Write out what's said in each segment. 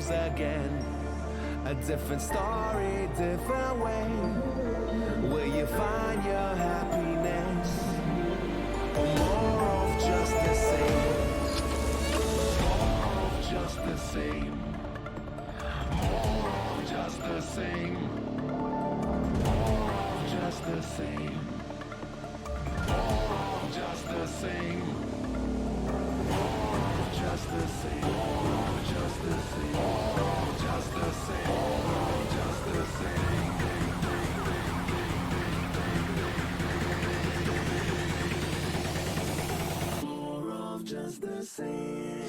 chose again. A different story, different way. Will you find your happiness? Or more of just the same? More of just the same. More of just the same. More of just the same. More of just the same. More of just the same. More of just the same. More of just the same. More of just the same. More of just the same.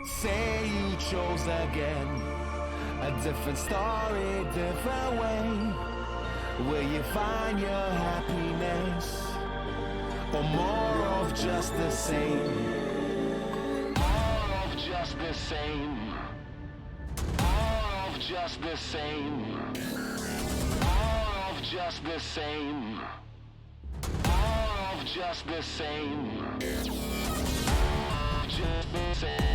Say you chose again. A different story, different way. Will you find your happiness? Or more of just the same? More of just the same. More of just the same. More of just the same. More of just the same. Just the same. Just the same. Just the same. Just the same.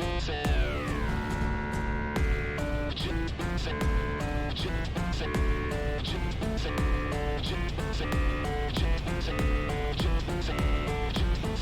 Just the same. Just the same. Just the same. Just the same. Just the same. Just the same. Just the same. Just the same. Just the same. Just the same. Just the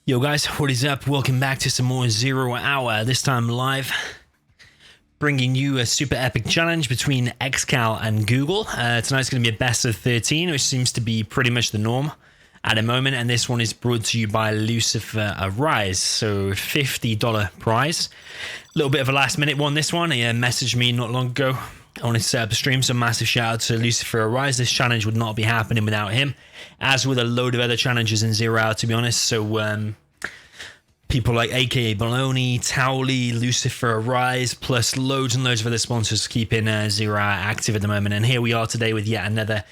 Yo guys, what is up? Welcome back to some more 0 Hour, this time live. Bringing you a super epic challenge between XCal and Google. Tonight's going to be a best of 13, which seems to be pretty much the norm at the moment. And this one is brought to you by LuciferArise. So $50 prize. A little bit of a last minute one, this one. He messaged me not long ago. I wanted to set up a stream, so massive shout out to LuciferArise. This challenge would not be happening without him, as with a load of other challenges in 0 Hour, to be honest. So people like AKA Baloney, Towley, LuciferArise, plus loads and loads of other sponsors keeping 0 Hour active at the moment. And here we are today with yet another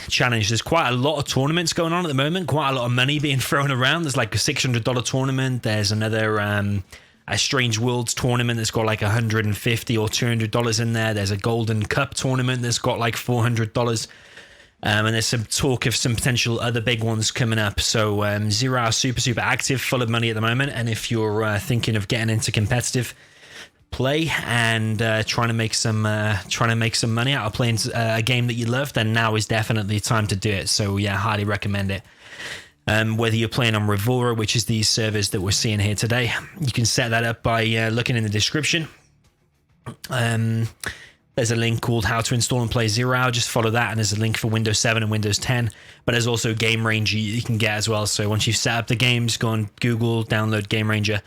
challenge. There's quite a lot of tournaments going on at the moment, quite a lot of money being thrown around. There's like a $600 tournament. There's another a Strange Worlds tournament that's got like $150 or $200 in there. There's a Golden Cup tournament that's got like $400. And there's some talk of some potential other big ones coming up. So 0 Hour super active, full of money at the moment. And if you're thinking of getting into competitive play and trying to make some money out of playing a game that you love, then now is definitely time to do it. So yeah, highly recommend it. Whether you're playing on Revora, which is the servers that we're seeing here today, you can set that up by looking in the description. There's a link called How to Install and Play 0 Hour. Just follow that, and there's a link for Windows 7 and Windows 10. But there's also Game Ranger you can get as well. So once you've set up the games, go on Google, download Game Ranger.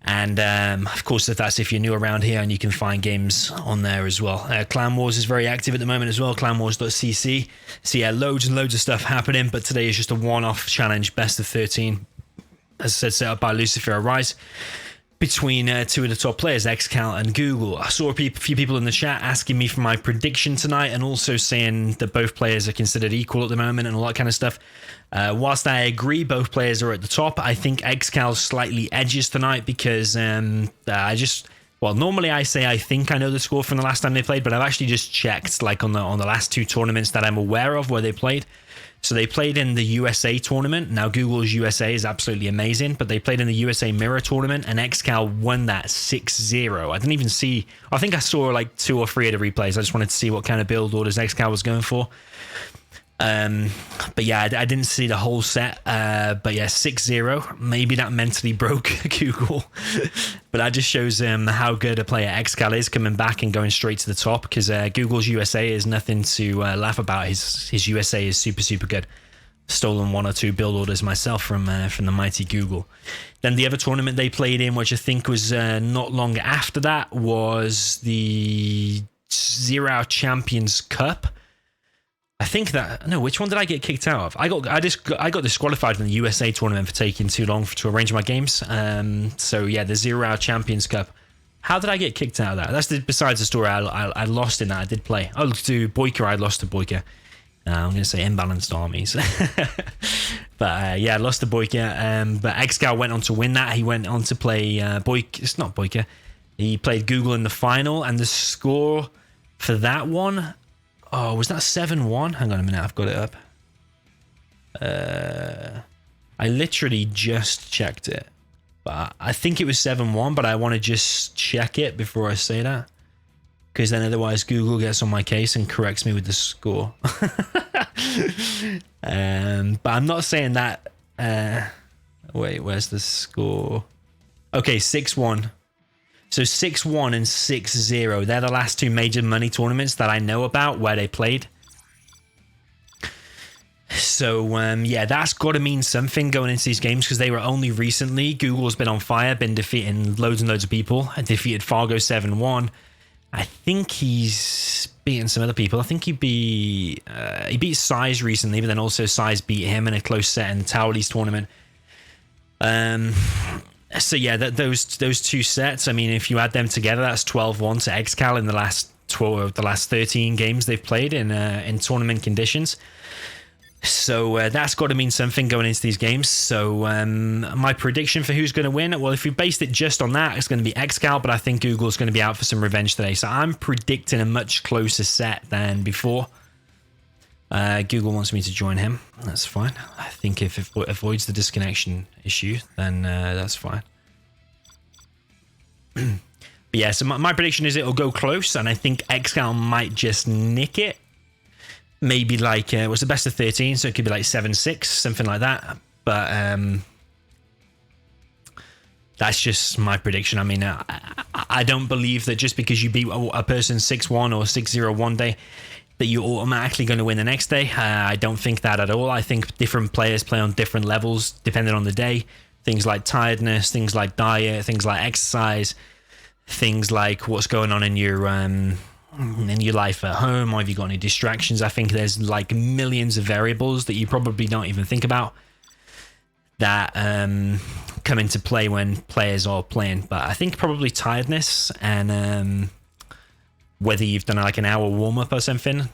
And of course, if you're new around here, and you can find games on there as well. Clan Wars is very active at the moment as well, clanwars.cc. So yeah, loads and loads of stuff happening, but today is just a one-off challenge, best of 13. As I said, set up by LuciferArise, between two of the top players, XCal and Google. I saw a few people in the chat asking me for my prediction tonight, and also saying that both players are considered equal at the moment and all that kind of stuff. Whilst I agree both players are at the top, I think XCal slightly edges tonight because normally I say I think I know the score from the last time they played, but I've actually just checked like on the last two tournaments that I'm aware of where they played. So they played in the USA tournament. Now Google's USA is absolutely amazing, but they played in the USA Mirror tournament, and XCal won that 6-0. I didn't even see, I think I saw like 2 or 3 of the replays. I just wanted to see what kind of build orders XCal was going for. But yeah, I didn't see the whole set. But yeah, 6-0. Maybe that mentally broke Google. But that just shows how good a player XCal is, coming back and going straight to the top, because Google's USA is nothing to laugh about. His USA is super good. Stolen 1 or 2 build orders myself from the mighty Google. Then the other tournament they played in, which I think was not long after that, was the 0 Hour Champions Cup. I think which one did I get kicked out of? I got disqualified from the USA tournament for taking too long to arrange my games. So yeah, the 0 Hour Champions Cup. How did I get kicked out of that? That's besides the story. I lost in that. I did play. Oh, to Boyka, I lost to Boyka. I'm going to say imbalanced armies. But yeah, I lost to Boyka. But XCal went on to win that. He went on to play Boyka. It's not Boyka. He played Google in the final, and the score for that one, oh, was that 7-1? Hang on a minute, I've got it up. I literally just checked it. But I think it was 7-1, but I want to just check it before I say that. Because then otherwise Google gets on my case and corrects me with the score. But I'm not saying that... wait, where's the score? Okay, 6-1. So 6-1 and 6-0. They're the last 2 major money tournaments that I know about where they played. So yeah, that's got to mean something going into these games, because they were only recently. Google's been on fire, been defeating loads and loads of people. I defeated Fargo 7-1. I think he's beaten some other people. I think he beat Size recently, but then also Size beat him in a close set in the Towley's tournament. So yeah, those 2 sets, I mean, if you add them together, that's 12-1 to XCal in the last 13 games they've played in tournament conditions. So that's got to mean something going into these games. So my prediction for who's going to win, well, if you based it just on that, it's going to be XCal, but I think Google's going to be out for some revenge today. So I'm predicting a much closer set than before. Google wants me to join him. That's fine. I think if it avoids the disconnection issue, then that's fine. But yeah, so my prediction is it'll go close, and I think XCal might just nick it. Maybe like, it was the best of 13, so it could be like 7-6, something like that. but that's just my prediction. I mean, I don't believe that just because you beat a person 6-1 or 6-0 one day, that you're automatically going to win the next day. I don't think that at all. I think different players play on different levels depending on the day. Things like tiredness, things like diet, things like exercise, things like what's going on in your life at home, or have you got any distractions. I think there's like millions of variables that you probably don't even think about that come into play when players are playing. But I think probably tiredness and whether you've done like an hour warm-up or something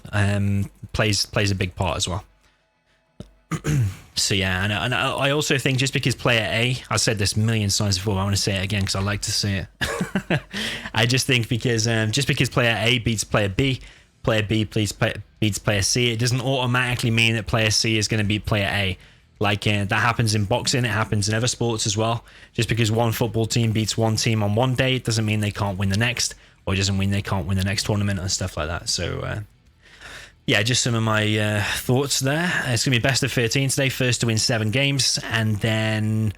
plays a big part as well. So yeah, and I also think just because player A, I said this a million times before, I want to say it again because I like to say it. I just think because just because player A beats player B beats player C, it doesn't automatically mean that player C is going to beat player A. Like that happens in boxing, it happens in other sports as well. Just because one football team beats one team on one day, it doesn't mean they can't win the next, or it doesn't mean they can't win the next tournament and stuff like that. So yeah, just some of my thoughts there. It's going to be best of 13 today, first to win 7 games, and then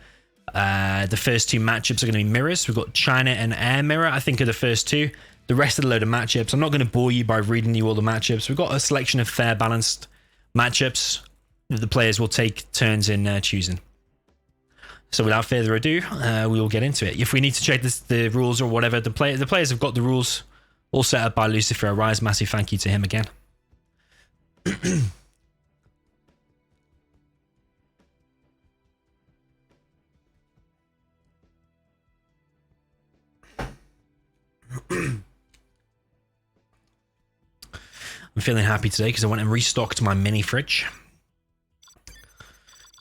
the first 2 matchups are going to be mirrors. We've got China and Air Mirror, I think, are the first 2. The rest of the load of matchups, I'm not going to bore you by reading you all the matchups. We've got a selection of fair, balanced matchups that the players will take turns in choosing. So without further ado, we will get into it. If we need to check the rules or whatever, the players have got the rules all set up by LuciferArise. Massive thank you to him again. I'm feeling happy today because I went and restocked my mini fridge.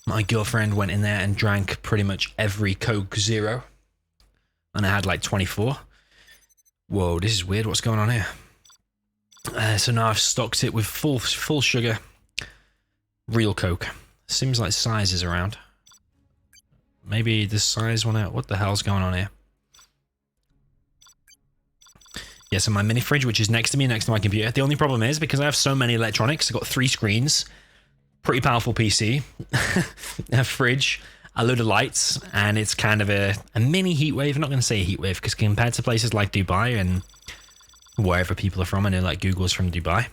My girlfriend went in there and drank pretty much every Coke Zero, and I had like 24. Whoa, this is weird. What's going on here? So now I've stocked it with full sugar, real Coke. Seems like size is around. Maybe the size went out. What the hell's going on here? Yeah, so my mini fridge, which is next to me, next to my computer. The only problem is because I have so many electronics, I've got 3 screens, pretty powerful PC, a fridge, a load of lights, and it's kind of a mini heat wave. I'm not going to say a heat wave because compared to places like Dubai and wherever people are from, I know like Google's from Dubai,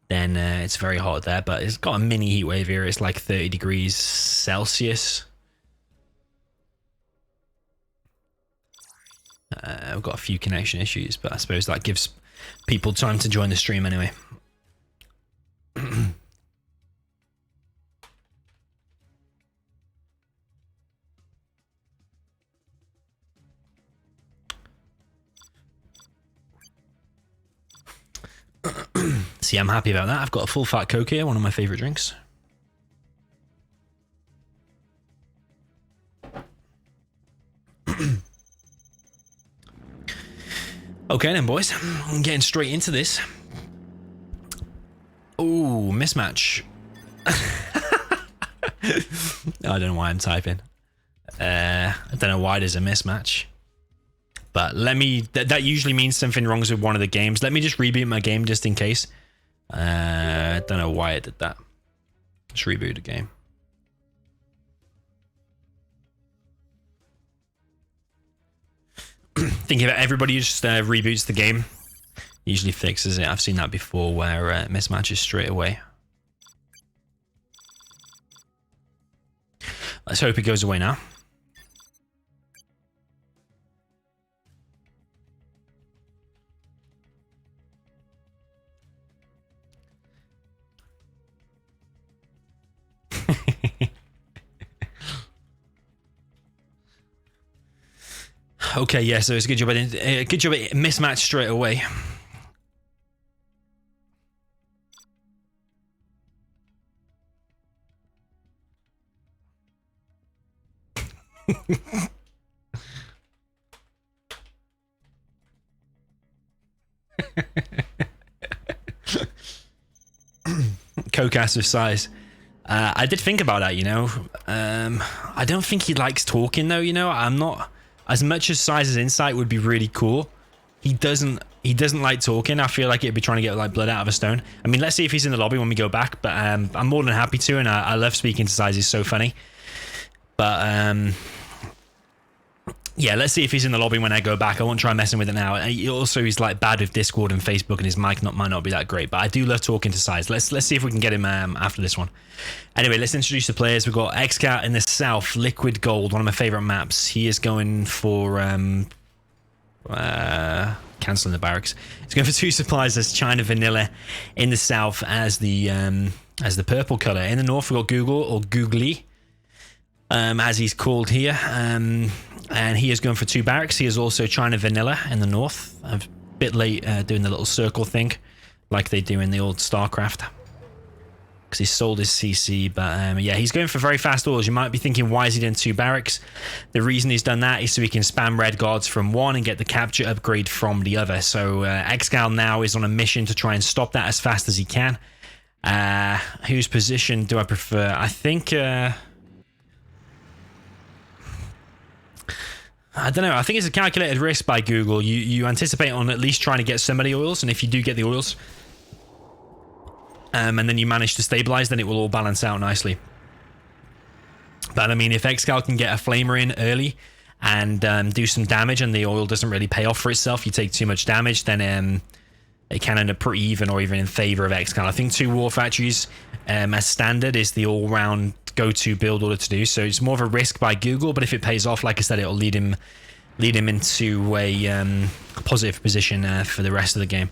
then it's very hot there, but it's got a mini heat wave here. It's like 30 degrees Celsius. I've got a few connection issues, but I suppose that gives people time to join the stream anyway. See, I'm happy about that. I've got a full fat Coke here, one of my favorite drinks. Okay then, boys. I'm getting straight into this. Oh, mismatch. I don't know why I'm typing. I don't know why there's a mismatch. But let me... That usually means something wrong with one of the games. Let me just reboot my game just in case. I don't know why it did that. Let's reboot the game. Think if everybody just reboots the game, usually fixes it. I've seen that before where it mismatches straight away. Let's hope it goes away now. Okay, yeah, so it's a good job. Good job it mismatched straight away. Co-cast of size. I did think about that, you know. I don't think he likes talking though, you know. I'm not... As much as Size's insight would be really cool, he doesn't like talking. I feel like it'd be trying to get like blood out of a stone. I mean, let's see if he's in the lobby when we go back, but I'm more than happy to, and I love speaking to Size. He's so funny. But yeah, let's see if he's in the lobby when I go back. I won't try messing with it now. Also, he's like bad with Discord and Facebook, and his mic might not be that great. But I do love talking to sides. Let's see if we can get him after this one. Anyway, let's introduce the players. We've got xcal in the south, Liquid Gold, one of my favorite maps. He is going for canceling the barracks. He's going for 2 supplies as China Vanilla in the south as the purple color. In the north, we've got Google or Googly, as he's called here. And he is going for 2 barracks. He is also China Vanilla in the north. A bit late doing the little circle thing like they do in the old StarCraft. Because he sold his CC. But yeah, he's going for very fast oils. You might be thinking, why is he doing 2 barracks? The reason he's done that is so he can spam red guards from one and get the capture upgrade from the other. So xcal now is on a mission to try and stop that as fast as he can. Whose position do I prefer? I think... I don't know. I think it's a calculated risk by Google. You anticipate on at least trying to get some of the oils, and if you do get the oils, and then you manage to stabilize, then it will all balance out nicely. But I mean, if xcal can get a flamer in early and do some damage, and the oil doesn't really pay off for itself, you take too much damage, then it can end up pretty even or even in favor of xcal. I think 2 war factories as standard is the all-round go-to build order to do, so it's more of a risk by Google, but if it pays off, like I said, it'll lead him into a positive position for the rest of the game.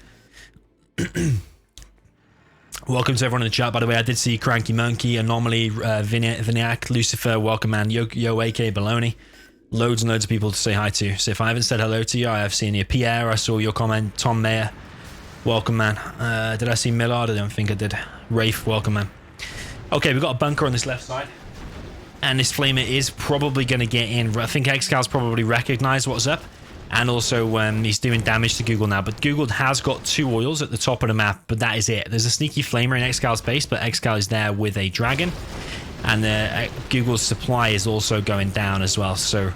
Welcome to everyone in the chat, by the way. I did see Cranky Monkey, Anomaly, Vinac, Lucifer, welcome man, Yo AK Baloney, loads and loads of people to say hi to. So if I haven't said hello to you, I have seen you. Pierre, I saw your comment. Tom Mayer, welcome man. Did I see Millard? I don't think I did. Rafe, welcome man. Okay, we've got a bunker on this left side. And this flamer is probably going to get in. I think xcal's probably recognized what's up. And also, he's doing damage to Google now. But Google has got 2 oils at the top of the map. But that is it. There's a sneaky flamer in xcal's base. But xcal is there with a dragon. And Google's supply is also going down as well. So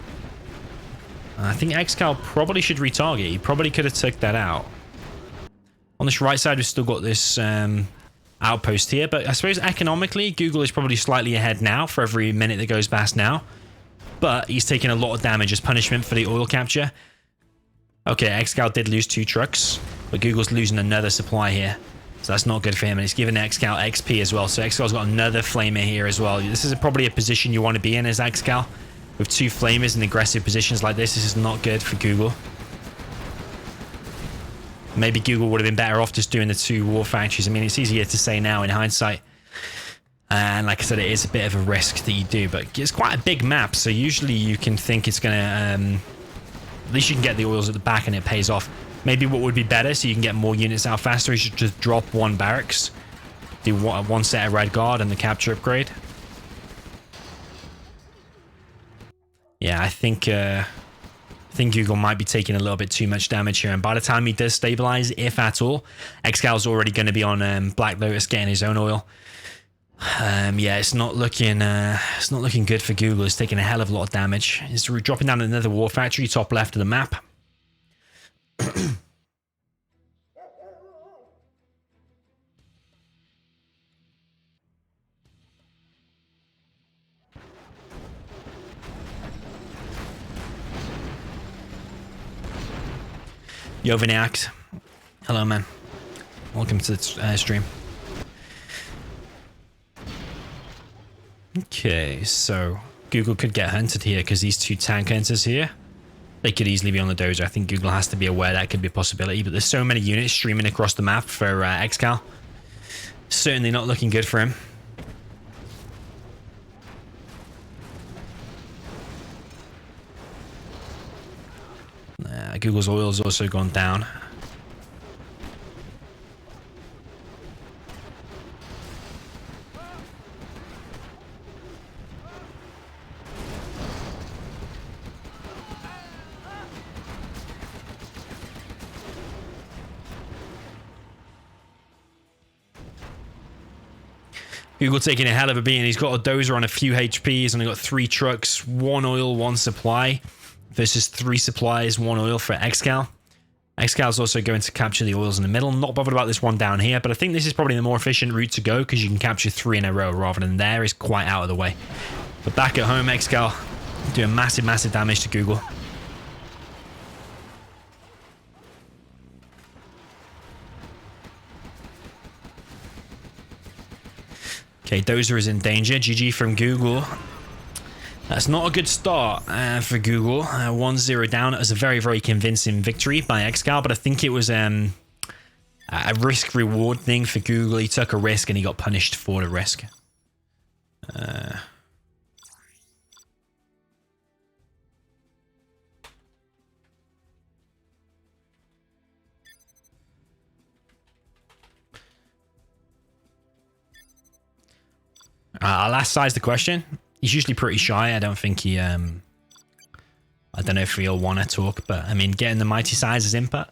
I think xcal probably should retarget. He probably could have took that out. On this right side, we've still got this... outpost here, but I suppose economically Google is probably slightly ahead now for every minute that goes past now, but he's taking a lot of damage as punishment for the oil capture. Okay, xcal did lose 2 trucks, but Google's losing another supply here, so that's not good for him, and he's giving xcal XP as well, so xcal's got another flamer here as well. This is probably a position you want to be in as xcal, with 2 flamers in aggressive positions like this. This is not good for Google. Maybe Google would have been better off just doing the 2 war factories. I mean, it's easier to say now in hindsight. And like I said, it is a bit of a risk that you do, but it's quite a big map. So usually you can think it's going to, at least you can get the oils at the back and it pays off. Maybe what would be better so you can get more units out faster is you should just drop 1 barracks. Do 1 set of red guard and the capture upgrade. Yeah, I think Google might be taking a little bit too much damage here, and by the time he does stabilize, if at all, xcal's already going to be on Black Lotus getting his own oil. Yeah, it's not looking good for Google. He's taking a hell of a lot of damage. He's dropping down another war factory top left of the map. Yo, Vinac. Hello, man. Welcome to the stream. Okay, so Google could get hunted here because these 2 tank hunters here, they could easily be on the dozer. I think Google has to be aware that could be a possibility, but there's so many units streaming across the map for xcal. Certainly not looking good for him. Google's oil's also gone down. Google taking a hell of a beating. He's got a dozer on a few HP. He's only got 3 trucks, 1 oil, 1 supply. Versus 3 supplies, 1 oil for xcal. xcal's also going to capture the oils in the middle. Not bothered about this one down here, but I think this is probably the more efficient route to go because you can capture 3 in a row rather than there. Is quite out of the way. But back at home, xcal doing massive, massive damage to Google. Okay, Dozer is in danger. GG from Google. That's not a good start for Google. 1-0 down. It was a very, very convincing victory by xcal, but I think it was a risk-reward thing for Google. He took a risk and he got punished for the risk. I'll ask Size the question. He's usually pretty shy. I don't think he... I don't know if he'll want to talk, but I mean, getting the Mighty Size's input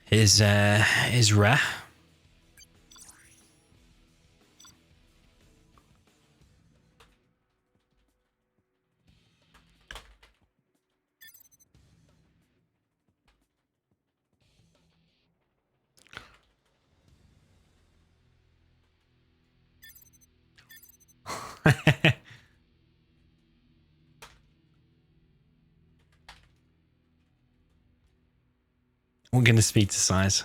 is rare. We're going to speak to Size.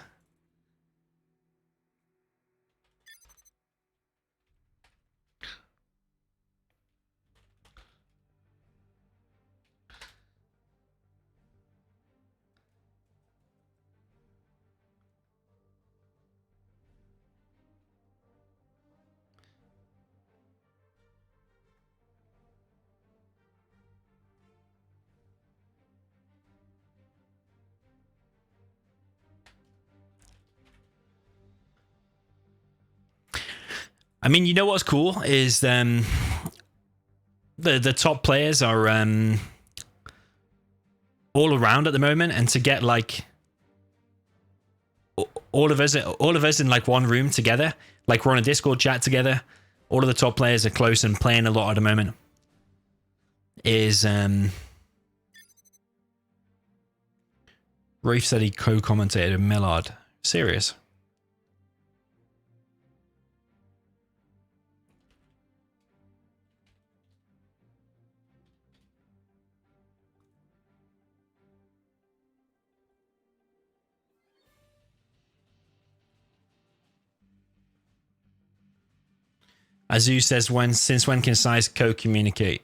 I mean, you know what's cool is the top players are all around at the moment, and to get like all of us in like one room together, like we're on a Discord chat together. All of the top players are close and playing a lot at the moment. Is Rafe said he co-commentated with Millard. Serious? Azu says, since when can Size co-communicate?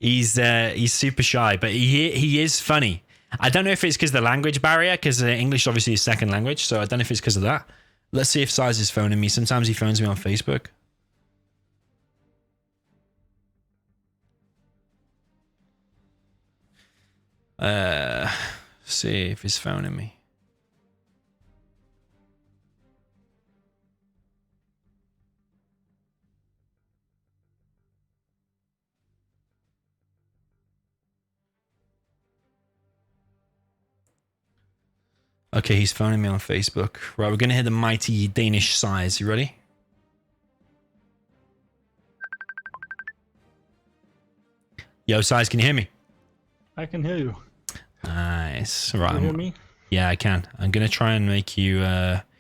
He's super shy, but he is funny. I don't know if it's because of the language barrier, because English obviously is second language, so I don't know if it's because of that. Let's see if Size is phoning me. Sometimes he phones me on Facebook. See if he's phoning me. Okay, he's phoning me on Facebook. Right, we're going to hit the mighty Danish Size. You ready? Yo, Size, can you hear me? I can hear you. Nice. Right. Can you hear me? Yeah, I can. I'm going to try and make you...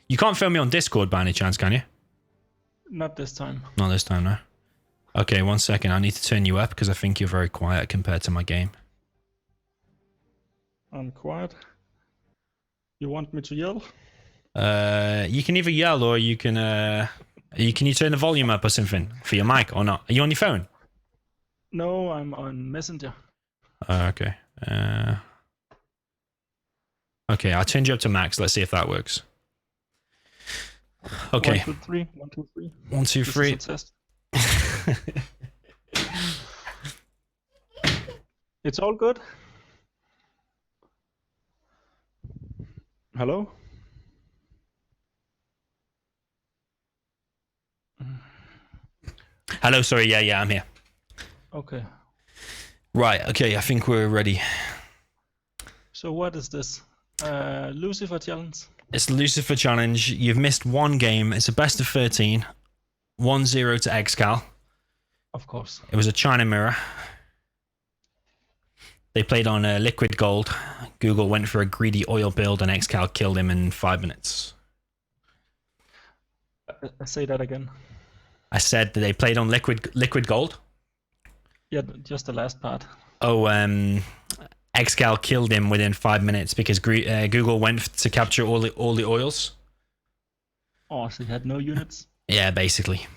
You can't phone me on Discord by any chance, can you? Not this time. Not this time, no. Okay, 1 second. I need to turn you up because I think you're very quiet compared to my game. I'm quiet. You want me to yell? You can either yell or you can... Can you turn the volume up or something for your mic or not? Are you on your phone? No, I'm on Messenger. Okay. Okay, I'll change you up to max. Let's see if that works. Okay. 1, 2, 3. 1, 2, 3. 1, 2, 3. This is a test. It's all good. Hello? Hello, sorry. Yeah, I'm here. Okay. Right, okay, I think we're ready. So what is this? Lucifer challenge? It's the Lucifer challenge. You've missed one game. It's a best of 13. 1-0 to xcal. Of course. It was a China mirror. They played on liquid gold. Google went for a greedy oil build and xcal killed him in 5 minutes. Say that again. I said that they played on liquid gold. Yeah, just the last part. Oh, XCal killed him within 5 minutes because Google went to capture all the oils. Oh, so he had no units? Yeah, basically.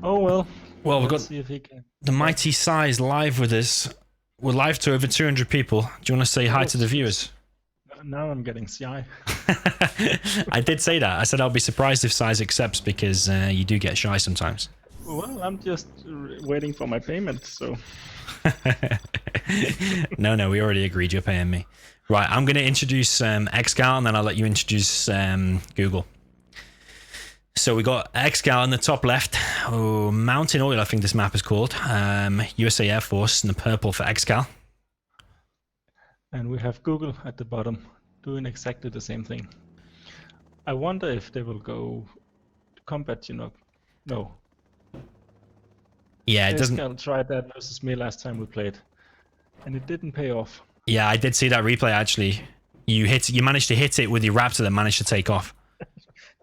Oh, well. Well, we've Let's got see if he can. the mighty Size live with us. We're live to over 200 people. Do you want to say hi to the viewers? Now I'm getting shy. I did say that. I said I'll be surprised if Size accepts because you do get shy sometimes. Well, I'm just waiting for my payment, so... No, we already agreed you're paying me. Right, I'm going to introduce XCal and then I'll let you introduce Google. So we got XCal in the top left. Oh, Mountain Oil, I think this map is called. USA Air Force in the purple for XCal. And we have Google at the bottom, doing exactly the same thing. I wonder if they will go combat, No. Yeah, it doesn't... ExCaL tried that versus me last time we played, and it didn't pay off. Yeah, I did see that replay actually. You managed to hit it with your Raptor that managed to take off.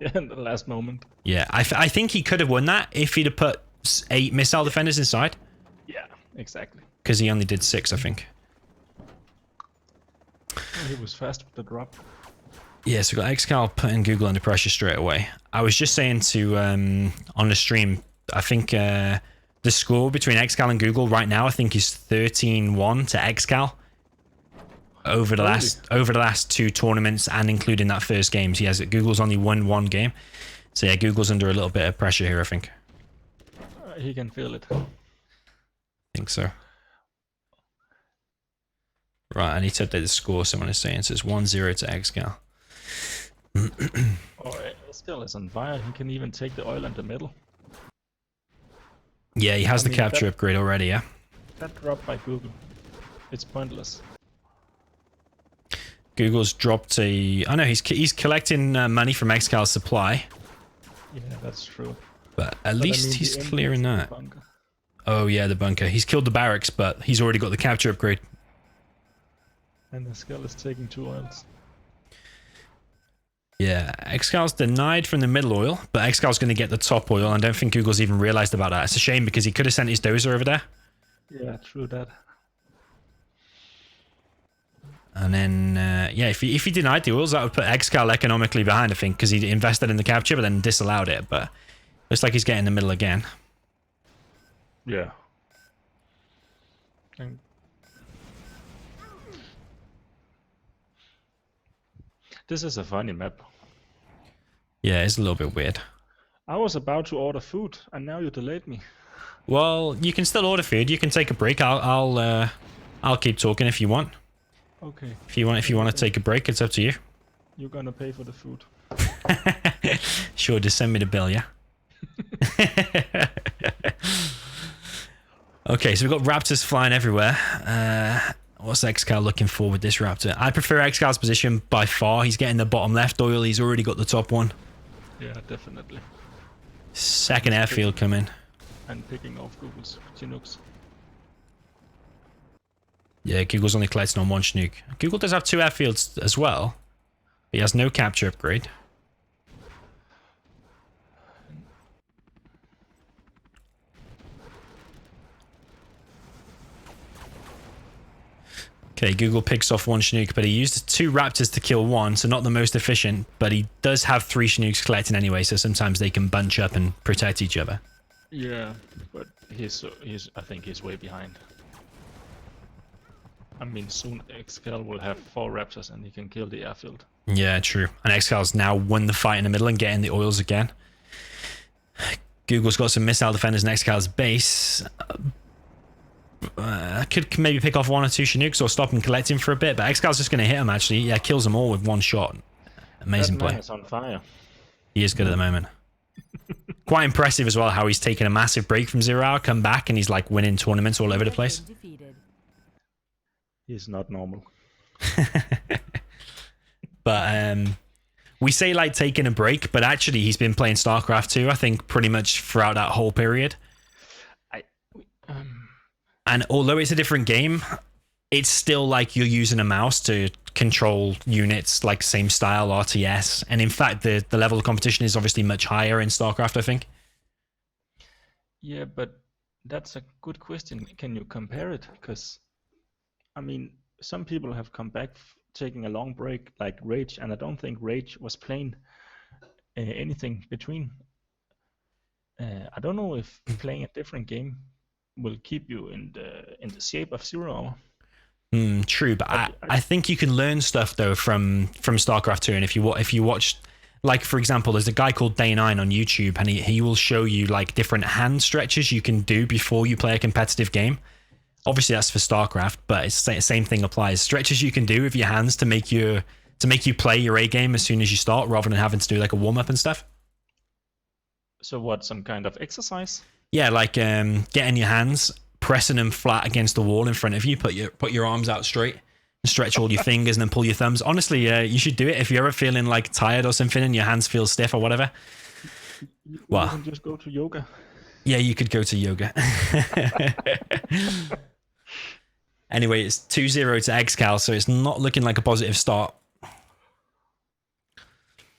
Yeah, in the last moment. Yeah, I think he could have won that if he'd have put 8 missile defenders inside. Yeah, exactly. Because he only did 6, I think. Well, he was fast with the drop. Yeah, so we got XCal putting Google under pressure straight away. I was just saying to on the stream, I think the score between XCal and Google right now, I think, is 13-1 to XCal over the last 2 tournaments and including that first game. So Google's only won 1 game. So yeah, Google's under a little bit of pressure here, I think. He can feel it. I think so. Right, I need to update the score. Someone is saying it says 1-0 to XCal. Oh, ExCaL is on fire. He can even take the oil in the middle. Yeah, he has the capture upgrade already, yeah? That drop by Google. It's pointless. Google's dropped a... I know, he's collecting money from XCal's supply. Yeah, that's true. But at least I mean, he's clearing that. Oh, yeah, the bunker. He's killed the barracks, but he's already got the capture upgrade. And ExCaL is taking 2 oils. Yeah, XCal's denied from the middle oil, but XCal's going to get the top oil. I don't think Google's even realized about that. It's a shame because he could have sent his dozer over there. Yeah, true that. And then, yeah, if he denied the oils, that would put XCal economically behind, I think, because he invested in the capture, but then disallowed it. But looks like he's getting in the middle again. Yeah. And this is a funny map. Yeah, it's a little bit weird. I was about to order food, and now you delayed me. Well, you can still order food. You can take a break. I'll keep talking if you want. Okay. If you want to take a break, it's up to you. You're gonna pay for the food. Sure, just send me the bill, yeah? Okay, so we've got Raptors flying everywhere. What's XCal looking for with this Raptor? I prefer XCal's position by far. He's getting the bottom left oil. He's already got the top one. Yeah, definitely. Second airfield coming. And picking off Google's Chinooks. Yeah, Google's only collecting on 1 Chinook. Google does have 2 airfields as well. He has no capture upgrade. Okay, Google picks off 1 Chinook, but he used 2 Raptors to kill 1, so not the most efficient, but he does have 3 Chinooks collecting anyway, so sometimes they can bunch up and protect each other. Yeah, but I think he's way behind. I mean, soon ExCaL will have 4 Raptors and he can kill the airfield. Yeah, true. And XCal's now won the fight in the middle and getting the oils again. Google's got some missile defenders in XCal's base. Could maybe pick off 1 or 2 Chinooks or stop him collecting for a bit, but XCal's just going to hit him actually. Yeah, kills them all with 1 shot. Amazing That man play. is on fire. He is good at the moment. Quite impressive as well how he's taken a massive break from 0 hour, come back, and he's like winning tournaments all over the place. He's not normal. But we say like taking a break, but actually he's been playing StarCraft 2, I think, pretty much throughout that whole period. And although it's a different game, it's still like you're using a mouse to control units, like same style RTS. And in fact, the level of competition is obviously much higher in StarCraft, I think. Yeah, but that's a good question. Can you compare it? Because, I mean, some people have come back taking a long break like Rage, and I don't think Rage was playing anything between. I don't know if playing a different game will keep you in the shape of 0 Hour. True, but I think you can learn stuff though from StarCraft 2. And if you watch, like for example, there's a guy called Day9 on YouTube, and he will show you like different hand stretches you can do before you play a competitive game. Obviously that's for StarCraft, but it's the same thing applies. Stretches you can do with your hands to make you play your A game as soon as you start, rather than having to do like a warm up and stuff. So what, some kind of exercise? Yeah, like getting your hands, pressing them flat against the wall in front of you, put your arms out straight, and stretch all your fingers, and then pull your thumbs. Honestly, you should do it if you're ever feeling like tired or something and your hands feel stiff or whatever. You Well, can just go to yoga. yeah, you could go to yoga. Anyway, it's 2-0 to XCal, so it's not looking like a positive start.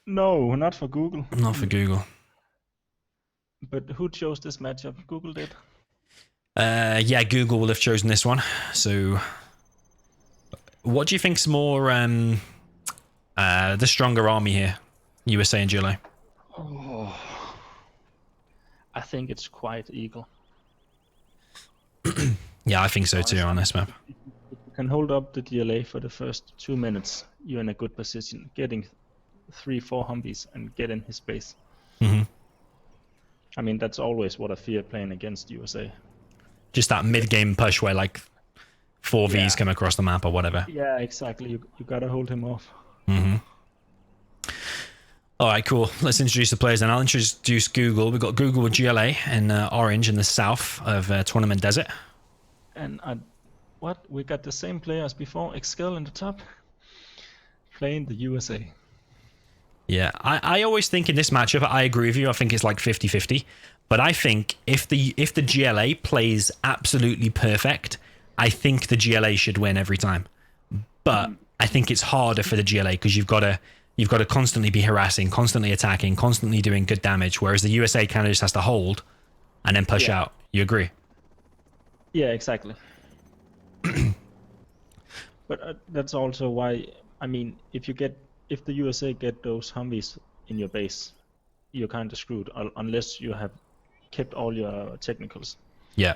No, not for Google. Not for Google. But who chose this matchup? Google did. Yeah, Google will have chosen this one. So, what do you think's more the stronger army here? USA and GLA. Oh, I think it's quite equal. Yeah, I think so too on this map. If you can hold up the GLA for the first 2 minutes, you're in a good position, getting 3-4 Humvees and get in his base. Mm-hmm. I mean, that's always what I fear playing against USA. Just that mid-game push where like 4 Vs come across the map or whatever. Yeah, exactly. You gotta hold him off. Mm-hmm. All right, cool. Let's introduce the players, and I'll introduce Google. We've got Google with GLA in orange in the south of Tournament Desert. And we got the same player as before, excal in the top, playing the USA. Yeah, I always think in this matchup, I agree with you. I think it's like 50-50. But I think if the GLA plays absolutely perfect, I think the GLA should win every time. But I think it's harder for the GLA because you've got to constantly be harassing, constantly attacking, constantly doing good damage, whereas the USA kind of just has to hold and then push out. You agree? Yeah, exactly. But that's also why, I mean, if the USA get those Humvees in your base, you're kind of screwed unless you have kept all your technicals. Yeah.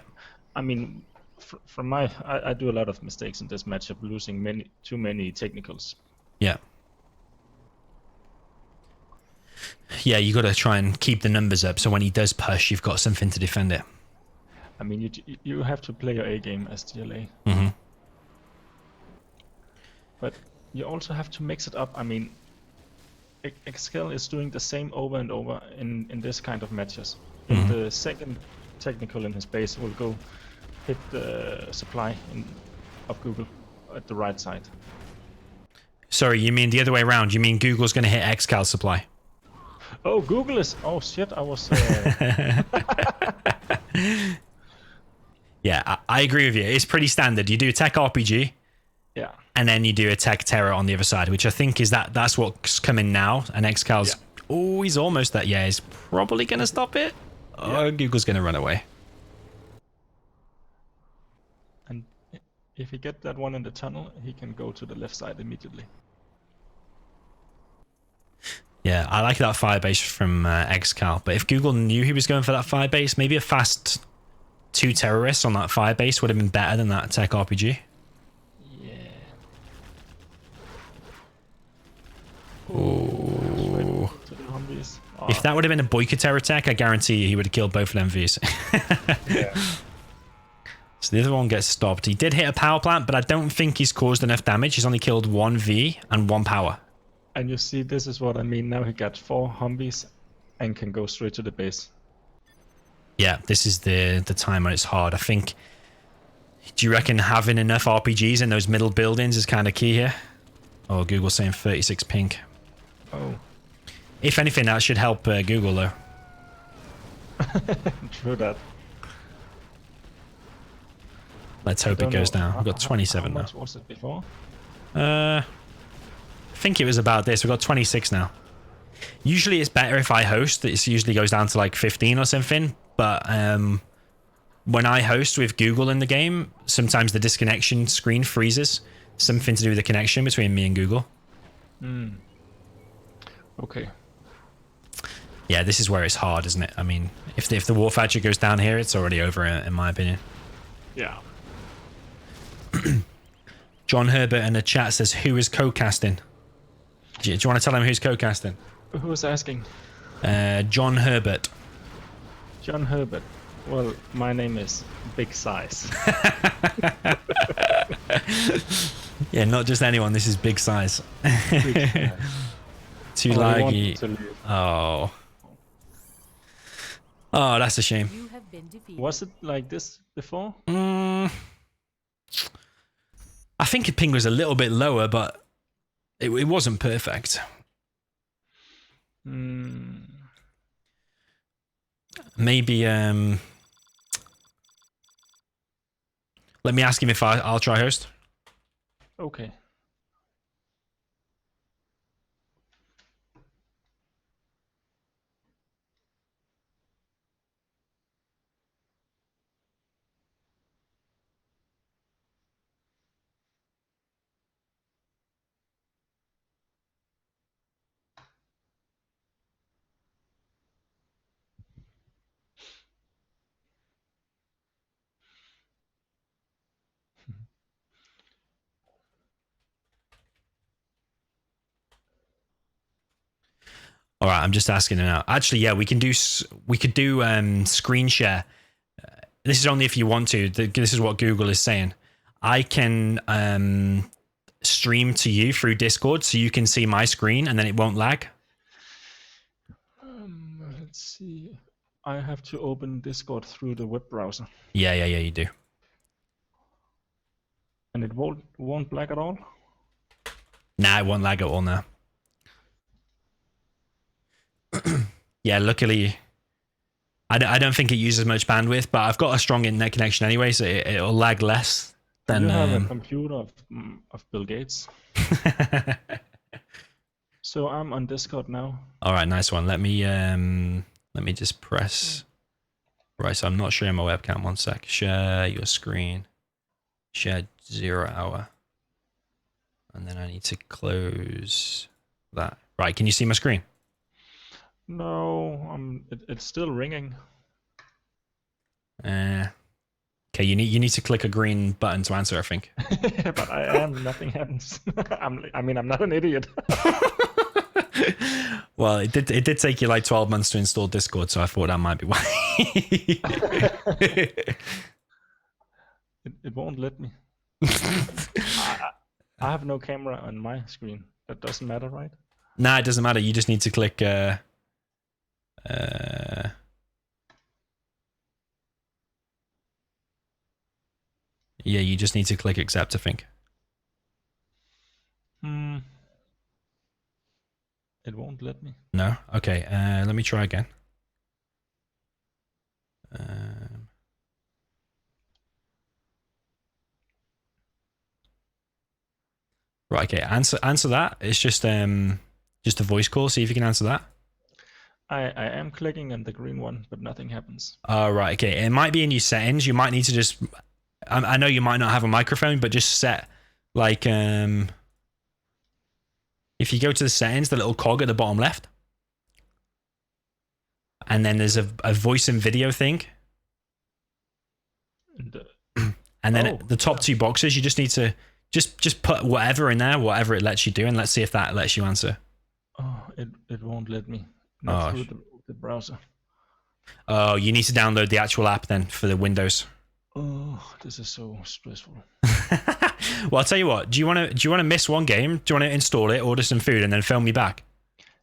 I mean, from I do a lot of mistakes in this matchup, losing too many technicals. Yeah. Yeah, you got to try and keep the numbers up, so when he does push, you've got something to defend it. I mean, you have to play your A game as GLA. Mm-hmm. But you also have to mix it up. I mean, excal is doing the same over and over in this kind of matches. Mm-hmm. The second technical in his base will go hit the supply of Google at the right side. Sorry, you mean the other way around? You mean Google's going to hit XCal supply? Oh, Google is... Oh, shit, I was... Yeah, I agree with you. It's pretty standard. You do tech RPG, yeah, and then you do a tech terror on the other side, which I think is that's what's coming now. And XCal's... Yeah. Oh, he's almost that. Yeah, he's probably going to stop it. Oh, yeah. Google's going to run away. And if he gets that one in the tunnel, he can go to the left side immediately. Yeah, I like that firebase from XCal, but if Google knew he was going for that firebase, maybe a fast 2 terrorists on that firebase would have been better than that tech RPG. Yeah. Ooh. Oh. If that would have been a Boyka terror tech, I guarantee you he would have killed both of them Vs. Yeah. So the other one gets stopped. He did hit a power plant, but I don't think he's caused enough damage. He's only killed 1 V and 1 power. And you see, this is what I mean. Now he got 4 Humvees and can go straight to the base. Yeah, this is the time when it's hard. I think... Do you reckon having enough RPGs in those middle buildings is kind of key here? Oh, Google's saying 36 pink. Oh. If anything, that should help Google, though. True that. Let's hope it goes down. We've got 27 how now. much was it before? think it was about this. We've got 26 now. Usually it's better if I host. It usually goes down to like 15 or something. But when I host with Google in the game, sometimes the disconnection screen freezes. Something to do with the connection between me and Google. Okay. Yeah, this is where it's hard, isn't it? I mean, if the Warfadger goes down here, it's already over, in my opinion. Yeah. John Herbert in the chat says, who is co-casting? Do you want to tell him who's co-casting? Who's asking? John Herbert. John Herbert. Well, my name is Big Size. Yeah, not just anyone. This is Big Size. Big Size. Too Oh, I laggy. wanted to leave. Oh. Oh, that's a shame. You have been defeated. Was it like this before? I think ping was a little bit lower, but it wasn't perfect. Maybe let me ask him if I'll try host. Okay. All right, I'm just asking it now. Actually, yeah, we could do screen share. This is only if you want to. This is what Google is saying. I can stream to you through Discord, so you can see my screen, and then it won't lag. Let's see. I have to open Discord through the web browser, Yeah, you do. and it won't lag at all. Nah, it won't lag at all now. Yeah, luckily, I don't think it uses much bandwidth, but I've got a strong internet connection anyway, so it'll lag less than. You have a computer of Bill Gates. So I'm on Discord now. All right, nice one. Let me just press. Right, so I'm not sharing my webcam. 1 sec. Share your screen. Share 0 hour. And then I need to close that. Right, can you see my screen? No, it's still ringing. Okay, you need to click a green button to answer, I think. But I am. Nothing happens. I'm not an idiot. Well, it did take you like 12 months to install Discord, so I thought that might be why. It won't let me. I have no camera on my screen. That doesn't matter, right? Nah, it doesn't matter. You just need to click. Yeah, you just need to click accept, I think. It won't let me. No? Okay, let me try again. Right, okay, answer that. It's just a voice call. See if you can answer that. I am clicking on the green one, but nothing happens. Oh, right, okay. It might be in your settings. You might need to just... I know you might not have a microphone, but just set, like... If you go to the settings, the little cog at the bottom left, and then there's a voice and video thing. And then at the top two boxes, you just need to just put whatever in there, whatever it lets you do, and let's see if that lets you answer. Oh, it won't let me. Not through the browser. Oh, you need to download the actual app then for the Windows. Oh, this is so stressful. Well, I'll tell you what. Do you want to miss one game? Do you want to install it, order some food, and then film me back?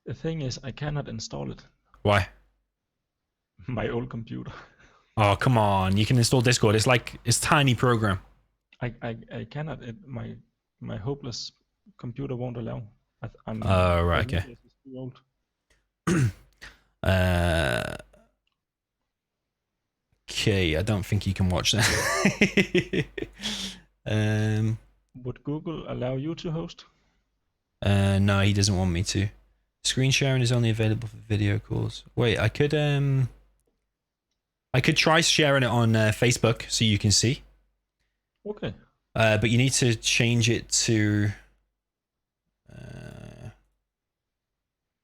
The thing is, I cannot install it. Why? My old computer. Oh, come on. You can install Discord. It's tiny program. I cannot. My hopeless computer won't allow. Oh, right, okay. It's too old. Okay, I don't think you can watch that. Would Google allow you to host? No, he doesn't want me to. Screen sharing is only available for video calls. Wait, I could try sharing it on Facebook so you can see. Okay. But you need to change it to.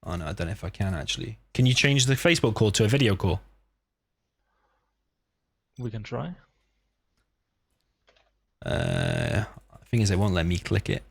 Oh no, I don't know if I can actually. Can you change the Facebook call to a video call? We can try. The thing is, it won't let me click it.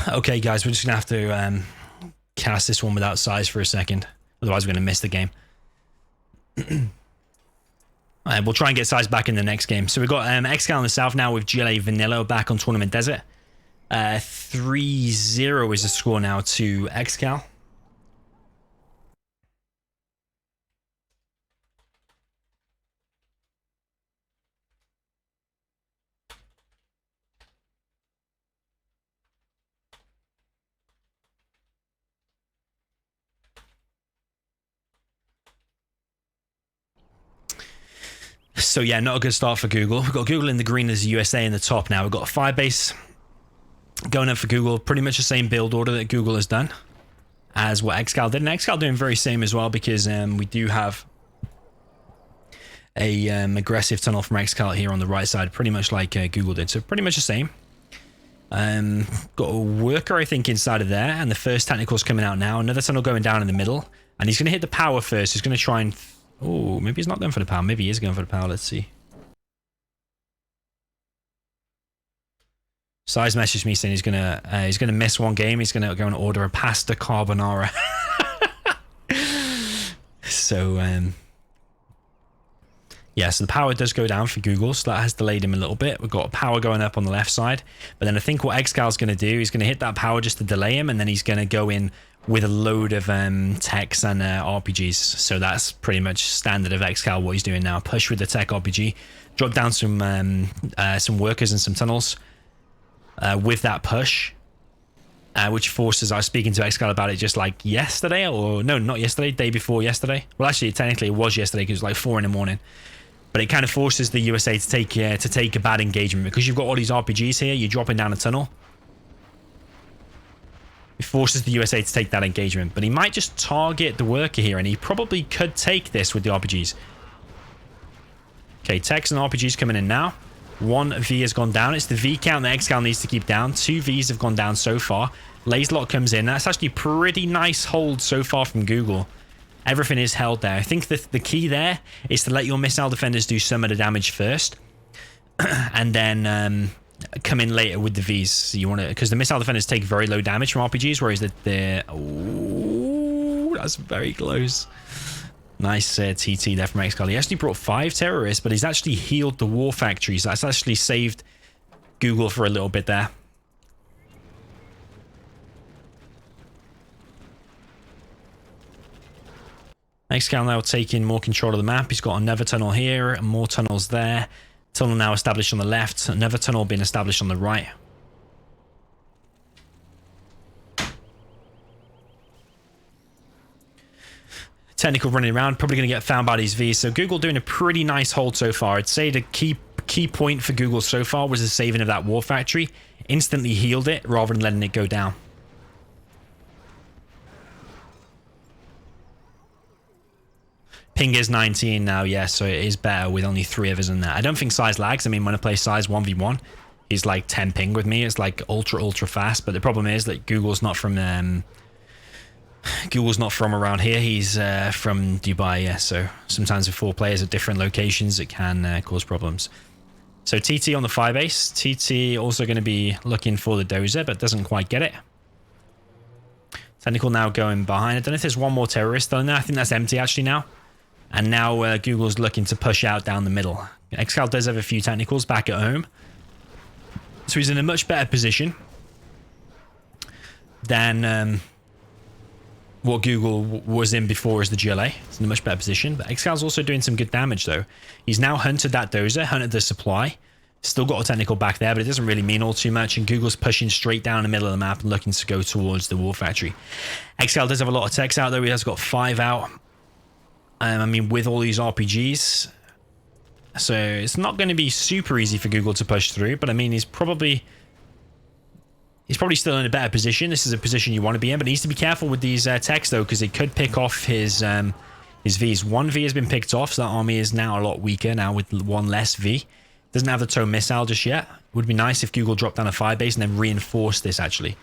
Okay, guys, we're just gonna have to cast this one without size for a second. Otherwise, we're gonna miss the game. Alright, we'll try and get size back in the next game. So we've got XCal in the south now with GLA Vanilla back on Tournament Desert. 3-0 is the score now to XCal. So yeah, not a good start for Google. We've got Google in the green as USA in the top now. We've got a Firebase going up for Google. Pretty much the same build order that Google has done as what XCal did. And XCal doing very same as well because we do have a aggressive tunnel from XCal here on the right side, pretty much like Google did. So pretty much the same. Got a worker, I think, inside of there. And the first technical's coming out now. Another tunnel going down in the middle. And he's going to hit the power first. He's going to try and... Oh, maybe he's not going for the power. Maybe he is going for the power. Let's see. Size messaged me saying he's gonna miss one game. He's gonna go and order a pasta carbonara. So yeah, so the power does go down for Google, so that has delayed him a little bit. We've got power going up on the left side, but then I think what XCal's going to do, he's going to hit that power just to delay him, and then he's going to go in with a load of techs and RPGs. So that's pretty much standard of XCal, what he's doing now. Push with the tech RPG, drop down some workers and some tunnels with that push, which forces... I was speaking to XCal about it just like yesterday, or no, not yesterday, day before yesterday. Well, actually, technically it was yesterday because it was like 4 in the morning. But it kind of forces the USA to take a bad engagement because you've got all these RPGs here. You're dropping down a tunnel. It forces the USA to take that engagement, but he might just target the worker here, and he probably could take this with the RPGs. Okay, techs and RPGs coming in now. 1 V has gone down. It's the V count that XCal needs to keep down. 2 Vs have gone down so far. Laserlock comes in. That's actually pretty nice hold so far from Google. Everything is held there. I think the key there is to let your missile defenders do some of the damage first, and then come in later with the Vs. So you want to, because the missile defenders take very low damage from RPGs, whereas the oh, that's very close. Nice TT there from XCal. He actually brought 5 terrorists, but he's actually healed the war factories. That's actually saved Google for a little bit there. XCal now taking more control of the map. He's got another tunnel here, and more tunnels there. Tunnel now established on the left. Another tunnel being established on the right. Technical running around, probably going to get found by these Vs. So Google doing a pretty nice hold so far. I'd say the key point for Google so far was the saving of that war factory. Instantly healed it rather than letting it go down. Ping is 19 now, yeah, so it is better with only 3 of us in there. I don't think size lags. I mean, when I play size 1v1, he's like 10 ping with me. It's like ultra fast, but the problem is that Google's not from around here. He's from Dubai, yeah, so sometimes with 4 players at different locations, it can cause problems. So TT on the Firebase. TT also going to be looking for the dozer, but doesn't quite get it. Technical now going behind. I don't know if there's one more terrorist on there. I think that's empty actually now. And now Google's looking to push out down the middle. xcal does have a few technicals back at home. So he's in a much better position than what Google was in before as the GLA. He's in a much better position. But xcal's also doing some good damage though. He's now hunted that dozer, hunted the supply. Still got a technical back there, but it doesn't really mean all too much. And Google's pushing straight down the middle of the map and looking to go towards the war factory. xcal does have a lot of techs out though. He has got 5 out. I mean, with all these RPGs. So it's not going to be super easy for Google to push through. But I mean, he's probably still in a better position. This is a position you want to be in. But he needs to be careful with these techs though, because it could pick off his Vs. 1 V has been picked off. So that army is now a lot weaker now with 1 less V. Doesn't have the tow missile just yet. Would be nice if Google dropped down a Firebase and then reinforced this actually.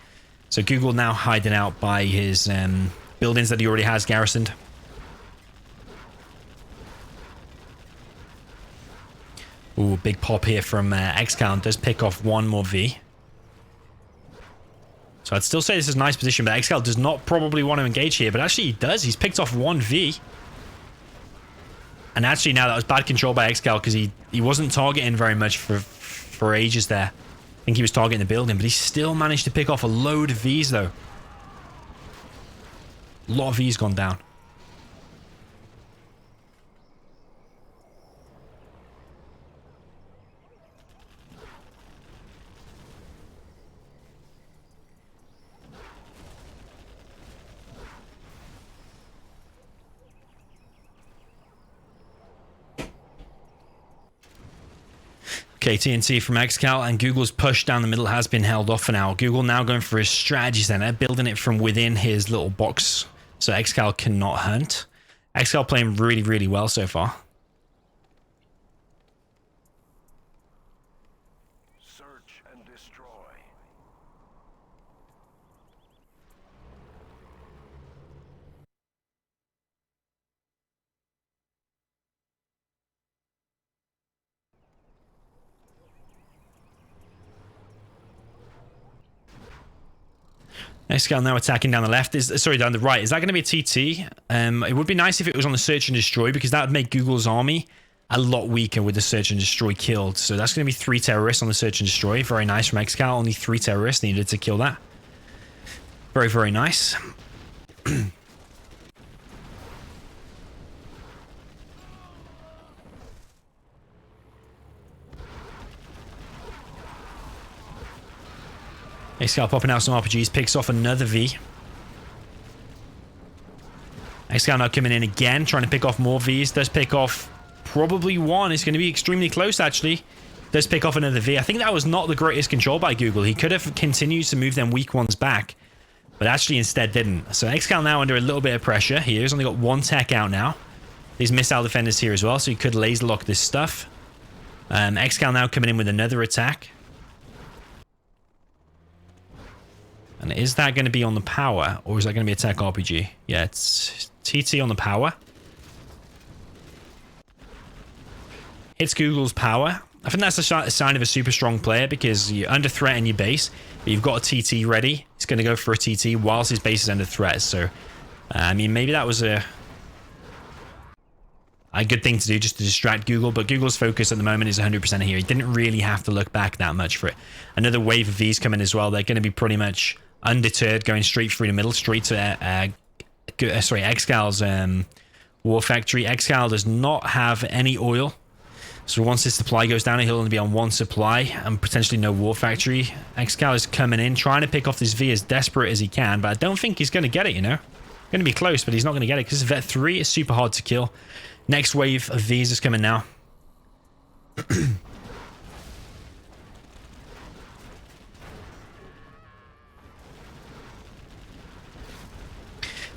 So Google now hiding out by his buildings that he already has garrisoned. Ooh, big pop here from xcal. Does pick off 1 more V. So I'd still say this is a nice position, but xcal does not probably want to engage here. But actually he does. He's picked off 1 V. And actually now that was bad control by xcal because he wasn't targeting very much for ages there. I think he was targeting the building, but he still managed to pick off a load of Vs though. A lot of Vs gone down. Okay, TNT from xcal, and Google's push down the middle has been held off for now. Google now going for his strategy center, building it from within his little box, so xcal cannot hunt. xcal playing really, really well so far. Search and destroy. xcal now attacking down the left. Down the right. Is that going to be a TT? It would be nice if it was on the search and destroy, because that would make Google's army a lot weaker with the search and destroy killed. So that's going to be 3 terrorists on the search and destroy. Very nice from xcal. Only 3 terrorists needed to kill that. Very, very nice. xcal popping out some RPGs, picks off another V. xcal now coming in again, trying to pick off more Vs. Does pick off probably 1. It's going to be extremely close actually. Does pick off another V. I think that was not the greatest control by Google. He could have continued to move them weak ones back, but actually instead didn't. So xcal now under a little bit of pressure here. He's only got 1 tech out now. These missile defenders here as well, so he could laser lock this stuff. xcal now coming in with another attack. And is that going to be on the power, or is that going to be a tech RPG? Yeah, it's TT on the power. Hits Google's power. I think that's a sign of a super strong player, because you're under threat in your base, but you've got a TT ready. He's going to go for a TT whilst his base is under threat. So, I mean, maybe that was a good thing to do just to distract Google, but Google's focus at the moment is 100% here. He didn't really have to look back that much for it. Another wave of Vs coming as well. They're going to be pretty much undeterred, going straight through the middle, straight to xcal's war factory. xcal does not have any oil, so once his supply goes down, he'll only be on 1 supply and potentially no war factory. xcal is coming in, trying to pick off this V as desperate as he can, but I don't think he's going to get it, you know. Going to be close, but he's not going to get it because Vet 3 is super hard to kill. Next wave of Vs is coming now.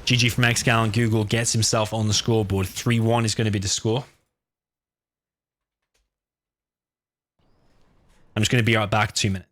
GG from xcal, and Google gets himself on the scoreboard. 3-1 is going to be the score. I'm just going to be right back 2 minutes.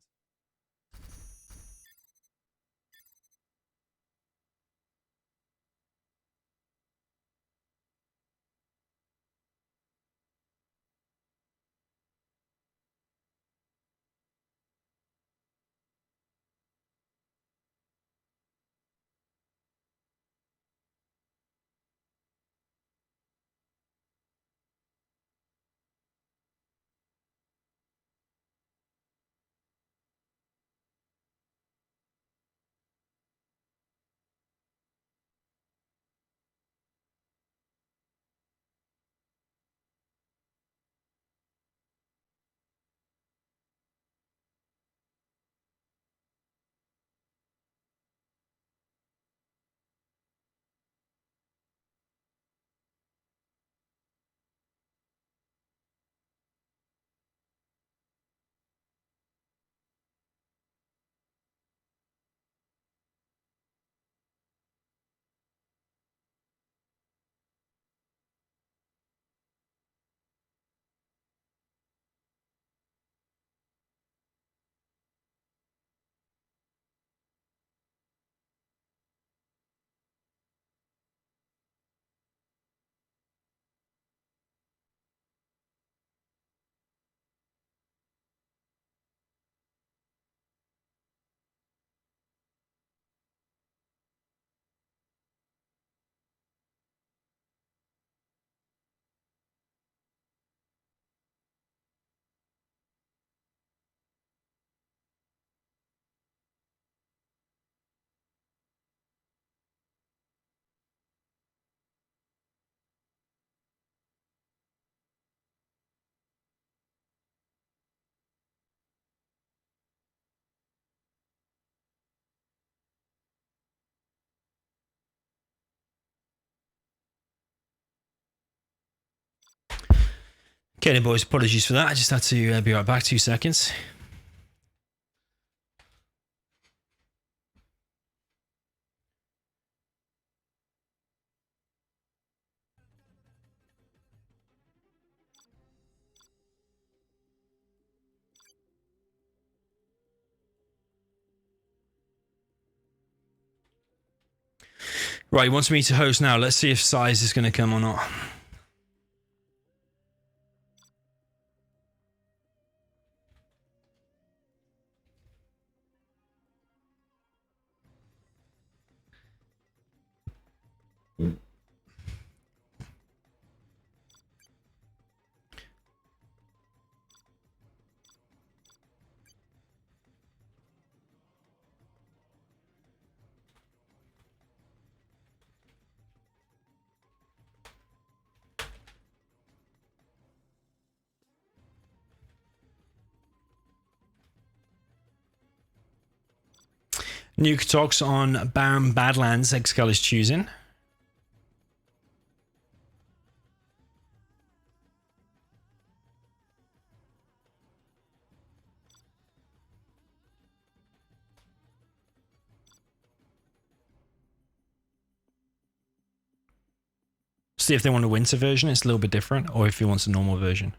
Okay, then, boys, apologies for that. I just had to be right back. 2 seconds. Right, he wants me to host now. Let's see if size is going to come or not. Nuke talks on Barren Badlands. xcal is choosing. See if they want a winter version. It's a little bit different, or if he wants a normal version.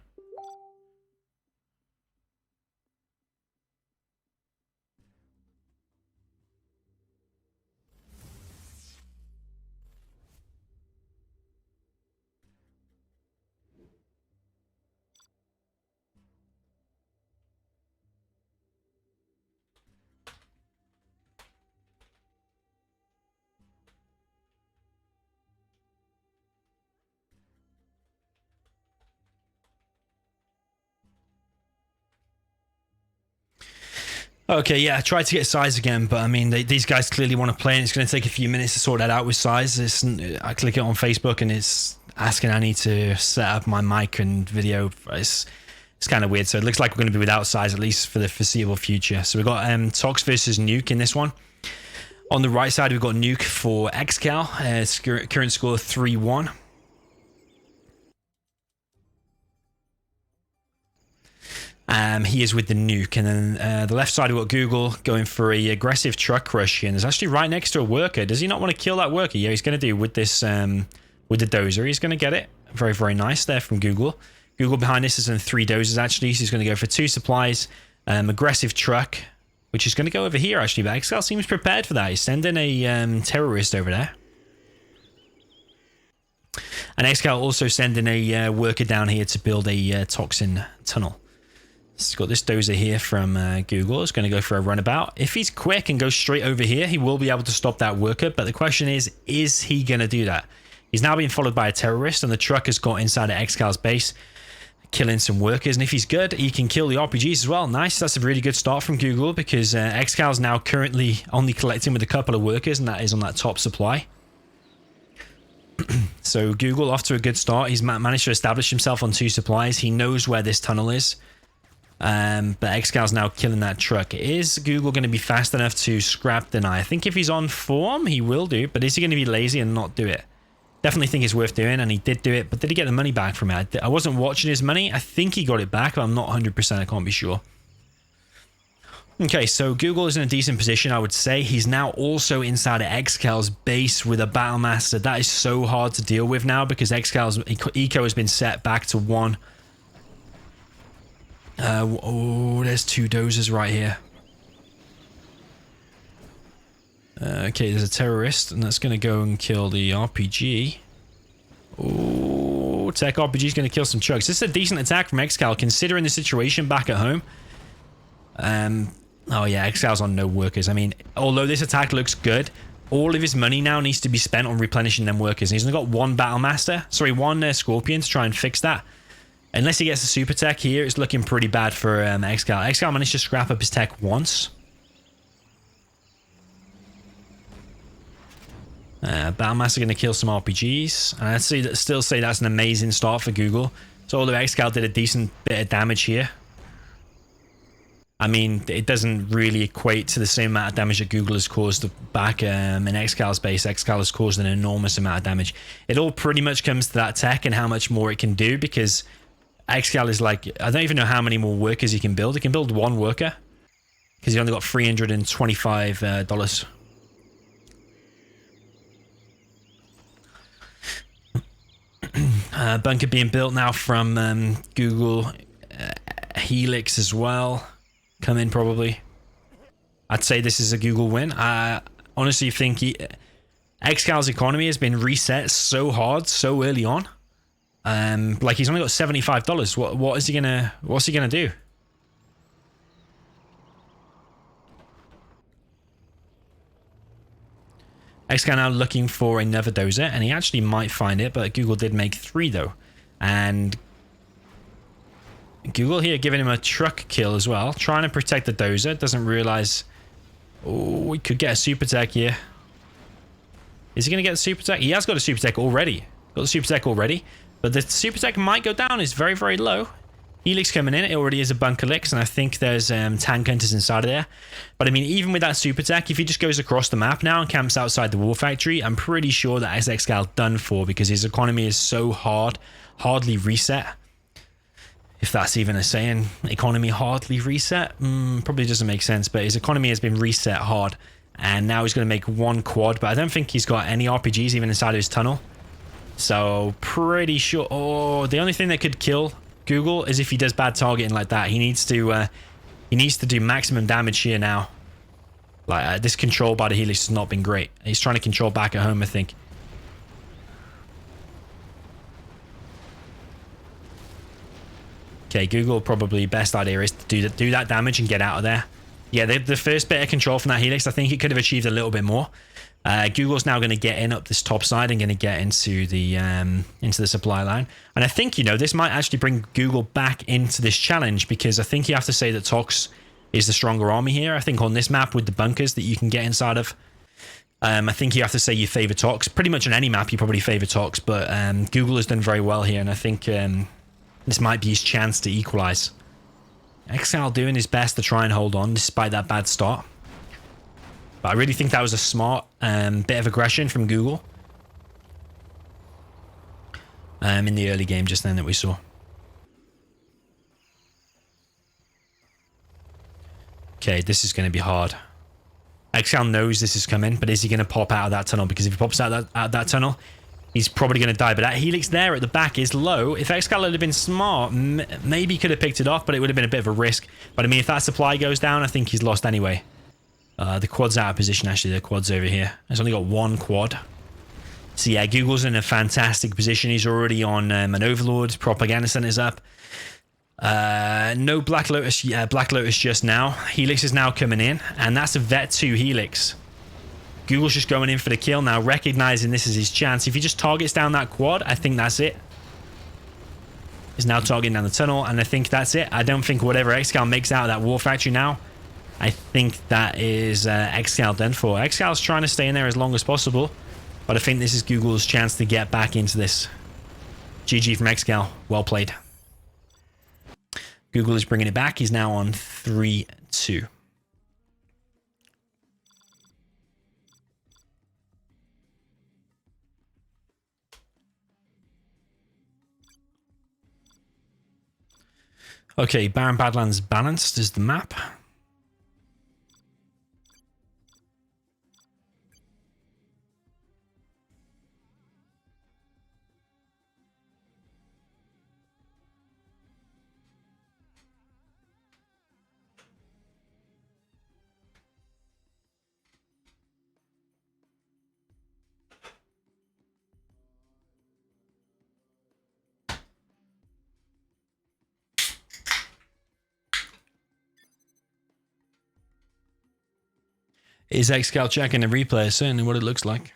Okay, yeah, I tried to get size again, but I mean, these guys clearly want to play, and it's going to take a few minutes to sort that out with size. I click it on Facebook, and it's asking I need to set up my mic and video. It's kind of weird, so it looks like we're going to be without size, at least for the foreseeable future. So we've got Tox versus Nuke in this one. On the right side, we've got Nuke for XCal. Current score 3-1. He is with the Nuke, and then the left side we've got Google going for a aggressive truck crush here, and it's actually right next to a worker. Does he not want to kill that worker? Yeah, he's going to do with this with the dozer. He's going to get it. Very, very nice there from Google. Google behind this is in 3 dozers actually, so he's going to go for 2 supplies. Aggressive truck, which is going to go over here actually, but xcal seems prepared for that. He's sending a terrorist over there. And xcal also sending a worker down here to build a toxin tunnel. He's got this dozer here from Google. It's going to go for a runabout. If he's quick and goes straight over here, he will be able to stop that worker. But the question is he going to do that? He's now being followed by a terrorist, and the truck has got inside of xcal's base, killing some workers. And if he's good, he can kill the RPGs as well. Nice. That's a really good start from Google, because xcal's now currently only collecting with a couple of workers, and that is on that top supply. So Google off to a good start. He's managed to establish himself on 2 supplies. He knows where this tunnel is. But xcal's now killing that truck. Is Google going to be fast enough to scrap deny? I think if he's on form, he will do. But is he going to be lazy and not do it? Definitely think it's worth doing, and he did do it. But did he get the money back from it? I wasn't watching his money. I think he got it back, but I'm not 100%. I can't be sure. Okay, so Google is in a decent position, I would say. He's now also inside of xcal's base with a Battlemaster. That is so hard to deal with now, because xcal's eco has been set back to 1. There's 2 dozers right here. Okay, there's a terrorist, and that's going to go and kill the RPG. Oh, Tech RPG is going to kill some trucks. This is a decent attack from xcal, considering the situation back at home. Oh yeah, xcal's on no workers. I mean, although this attack looks good, all of his money now needs to be spent on replenishing them workers. And he's only got 1 Battlemaster. Sorry, 1 Scorpion to try and fix that. Unless he gets a super tech here, it's looking pretty bad for xcal. xcal managed to scrap up his tech once. Battlemaster going to kill some RPGs. And I'd still say that's an amazing start for Google. So although xcal did a decent bit of damage here, I mean, it doesn't really equate to the same amount of damage that Google has caused back in xcal's base. xcal has caused an enormous amount of damage. It all pretty much comes to that tech and how much more it can do, because xcal is like, I don't even know how many more workers he can build. He can build one worker because he only got $325. Bunker being built now from Google. Helix as well. Come in probably. I'd say this is a Google win. I honestly think xcal's economy has been reset so hard so early on. Like he's only got $75. What's he gonna do? xcal now looking for another dozer, and he actually might find it, but Google did make 3 though. And Google here giving him a truck kill as well, trying to protect the dozer. Doesn't realize, oh, we could get a super tech here. Is he going to get a super tech? He has got a super tech already. Got the super tech already, but the super tech might go down. It's very, very low. Helix coming in. It already is a bunker licks, and I think there's tank hunters inside of there. But I mean, even with that super tech, if he just goes across the map now and camps outside the war factory, I'm pretty sure that xcal done for, because his economy is so hardly reset. If that's even a saying, economy hardly reset, probably doesn't make sense, but his economy has been reset hard, and now he's going to make 1 quad, but I don't think he's got any RPGs even inside of his tunnel. So pretty sure, oh, the only thing that could kill Google is if he does bad targeting like that. He needs to do maximum damage here now. Like this control by the Helix has not been great. He's trying to control back at home, I think. Okay, Google probably best idea is to do that damage and get out of there. Yeah, the first bit of control from that Helix, I think it could have achieved a little bit more. Google's now going to get in up this top side and going to get into the supply line. And I think, you know, this might actually bring Google back into this challenge, because I think you have to say that Tox is the stronger army here. I think on this map with the bunkers that you can get inside of, I think you have to say you favor Tox. Pretty much on any map you probably favor Tox, but Google has done very well here, and I think this might be his chance to equalize. xcal doing his best to try and hold on despite that bad start. But I really think that was a smart bit of aggression from Google in the early game just then that we saw. Okay, this is going to be hard. xcal knows this is coming, but is he going to pop out of that tunnel? Because if he pops out of that tunnel, he's probably going to die. But that Helix there at the back is low. If xcal had been smart, maybe he could have picked it off, but it would have been a bit of a risk. But I mean, if that supply goes down, I think he's lost anyway. The quad's out of position, actually. The quad's over here. He's only got 1 quad. So yeah, Google's in a fantastic position. He's already on an Overlord. Propaganda center's up. No Black Lotus. Yeah, Black Lotus just now. Helix is now coming in, and that's a Vet 2 Helix. Google's just going in for the kill now, recognizing this is his chance. If he just targets down that quad, I think that's it. He's now targeting down the tunnel, and I think that's it. I don't think whatever xcal makes out of that war factory now, I think that is xcal done for. xcal's trying to stay in there as long as possible, but I think this is Google's chance to get back into this. GG from xcal. Well played. Google is bringing it back. He's now on 3-2. Okay, Barren Badlands balanced is the map. Is xcal checking the replay? Certainly what it looks like.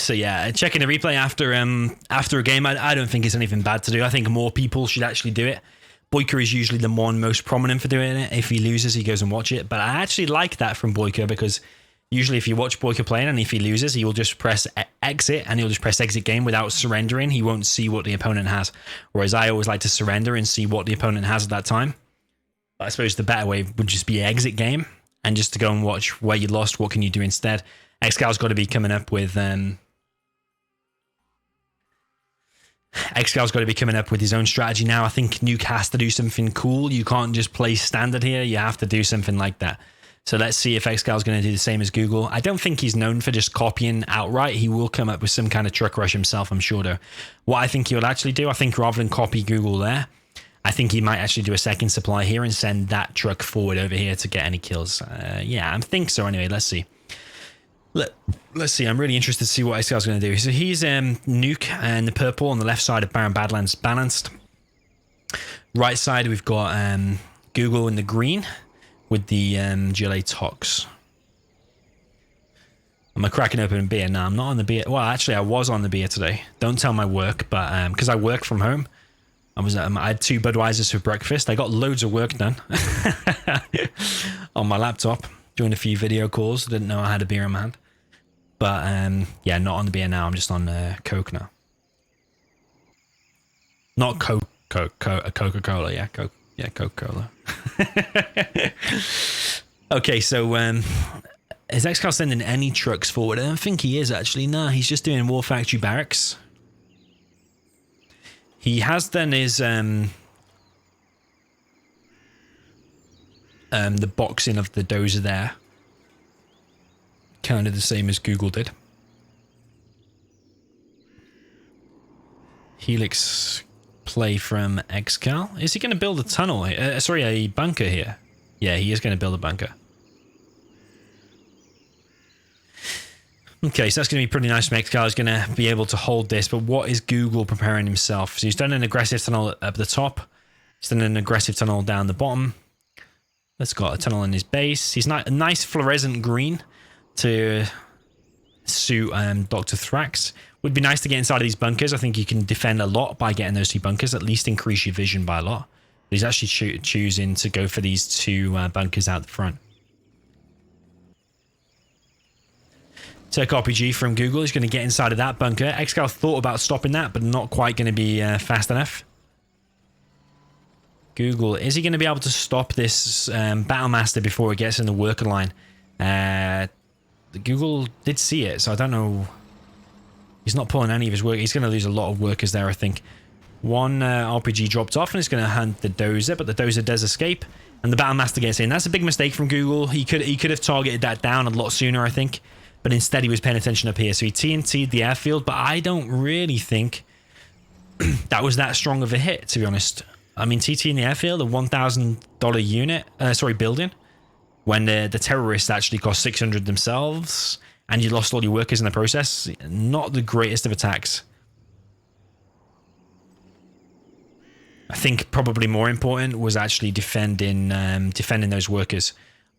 So yeah, checking the replay after a game, I don't think it's anything bad to do. I think more people should actually do it. Boyka is usually the one most prominent for doing it. If he loses, he goes and watch it. But I actually like that from Boyka, because usually if you watch Boyka playing and if he loses, he will just press exit, and he'll just press exit game without surrendering. He won't see what the opponent has. Whereas I always like to surrender and see what the opponent has at that time. But I suppose the better way would just be exit game, and just to go and watch where you lost, what can you do instead. xcal's got to be coming up with xcal's got to be coming up with his own strategy now. I think Nuke has to do something cool. You can't just play standard here. You have to do something like that. So let's see if xcal's going to do the same as GooGle. I don't think he's known for just copying outright. He will come up with some kind of truck rush himself, I'm sure, though. What I think he'll actually do, I think rather than copy GooGle there, I think he might actually do a second supply here and send that truck forward over here to get any kills. Yeah, I think so anyway. Let's see. Let's see. I'm really interested to see what xcal's going to do. So he's Nuke and the purple on the left side of Baron Badlands balanced. Right side, we've got GooGle in the green with the GLA Tox. Am I cracking open a beer? No, I'm not on the beer. Well, actually, I was on the beer today. Don't tell my work, but because I work from home, I had 2 Budweisers for breakfast. I got loads of work done on my laptop, doing a few video calls. Didn't know I had a beer in my hand. But yeah, not on the beer now. I'm just on Coke now. Not Coca-Cola. Yeah, Coca-Cola. Okay, so is xcal sending any trucks forward? I don't think he is actually. No, he's just doing War Factory Barracks. He has done his the boxing of the dozer there. Kind of the same as GooGle did. Helix play from xcal. Is he going to build a tunnel here? Sorry, a bunker here. Yeah, he is going to build a bunker. Okay, so that's going to be pretty nice from xcal. He's going to be able to hold this, but what is GooGle preparing himself? So he's done an aggressive tunnel up the top. He's done an aggressive tunnel down the bottom. Let's got a tunnel in his base. He's a nice fluorescent green to suit Dr. Thrax. Would be nice to get inside of these bunkers. I think you can defend a lot by getting those 2 bunkers, at least increase your vision by a lot. But he's actually choosing to go for these 2 bunkers out the front. Tech RPG from GooGle is going to get inside of that bunker. xcal thought about stopping that, but not quite going to be fast enough. GooGle, is he going to be able to stop this Battlemaster before it gets in the worker line? GooGle did see it, so I don't know. He's not pulling any of his work. He's going to lose a lot of workers there, I think. 1 RPG dropped off, and it's going to hunt the dozer, but the dozer does escape, and the Battlemaster gets in. That's a big mistake from GooGle. He could have targeted that down a lot sooner, I think, but instead he was paying attention up here. So he TNT'd the airfield, but I don't really think that was that strong of a hit, to be honest. I mean, TT in the airfield, a $1,000 unit, building, when the terrorists actually cost 600 themselves, and you lost all your workers in the process. Not the greatest of attacks. I think probably more important was actually defending those workers.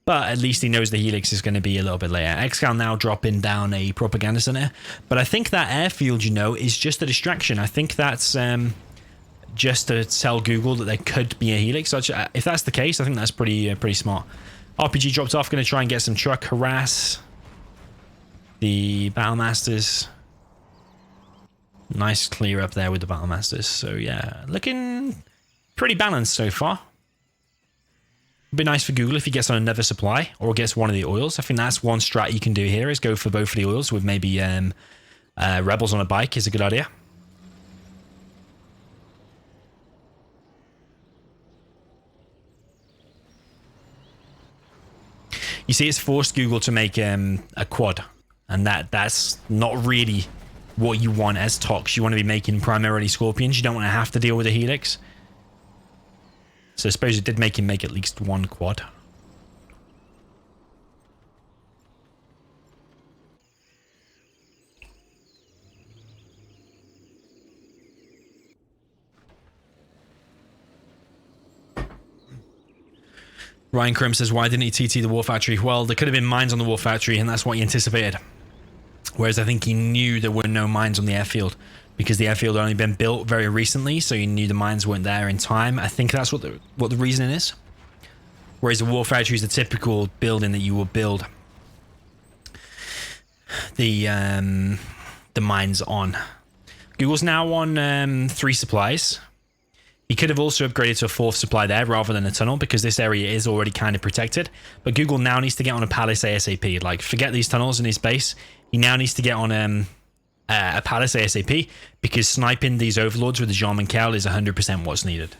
But at least he knows the Helix is going to be a little bit later. xcal now dropping down a propaganda center. But I think that airfield, is just a distraction. I think that's just to tell GooGle that there could be a Helix. So if that's the case, I think that's pretty smart. RPG dropped off, going to try and get some truck harass the Battlemasters. Nice clear up there with the Battlemasters. So yeah, looking pretty balanced so far. It'd be nice for GooGle if he gets on another supply or gets one of the oils. I think that's one strat you can do here, is go for both of the oils with maybe Rebels on a bike is a good idea. You see, it's forced GooGle to make a quad, and that's not really what you want as Tox. You want to be making primarily Scorpions. You don't want to have to deal with a Helix. So I suppose it did make him make at least 1 quad. Ryan Crim says, why didn't he TT the War Factory? Well, there could have been mines on the War Factory, and that's what he anticipated. Whereas I think he knew there were no mines on the airfield because the airfield had only been built very recently, so he knew the mines weren't there in time. I think that's what the reason is. Whereas the war factory is the typical building that you will build the mines on. Google's now on 3 supplies. He could have also upgraded to a 4th supply there rather than a tunnel because this area is already kind of protected. But Google now needs to get on a palace ASAP. Like, forget these tunnels in his base. He now needs to get on a palace ASAP because sniping these overlords with the DoMiNaToR is 100% what's needed.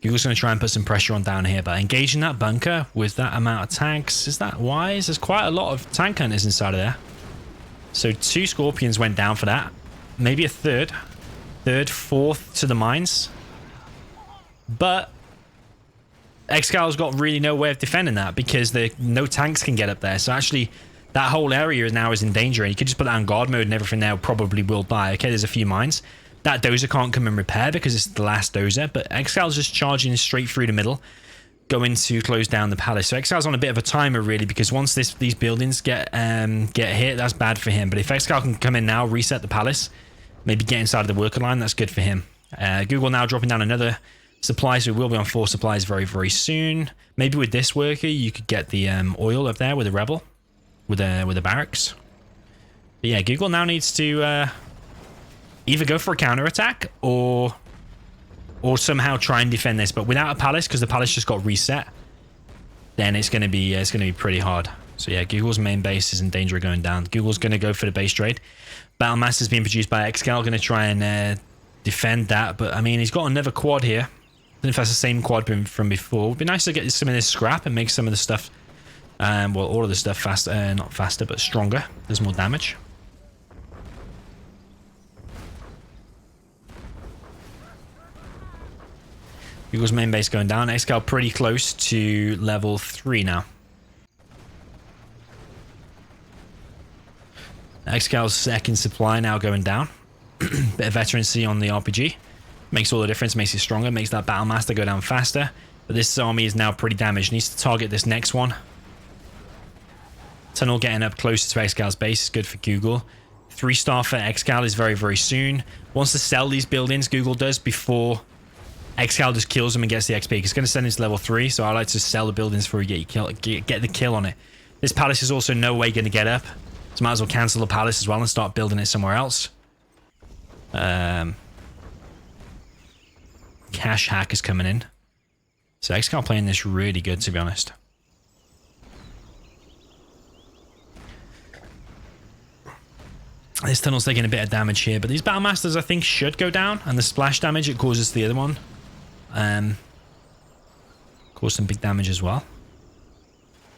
Google's going to try and put some pressure on down here, but engaging that bunker with that amount of tanks, is that wise? There's quite a lot of tank hunters inside of there. So 2 Scorpions went down for that. Maybe a third, 4th to the mines. But xCal's got really no way of defending that because no tanks can get up there. So actually, that whole area now is in danger. And you could just put that on guard mode and everything there probably will die. Okay, there's a few mines. That dozer can't come and repair because it's the last dozer. But xCal's just charging straight through the middle, going to close down the palace. So xCal's on a bit of a timer really because once these buildings get hit, that's bad for him. But if xCal can come in now, reset the palace, maybe get inside of the worker line, that's good for him. Google now dropping down another supply, so we will be on 4 supplies very, very soon. Maybe with this worker, you could get the oil up there with a rebel, with a barracks. But yeah, Google now needs to either go for a counter-attack or somehow try and defend this. But without a palace, because the palace just got reset, then it's going to be pretty hard. So yeah, Google's main base is in danger of going down. Google's going to go for the base trade. Battle Master's being produced by xCal, going to try and defend that. But I mean, he's got another quad here. I don't know if that's the same quad from before. It would be nice to get some of this scrap and make some of the stuff, well, all of the stuff faster, not faster, but stronger. Does more damage. Google's main base going down. xCal pretty close to level 3 now. xCal's second supply now going down. Bit of veterancy on the RPG. Makes all the difference, makes it stronger, makes that Battle Master go down faster. But this army is now pretty damaged. Needs to target this next one. Tunnel getting up closer to xCal's base is good for Google. 3-star for xCal is very, very soon. Wants to sell these buildings, Google does, before xCal just kills him and gets the XP. It's going to send him to level 3, so I like to sell the buildings before you get the kill on it. This palace is also no way going to get up. So might as well cancel the palace as well and start building it somewhere else. Cash hack is coming in. So xCal playing this really good, to be honest. This tunnel's taking a bit of damage here, but these Battle Masters I think should go down, and the splash damage it causes to the other one cause some big damage as well.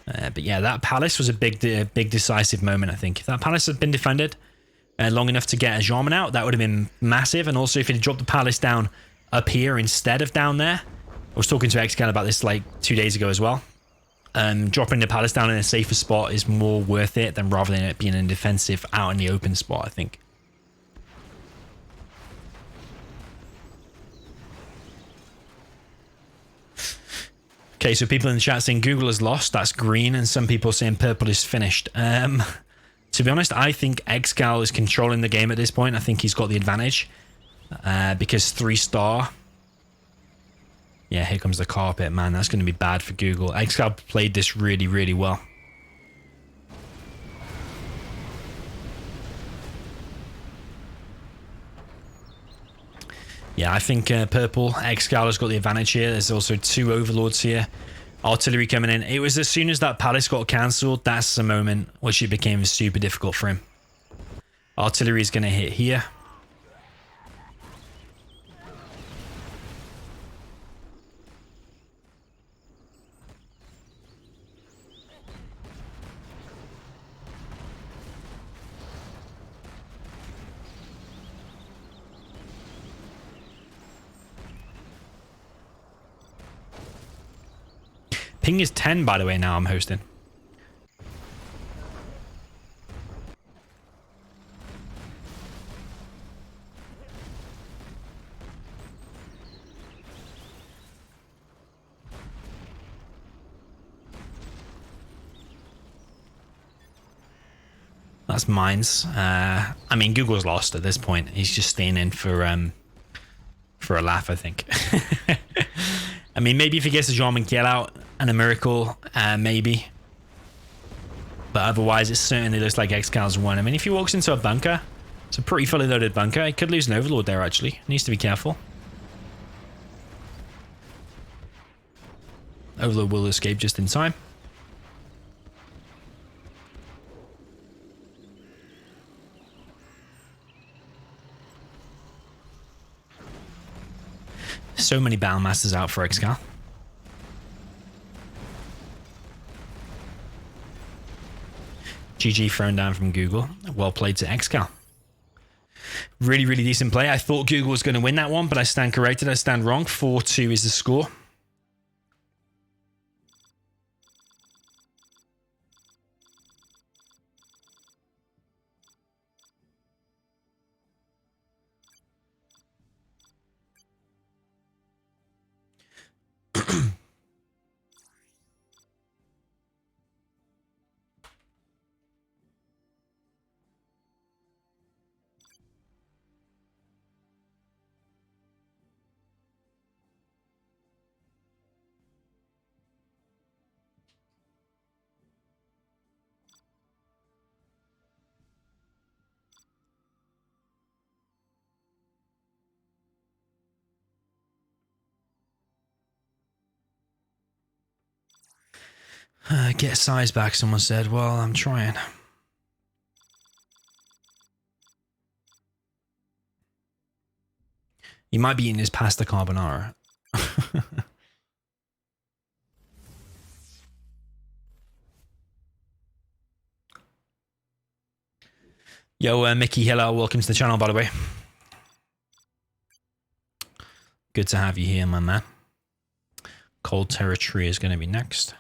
But yeah, that palace was a big decisive moment, I think. If that palace had been defended long enough to get a Jarman out, that would have been massive. And also if it had dropped the palace down up here instead of down there. I was talking to xCal about this like 2 days ago as well. Dropping the palace down in a safer spot is more worth it than rather than it being a defensive out in the open spot, I think. Okay, so people in the chat saying Google has lost, that's green, and some people saying purple is finished. To be honest, I think xCal is controlling the game at this point. I think he's got the advantage because 3-star. Yeah, here comes the carpet, man. That's going to be bad for Google. xCal played this really, really well. Yeah, I think purple, xCal has got the advantage here. There's also 2 overlords here. Artillery coming in. It was as soon as that palace got cancelled, that's the moment which it became super difficult for him. Artillery is going to hit here. Ping is 10, by the way, now I'm hosting. That's mines. I mean, Google's lost at this point. He's just staying in for a laugh, I think. I mean, maybe if he gets a Jean-Michel out and a miracle, maybe. But otherwise, it certainly looks like xCal's won. I mean, if he walks into a bunker, it's a pretty fully loaded bunker. He could lose an Overlord there, actually. Needs to be careful. Overlord will escape just in time. So many Battlemasters out for xcal. GG thrown down from Google. Well played to xcal. Really, really decent play. I thought Google was going to win that one, but I stand corrected. I stand wrong. 4-2 is the score. Get size back, someone said. Well, I'm trying. You might be eating his pasta carbonara. Yo, Mickey, hello. Welcome to the channel, by the way. Good to have you here, my man. Cold Territory is going to be next.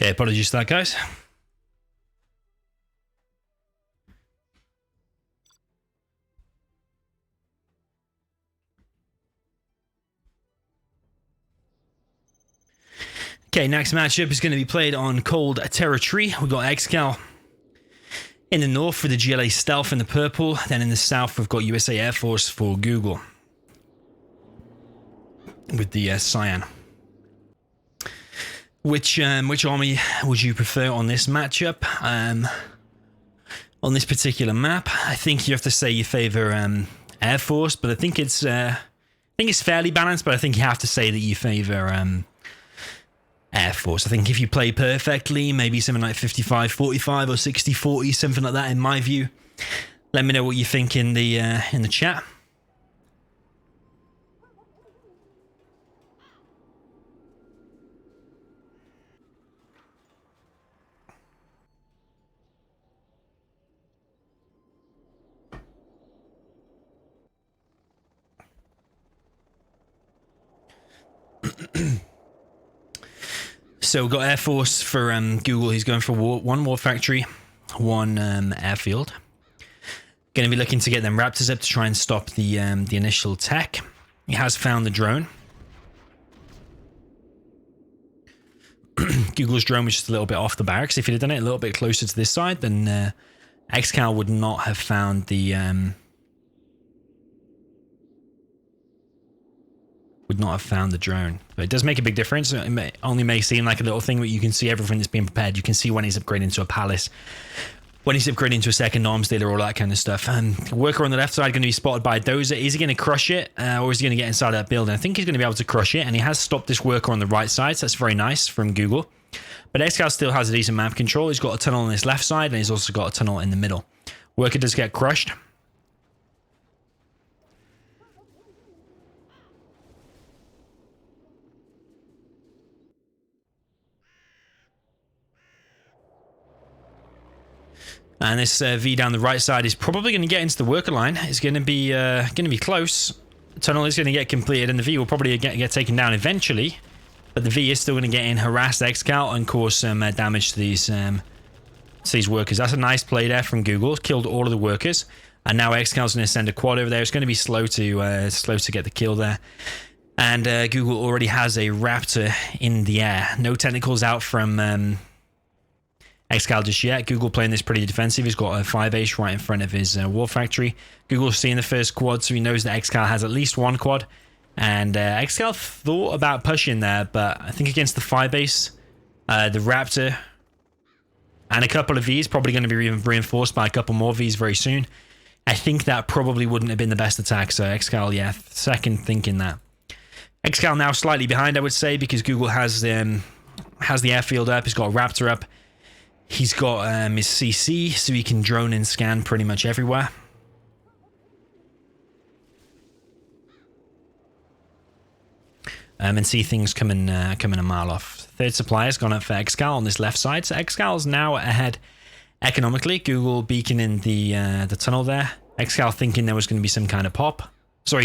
Okay, apologies for that, guys. Okay, next matchup is going to be played on cold territory. We've got XCal in the north for the GLA Stealth in the purple. Then in the south, we've got USA Air Force for Google with the cyan. Which army would you prefer on this matchup? On this particular map, I think you have to say you favor Air Force, but I think it's fairly balanced. But I think you have to say that you favor Air Force. I think if you play perfectly, maybe something like 55-45 or 60-40, something like that in my view. Let me know what you think in the chat. So we've got Air Force for Google. He's going for one war factory, one airfield. Going to be looking to get them Raptors up to try and stop the initial attack. He has found the drone. Google's drone was just a little bit off the barracks. If he'd have done it a little bit closer to this side, then XCal would not have found the drone. But it does make a big difference. It only may seem like a little thing, but you can see everything that's being prepared. You can see when he's upgrading to a palace, when he's upgrading to a second arms dealer, all that kind of stuff. Worker on the left side going to be spotted by a dozer. Is he going to crush it, or is he going to get inside that building? I think he's going to be able to crush it, and he has stopped this worker on the right side, so that's very nice from Google. But XCal still has a decent map control. He's got a tunnel on his left side, and he's also got a tunnel in the middle. Worker does get crushed. And this V down the right side is probably going to get into the worker line. It's going to be close. The tunnel is going to get completed, and the V will probably get taken down eventually. But the V is still going to get in, harass XCal, and cause some damage to these workers. That's a nice play there from Google. Killed all of the workers, and now XCal's going to send a quad over there. It's going to be slow to get the kill there. And Google already has a Raptor in the air. No technicals out from XCal just yet. Google playing this pretty defensive. He's got a 5-ace right in front of his war factory. Google's seeing the first quad, so he knows that XCal has at least one quad. And XCal thought about pushing there, but I think against the 5-ace, the Raptor and a couple of Vs, probably going to be reinforced by a couple more Vs very soon. I think that probably wouldn't have been the best attack, so XCal, yeah, second thinking that. XCal now slightly behind, I would say, because Google has the airfield up. He's got a Raptor up. He's got his CC, so he can drone and scan pretty much everywhere. And see things coming a mile off. Third supplyer's gone up for XCal on this left side, so XCal's now ahead economically. Google beaconing the tunnel there. XCal thinking there was going to be some kind of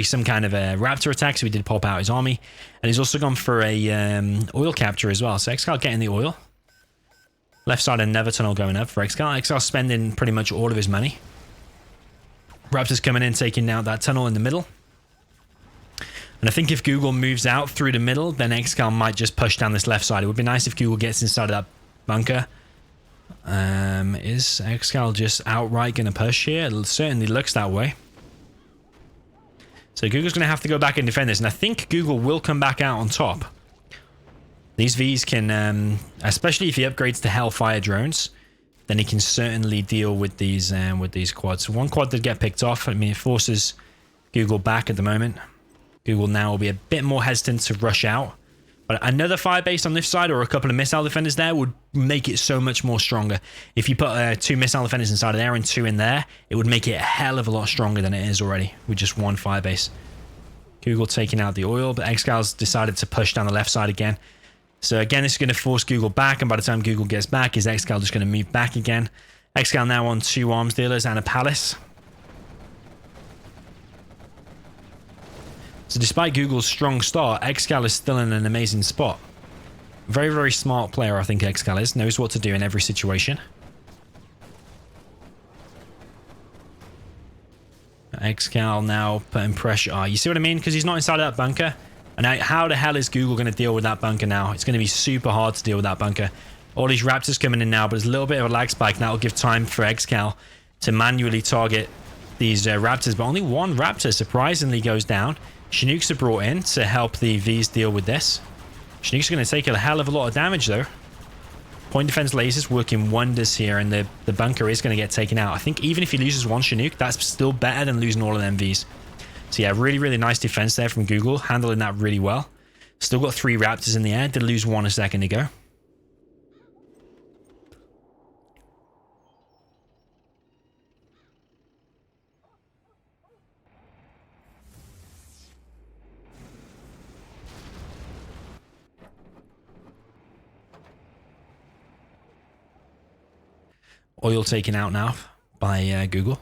some kind of a Raptor attack, so he did pop out his army. And he's also gone for a oil capture as well, so XCal getting the oil. Left side another tunnel going up for XCal. XCal spending pretty much all of his money. Raptors coming in, taking out that tunnel in the middle. And I think if Google moves out through the middle, then XCal might just push down this left side. It would be nice if Google gets inside of that bunker. Is XCal just outright going to push here? It certainly looks that way. So Google's going to have to go back and defend this. And I think Google will come back out on top. These Vs can, especially if he upgrades to Hellfire drones, then he can certainly deal with these quads. So one quad did get picked off. I mean, it forces Google back at the moment. Google now will be a bit more hesitant to rush out. But another 5-base on this side or a couple of missile defenders there would make it so much more stronger. If you put 2 missile defenders inside of there and 2 in there, it would make it a hell of a lot stronger than it is already with just one 5-base. Google taking out the oil, but XCal's decided to push down the left side again. So again, this is going to force Google back, and by the time Google gets back, is XCal just going to move back again. XCal now on 2 arms dealers and a palace. So despite Google's strong start, XCal is still in an amazing spot. Very, very smart player, I think xcal is. Knows what to do in every situation. xcal now putting pressure. Oh, you see what I mean? Because he's not inside that bunker. And now, how the hell is Google going to deal with that bunker now? It's going to be super hard to deal with that bunker. All these raptors coming in now, but there's a little bit of a lag spike. And that will give time for xcal to manually target these raptors. But only one raptor, surprisingly, goes down. Chinooks are brought in to help the Vs deal with this. Chinooks are going to take a hell of a lot of damage, though. Point defense lasers working wonders here, and the bunker is going to get taken out. I think even if he loses one Chinook, that's still better than losing all of them Vs. So yeah, really, really nice defense there from Google, handling that really well. Still got 3 raptors in the air. Did lose one a second ago. Oil taken out now by Google.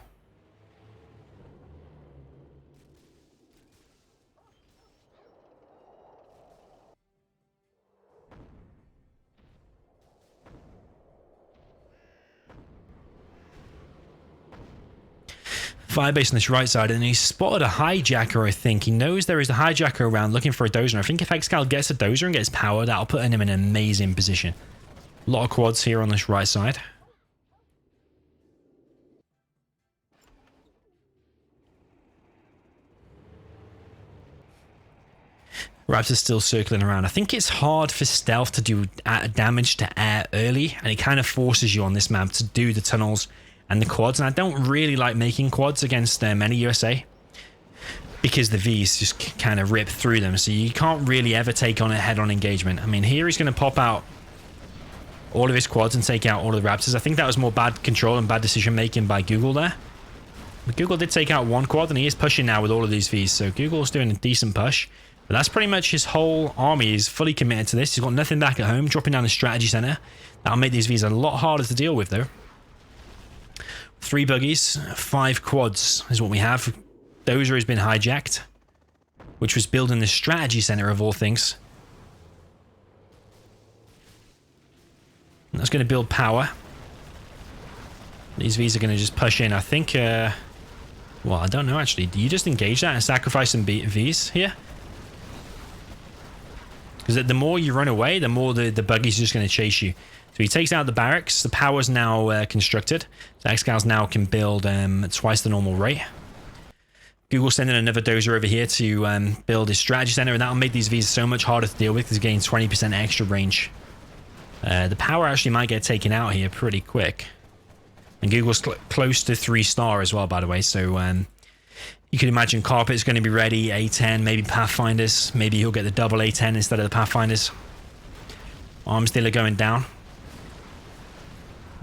Firebase on this right side, and he spotted a hijacker, I think. He knows there is a hijacker around looking for a dozer. I think if xcal gets a dozer and gets power, that'll put him in an amazing position. A lot of quads here on this right side. Raptors still circling around. I think it's hard for stealth to do damage to air early, and it kind of forces you on this map to do the tunnels and the quads. And I don't really like making quads against any USA because the Vs just kind of rip through them. So you can't really ever take on a head-on engagement. I mean, here he's going to pop out all of his quads and take out all of the Raptors. I think that was more bad control and bad decision making by Google there. But Google did take out one quad, and he is pushing now with all of these Vs. So Google's doing a decent push. But that's pretty much his whole army is fully committed to this. He's got nothing back at home, dropping down the strategy center. That'll make these Vs a lot harder to deal with, though. 3 buggies, 5 quads is what we have. Dozer has been hijacked, which was building the strategy center of all things. And that's going to build power. These Vs are going to just push in. I think, well, I don't know actually. Do you just engage that and sacrifice some Vs here? Because the more you run away, the more the buggy's just going to chase you. So he takes out the barracks. The power's now constructed. So xcals now can build at twice the normal rate. Google sending another dozer over here to build his strategy center, and that'll make these Vs so much harder to deal with because he gains 20% extra range. The power actually might get taken out here pretty quick. And Google's close to 3-star as well, by the way. So you can imagine Carpet's going to be ready, A10, maybe Pathfinders. Maybe he'll get the double A10 instead of the Pathfinders. Arms dealer going down.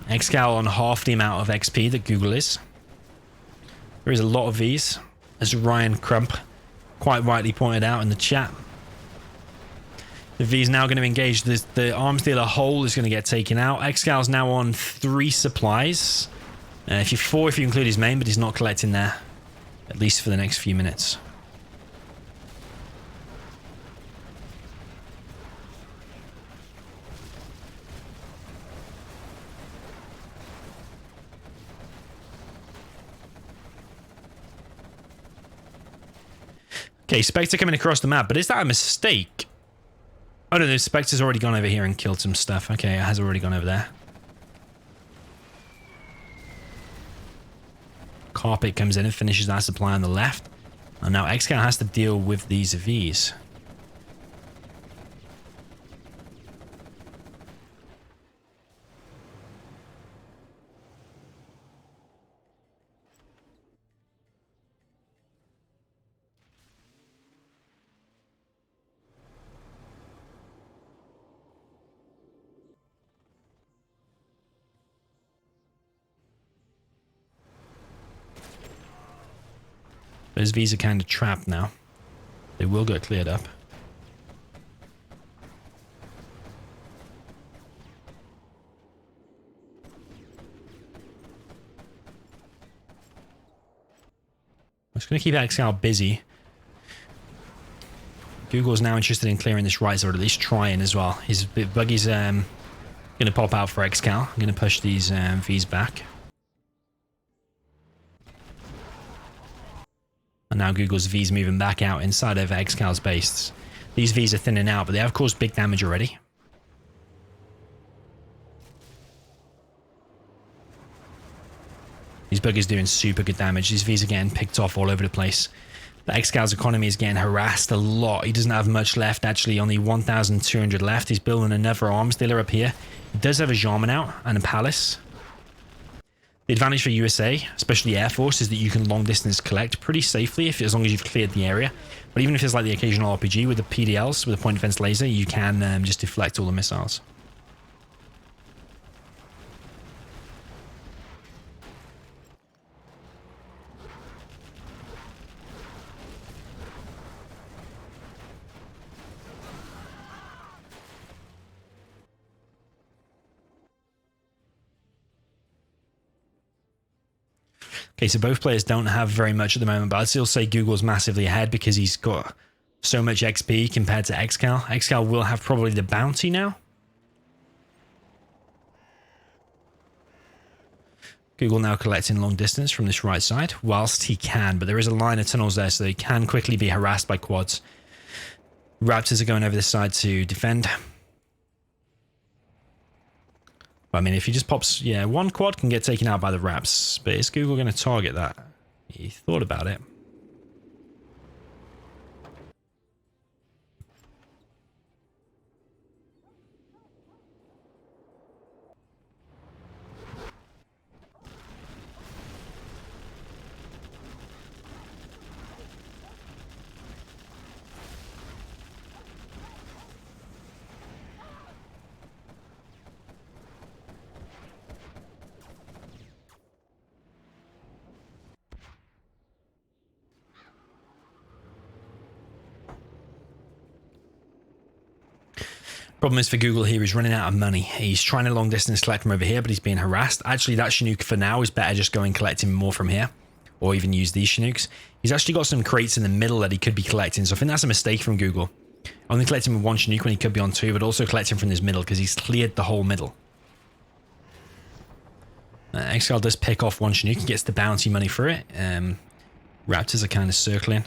xcal on half the amount of XP that Google is. There is a lot of Vs, as Ryan Crump quite rightly pointed out in the chat. The V's now going to engage. The arms dealer hole is going to get taken out. xcal's now on 3 supplies. If you're 4 if you include his main, but he's not collecting there. At least for the next few minutes. Okay, Spectre coming across the map, but is that a mistake? Oh no, the Spectre's already gone over here and killed some stuff. Okay, it has already gone over there. Carpet comes in and finishes that supply on the left. And now xcal has to deal with these Vs. Those Vs are kind of trapped now. They will get cleared up. I'm just going to keep xcal busy. Google's now interested in clearing this right side, or at least trying as well. His buggy's going to pop out for xcal. I'm going to push these Vs back. And now Google's V's moving back out inside of xcal's base. These Vs are thinning out, but they have caused big damage already. These buggies doing super good damage. These Vs are getting picked off all over the place. But xcal's economy is getting harassed a lot. He doesn't have much left, actually. Only 1,200 left. He's building another arms dealer up here. He does have a Jarman out and a palace. The advantage for USA, especially Air Force, is that you can long distance collect pretty safely as long as you've cleared the area. But even if it's like the occasional RPG with the PDLs, with the point defense laser, you can just deflect all the missiles. Okay, so both players don't have very much at the moment, but I'd still say Google's massively ahead because he's got so much XP compared to xcal. xcal will have probably the bounty now. Google now collecting long distance from this right side, whilst he can, but there is a line of tunnels there, so they can quickly be harassed by quads. Raptors are going over this side to defend. I mean, if he just pops, yeah, one quad can get taken out by the Raps, but is Google going to target that? He thought about it. Problem is for Google here, he's running out of money. He's trying to long distance collect from over here, but he's being harassed. Actually, that Chinook for now is better just going collecting more from here, or even use these Chinooks. He's actually got some crates in the middle that he could be collecting, so I think that's a mistake from Google. Only collecting with one Chinook when he could be on two, but also collecting from this middle because he's cleared the whole middle. xcal does pick off one Chinook and gets the bounty money for it. Raptors are kind of circling.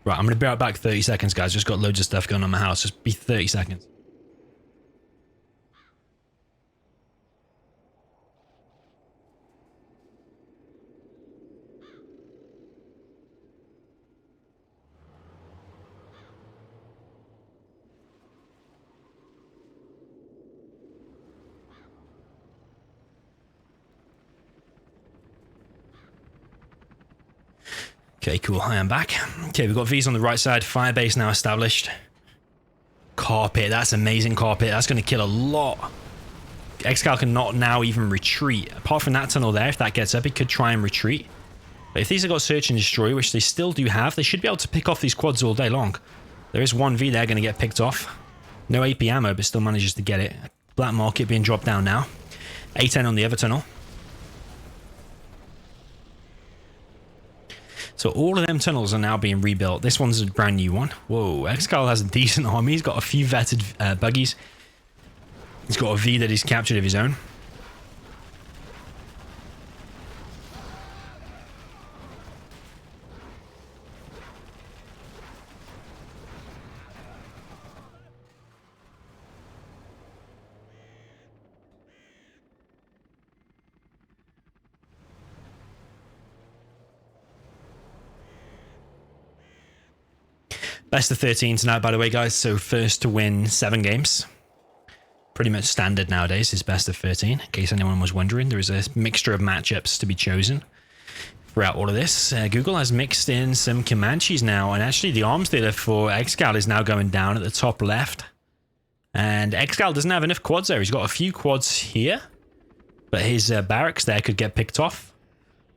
Right, I'm going to be right back 30 seconds, guys. Just got loads of stuff going on in my house. Just be 30 seconds. Okay, cool. I am back. Okay, we've got V's on the right side. Firebase now established. Carpet. That's amazing carpet. That's going to kill a lot. xcal cannot now even retreat. Apart from that tunnel there, if that gets up, it could try and retreat. But if these have got search and destroy, which they still do have, they should be able to pick off these quads all day long. There is one V there going to get picked off. No AP ammo, but still manages to get it. Black market being dropped down now. A10 on the other tunnel. So all of them tunnels are now being rebuilt. This one's a brand new one. Whoa, xcal has a decent army. He's got a few vetted buggies. He's got a V that he's captured of his own. Best of 13 tonight, by the way, guys. So first to win 7 games. Pretty much standard nowadays is best of 13. In case anyone was wondering, there is a mixture of matchups to be chosen throughout all of this. Google has mixed in some Comanches now, and actually the arms dealer for xcal is now going down at the top left. And xcal doesn't have enough quads there. He's got a few quads here, but his barracks there could get picked off.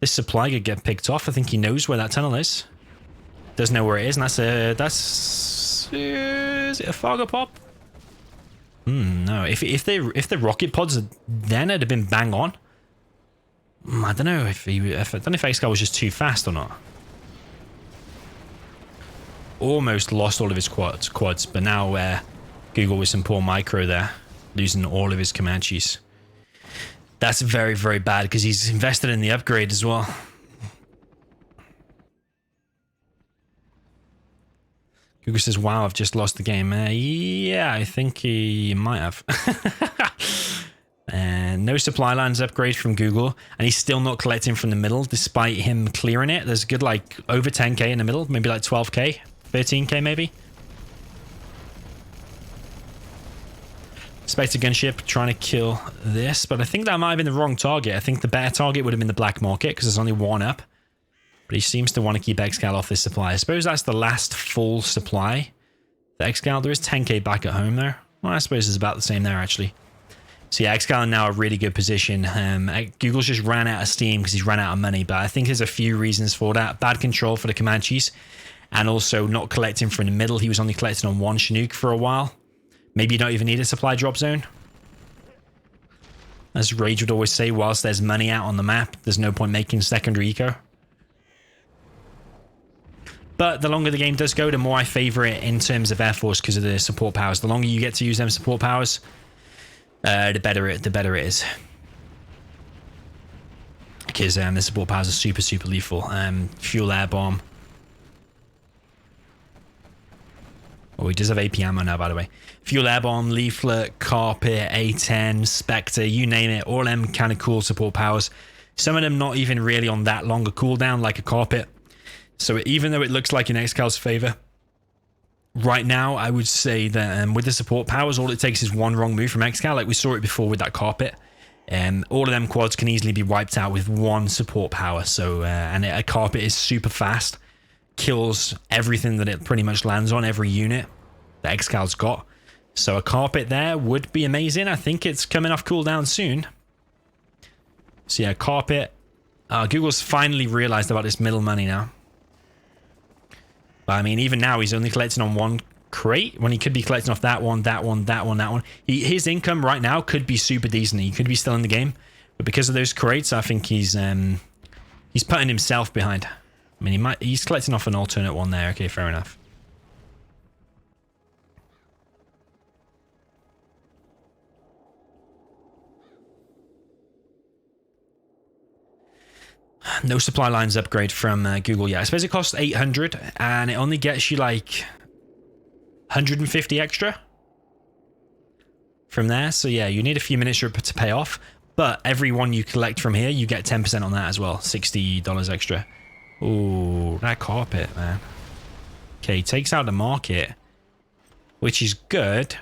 This supply could get picked off. I think he knows where that tunnel is. Doesn't know where it is, and is it a Fargo pop? No. If the rocket pods then had been bang on. I don't know if xcal was just too fast or not. Almost lost all of his quads, but now Google with some poor micro there, losing all of his Comanches. That's very, very bad because he's invested in the upgrade as well. Google says, wow, I've just lost the game. Yeah, I think he might have. No supply lines upgrade from Google, and he's still not collecting from the middle despite him clearing it. There's a good like over 10k in the middle, maybe like 12k, 13k maybe. Spectre gunship trying to kill this, but I think that might have been the wrong target. I think the better target would have been the black market because there's only one up. But he seems to want to keep xcal off this supply. I suppose that's the last full supply. The xcal, there is 10k back at home there. Well, I suppose it's about the same there actually. So yeah, xcal now a really good position. Google's just ran out of steam because he's ran out of money, but I think there's a few reasons for that. Bad control for the Comanches, and also not collecting from the middle. He was only collecting on one Chinook for a while. Maybe you don't even need a supply drop zone. As Rage would always say, whilst there's money out on the map, there's no point making secondary eco. But the longer the game does go, the more I favor it in terms of Air Force because of the support powers. The longer you get to use them support powers, the better it is. Because the support powers are super, super lethal. Fuel air bomb. Oh, he does have AP ammo now, by the way. Fuel air bomb, leaflet, carpet, A10, Spectre, you name it. All them kind of cool support powers. Some of them not even really on that long a cooldown like a carpet. So even though it looks like in xcal's favor, right now I would say that with the support powers, all it takes is one wrong move from xcal. Like we saw it before with that carpet. All of them quads can easily be wiped out with one support power. So and a carpet is super fast, kills everything that it pretty much lands on, every unit that xcal's got. So a carpet there would be amazing. I think it's coming off cooldown soon. So yeah, carpet. Google's finally realized about this middle money now. But I mean, even now he's only collecting on one crate when he could be collecting off that one, that one, that one, that one. His income right now could be super decent. He could be still in the game, but because of those crates, I think he's putting himself behind. I mean, he's collecting off an alternate one there. Okay, fair enough. No supply lines upgrade from Google yet. I suppose it costs 800 and it only gets you like 150 extra from there. So yeah, you need a few minutes to pay off, but every one you collect from here, you get 10% on that as well. $60 extra. Ooh, that carpet, man. Okay, takes out the market, which is good.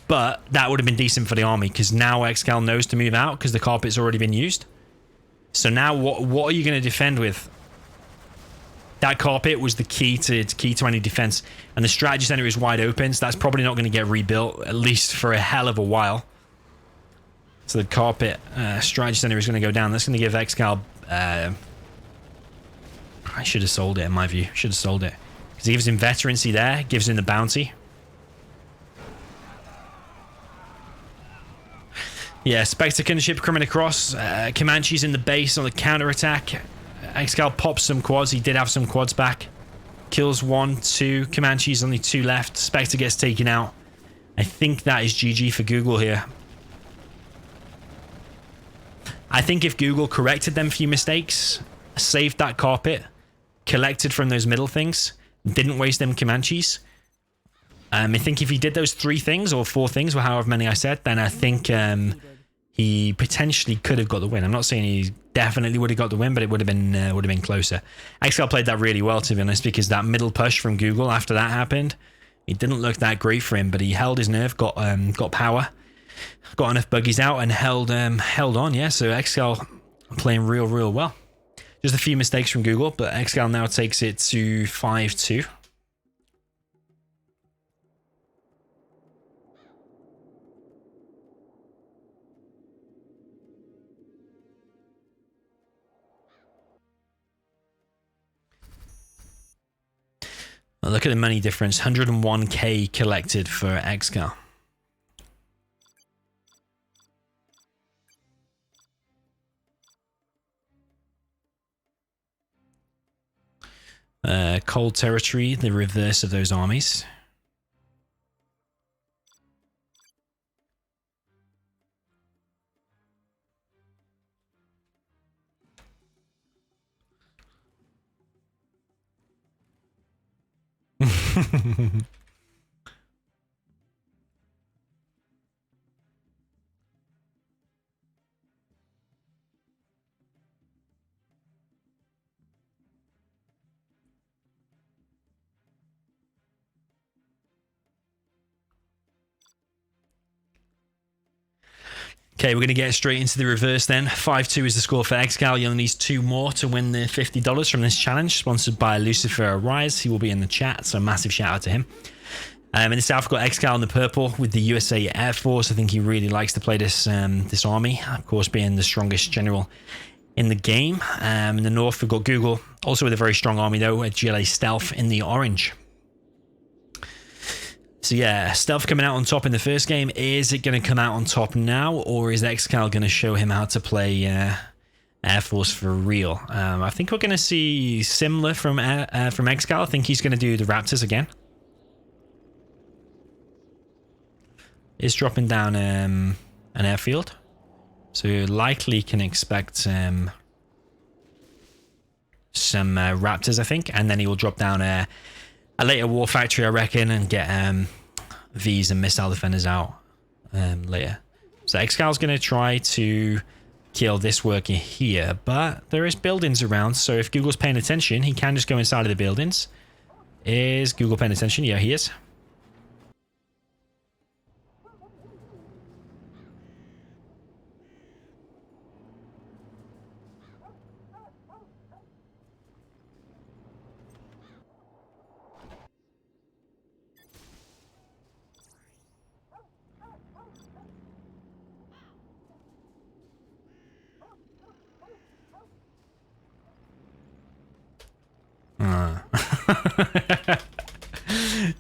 But that would have been decent for the army because now xcal knows to move out because the carpet's already been used. So now what are you going to defend with? That carpet was the key to any defense, and the strategy center is wide open, so that's probably not going to get rebuilt, at least for a hell of a while. So the carpet strategy center is going to go down. That's going to give xcal... I should have sold it, in my view. Should have sold it. Because it gives him veterancy there, gives him the bounty. Yeah, Spectre gunship coming across. Comanches in the base on the counter-attack. xcal pops some quads. He did have some quads back. Kills 1, 2. Comanches, only 2 left. Spectre gets taken out. I think that is GG for Google here. I think if Google corrected them few mistakes, saved that carpet, collected from those middle things, didn't waste them Comanches, I think if he did those 3 things or 4 things, or however many I said, then I think he potentially could have got the win. I'm not saying he definitely would have got the win, but it would have been closer. xcal played that really well, to be honest, because that middle push from Google after that happened, it didn't look that great for him, but he held his nerve, got power, got enough buggies out, and held on. Yeah, so xcal playing real well. Just a few mistakes from Google, but xcal now takes it to 5-2. Look at the money difference. 101k collected for XCal. Cold territory, the reverse of those armies. Okay, we're going to get straight into the reverse then. 5-2 is the score for XCal. He only needs 2 more to win the $50 from this challenge, sponsored by LuciferArise. He will be in the chat, so massive shout out to him. In the south, we've got XCal in the purple with the USA Air Force. I think he really likes to play this this army, of course, being the strongest general in the game. In the north, we've got GooGle, also with a very strong army, though, at GLA Stealth in the orange. So yeah, Stealth coming out on top in the first game. Is it going to come out on top now, or is XCal going to show him how to play Air Force for real? I think we're going to see similar from XCal. I think he's going to do the Raptors again. Is dropping down an airfield, so likely can expect some Raptors, I think, and then he will drop down a later war factory, I reckon, and get Vs and missile defenders out later. So XCal's going to try to kill this worker here, but there is buildings around, so if Google's paying attention, he can just go inside of the buildings. Is Google paying attention? Yeah, he is.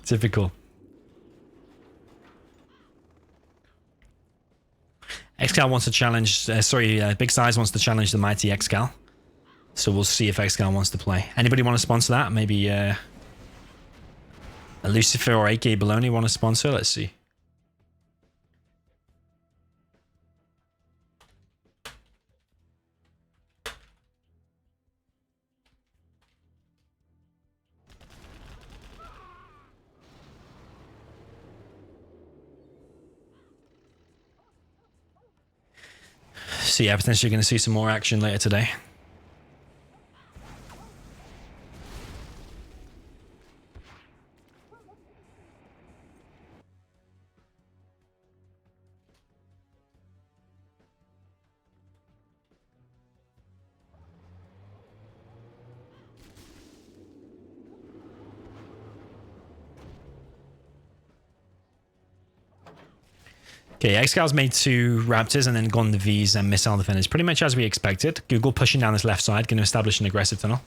Typical. XCal wants to challenge, Big Size wants to challenge the mighty XCal. So we'll see if XCal wants to play. Anybody want to sponsor that? Maybe a Lucifer or AK Baloney want to sponsor? Let's see. So yeah, potentially going to see some more action later today. Okay, XCal's made 2 Raptors and then gone the Vs and missile defenders, pretty much as we expected. Google pushing down this left side, going to establish an aggressive tunnel.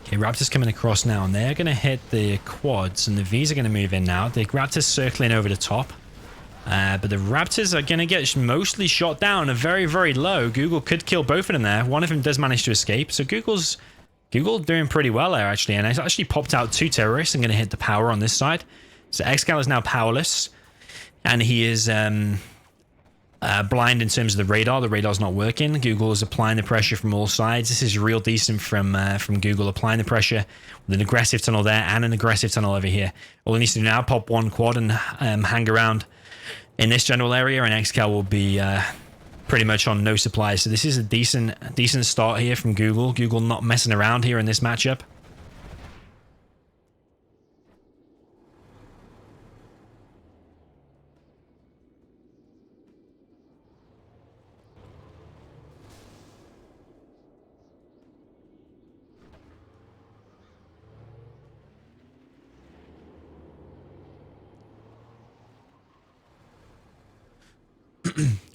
Okay, Raptors coming across now, and they're going to hit the quads, and the Vs are going to move in now. The Raptors circling over the top. But the Raptors are going to get mostly shot down, very, very low. Google could kill both of them there. One of them does manage to escape. So Google doing pretty well there, actually. And it's actually popped out 2 terrorists and going to hit the power on this side. So XCal is now powerless. And he is blind in terms of the radar. The radar's not working. Google is applying the pressure from all sides. This is real decent from Google, applying the pressure with an aggressive tunnel there and an aggressive tunnel over here. All he needs to do now, pop 1 quad and hang around in this general area, and XCal will be pretty much on no supply. So this is a decent start here from Google. Google not messing around here in this matchup.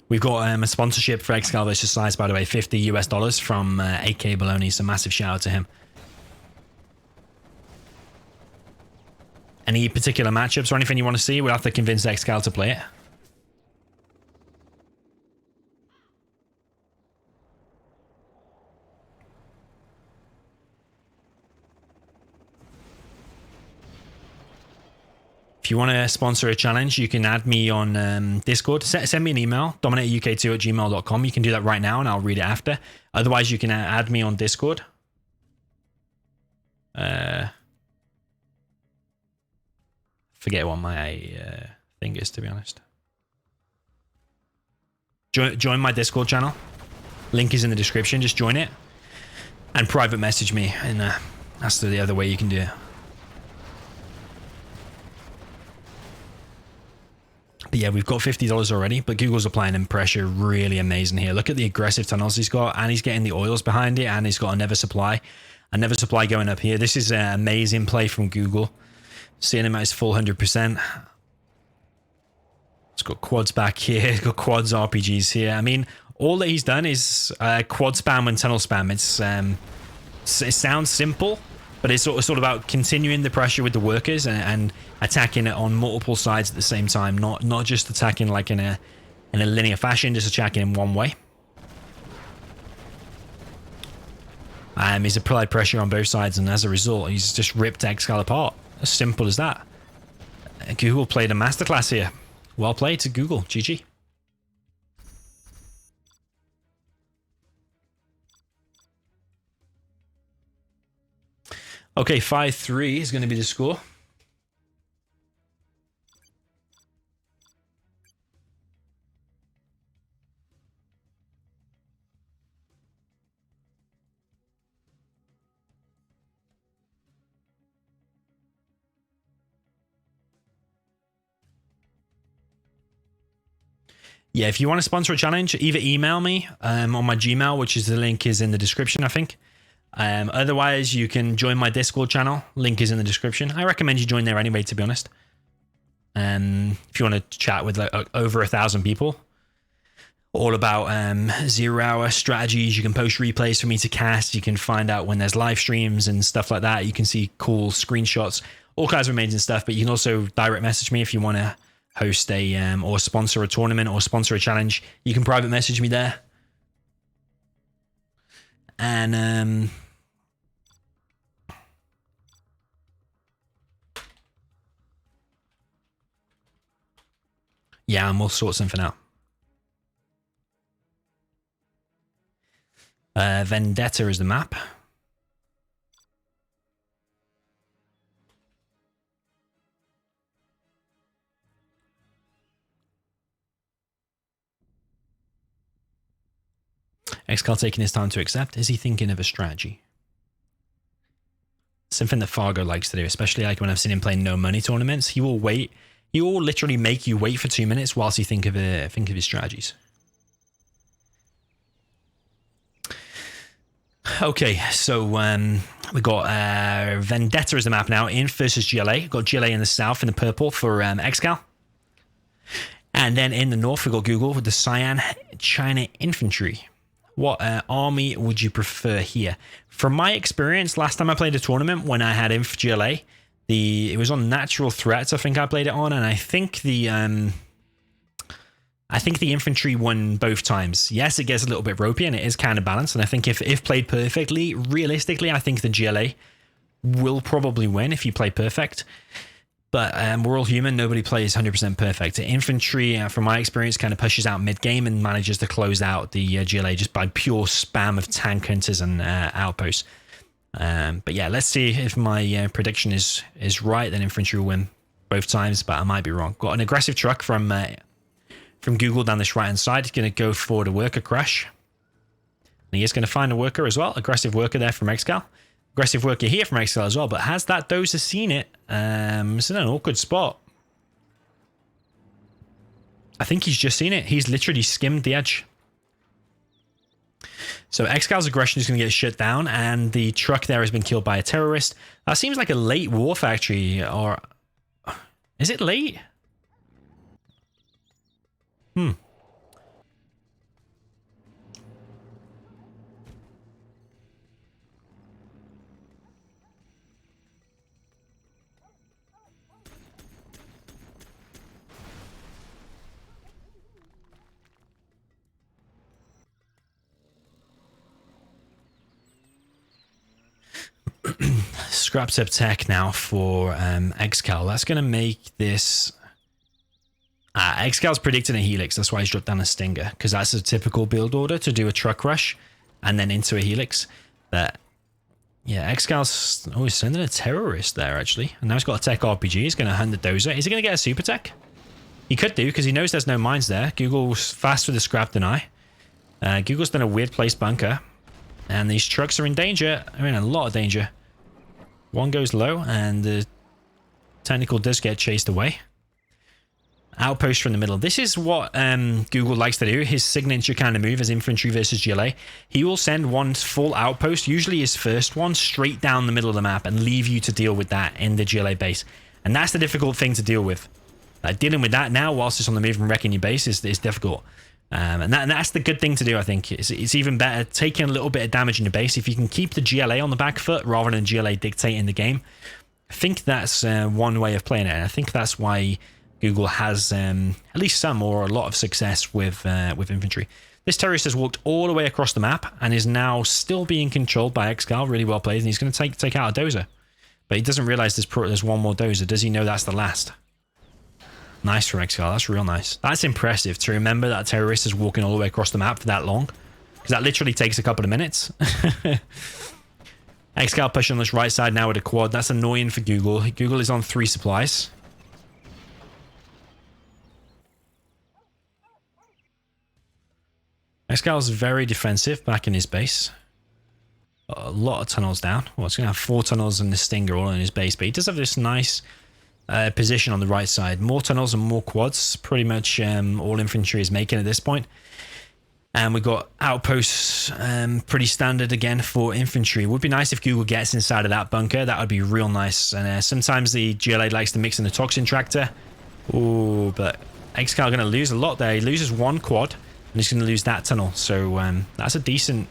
We've got a sponsorship for xcal versus Size, by the way, $50 US from AK Baloney. So massive shout out to him. Any particular matchups or anything you want to see? We'll have to convince xcal to play it. If you want to sponsor a challenge, you can add me on Discord. Send me an email, dominateuk2@gmail.com. You can do that right now and I'll read it after. Otherwise, you can add me on Discord. Forget what my thing is, to be honest. Join my Discord channel. Link is in the description. Just join it. And private message me. And that's the other way you can do it. But yeah, we've got $50 already, but Google's applying him pressure really amazing here. Look at the aggressive tunnels he's got, and he's getting the oils behind it, and he's got another supply going up here. This is an amazing play from Google. Seeing him at his full 100%. He's got quads back here, he's got quads RPGs here. I mean, all that he's done is quad spam and tunnel spam. It sounds simple, but it's sort of about continuing the pressure with the workers and attacking it on multiple sides at the same time, not just attacking like in a linear fashion, just attacking in one way. He's applied pressure on both sides, and as a result, he's just ripped xcal apart. As simple as that. Google played a masterclass here. Well played to Google. GG. Okay, 5-3 is going to be the score. Yeah, if you want to sponsor a challenge, either email me on my Gmail, which is the link is in the description, I think. Otherwise, you can join my Discord channel. Link is in the description. I recommend you join there anyway, to be honest. If you want to chat with like, over 1,000 people. All about 0-hour strategies. You can post replays for me to cast. You can find out when there's live streams and stuff like that. You can see cool screenshots. All kinds of amazing stuff. But you can also direct message me if you want to host a or sponsor a tournament or sponsor a challenge. You can private message me there. And yeah, and we'll sort something out. Vendetta is the map. xcal taking his time to accept. Is he thinking of a strategy? Something that Fargo likes to do, especially like when I've seen him playing no money tournaments. He will wait. He will literally make you wait for 2 minutes whilst he think of his strategies. Okay, so we got Vendetta as the map now. In versus GLA. We've got GLA in the south in the purple for xcal. And then in the north, we got Google with the cyan China infantry. What army would you prefer here? From my experience, last time I played a tournament when I had Inf GLA, it was on Natural Threats. I think I played it on, and I think the infantry won both times. Yes, it gets a little bit ropey and it is kind of balanced. And I think if played perfectly, realistically, I think the GLA will probably win if you play perfect. But we're all human. Nobody plays 100% perfect. Infantry, from my experience, kind of pushes out mid-game and manages to close out the GLA just by pure spam of tank hunters and outposts. But yeah, let's see if my prediction is right. Then infantry will win both times, but I might be wrong. Got an aggressive truck from Google down this right-hand side. He's going to go for the worker crash. And he is going to find a worker as well. Aggressive worker there from xcal. Aggressive worker here from xcal as well, but has that dozer seen it? It's in an awkward spot. I think he's just seen it. He's literally skimmed the edge. So xcal's aggression is going to get shut down, and the truck there has been killed by a terrorist. That seems like a late war factory, or is it late? Scraps up tech now for XCal. That's going to make this... XCal's predicting a Helix. That's why he's dropped down a Stinger, because that's a typical build order to do a truck rush and then into a Helix. But yeah, XCal's he's sending a terrorist there, actually. And now he's got a tech RPG. He's going to hunt the Dozer. Is he going to get a super tech? He could do, because he knows there's no mines there. GooGle's fast with the scrap deny. GooGle's done a weird place bunker. And these trucks are in danger. They're in a lot of danger. One goes low, and the technical does get chased away. Outpost from the middle. This is what GooGle likes to do. His signature kind of move as infantry versus GLA. He will send one full outpost, usually his first one, straight down the middle of the map and leave you to deal with that in the GLA base. And that's the difficult thing to deal with. Dealing with that now whilst it's on the move and wrecking your base is difficult. And that's the good thing to do, I think. It's even better taking a little bit of damage in your base. If you can keep the GLA on the back foot rather than GLA dictating the game, I think that's one way of playing it. And I think that's why GooGle has at least some or a lot of success with infantry. This terrorist has walked all the way across the map and is now still being controlled by XCal. Really well played. And he's going to take out a Dozer. But he doesn't realize there's one more Dozer. Does he know that's the last? Nice for XCal. That's real nice. That's impressive to remember that terrorist is walking all the way across the map for that long. Because that literally takes a couple of minutes. XCal pushing on this right side now with a quad. That's annoying for GooGle. GooGle is on 3 supplies. XCal's very defensive back in his base. A lot of tunnels down. Well, it's going to have 4 tunnels and the Stinger all in his base. But he does have this nice position on the right side. More tunnels and more quads. Pretty much all infantry is making at this point. And we've got outposts pretty standard again for infantry. It would be nice if GooGle gets inside of that bunker. That would be real nice. And sometimes the GLA likes to mix in the toxin tractor. Ooh, but XCal going to lose a lot there. He loses 1 quad. And he's going to lose that tunnel. So that's a decent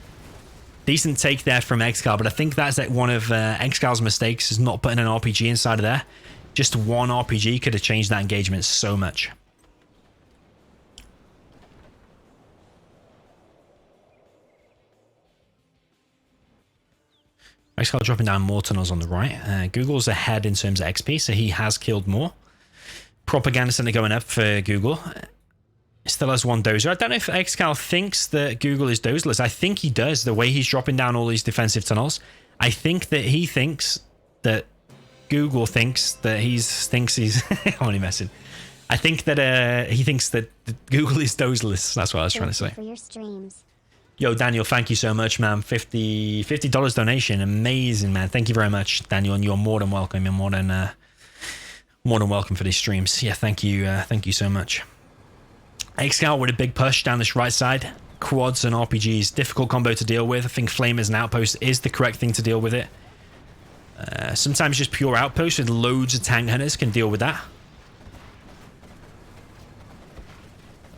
take there from XCal. But I think that's one of XCal's mistakes, is not putting an RPG inside of there. Just 1 RPG could have changed that engagement so much. XCal dropping down more tunnels on the right. GooGle's ahead in terms of XP, so he has killed more. Propaganda center going up for GooGle. Still has 1 Dozer. I don't know if XCal thinks that GooGle is dozerless. I think he does, the way he's dropping down all these defensive tunnels. I think that he thinks that GooGle thinks that he's I'm only messing. I think that he thinks that GooGle is dozerless. That's what I was trying to say. For your streams. Yo, Daniel, thank you so much, man. $50 donation. Amazing, man. Thank you very much, Daniel, and you're more than welcome. You're more than welcome for these streams. Yeah, thank you so much. XCal with a big push down this right side. Quads and RPGs, difficult combo to deal with. I think Flame as an outpost is the correct thing to deal with it. Sometimes just pure outposts with loads of tank hunters can deal with that.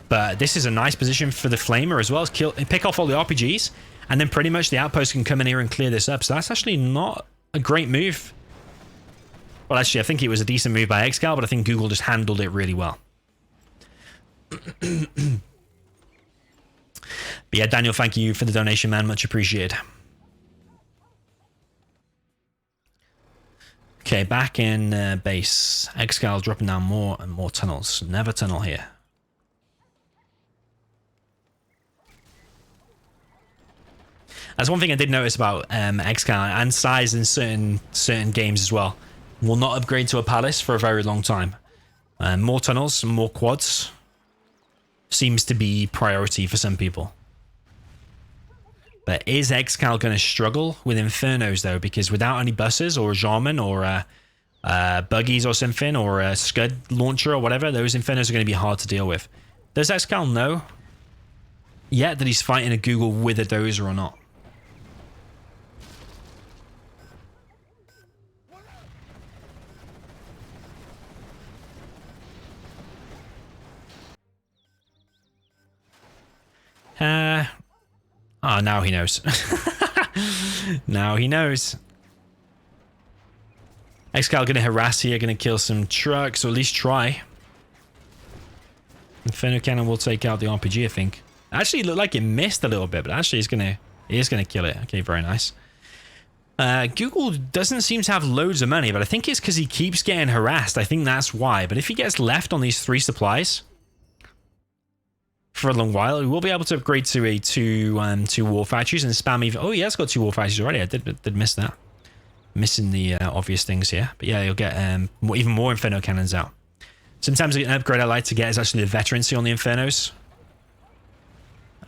But this is a nice position for the Flamer as well. As pick off all the RPGs, and then pretty much the outpost can come in here and clear this up. So that's actually not a great move. Well, actually, I think it was a decent move by XCal, but I think GooGle just handled it really well. But yeah, Daniel, thank you for the donation, man. Much appreciated. Okay, back in base. XCal dropping down more and more tunnels. Never tunnel here. That's one thing I did notice about XCal, and size in certain games as well. Will not upgrade to a palace for a very long time. More tunnels, more quads seems to be priority for some people. But is XCal going to struggle with Infernos though? Because without any buses or a Jarman or buggies or something, or a Scud launcher or whatever, those Infernos are going to be hard to deal with. Does XCal know yet that he's fighting a GooGle with a Dozer or not? Oh, now he knows. Now he knows. XCal going to harass here, going to kill some trucks, or at least try. Inferno Cannon will take out the RPG, I think. Actually, it looked like it missed a little bit, but actually it is going to kill it. Okay, very nice. Google doesn't seem to have loads of money, but I think it's because he keeps getting harassed. I think that's why. But if he gets left on these 3 supplies for a long while, we will be able to upgrade to a two war factories and spam even. Oh, he has got 2 war factories already. I did miss that. Missing the obvious things here. But yeah, you'll get even more Inferno cannons out. Sometimes an upgrade I like to get is actually the veterancy on the Infernos.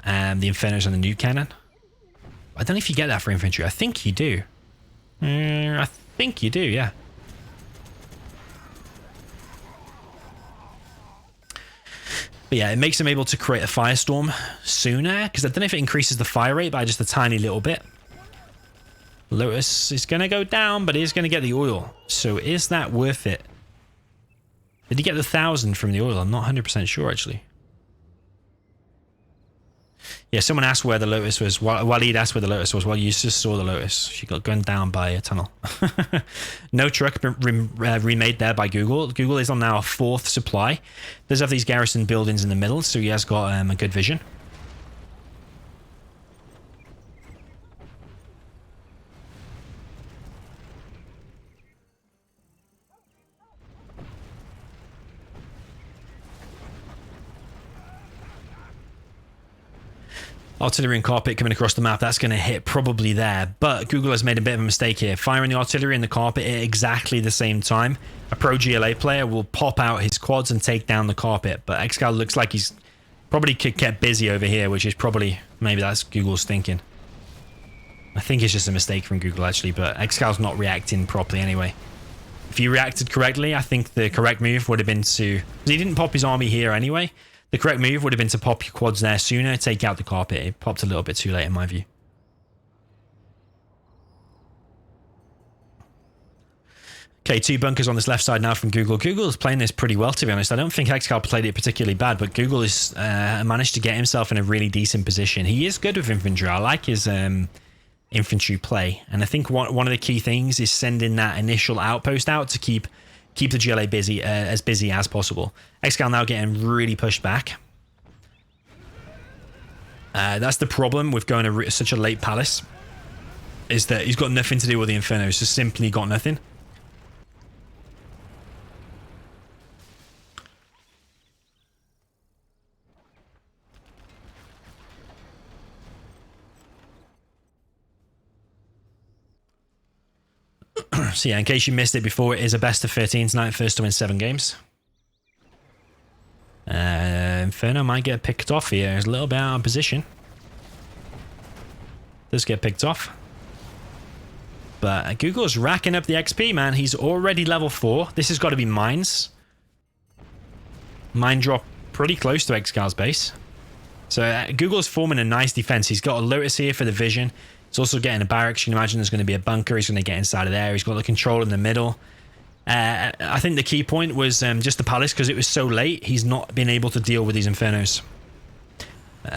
The Infernos and the nuke cannon. I don't know if you get that for infantry. I think you do. I think you do, yeah. But yeah, it makes them able to create a firestorm sooner, because I don't know if it increases the fire rate by just a tiny little bit. Lotus is going to go down, but it is going to get the oil. So is that worth it? Did he get the 1,000 from the oil? I'm not 100% sure, actually. Yeah, someone asked where the Lotus was. Waleed asked where the Lotus was. Well, you just saw the Lotus. She got gunned down by a tunnel. No truck remade there by Google. Google is on now a 4th supply. Does have these garrison buildings in the middle, so he has got a good vision. Artillery and carpet coming across the map, that's going to hit probably there. But Google has made a bit of a mistake here. Firing the artillery and the carpet at exactly the same time. A pro GLA player will pop out his quads and take down the carpet. But xcal looks like he's probably kept busy over here, which is probably, maybe that's Google's thinking. I think it's just a mistake from Google, actually. But xcal's not reacting properly anyway. If he reacted correctly, I think the correct move would have been to... He didn't pop his army here anyway. The correct move would have been to pop your quads there sooner, take out the carpet. It popped a little bit too late in my view. Okay, 2 bunkers on this left side now from Google. Google is playing this pretty well, to be honest. I don't think xcal played it particularly bad, but Google has managed to get himself in a really decent position. He is good with infantry. I like his infantry play. And I think one of the key things is sending that initial outpost out to keep the GLA busy, as busy as possible. xcal now getting really pushed back. That's the problem with going to such a late palace, is that he's got nothing to do with the Inferno. He's just simply got nothing. So yeah, in case you missed it before, it is a best of 13 tonight, first to win 7 games. Inferno might get picked off here. He's a little bit out of position. Does get picked off. But Google's racking up the XP, man. He's already level 4. This has got to be mines. Mine drop pretty close to xcal's base. So Google's forming a nice defense. He's got a Lotus here for the vision. He's also getting a barracks. You can imagine there's going to be a bunker. He's going to get inside of there. He's got the control in the middle. I think the key point was just the palace, because it was so late. He's not been able to deal with these Infernos.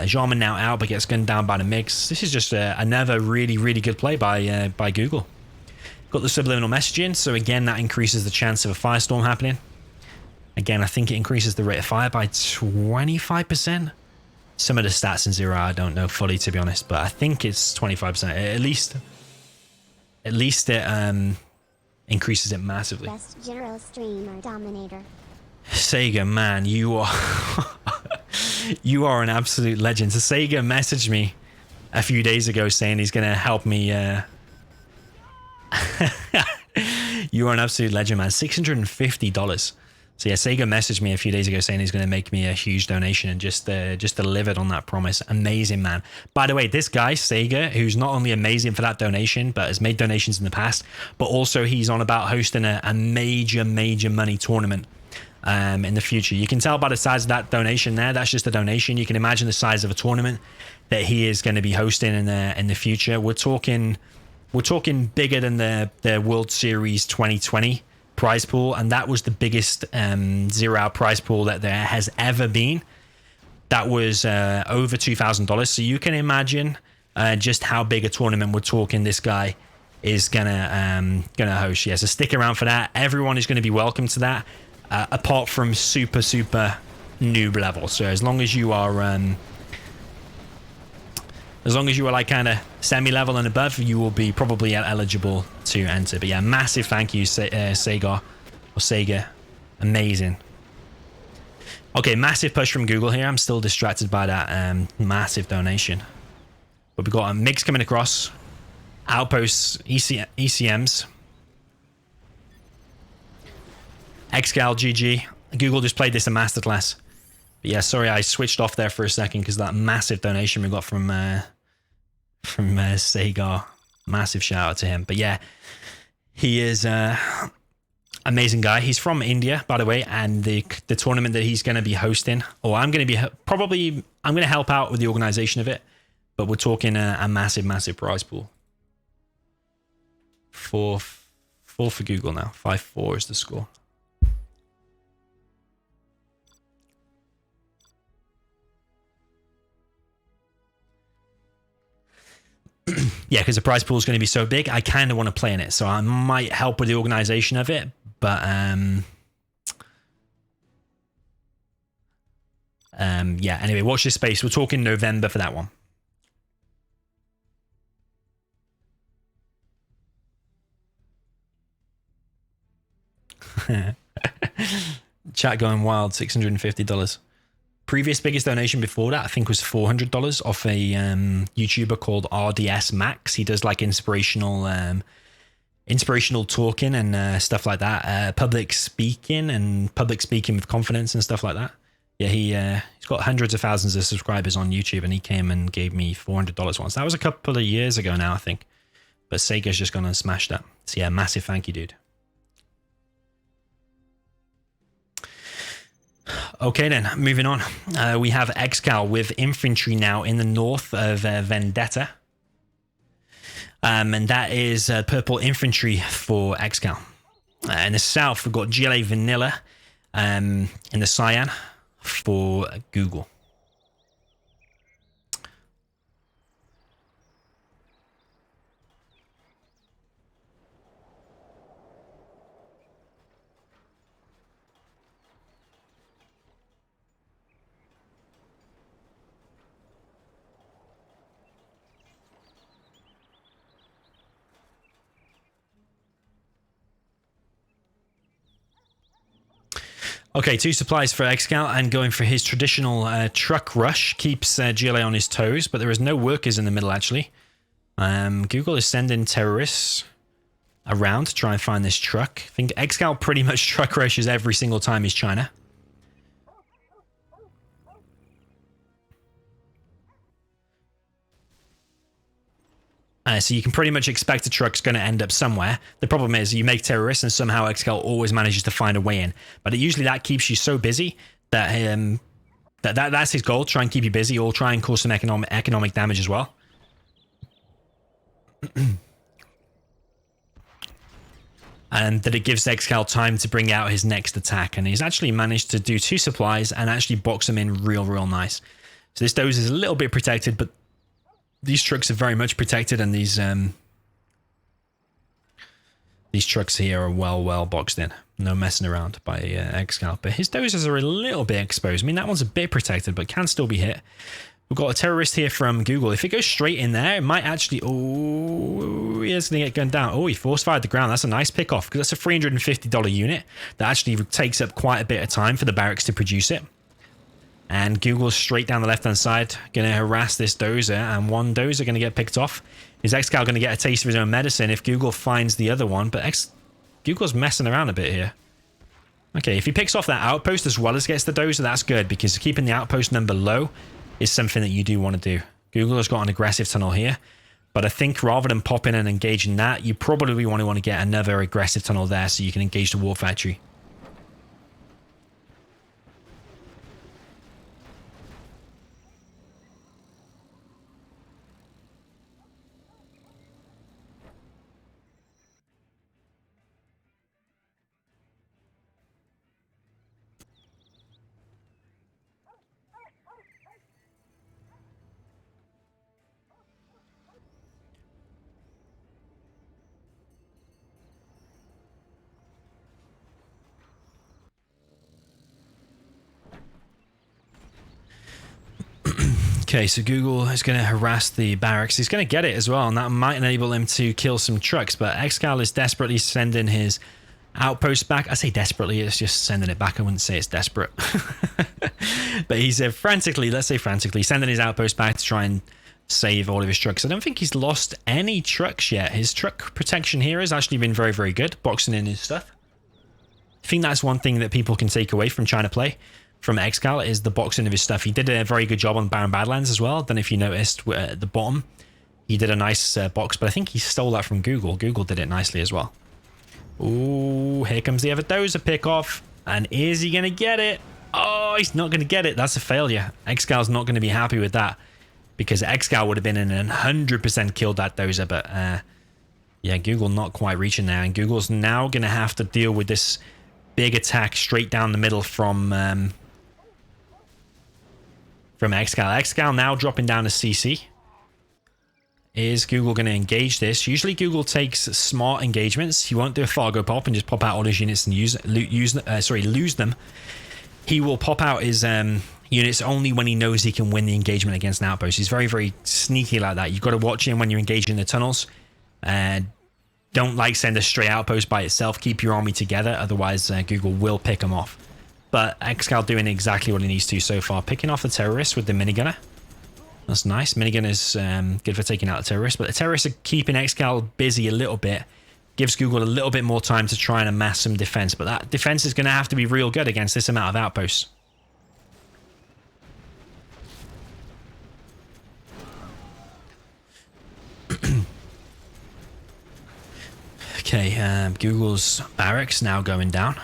Jarman now out, but gets gunned down by the mix. This is just another really, really good play by Google. Got the subliminal messaging, so again, that increases the chance of a firestorm happening. Again, I think it increases the rate of fire by 25%. Some of the stats in Zero I don't know fully, to be honest, but I think it's 25%. At least it increases it massively. Best Gyro streamer Dominator. Sega, man, you are an absolute legend. So Sega messaged me a few days ago saying he's gonna help me. You are an absolute legend, man. $650. So yeah, Sega messaged me a few days ago saying he's going to make me a huge donation, and just delivered on that promise. Amazing, man. By the way, this guy, Sega, who's not only amazing for that donation, but has made donations in the past, but also he's on about hosting a major money tournament in the future. You can tell by the size of that donation there. That's just a donation. You can imagine the size of a tournament that he is going to be hosting in the future. We're talking bigger than the World Series 2020 prize pool, and that was the biggest zero-hour prize pool that there has ever been. That was over $2,000. So you can imagine just how big a tournament we're talking this guy is gonna host. Yeah, so stick around for that. Everyone is going to be welcome to that, apart from super noob level. So as long as you are As long as you are like kind of semi-level and above, you will be probably eligible to enter. But yeah, massive thank you, Sega or Sega. Amazing. Okay, massive push from Google here. I'm still distracted by that massive donation. But we've got a mix coming across. Outposts, ECMs. XCal, GG. Google just played this in masterclass. But yeah, sorry I switched off there for a second because that massive donation we got from Sega. Massive shout out to him. But yeah, he is amazing guy. He's from India, by the way, and the tournament that he's going to be hosting, or I'm going to be I'm going to help out with the organization of it, but we're talking a massive prize pool. 4 for Google now. 5-4 is the score. Yeah, because the prize pool is going to be so big, I kind of want to play in it, so I might help with the organization of it. But yeah. Anyway, watch this space. We're talking November for that one. Chat going wild. $650. Previous biggest donation before that, I think, was $400 off a YouTuber called RDS Max. He does like inspirational talking and stuff like that. Public speaking with confidence and stuff like that. Yeah, he's got hundreds of thousands of subscribers on YouTube, and he came and gave me $400 once. That was a couple of years ago now, I think. But Sega's just gone and smashed that. So yeah, massive thank you, dude. Okay then, moving on. We have XCal with infantry now in the north of Vendetta. And that is purple infantry for XCal. In the south, we've got GLA Vanilla in the cyan for Google. Okay, 2 supplies for XCal, and going for his traditional truck rush. Keeps GLA on his toes, but there is no workers in the middle, actually. Google is sending terrorists around to try and find this truck. I think XCal pretty much truck rushes every single time he's China. So you can pretty much expect a truck's going to end up somewhere. The problem is you make terrorists and somehow XCal always manages to find a way in. But usually that keeps you so busy that, that's his goal, try and keep you busy or try and cause some economic damage as well. And that it gives XCal time to bring out his next attack. And he's actually managed to do 2 supplies and actually box them in real nice. So this dose is a little bit protected, but these trucks are very much protected, and these trucks here are well boxed in. No messing around by XCal. But his doses are a little bit exposed. I mean, that one's a bit protected, but can still be hit. We've got a terrorist here from Google. If it goes straight in there, it might actually... Oh, he is going to get gunned down. Oh, he force-fired the ground. That's a nice pick-off, because that's a $350 unit that actually takes up quite a bit of time for the barracks to produce it. And Google's straight down the left-hand side, going to harass this dozer, and one dozer going to get picked off. Is XCal going to get a taste of his own medicine if Google finds the other one? But Google's messing around a bit here. Okay, if he picks off that outpost as well as gets the dozer, that's good, because keeping the outpost number low is something that you do want to do. Google has got an aggressive tunnel here, but I think rather than pop in and engaging that, you probably want to get another aggressive tunnel there so you can engage the war factory. Okay, so Google is going to harass the barracks. He's going to get it as well, and that might enable him to kill some trucks. But xcal is desperately sending his outpost back. I say desperately, it's just sending it back. I wouldn't say it's desperate. But he's frantically, let's say frantically, sending his outpost back to try and save all of his trucks. I don't think he's lost any trucks yet. His truck protection here has actually been very, very good, boxing in his stuff. I think that's one thing that people can take away from trying to play from xcal is the boxing of his stuff. He did a very good job on Barren Badlands as well. I don't know if you noticed at the bottom, he did a nice box, but I think he stole that from Google. Google did it nicely as well. Ooh, here comes the Everdoza pick off. And is he going to get it? Oh, he's not going to get it. That's a failure. xcal's not going to be happy with that because xcal would have been in 100% killed that dozer. But yeah, Google not quite reaching there. And Google's now going to have to deal with this big attack straight down the middle from xcal. xcal now dropping down to CC. Is Google going to engage this? Usually Google takes smart engagements. He won't do a Fargo pop and just pop out all his units and lose them. He will pop out his units only when he knows he can win the engagement against an outpost. He's very, very sneaky like that. You've got to watch him when you're engaging the tunnels. Don't send a stray outpost by itself. Keep your army together. Otherwise, Google will pick him off. But xcal doing exactly what he needs to so far. Picking off the terrorists with the minigunner. That's nice. Minigun is good for taking out the terrorists, but the terrorists are keeping xcal busy a little bit. Gives Google a little bit more time to try and amass some defense, but that defense is going to have to be real good against this amount of outposts. Okay, Google's barracks now going down.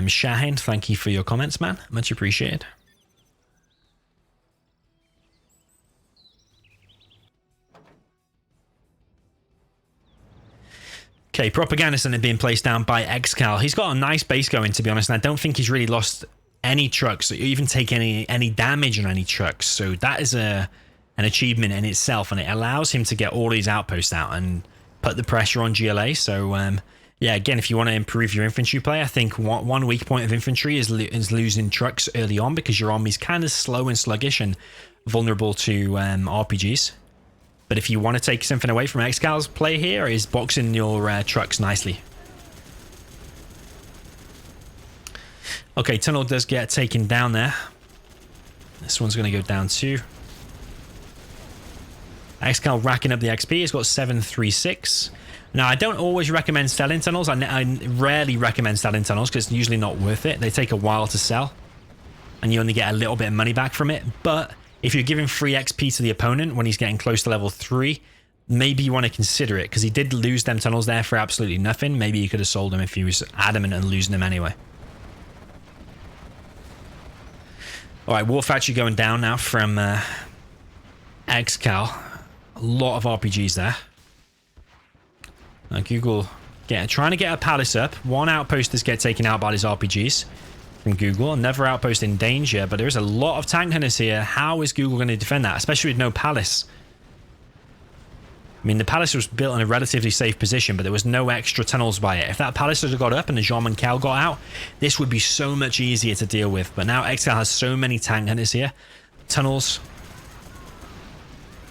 Shahin, thank you for your comments, man. Much appreciated. Okay, propagandist had been placed down by xcal. He's got a nice base going, to be honest, and I don't think he's really lost any trucks or even take any damage on any trucks. So that is an achievement in itself, and it allows him to get all these outposts out and put the pressure on GLA. So yeah, again, if you want to improve your infantry play, I think one weak point of infantry is losing trucks early on because your army's kind of slow and sluggish and vulnerable to RPGs. But if you want to take something away from xcal's play here, is boxing your trucks nicely. Okay, tunnel does get taken down there. This one's going to go down too. xcal racking up the XP. He's got 736. Now, I don't always recommend selling tunnels. I rarely recommend selling tunnels because it's usually not worth it. They take a while to sell, and you only get a little bit of money back from it. But if you're giving free XP to the opponent when he's getting close to level 3, maybe you want to consider it because he did lose them tunnels there for absolutely nothing. Maybe you could have sold them if he was adamant and losing them anyway. All right, War Factory going down now from xcal. A lot of RPGs there. Google trying to get a palace up. One outpost does get taken out by these RPGs from Google. Another outpost in danger, but there's a lot of tank hunters here. How is Google going to defend that, especially with no palace? I mean, the palace was built in a relatively safe position, but there was no extra tunnels by it. If that palace had got up and the GooGle got out, this would be so much easier to deal with. But now xcal has so many tank hunters here. Tunnels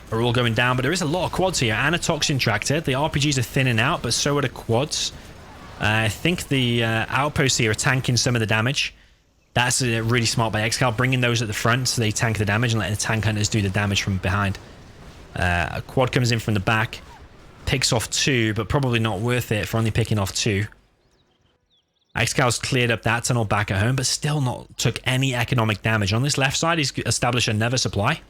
are all going down, but there is a lot of quads here and a toxin tractor. The RPGs are thinning out, but so are the quads. I think the outposts here are tanking some of the damage. That's really smart by xcal, bringing those at the front so they tank the damage and letting the tank hunters do the damage from behind. A quad comes in from the back, picks off 2, but probably not worth it for only picking off 2. xcal's cleared up that tunnel back at home, but still not took any economic damage. On this left side, he's established another supply.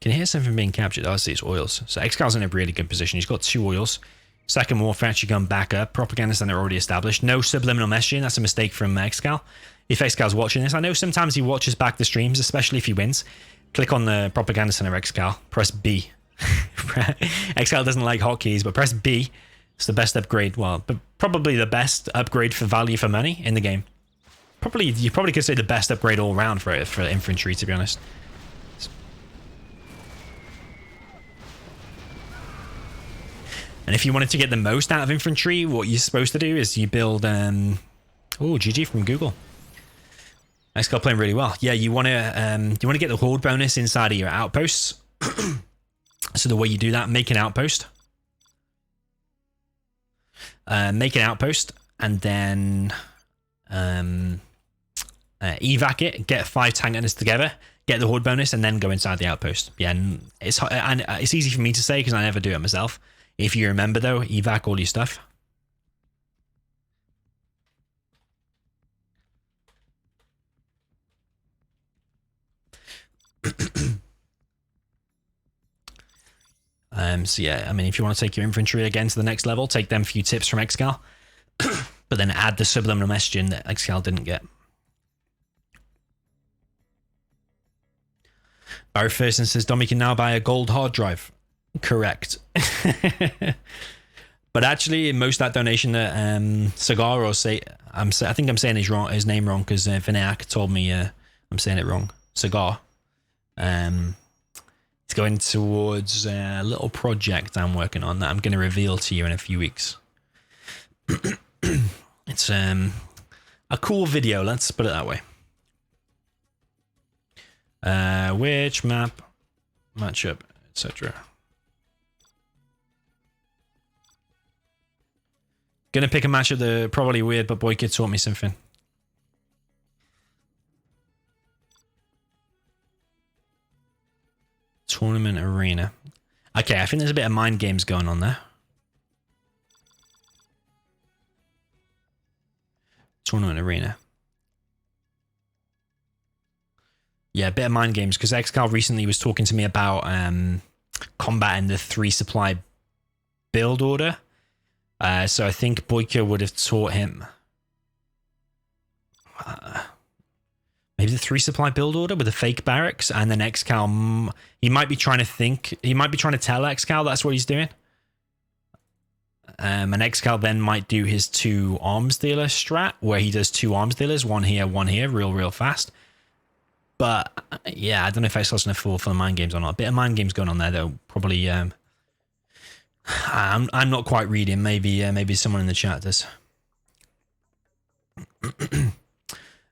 Can hear something being captured. Oh, I see, it's oils. So xcal's in a really good position. He's got 2 oils. Second War Factory gun back up. Propaganda center already established. No subliminal messaging. That's a mistake from xcal. If xcal's watching this, I know sometimes he watches back the streams, especially if he wins. Click on the propaganda center xcal. Press B. xcal doesn't like hotkeys, but press B. It's the best upgrade. Well, but probably the best upgrade for value for money in the game. You probably could say the best upgrade all around for infantry, to be honest. And if you wanted to get the most out of infantry, what you're supposed to do is you build... oh, GG from Google. xcal playing really well. Yeah, you want to get the horde bonus inside of your outposts. So the way you do that, make an outpost. Make an outpost, and then evac it, get 5 tank gunners together, get the horde bonus, and then go inside the outpost. Yeah, and it's easy for me to say because I never do it myself. If you remember though, evac all your stuff. So yeah, I mean, if you want to take your infantry again to the next level, take them few tips from xcal, but then add the subliminal messaging that xcal didn't get. Barry Thurston says, Dom, you can now buy a gold hard drive. Correct. But actually, most of that donation that Cigar or say, I think I'm saying his name wrong because Vinayak told me I'm saying it wrong. Cigar. It's going towards a little project I'm working on that I'm going to reveal to you in a few weeks. It's a cool video, let's put it that way. Which map, matchup, etc. Gonna pick a matchup that probably weird, but boy, kid taught me something. Tournament arena. Okay, I think there's a bit of mind games going on there. Tournament arena. Yeah, a bit of mind games because xcal recently was talking to me about combating the 3 supply build order. So I think Boyka would have taught him maybe the 3 supply build order with the fake barracks, and then xcal, he might be trying to tell xcal that's what he's doing. And xcal then might do his 2 arms dealer strat, where he does 2 arms dealers, one here, real fast. But yeah, I don't know if xcal's going to fall for the mind games or not. A bit of mind games going on there though. Probably. I'm not quite reading. Maybe someone in the chat does.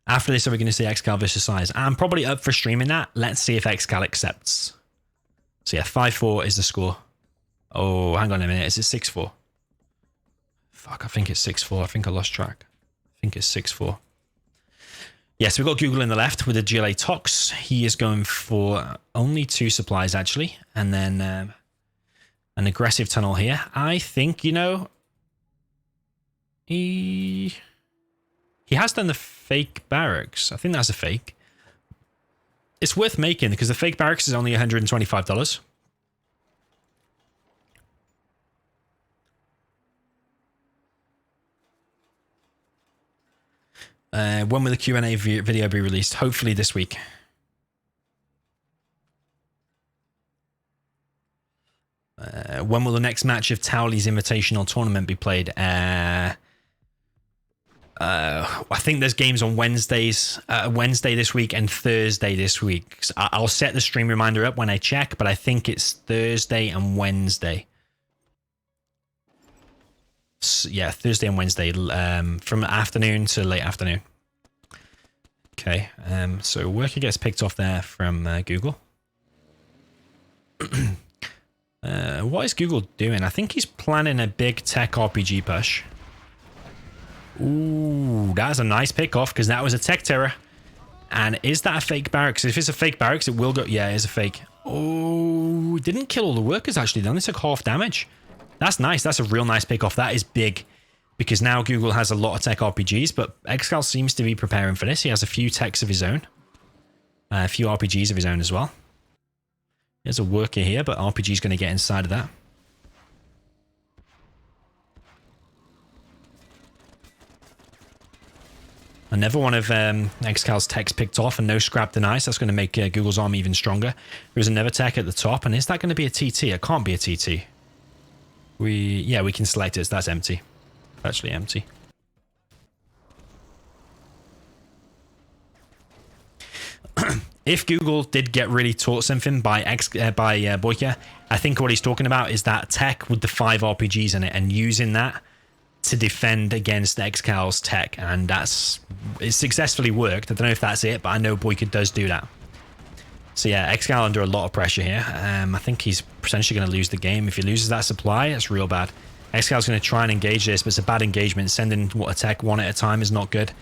After this, are we going to see xcal vicious size? I'm probably up for streaming that. Let's see if xcal accepts. So yeah, 5-4 is the score. Oh, hang on a minute. Is it 6-4? Fuck, I think it's 6-4. I think I lost track. I think it's 6-4. Yes, we've got Google in the left with the GLA Tox. He is going for only 2 supplies, actually. And then an aggressive tunnel here. I think, you know, he has done the fake barracks. I think that's a fake. It's worth making because the fake barracks is only $125. When will the Q&A video be released? Hopefully this week. When will the next match of Towley's Invitational Tournament be played? I think there's games on Wednesday this week and Thursday this week. I'll set the stream reminder up when I check, but I think it's Thursday and Wednesday. Yeah, Thursday and Wednesday, from afternoon to late afternoon. Okay, so worker gets picked off there from Google. What is Google doing? I think he's planning a big tech RPG push. Ooh, that's a nice pick off because that was a tech terror. And is that a fake barracks? If it's a fake barracks, it will go. Yeah, it is a fake. Oh, didn't kill all the workers actually. They only took half damage. That's nice. That's a real nice pick off. That is big because now Google has a lot of tech RPGs, but xcal seems to be preparing for this. He has a few techs of his own, a few RPGs of his own as well. There's a worker here, but RPG is going to get inside of that. Another one of xcal's techs picked off and no scrap denies. That's going to make Google's army even stronger. There's another tech at the top, and is that going to be a TT? It can't be a TT. We can select it. That's empty. virtually empty. If Google did get really taught something by Boyka, I think what he's talking about is that tech with the 5 RPGs in it and using that to defend against xcal's tech, and it successfully worked. I don't know if that's it, but I know Boyka does do that. So yeah, xcal under a lot of pressure here. I think he's potentially going to lose the game. If he loses that supply, it's real bad. xcal's going to try and engage this, but it's a bad engagement. Sending what attack one at a time is not good.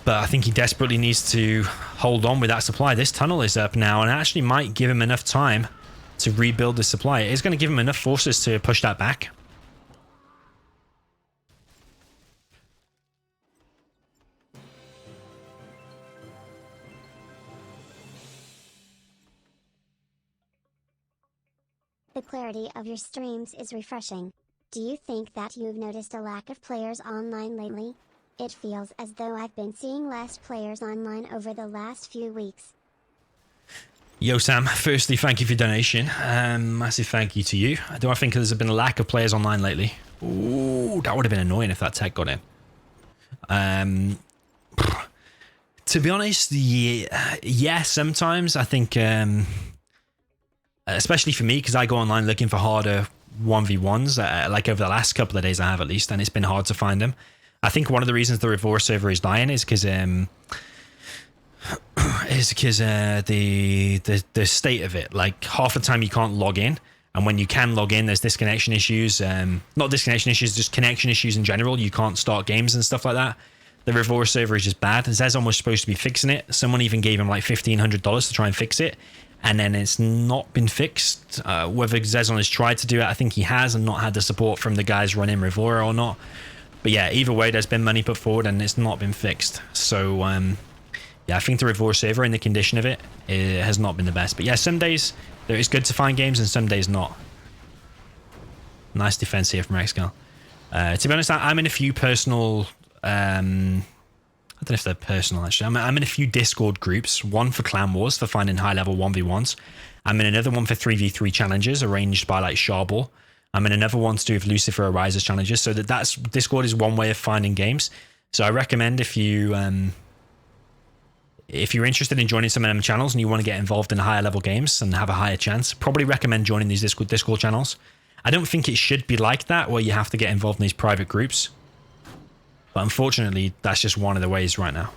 But I think he desperately needs to hold on with that supply. This tunnel is up now and actually might give him enough time to rebuild the supply. It's going to give him enough forces to push that back. The clarity of your streams is refreshing. Do you think that you've noticed a lack of players online lately? It feels as though I've been seeing less players online over the last few weeks. Yo, Sam. Firstly, thank you for your donation. Massive thank you to you. Do I think there's been a lack of players online lately? Ooh, that would have been annoying if that tech got in. To be honest, yeah, sometimes I think, especially for me, because I go online looking for harder 1v1s, like over the last couple of days I have at least, and it's been hard to find them. I think one of the reasons the Revolver server is dying is because the state of it. Like half the time you can't log in, and when you can log in, there's disconnection issues. Not disconnection issues, just connection issues in general. You can't start games and stuff like that. The Revolver server is just bad. Zezon was supposed to be fixing it. Someone even gave him like $1,500 to try and fix it, and then it's not been fixed. Whether Zezon has tried to do it, I think he has, and not had the support from the guys running Revolver or not. But yeah, either way, there's been money put forward and it's not been fixed. So yeah, I think the Revolver server in the condition of it has not been the best. But yeah, some days it's good to find games and some days not. Nice defense here from xcal. To be honest, I'm in a few personal... I don't know if they're personal actually. I'm in a few Discord groups. One for Clan Wars for finding high level 1v1s. I'm in another one for 3v3 challenges arranged by like Sharball. I'm in another one to do with LuciferArise challenges. So that's Discord is one way of finding games. So I recommend if you're interested in joining some of them channels and you want to get involved in higher level games and have a higher chance, probably recommend joining these Discord channels. I don't think it should be like that where you have to get involved in these private groups. But unfortunately, that's just one of the ways right now.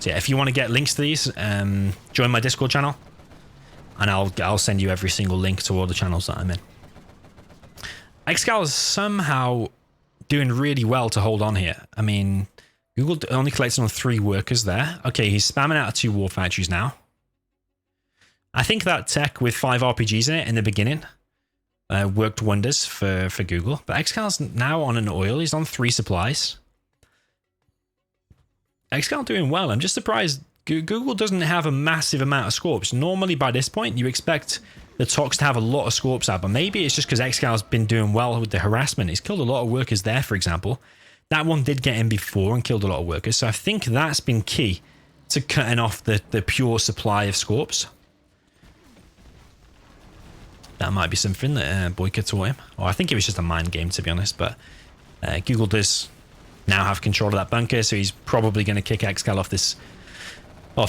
So yeah, if you want to get links to these, join my Discord channel, and I'll send you every single link to all the channels that I'm in. xcal is somehow doing really well to hold on here. I mean, Google only collected on 3 workers there. Okay, he's spamming out of 2 war factories now. I think that tech with 5 RPGs in it in the beginning worked wonders for Google. But xcal's now on an oil. He's on 3 supplies. xcal doing well. I'm just surprised Google doesn't have a massive amount of scorps. Normally by this point you expect the Tox to have a lot of scorps out, but maybe it's just because xcal's been doing well with the harassment. He's killed a lot of workers there, for example. That one did get in before and killed a lot of workers, so I think that's been key to cutting off the pure supply of scorps. That might be something that Boyka taught him. Or I think it was just a mind game, to be honest, but Google does now have control of that bunker, so he's probably going to kick xcal off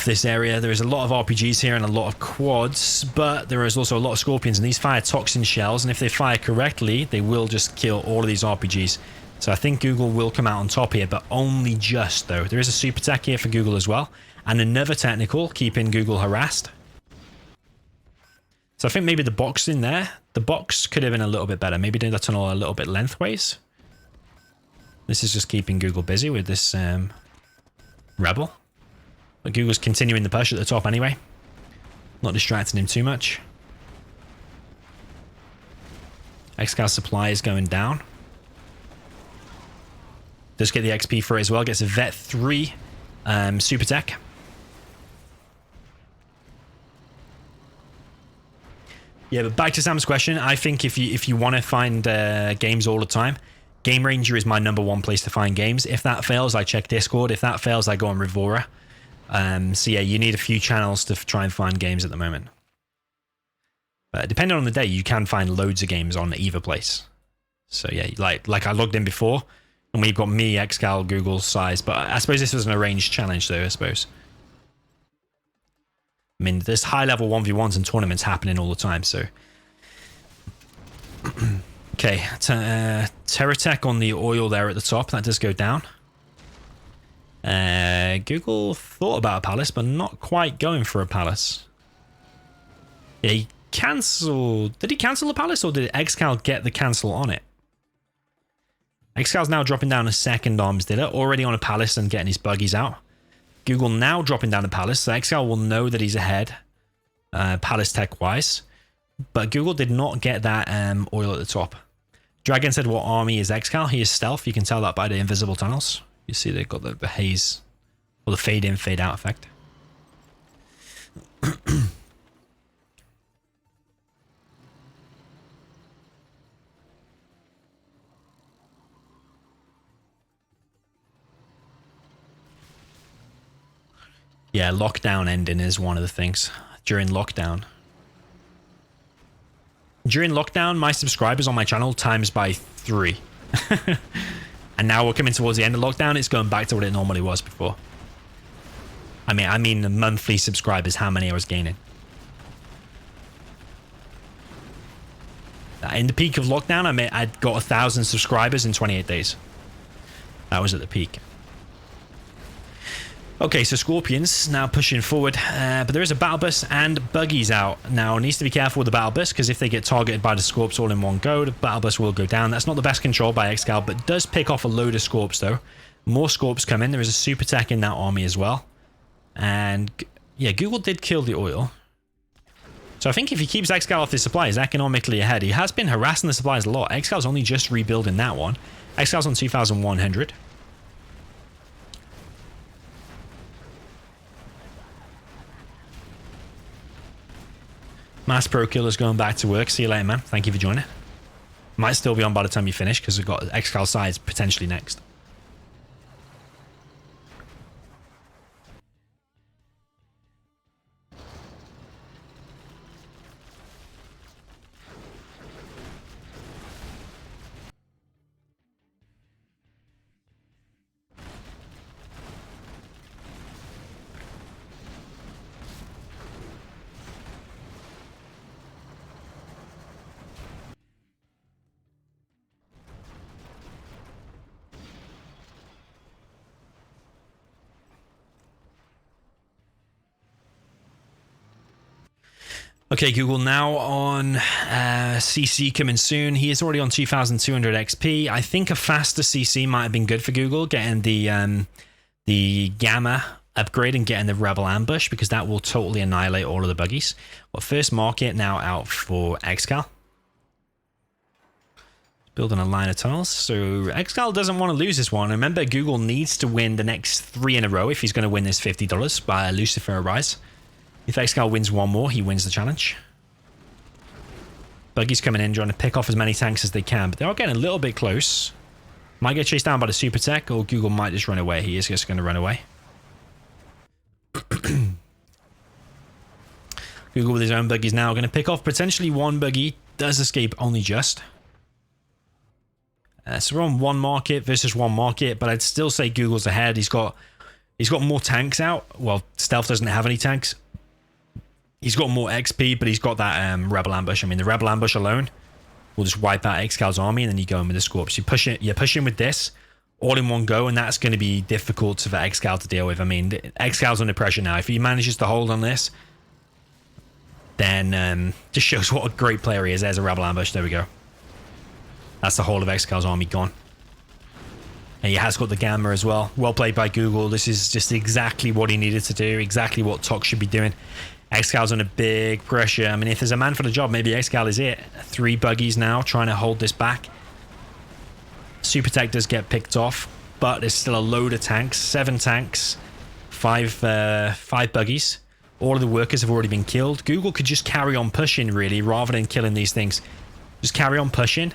this area. There is a lot of RPGs here and a lot of quads, but there is also a lot of scorpions, and these fire toxin shells, and if they fire correctly, they will just kill all of these RPGs. So I think Google will come out on top here, but only just, though. There is a super tech here for Google as well, and another technical, keeping Google harassed. So I think maybe the box in there, the box could have been a little bit better. Maybe do the tunnel a little bit lengthways. This is just keeping Google busy with this rebel. But Google's continuing the push at the top anyway. Not distracting him too much. xcal supply is going down. Does get the XP for it as well. Gets a Vet 3 super tech. Yeah, but back to Sam's question. I think if you want to find games all the time, Game Ranger is my #1 place to find games. If that fails, I check Discord. If that fails, I go on Revora. So yeah, you need a few channels to try and find games at the moment. Depending on the day, you can find loads of games on either place. So yeah, like I logged in before. And we've got me, XCal, Google, size. But I suppose this was an arranged challenge, though, I suppose. I mean, there's high-level 1v1s and tournaments happening all the time, so... Okay, Terratech on the oil there at the top. That does go down. Google thought about a palace, but not quite going for a palace. Yeah, he cancelled... Did he cancel the palace, or did XCal get the cancel on it? XCal's now dropping down a second arms dealer, already on a palace and getting his buggies out. Google now dropping down a palace, so XCal will know that he's ahead, palace tech-wise. But Google did not get that oil at the top. Dragon said, what army is XCal? He is stealth. You can tell that by the invisible tunnels. You see they've got the haze, or the fade in, fade out effect. Yeah, lockdown ending is one of the things. During lockdown, my subscribers on my channel times by 3. And now we're coming towards the end of lockdown. It's going back to what it normally was before. I mean the monthly subscribers, how many I was gaining. In the peak of lockdown, I'd got 1,000 subscribers in 28 days. That was at the peak. Okay, so Scorpions now pushing forward, but there is a battle bus and buggies out. Now, needs to be careful with the battle bus, because if they get targeted by the Scorps all in one go, the battle bus will go down. That's not the best control by XCal, but does pick off a load of Scorps, though. More Scorps come in. There is a super tech in that army as well. And, yeah, Google did kill the oil. So I think if he keeps XCal off his supply, he's economically ahead. He has been harassing the supplies a lot. XCal's only just rebuilding that one. XCal's on 2,100. Mass Pro Killer's going back to work. See you later, man. Thank you for joining. Might still be on by the time you finish, because we've got XCal sides potentially next. Okay, Google now on CC coming soon. He is already on 2,200 XP. I think a faster CC might have been good for Google, getting the Gamma upgrade and getting the Rebel Ambush, because that will totally annihilate all of the buggies. Well, first market now out for XCal. Building a line of tunnels. So XCal doesn't want to lose this one. Remember, Google needs to win the next 3 in a row if he's going to win this $50 by LuciferArise. If XCal wins one more, he wins the challenge. Buggies coming in, trying to pick off as many tanks as they can, but they are getting a little bit close. Might get chased down by the super tech, or Google might just run away. He is just going to run away. Google with his own buggies now, going to pick off potentially one buggy. Does escape only just. So we're on one market versus one market, but I'd still say Google's ahead. He's got more tanks out. Well, Stealth doesn't have any tanks. He's got more XP, but he's got that Rebel Ambush. I mean, the Rebel Ambush alone will just wipe out XCal's army, and then you go in with the Scorps. You push in with this all in one go, and that's going to be difficult for XCal to deal with. I mean, XCal's under pressure now. If he manages to hold on this, then just shows what a great player he is. There's a Rebel Ambush. There we go. That's the whole of XCal's army gone. And he has got the Gamma as well. Well played by Google. This is just exactly what he needed to do. Exactly what Tok should be doing. XCal's under big pressure. I mean, if there's a man for the job, maybe XCal is it. 3 buggies now trying to hold this back. Super Tech does get picked off, but there's still a load of tanks. 7 tanks, 5 buggies. All of the workers have already been killed. Google could just carry on pushing, really, rather than killing these things. Just carry on pushing.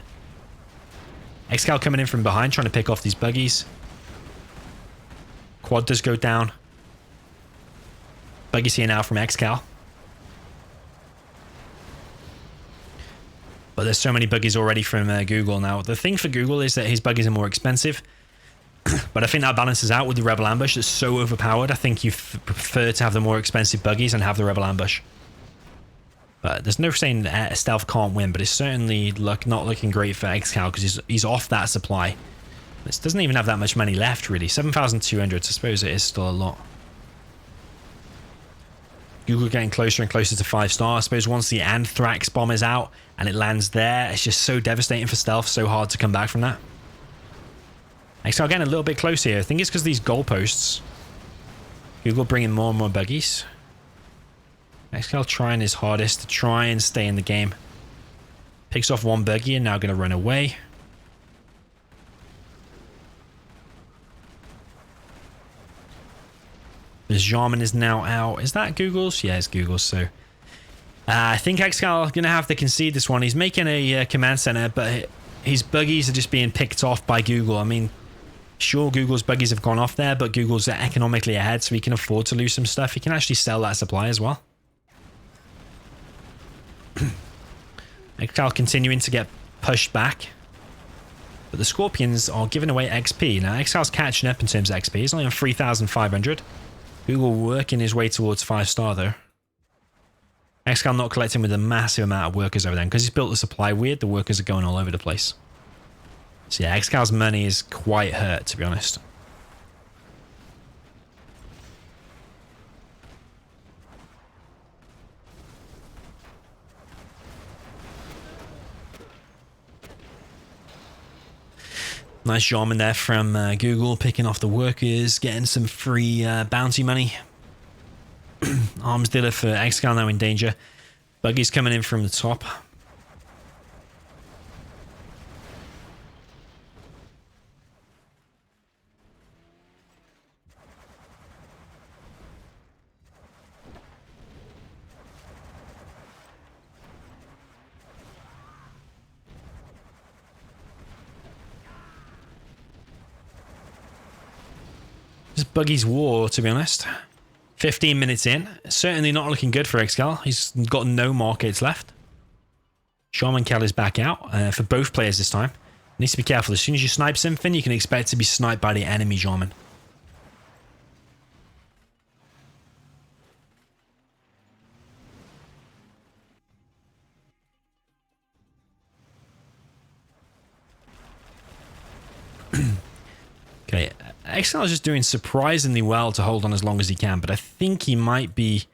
XCal coming in from behind, trying to pick off these buggies. Quad does go down. Buggies here now from XCal. But there's so many buggies already from Google now. The thing for Google is that his buggies are more expensive. But I think that balances out with the Rebel Ambush. That's so overpowered. I think you prefer to have the more expensive buggies and have the Rebel Ambush. But there's no saying that Stealth can't win, but it's certainly not looking great for xcal because he's off that supply. This doesn't even have that much money left, really. 7,200, I suppose it is still a lot. Google getting closer and closer to 5-star. I suppose once the Anthrax bomb is out and it lands there, it's just so devastating for Stealth, so hard to come back from that. xcal getting a little bit close here. I think it's because these goalposts. Google bringing more and more buggies. xcal trying his hardest to try and stay in the game. Picks off one buggy and now going to run away. The Jarman is now out. Is that Google's? Yeah, it's Google's. So I think xcal going to have to concede this one. He's making a command center, but his buggies are just being picked off by Google. I mean, sure, Google's buggies have gone off there, but Google's economically ahead, so he can afford to lose some stuff. He can actually sell that supply as well. xcal continuing to get pushed back. But the Scorpions are giving away XP. Now, xcal's catching up in terms of XP. He's only on 3,500. Google working his way towards 5-star, though. xcal not collecting with a massive amount of workers over there. Because he's built the supply weird, the workers are going all over the place. So yeah, xcal's money is quite hurt, to be honest. Nice Jarman there from Google, picking off the workers, getting some free bounty money. Arms dealer for xcal now in danger. Buggy's coming in from the top. This Buggy's war, to be honest. 15 minutes in. Certainly not looking good for xcal. He's got no markets left. Shaman Cal is back out for both players this time. Needs to be careful. As soon as you snipe something, you can expect to be sniped by the enemy Shaman. Okay, xcal is just doing surprisingly well to hold on as long as he can, but I think he might be...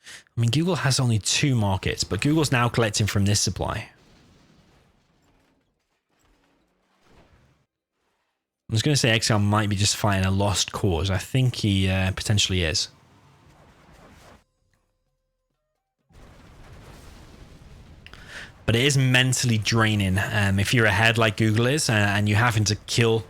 I mean, Google has only 2 markets, but Google's now collecting from this supply. I was going to say xcal might be just fighting a lost cause. I think he potentially is. But it is mentally draining if you're ahead like Google is and you're having to kill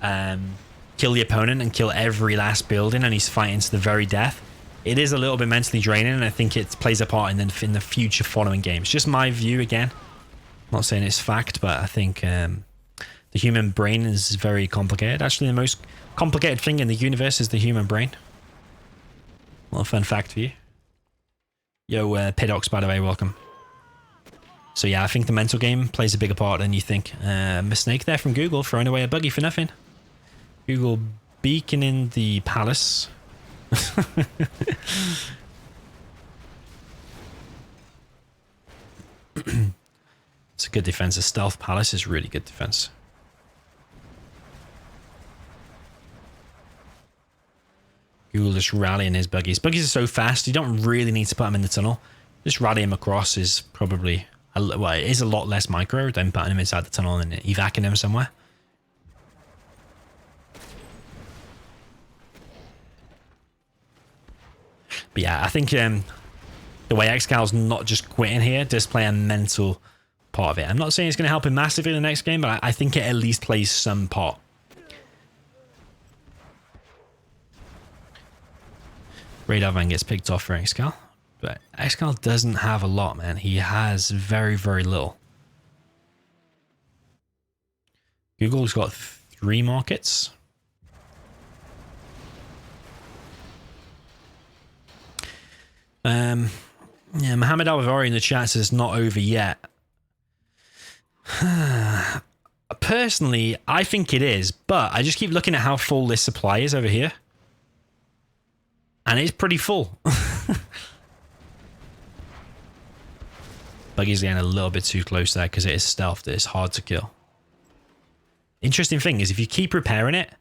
the opponent and kill every last building and he's fighting to the very death. It is a little bit mentally draining, and I think it plays a part in the future following games. Just my view again. I'm not saying it's fact, but I think the human brain is very complicated. Actually, the most complicated thing in the universe is the human brain. A little fun fact for you. Yo, Pidox, by the way, welcome. So yeah, I think the mental game plays a bigger part than you think. Mistake there from Google, throwing away a buggy for nothing. Google beaconing the palace. It's a good defense. A stealth palace is really good defense. Google just rallying his buggies. Buggies are so fast, you don't really need to put them in the tunnel. Just rally him across is probably... well, it is a lot less micro than putting him inside the tunnel and evacuating him somewhere. But yeah, I think the way xcal's not just quitting here does play a mental part of it. I'm not saying it's going to help him massively in the next game, but I think it at least plays some part. Radar van gets picked off for xcal. But xcal doesn't have a lot, man. He has very, very little. Google's got 3 markets. Yeah, Mohammed Al-Avari in the chat says not over yet. personally, I think it is, but I just keep looking at how full this supply is over here. And it's pretty full. Buggy's getting a little bit too close there because it is stealthed. It's hard to kill. Interesting thing is if you keep repairing it,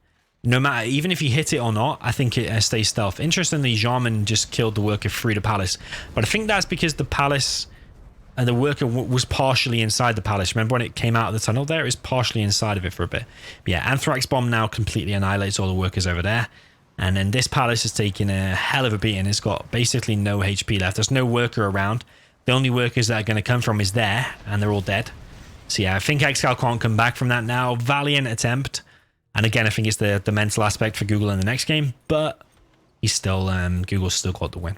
no matter, even if you hit it or not, I think it stays stealth. Interestingly, Jarman just killed the worker through the palace. But I think that's because the palace and the worker was partially inside the palace. Remember when it came out of the tunnel there? It was partially inside of it for a bit. But yeah, Anthrax Bomb now completely annihilates all the workers over there. And then this palace is taking a hell of a beating. It's got basically no HP left. There's no worker around. The only workers that are going to come from is there, and they're all dead. So yeah, I think xcal can't come back from that now. Valiant attempt. And again, I think it's the mental aspect for Google in the next game, but he's still, Google's still got the win.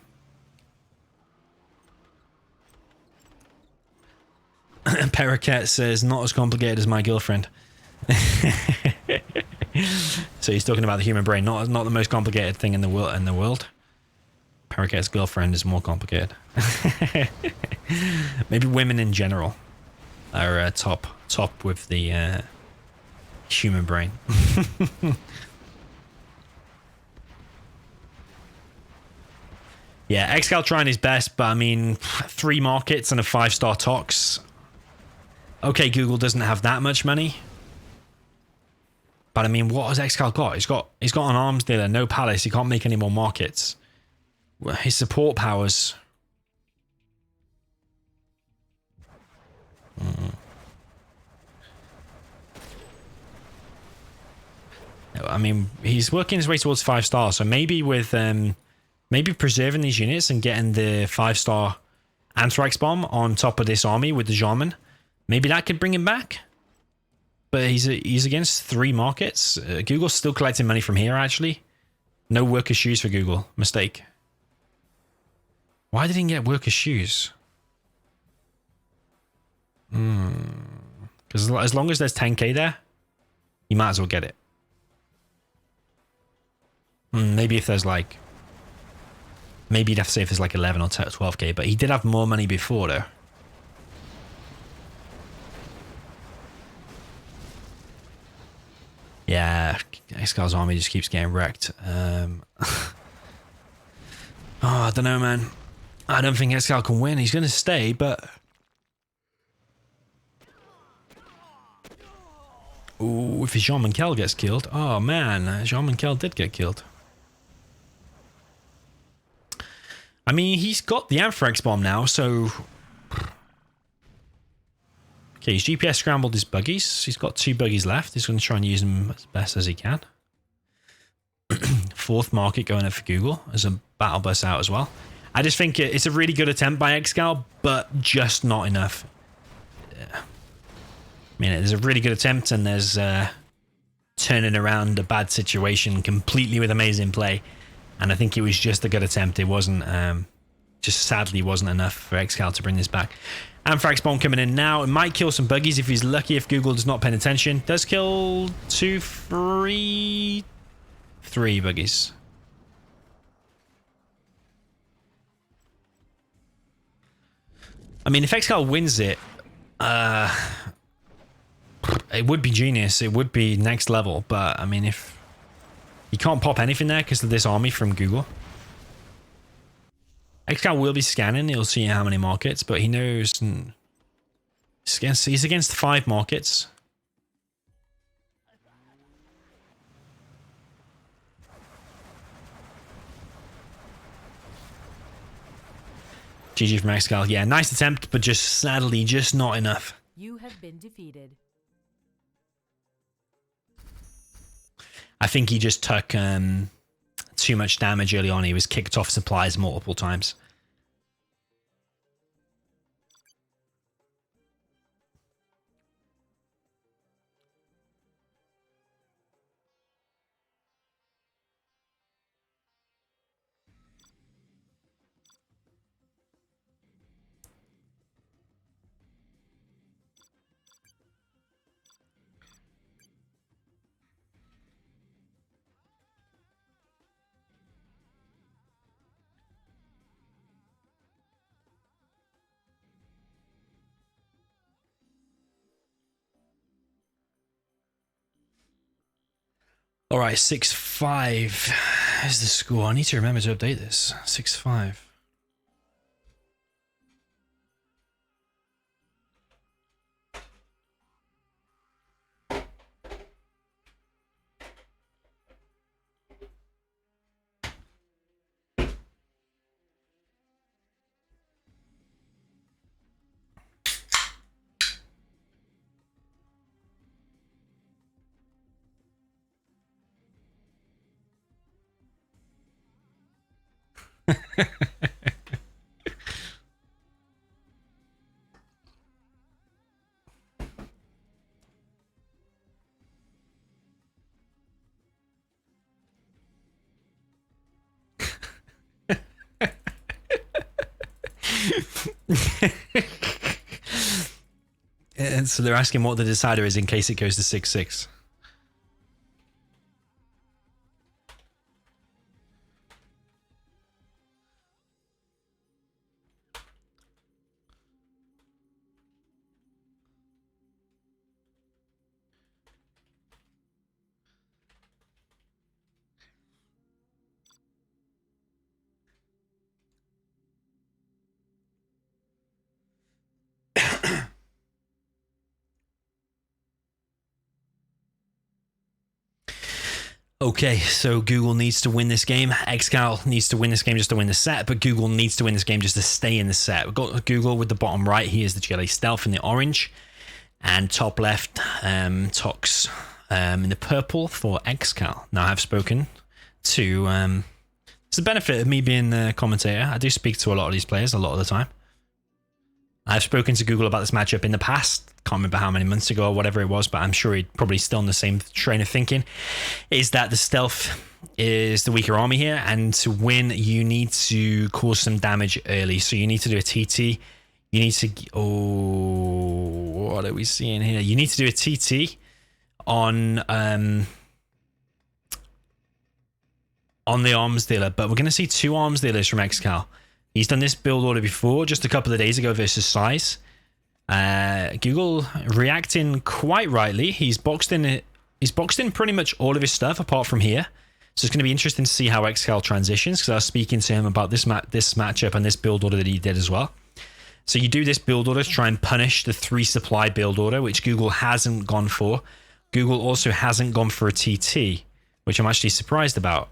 Paracat says, not as complicated as my girlfriend. So he's talking about the human brain, not the most complicated thing in the world. Paracat's girlfriend is more complicated. Maybe women in general are top with the human brain. Yeah, xcal trying his best, but I mean, 3 markets and a 5-star tox. Okay, Google doesn't have that much money. But I mean, what has xcal got? He's got an arms dealer, no palace. He can't make any more markets. His support powers. I mean, he's working his way towards 5 stars. So maybe with maybe preserving these units and getting the 5-star Anthrax Bomb on top of this army with the Jarman, maybe that could bring him back. But he's against 3 markets. Google's still collecting money from here, actually. No worker shoes for Google. Mistake. Why did he get worker shoes? Because as long as there's 10k there, you might as well get it. Maybe if there's like... Maybe you'd have to say if there's like 11 or 12k, but he did have more money before, though. Yeah, xcal's army just keeps getting wrecked. Oh, I don't know, man. I don't think xcal can win. He's going to stay, but... Ooh, if Jean-Michel gets killed... Oh, man. Jean-Michel did get killed. I mean, he's got the Anthrax Bomb now, so... Okay, he's GPS scrambled his buggies. He's got 2 buggies left. He's going to try and use them as best as he can. 4th market going up for Google as a battle bus out as well. I just think it's a really good attempt by xcal, but just not enough. Yeah. I mean, there's a really good attempt, and there's turning around a bad situation completely with amazing play. And I think it was just a good attempt. It wasn't, just sadly wasn't enough for xcal to bring this back. Anthrax Bomb coming in now. It might kill some buggies if he's lucky, if Google does not pay attention. Does kill 3 buggies. I mean, if xcal wins it, it would be genius. It would be next level. But, I mean, if... You can't pop anything there because of this army from Google. xcal will be scanning. He'll see how many markets, but he knows... He's against 5 markets. GG from xcal. Yeah, nice attempt, but just sadly, just not enough. You have been defeated. I think he just took too much damage early on. He was kicked off supplies multiple times. All right, 6-5 is the score. I need to remember to update this. 6-5. And so they're asking what the decider is in case it goes to 6-6. Okay, so Google needs to win this game. XCal needs to win this game just to win the set, but Google needs to win this game just to stay in the set. We've got Google with the bottom right. Here's the GLA Stealth in the orange. And top left, Tox in the purple for XCal. Now, I've spoken to... it's the benefit of me being the commentator. I do speak to a lot of these players a lot of the time. I've spoken to Google about this matchup in the past. Can't remember how many months ago or whatever it was, but I'm sure he'd probably still on the same train of thinking. Is that the stealth is the weaker army here, and to win, you need to cause some damage early. So you need to do a TT. You need to... Oh, what are we seeing here? You need to do a TT on the arms dealer, but we're going to see 2 arms dealers from XCal. He's done this build order before, just a couple of days ago versus Size. Google reacting quite rightly. He's boxed in pretty much all of his stuff apart from here. So it's going to be interesting to see how XCal transitions, because I was speaking to him about this matchup and this build order that he did as well. So you do this build order to try and punish the 3 supply build order, which Google hasn't gone for. Google also hasn't gone for a TT, which I'm actually surprised about.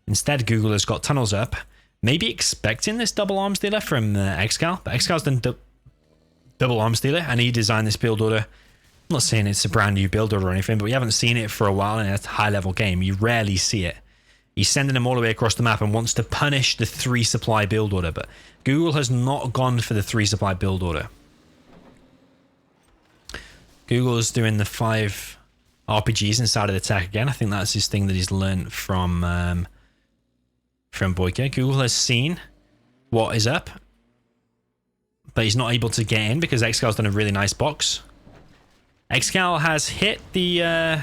Instead, Google has got tunnels up. Maybe expecting this double arms dealer from XCal, but XCal's done double arms dealer, and he designed this build order. I'm not saying it's a brand new build order or anything, but we haven't seen it for a while in a high level game. You rarely see it. He's sending them all the way across the map and wants to punish the 3 supply build order, but Google has not gone for the 3 supply build order. Google is doing the 5 RPGs inside of the tech again. I think that's his thing that he's learned from Boyka. Google has seen what is up, but he's not able to get in because XCal's done a really nice box. XCal has hit the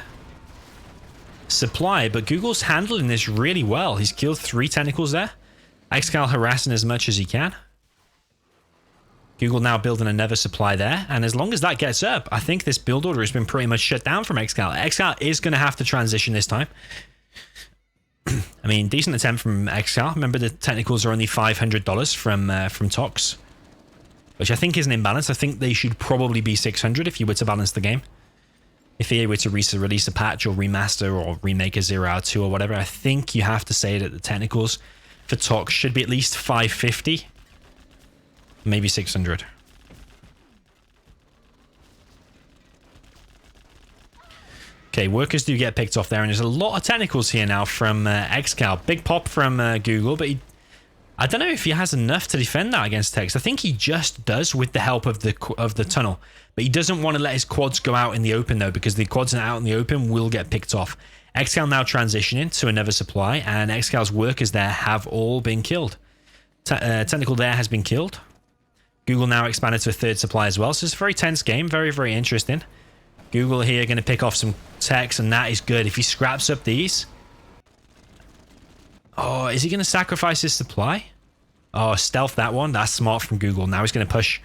supply, but Google's handling this really well. He's killed 3 tentacles there. XCal harassing as much as he can. Google now building another supply there, and as long as that gets up, I think this build order has been pretty much shut down from XCal. XCal is going to have to transition this time. I mean, decent attempt from XCal. Remember, the technicals are only $500 from Tox, which I think is an imbalance. I think they should probably be 600 if you were to balance the game. If you were to release a patch or remaster or remake a 0-2 or whatever, I think you have to say that the technicals for Tox should be at least 550, maybe 600. Okay, workers do get picked off there, and there's a lot of technicals here now from XCal. Big pop from Google, but I don't know if he has enough to defend that against Tex. I think he just does with the help of the tunnel, but he doesn't want to let his quads go out in the open though, because the quads out in the open will get picked off. XCal now transitioning to another supply, and XCal's workers there have all been killed. Technical there has been killed. Google now expanded to a 3rd supply as well, so it's a very tense game, very, very interesting. Google here going to pick off some techs, and that is good. If he scraps up these... Oh, is he going to sacrifice his supply? Oh, stealth that one. That's smart from Google. Now he's going to push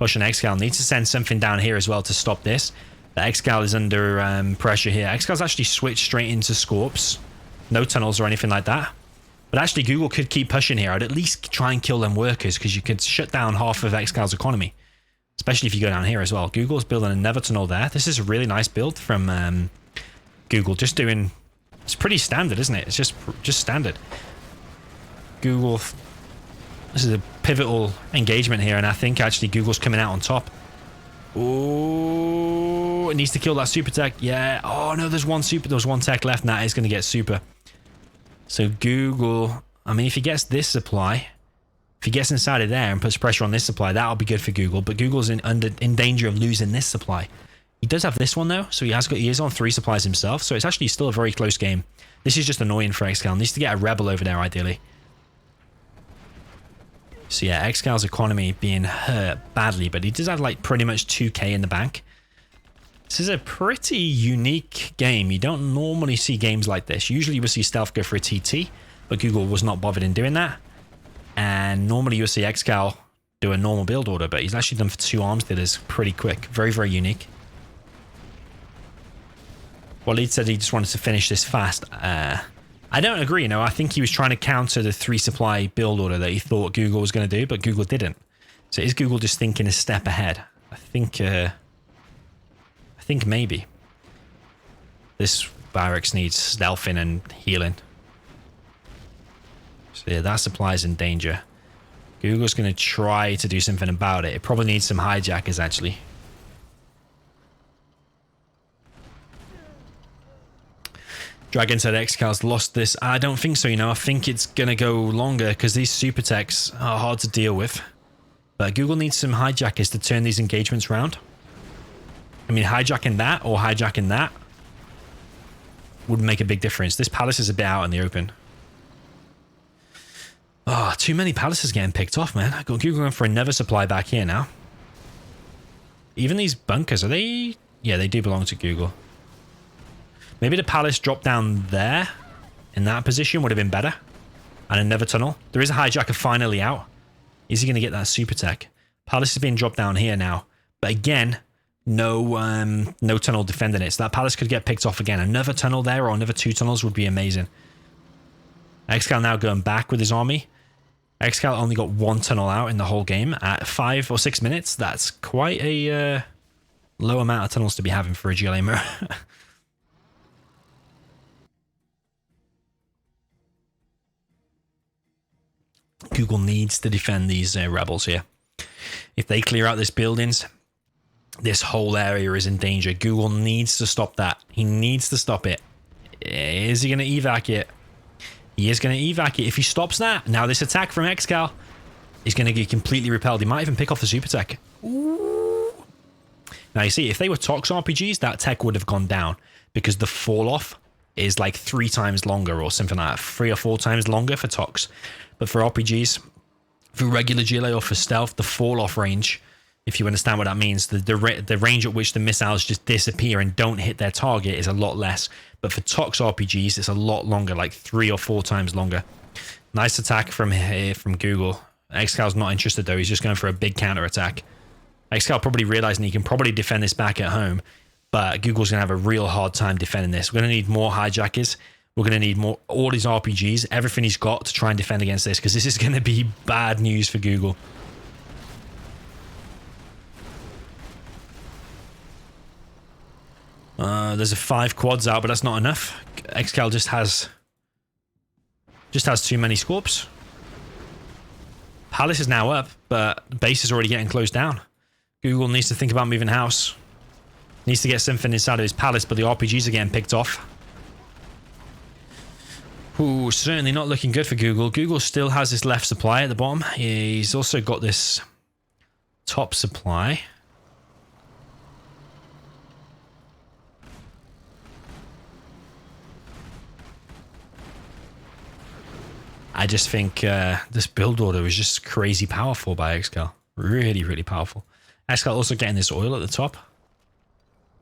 on XCal. Needs to send something down here as well to stop this. The xcal is under pressure here. xcal's actually switched straight into Scorps. No tunnels or anything like that. But actually, Google could keep pushing here. I'd at least try and kill them workers, because you could shut down half of xcal's economy. Especially if you go down here as well. Google's building another tunnel there. This is a really nice build from Google. Just doing... It's pretty standard, isn't it? It's just standard. Google... This is a pivotal engagement here, and I think actually Google's coming out on top. Oh, it needs to kill that super tech. Yeah. Oh no, there's one tech left, and that is going to get super. So Google, I mean, if he gets this supply, if he gets inside of there and puts pressure on this supply, that'll be good for Google. But Google's in danger of losing this supply. He does have this one though, so he is on 3 supplies himself. So it's actually still a very close game. This is just annoying for xcal. Needs to get a rebel over there ideally. So yeah, xcal's economy being hurt badly, but he does have like pretty much 2k in the bank. This is a pretty unique game. You don't normally see games like this. Usually you will see Stealth go for a TT, but Google was not bothered in doing that. And normally you'll see xcal do a normal build order, but he's actually done for 2 arms dealers pretty quick. Very, very unique. Waleed said he just wanted to finish this fast. I don't agree, you know. I think he was trying to counter the 3 supply build order that he thought Google was going to do, but Google didn't. So is Google just thinking a step ahead? I think maybe this barracks needs stealthing and healing. So yeah, that supply is in danger. Google's going to try to do something about it. It probably needs some hijackers actually. Dragon said xcal's lost this. I don't think so, you know. I think it's going to go longer because these super techs are hard to deal with. But Google needs some hijackers to turn these engagements around. I mean, hijacking that or hijacking that would make a big difference. This palace is a bit out in the open. Oh, too many palaces getting picked off, man. I got Google going for another supply back here now. Even these bunkers, are they... Yeah, they do belong to Google. Maybe the palace dropped down there in that position would have been better. And another tunnel. There is a hijacker finally out. Is he going to get that super tech? Palace is being dropped down here now. But again, no tunnel defending it. So that palace could get picked off again. Another tunnel there or another 2 tunnels would be amazing. xcal now going back with his army. xcal only got 1 tunnel out in the whole game at 5 or 6 minutes. That's quite a low amount of tunnels to be having for a GLA mirror. Google needs to defend these rebels here. If they clear out these buildings, this whole area is in danger. Google needs to stop that. He needs to stop it. Is he going to evac it? He is going to evac it. If he stops that, now this attack from xcal is going to get completely repelled. He might even pick off the super tech. Ooh. Now you see, if they were Tox RPGs, that tech would have gone down because the fall off is like 3 times longer or something like that. 3 or 4 times longer for Tox. But for RPGs, for regular GLA or for stealth, the fall off range, if you understand what that means, the range at which the missiles just disappear and don't hit their target is a lot less. But for Tox RPGs, it's a lot longer, like 3 or 4 times longer. Nice attack from here from Google. xcal's not interested though. He's just going for a big counter attack. xcal probably realizing he can probably defend this back at home, but Google's going to have a real hard time defending this. We're going to need more hijackers. We're going to need more, all his RPGs, everything he's got to try and defend against this, because this is going to be bad news for Google. There's a 5 quads out, but that's not enough. xcal just has too many Scorps. Palace is now up, but base is already getting closed down. Google needs to think about moving house. Needs to get something inside of his palace, but the RPGs are getting picked off. Ooh, certainly not looking good for Google. Google still has this left supply at the bottom. He's also got this top supply. I just think this build order is just crazy powerful by xcal. Really, really powerful. xcal also getting this oil at the top.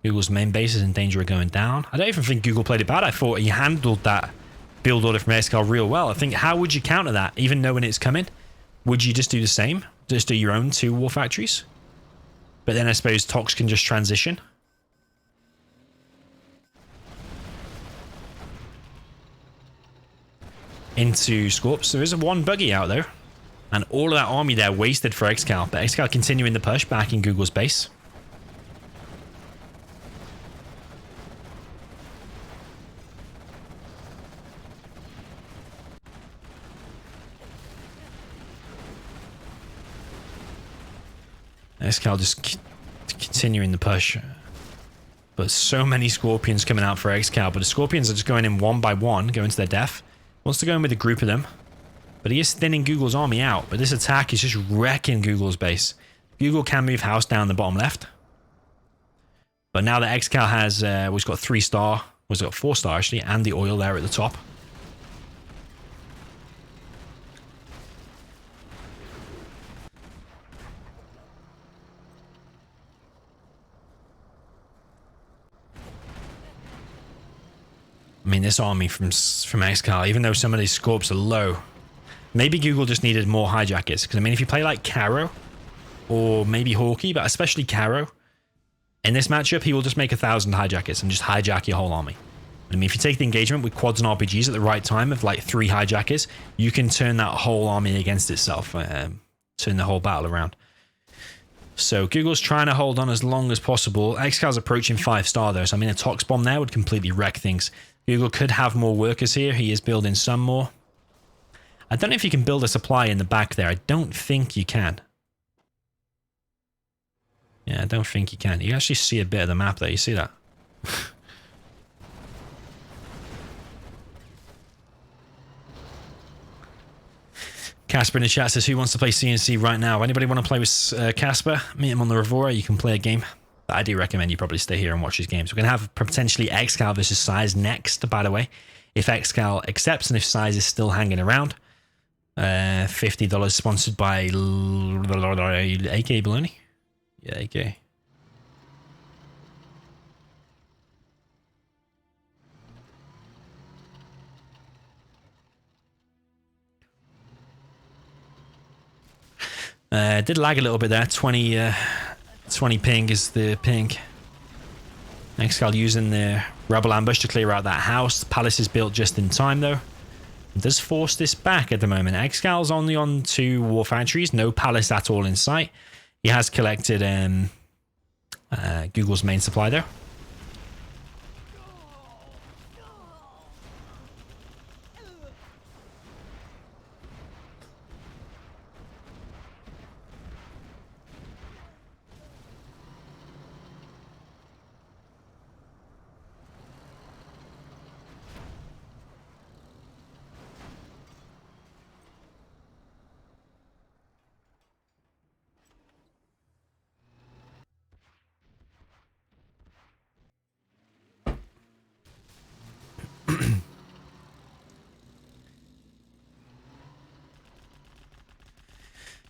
Google's main base is in danger of going down. I don't even think Google played it bad. I thought he handled that build order from xcal real well. I think, how would you counter that, even knowing it's coming? Would you just do the same? Just do your own 2 war factories? But then I suppose Tox can just transition. into Scorps. There is one buggy out there. And all of that army there wasted for XCal. But XCal continuing the push back in Google's base. XCal just continuing the push. But so many Scorpions coming out for XCal. But the Scorpions are just going in one by one, going to their death. Wants to go in with a group of them. But he is thinning Google's army out. But this attack is just wrecking Google's base. Google can move house down the bottom left. But now that XCal has, we've got 3-star, we've got 4-star actually, and the oil there at the top. I mean, this army from XCal, even though some of these Scorps are low, maybe Google just needed more hijackers. Because, I mean, if you play like Caro, or maybe Hawkeye, but especially Caro, in this matchup, he will just make 1,000 hijackers and just hijack your whole army. I mean, if you take the engagement with quads and RPGs at the right time of like 3 hijackers, you can turn that whole army against itself, turn the whole battle around. So Google's trying to hold on as long as possible. XCal's approaching 5-star though, so I mean a Tox bomb there would completely wreck things. Google could have more workers here. He is building some more. I don't know if you can build a supply in the back there. I don't think you can. Yeah, I don't think you can. You actually see a bit of the map there. You see that? Casper in the chat says, who wants to play CNC right now? Anybody want to play with Casper? Meet him on the Revora. You can play a game. But I do recommend you probably stay here and watch his games. We're going to have potentially XCal versus Size next, by the way. If XCal accepts and if Size is still hanging around. $50 sponsored by AK Baloney. Yeah, AK. Did lag a little bit there. 20 ping is the ping. XCal using the Rebel ambush to clear out that house. The palace is built just in time though. It does force this back at the moment. XCal's only on 2 war factories. No palace at all in sight. He has collected Google's main supply there.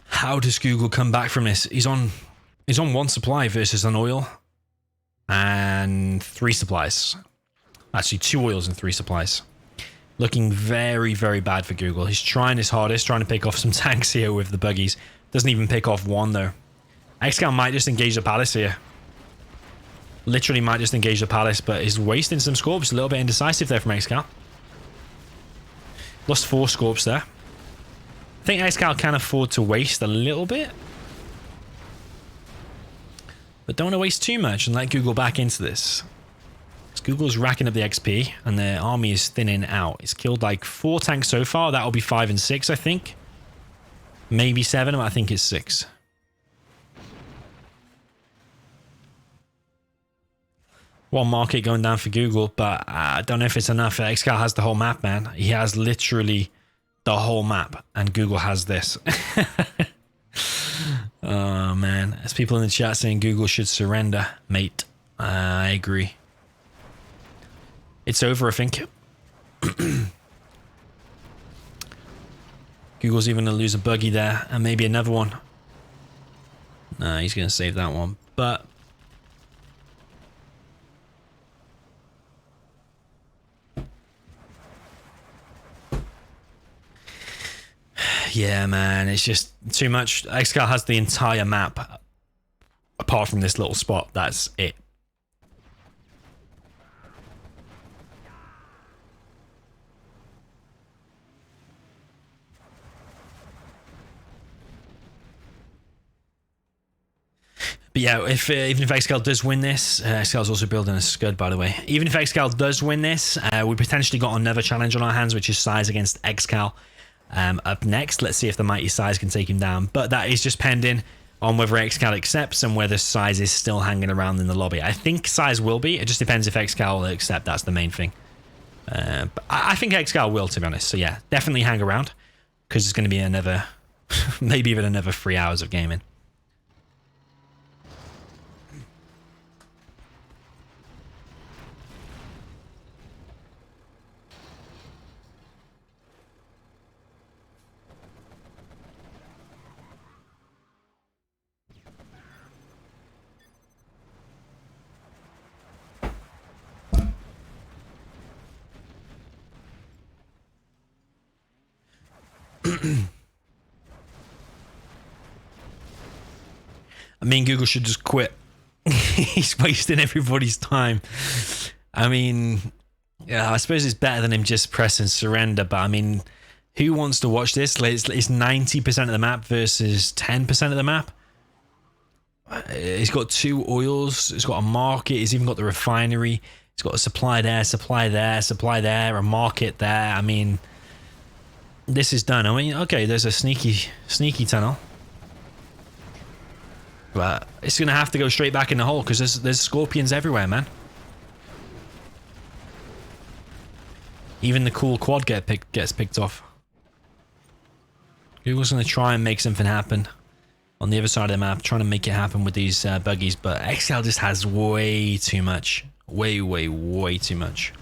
How does Google come back from this? He's on 1 supply versus an oil and 3 supplies. Actually, 2 oils and 3 supplies. Looking very, very bad for Google. He's trying his hardest, trying to pick off some tanks here with the buggies. Doesn't even pick off 1 though. XCal might just engage the palace here. Literally might just engage the palace, but he's wasting some Scorps. A little bit indecisive there from XCal. Lost 4 Scorps there. I think XCal can afford to waste a little bit. But don't want to waste too much and let Google back into this. Because Google's racking up the XP and their army is thinning out. It's killed like 4 tanks so far. That'll be 5 and 6, I think. Maybe 7, but I think it's 6. One market going down for Google, but I don't know if it's enough. XCal has the whole map, man. He has literally the whole map, and Google has this. Oh, man. There's people in the chat saying Google should surrender, mate. I agree. It's over, I think. Google's even going to lose a buggy there, and maybe another one. No, he's going to save that one, but... yeah, man, it's just too much. XCal has the entire map apart from this little spot. That's it. But yeah, if even if xcal does win this, xcal's also building a scud, by the way. Even if xcal does win this, we potentially got another challenge on our hands, which is Size against xcal. Up next, let's see if the mighty Size can take him down. But that is just pending on whether xcal accepts and whether Size is still hanging around in the lobby. I think Size will be. It just depends if xcal will accept. That's the main thing. But I think xcal will, to be honest. So yeah, definitely hang around, because it's going to be another, maybe even another 3 hours of gaming. I mean, Google should just quit. He's wasting everybody's time. I mean, yeah, I suppose it's better than him just pressing surrender, but I mean, who wants to watch this? It's 90% of the map versus 10% of the map. He's got 2 oils. It's got a market. He's even got the refinery. It's got a supply there, supply there, supply there, a market there. I mean, this is done. I mean, okay, there's a sneaky tunnel. But it's going to have to go straight back in the hole, because there's scorpions everywhere, man. Even the cool quad gets picked off. Google's going to try and make something happen on the other side of the map, trying to make it happen with these buggies, but xcal just has way too much. Way too much.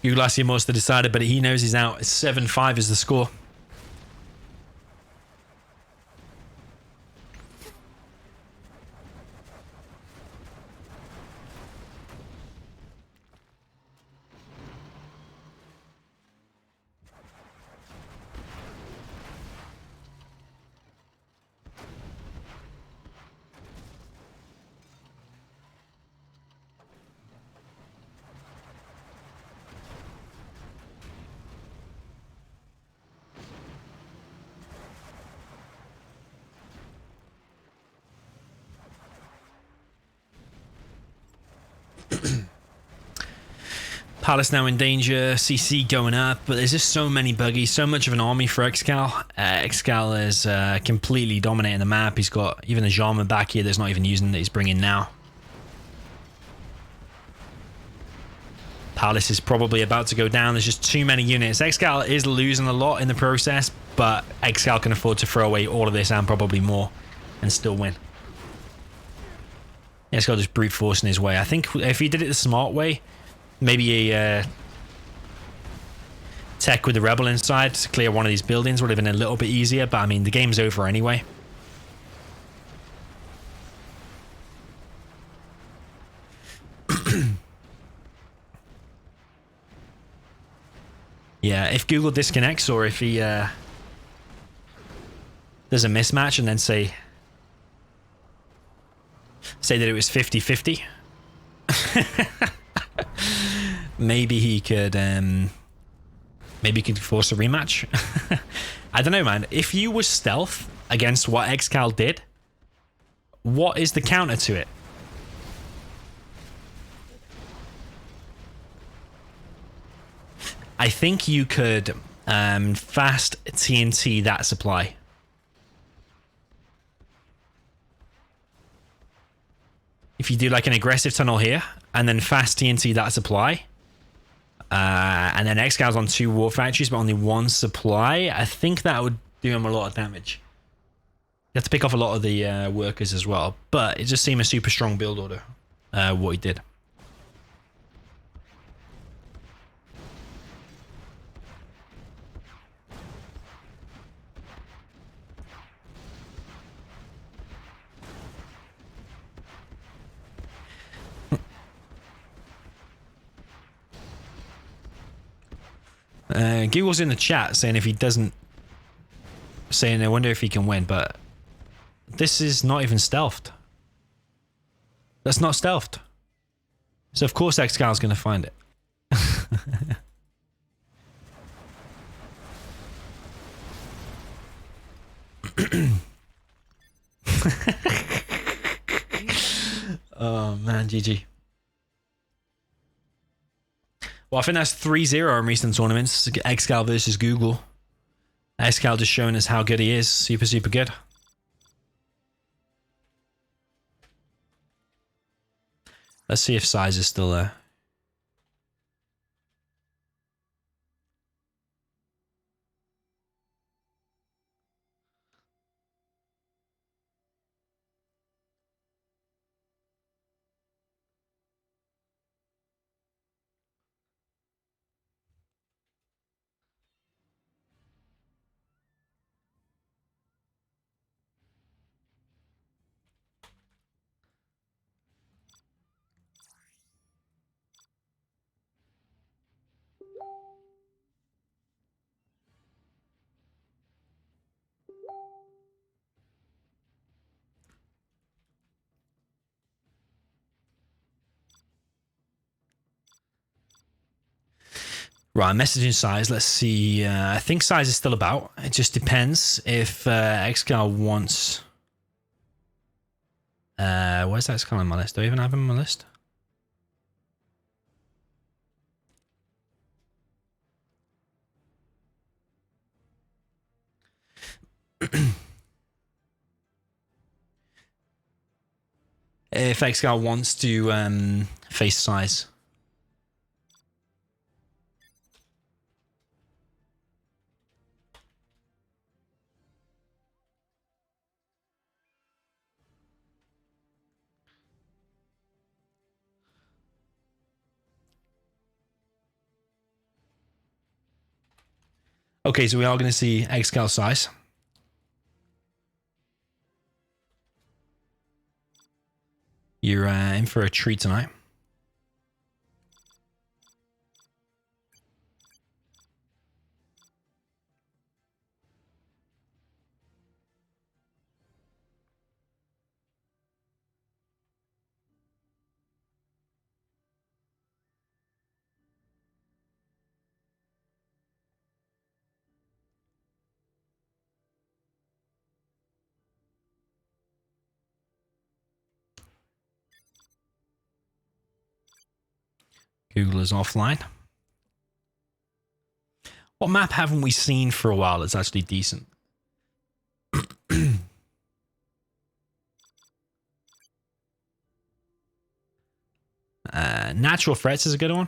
Uglassier must have decided, but he knows he's out. 7-5 is the score. Palace now in danger, CC going up, but there's just so many buggies, so much of an army for xcal. xcal is completely dominating the map. He's got even a Jarman back here that's not even using that he's bringing now. Palace is probably about to go down. There's just too many units. xcal is losing a lot in the process, but xcal can afford to throw away all of this and probably more and still win. xcal just brute forcing his way. I think if he did it the smart way, maybe a tech with the rebel inside to clear one of these buildings would have been a little bit easier, but I mean, the game's over anyway. Yeah, if Google disconnects, or if he there's a mismatch, and then say that it was 50-50. Maybe he could force a rematch. I don't know, man. If you were stealth against what xcal did, what is the counter to it? I think you could fast TNT that supply. If you do like an aggressive tunnel here and then fast TNT that supply, and then xcal's on 2 war factories but only 1 supply, I think that would do him a lot of damage. You have to pick off a lot of the workers as well, but it just seemed a super strong build order, what he did. Google's in the chat saying if he doesn't, saying I wonder if he can win, but this is not even stealthed. That's not stealthed. So of course xCal's going to find it. Oh man, GG. Well, I think that's 3-0 in recent tournaments. xCal versus Google. xCal just showing us how good he is. Super, super good. Let's see if size is still there. Right, messaging size. Let's see. I think size is still about. It just depends if xCal wants. Where's xCal on my list? Do I even have him on my list? If xCal wants to face size. Okay, so we are going to see xCal size. You're in for a treat tonight. Google is offline. What map haven't we seen for a while that's actually decent? Natural Threats is a good one.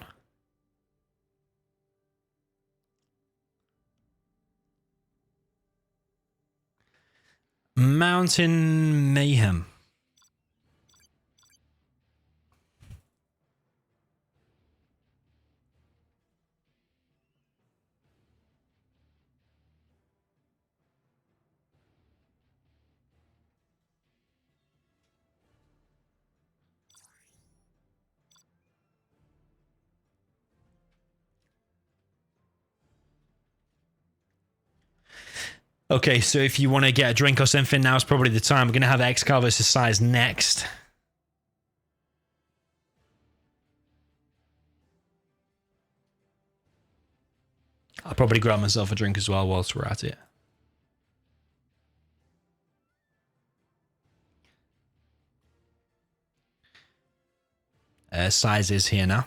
Mountain Mayhem. Okay, so if you want to get a drink or something, now's probably the time. We're going to have xCal versus size next. I'll probably grab myself a drink as well whilst we're at it. Size is here now.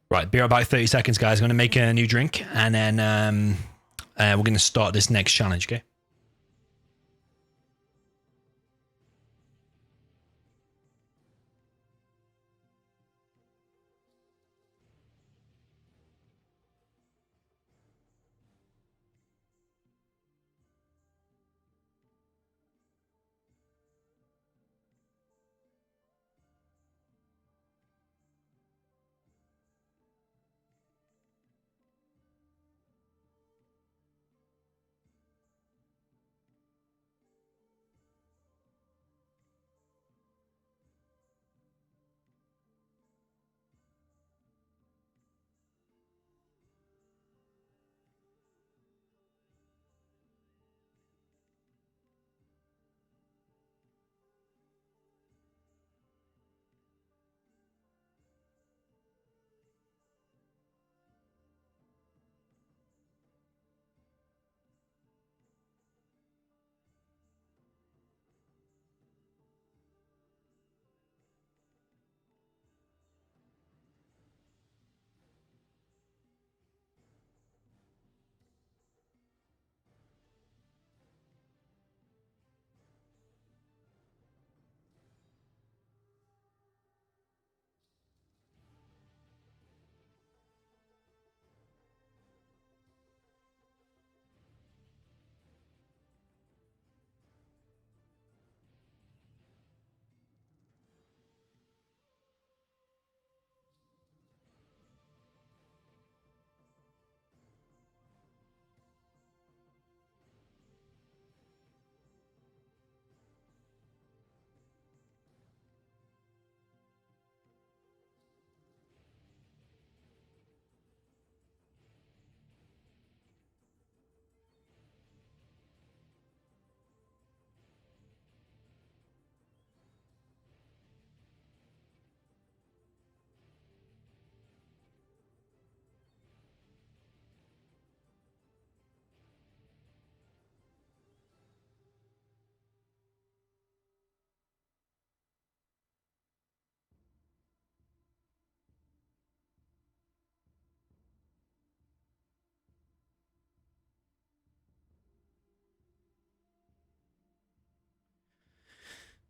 Right, be about 30 seconds, guys. I'm going to make a new drink, and then we're going to start this next challenge, okay?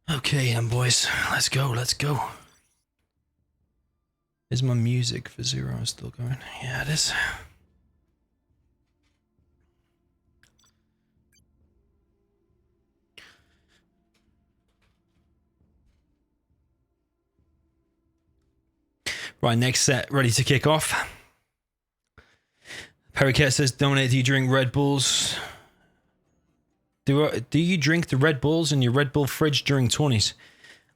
Okay, then, boys. Let's go. Let's go. Is my music for Zero still going? Yeah, it is. Right, next set ready to kick off. Pericat says, Dominate, do you drink Red Bulls? Do you drink the Red Bulls in your Red Bull fridge during 20s?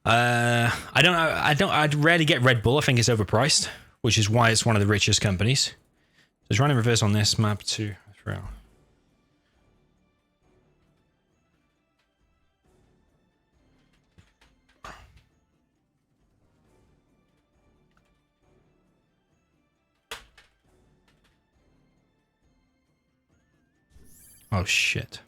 I'd rarely get Red Bull. I think it's overpriced, which is why it's one of the richest companies. Just running reverse on this map too. Oh shit.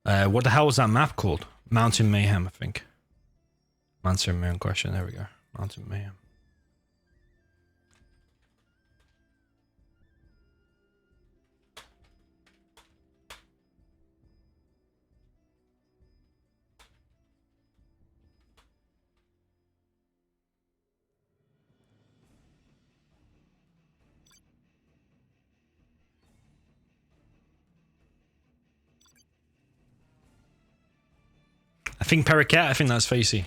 What the hell was that map called? Mountain Mayhem, I think. Answer my own question. There we go. Mountain Mayhem. I think Pericat, I think that's Facey.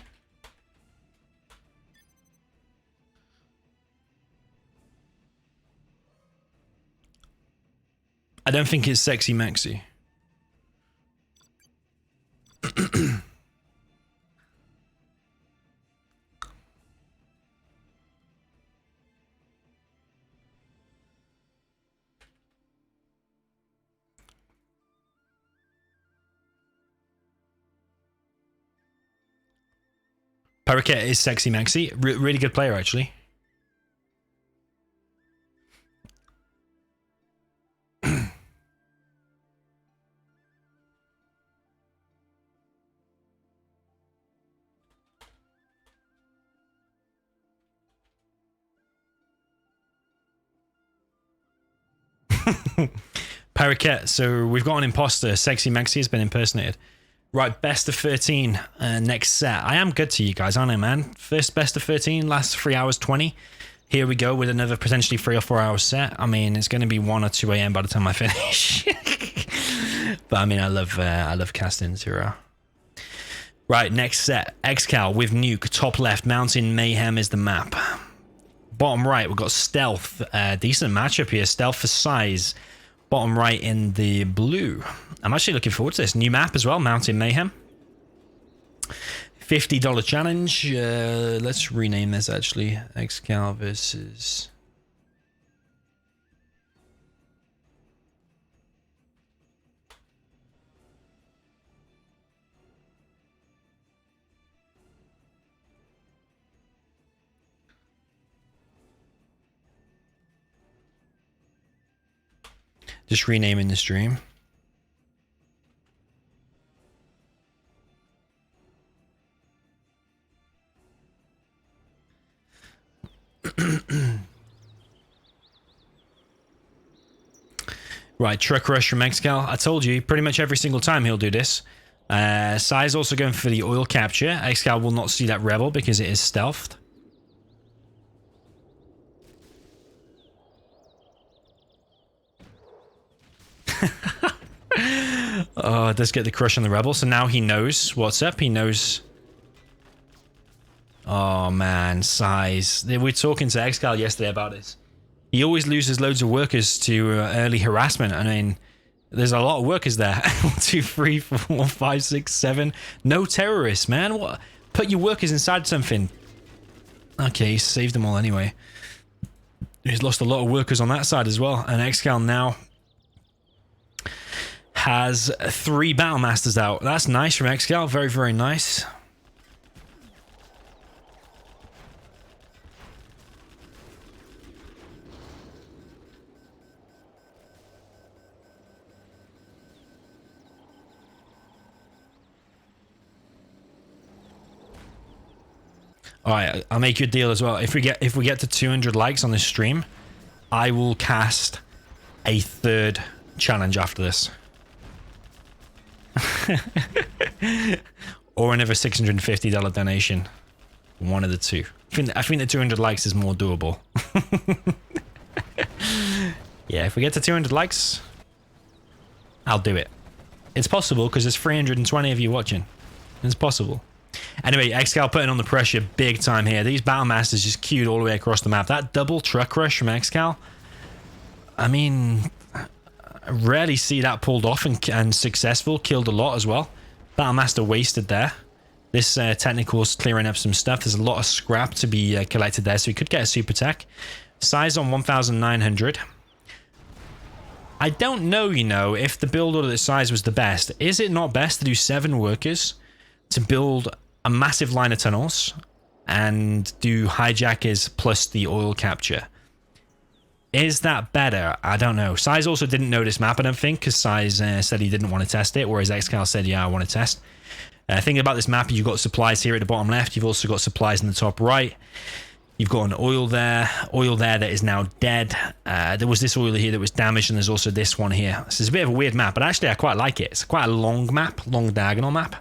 I don't think it's Sexy Maxi. Pericat is Sexy Maxi. Really good player, actually. Parakeet, so we've got an imposter. Sexy Maxi has been impersonated. Right, best of 13 next set. I am good to you guys, aren't I, man? First best of 13, last 3 hours 20. Here we go with another potentially 3 or 4 hour set. I mean, it's going to be 1 or 2 a.m. by the time I finish. But I mean, I love casting 0. Right, next set. XCal with Nuke. Top left, Mountain Mayhem is the map. Bottom right, we've got Stealth. Decent matchup here. Stealth for size. Bottom right in the blue. I'm actually looking forward to this. New map as well, Mountain Mayhem. $50 challenge. Let's rename this actually. XCal versus... Just renaming the stream. Right, Truck Rush from XCal. I told you, pretty much every single time he'll do this. Size also going for the oil capture. XCal will not see that Rebel because it is stealthed. Oh, it does get the crush on the Rebel. So now he knows what's up. He knows. Oh, man. Size. We were talking to XCal yesterday about this. He always loses loads of workers to early harassment. I mean, there's a lot of workers there. 1, 2, 3, 4, 5, 6, 7. No terrorists, man. What? Put your workers inside something. Okay, he saved them all anyway. He's lost a lot of workers on that side as well. And XCal now has 3 Battle Masters out. That's nice from XCal. Very, very nice. All right, I'll make you a deal as well. If we get to 200 likes on this stream, I will cast a 3rd challenge after this. Or another $650 donation. One of the two. I think the 200 likes is more doable. Yeah, if we get to 200 likes, I'll do it. It's possible because there's 320 of you watching. It's possible. Anyway, XCal putting on the pressure big time here. These Battle Masters just queued all the way across the map. That double truck rush from XCal, I mean, I rarely see that pulled off and successful. Killed a lot as well. Battle Master wasted there. This technical's clearing up some stuff. There's a lot of scrap to be collected there, so we could get a super tech. Size on 1,900. I don't know, you know, if the build order this size was the best. Is it not best to do 7 workers to build a massive line of tunnels and do hijackers plus the oil capture? Is that better? I don't know. Size also didn't know this map, I don't think, because Size said he didn't want to test it, whereas XCal said, yeah, I want to test. Thinking about this map, you've got supplies here at the bottom left. You've also got supplies in the top right. You've got an oil there that is now dead. There was this oil here that was damaged, and there's also this one here. So it's a bit of a weird map, but actually I quite like it. It's quite a long map, long diagonal map.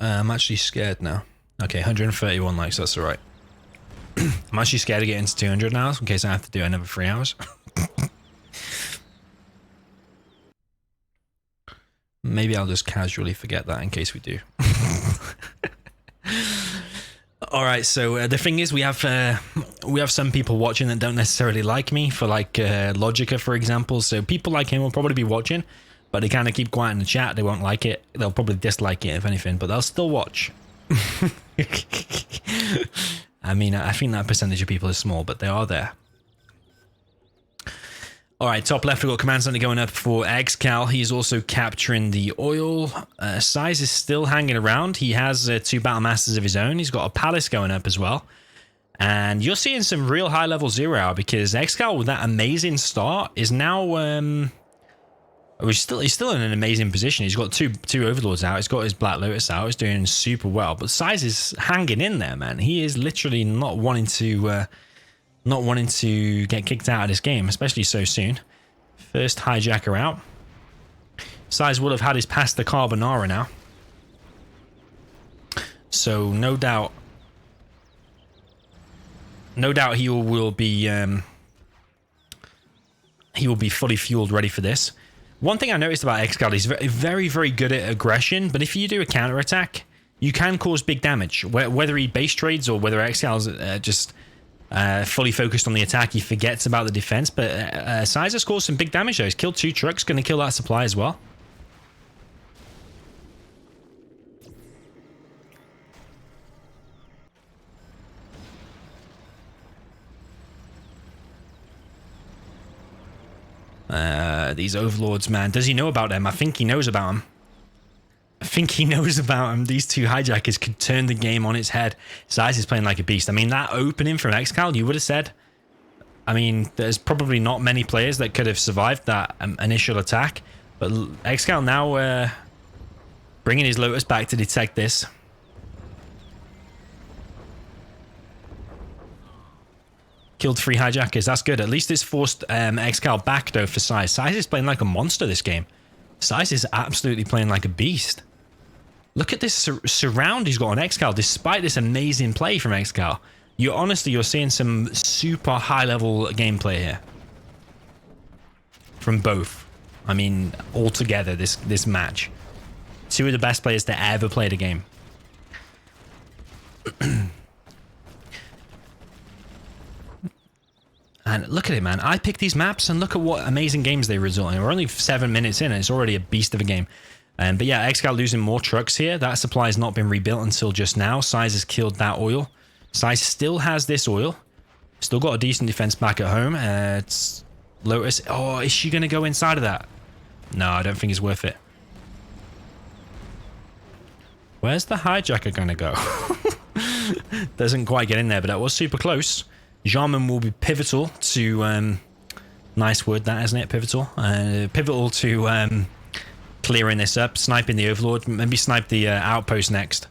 I'm actually scared now. Okay, 131 likes, that's alright. I'm actually scared to get into 200 now, in case I have to do another 3 hours. Maybe I'll just casually forget that in case we do. Alright, so the thing is, we have some people watching that don't necessarily like me, for like Logica, for example. So people like him will probably be watching, but they kind of keep quiet in the chat. They won't like it. They'll probably dislike it, if anything, but they'll still watch. I mean, I think that percentage of people is small, but they are there. All right, top left, we've got Command Center going up for XCal. He's also capturing the oil. Size is still hanging around. He has 2 Battle Masters of his own. He's got a Palace going up as well. And you're seeing some real high-level zero hour because XCal, with that amazing start, is now... he's still in an amazing position. He's got two Overlords out. He's got his Black Lotus out. He's doing super well. But Size is hanging in there, man. He is literally not wanting to get kicked out of this game, especially so soon. First hijacker out. Size will have had his pasta carbonara now. So no doubt he will be fully fueled, ready for this. One thing I noticed about XCal is very, very good at aggression, but if you do a counterattack, you can cause big damage. Whether he base trades or whether XCal's just fully focused on the attack, he forgets about the defense. But Size has caused some big damage though. He's killed 2 trucks, going to kill that supply as well. These Overlords, man. Does he know about them? I think he knows about them. These 2 hijackers could turn the game on its head. Size is playing like a beast. I mean, that opening from XCal, you would have said... I mean, there's probably not many players that could have survived that initial attack. But XCal now bringing his Lotus back to detect this. Killed 3 hijackers. That's good. At least it's forced XCal back, though, for Size. Size is playing like a monster this game. Size is absolutely playing like a beast. Look at this surround he's got on XCal, despite this amazing play from XCal. You're seeing some super high-level gameplay here. From both. I mean, altogether, this match. 2 of the best players to ever play the game. And look at it, man. I picked these maps and look at what amazing games they result in. We're only 7 minutes in and it's already a beast of a game. But yeah, XCal losing more trucks here. That supply has not been rebuilt until just now. Size has killed that oil. Size still has this oil. Still got a decent defense back at home. It's Lotus. Oh, is she going to go inside of that? No, I don't think it's worth it. Where's the hijacker going to go? Doesn't quite get in there, but that was super close. Jarman will be pivotal to... nice word that, isn't it? Pivotal. Pivotal to clearing this up. Sniping the Overlord. Maybe snipe the outpost next.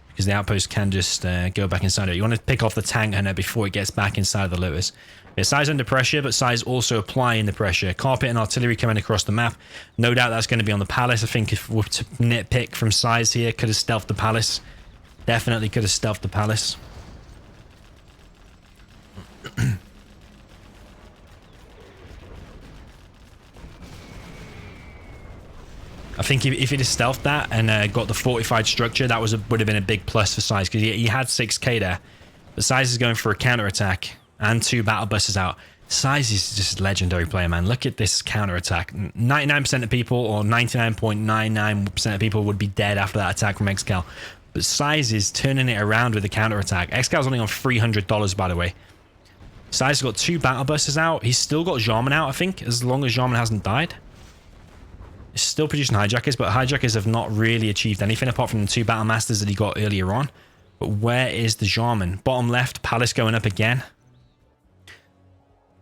Because the outpost can just go back inside it. You want to pick off the tank hunter before it gets back inside the Lotus. Yeah, Size under pressure, but Size also applying the pressure. Carpet and artillery coming across the map. No doubt that's going to be on the Palace. I think if we were to nitpick from Size here, could have stealthed the Palace. Definitely could have stealthed the Palace. I think if he'd have stealthed that and got the fortified structure, that would have been a big plus for Size, because he had 6k there. But Size is going for a counter-attack and 2 battle buses out. Size is just a legendary player, man. Look at this counter-attack. 99% of people, or 99.99% of people would be dead after that attack from XCal. But Size is turning it around with the counter-attack. XCal's only on $300, by the way. Size has got 2 battle buses out. He's still got Jarman out, I think, as long as Jarman hasn't died. He's still producing hijackers, but hijackers have not really achieved anything apart from the 2 battle masters that he got earlier on. But where is the Jarman? Bottom left, Palace going up again.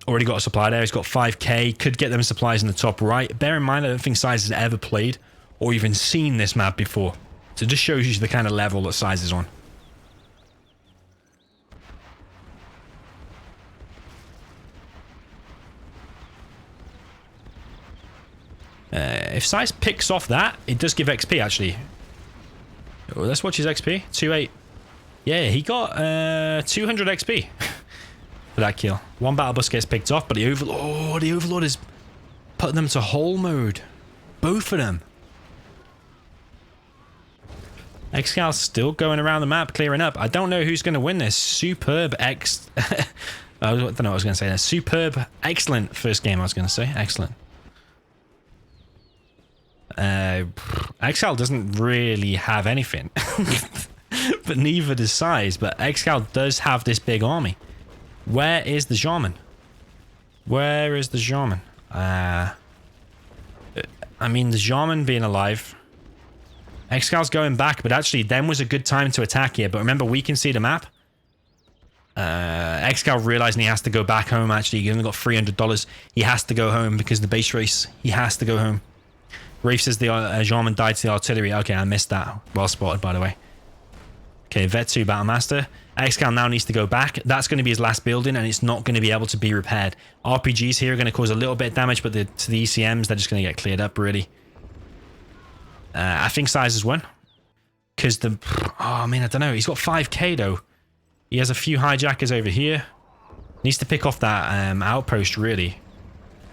Already got a supply there. He's got 5k. Could get them supplies in the top right. Bear in mind, I don't think Size has ever played or even seen this map before. So it just shows you the kind of level that Size is on. If Size picks off that, it does give XP, actually. Oh, let's watch his XP. 2.8. Yeah, he got 200 XP for that kill. 1 battle bus gets picked off, but the Overlord is putting them to whole mode. Both of them. XCal's still going around the map, clearing up. I don't know who's going to win this. Superb I don't know what I was going to say there. Superb, excellent first game, I was going to say. Excellent. XCal doesn't really have anything. But neither does Size. But XCal does have this big army. Where is the Jarman? Where is the Jarman? I mean, the Jarman being alive. xcal's going back, but actually then was a good time to attack here. But remember, we can see the map. xcal realizing he has to go back home. Actually, he only got $300. He has to go home because the base race. He has to go home. Rafe says the Jarman died to the artillery. Okay, I missed that. Well spotted, by the way. Okay, Vet 2 Battlemaster. xcal now needs to go back. That's going to be his last building, and it's not going to be able to be repaired. RPGs here are going to cause a little bit of damage, but to the ECMs, they're just going to get cleared up, really. I think Size has won. Because the... Oh, man, I don't know. He's got 5k, though. He has a few hijackers over here. Needs to pick off that outpost, really.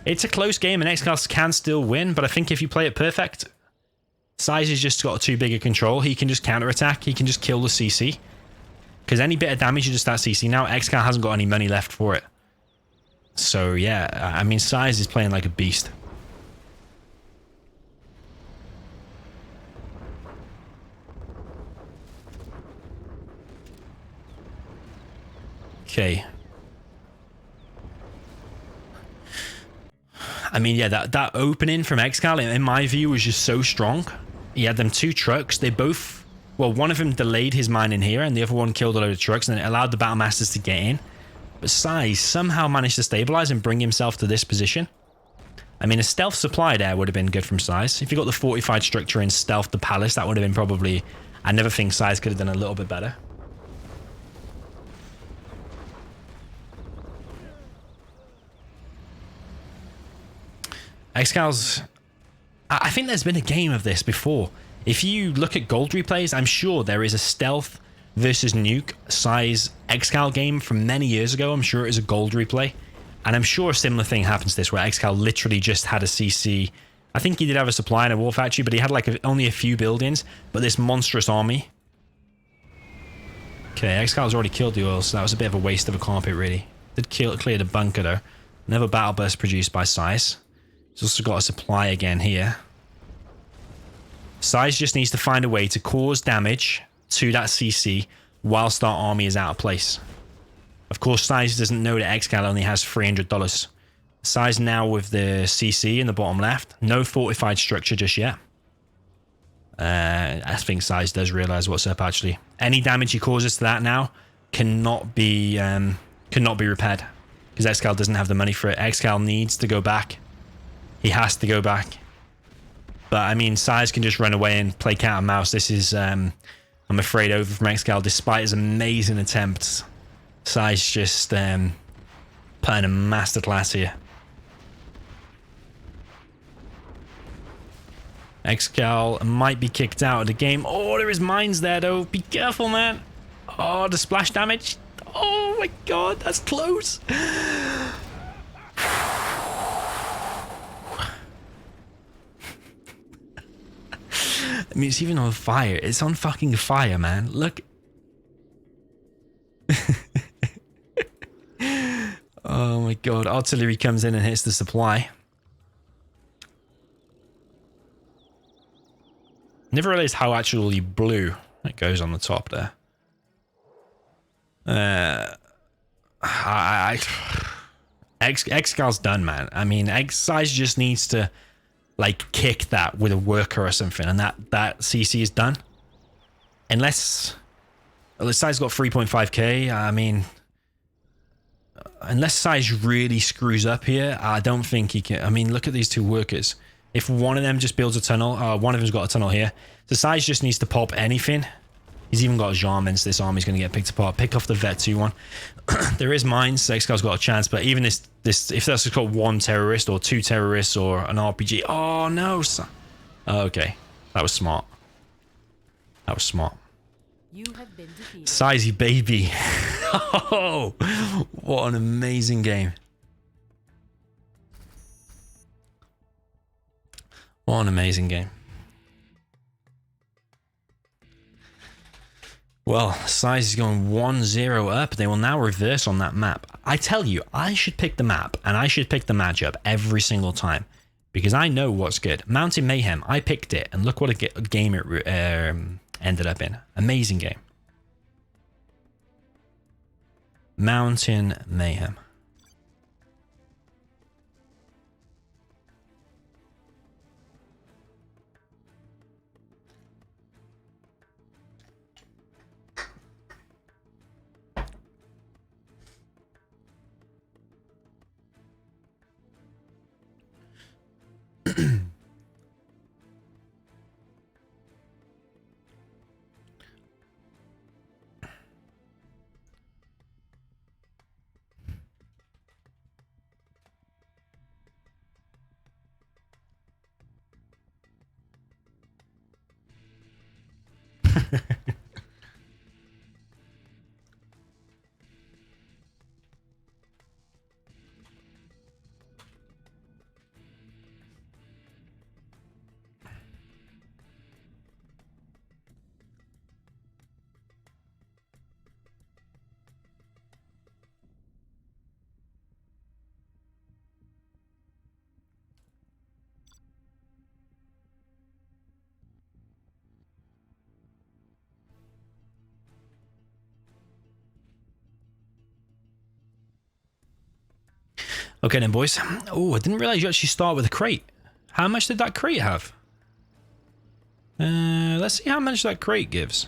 It's a close game, and xcal can still win, but I think if you play it perfect, Size has just got too big a control. He can just counterattack. He can just kill the CC. Because any bit of damage, you just start CC. Now, xcal hasn't got any money left for it. So, yeah, I mean, Size is playing like a beast. Okay. I mean, yeah, that opening from xcal, in my view, was just so strong. He had them 2 trucks. They both... Well, one of them delayed his mine in here, and the other one killed a load of trucks, and it allowed the Battlemasters to get in. But Size somehow managed to stabilize and bring himself to this position. I mean, a stealth supply there would have been good from Size. If you got the fortified structure and stealth the palace, that would have been probably... I never think Size could have done a little bit better. xcal's... I think there's been a game of this before. If you look at gold replays, I'm sure there is a stealth versus nuke Size xcal game from many years ago. I'm sure it is a gold replay. And I'm sure a similar thing happens to this, where xcal literally just had a CC. I think he did have a supply and a war factory, but he had like only a few buildings. But this monstrous army. Okay, xcal's already killed the oil, so that was a bit of a waste of a carpet, really. Did clear the bunker, though. Another battle burst produced by Size. He's also got a supply again here. Size just needs to find a way to cause damage to that CC whilst our army is out of place. Of course, Size doesn't know that xcal only has $300. Size now with the CC in the bottom left. No fortified structure just yet. I think Size does realize what's up, actually. Any damage he causes to that now cannot be repaired. Because xcal doesn't have the money for it. xcal needs to go back. He has to go back. But, I mean, Size can just run away and play cat and mouse. This is, I'm afraid, over from xcal. Despite his amazing attempts, Size just putting a masterclass here. xcal might be kicked out of the game. Oh, there is mines there, though. Be careful, man. Oh, the splash damage. Oh, my God. That's close. I mean, it's even on fire. It's on fucking fire, man. Look. Oh my God. Artillery comes in and hits the supply. Never realized how actually blue it goes on the top there. xcal's done, man. I mean, Size just needs to like kick that with a worker or something, and that CC is done. Unless Size got 3.5k. I mean, unless Size really screws up here, I don't think he can. I mean, look at these 2 workers. If one of them just builds a tunnel, one of them's got a tunnel here. So Size just needs to pop anything. He's even got Jarmans. This army's going to get picked apart. Pick off the Vet 2 one. There is mines. xcal's got a chance, but even this if that's just got 1 terrorist or 2 terrorists or an RPG. Oh no! Oh, okay, that was smart. That was smart. You have been defeated. Sizey baby. Oh, what an amazing game. What an amazing game. Well, Size is going 1-0 up. They will now reverse on that map. I tell you, I should pick the map and I should pick the matchup every single time because I know what's good. Mountain Mayhem, I picked it and look what a game it ended up in. Amazing game. Mountain Mayhem. Okay then, boys. Oh, I didn't realize you actually start with a crate. How much did that crate have? Let's see how much that crate gives.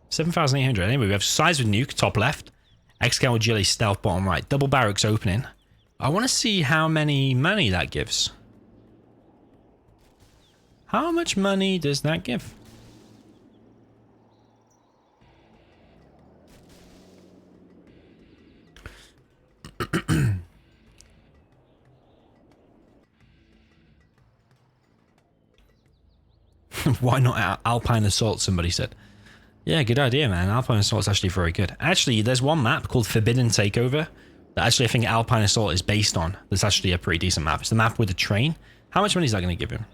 7,800. Anyway, we have size with nuke, top left. XCal agility, stealth, bottom right. Double barracks opening. I want to see how many money that gives. How much money does that give? Why not Alpine Assault, somebody said. Yeah, good idea, man. Alpine Assault is actually very good. Actually, there's one map called Forbidden Takeover that actually I think Alpine Assault is based on. That's actually a pretty decent map. It's the map with the train. How much money is that going to give him?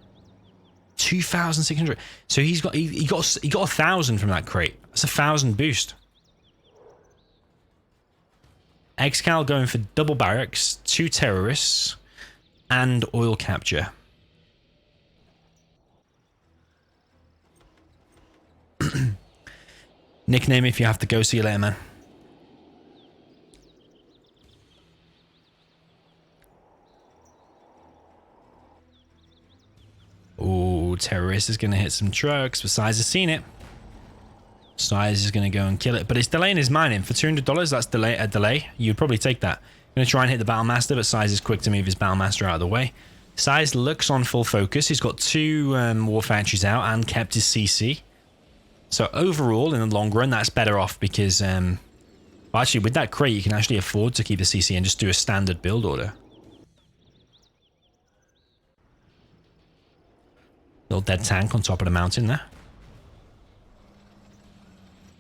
2,600. So he got 1,000 from that crate. That's 1,000 boost. XCal going for double barracks, 2 terrorists, and oil capture. Nickname if you have to go. See you later, man. Oh, terrorist is going to hit some trucks, but Size has seen it. Size is going to go and kill it, but it's delaying his mining. For $200, that's a delay. You'd probably take that. Going to try and hit the Battlemaster, but Size is quick to move his Battlemaster out of the way. Size looks on full focus. He's got 2 war factories out and kept his CC. So overall, in the long run, that's better off because, well, actually, with that crate, you can actually afford to keep the CC and just do a standard build order. Little dead tank on top of the mountain there.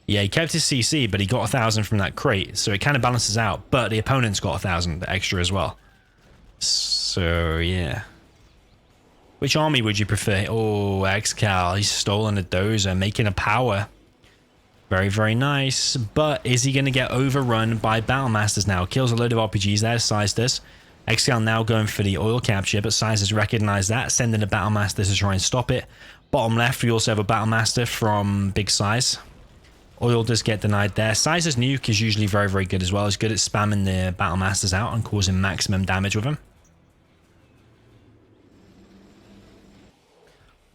Yeah, he kept his CC, but he got 1,000 from that crate, so it kind of balances out. But the opponent's got 1,000 extra as well. So, yeah. Which army would you prefer? Oh, XCal. He's stolen a dozer, making a power. Very, very nice. But is he going to get overrun by Battlemasters now? Kills a load of RPGs there, Size does. XCal now going for the oil capture, but Size has recognized that, sending a Battlemaster to try and stop it. Bottom left, we also have a Battlemaster from Big Size. Oil does get denied there. Size's nuke is usually very, very good as well. He's good at spamming the Battlemasters out and causing maximum damage with them.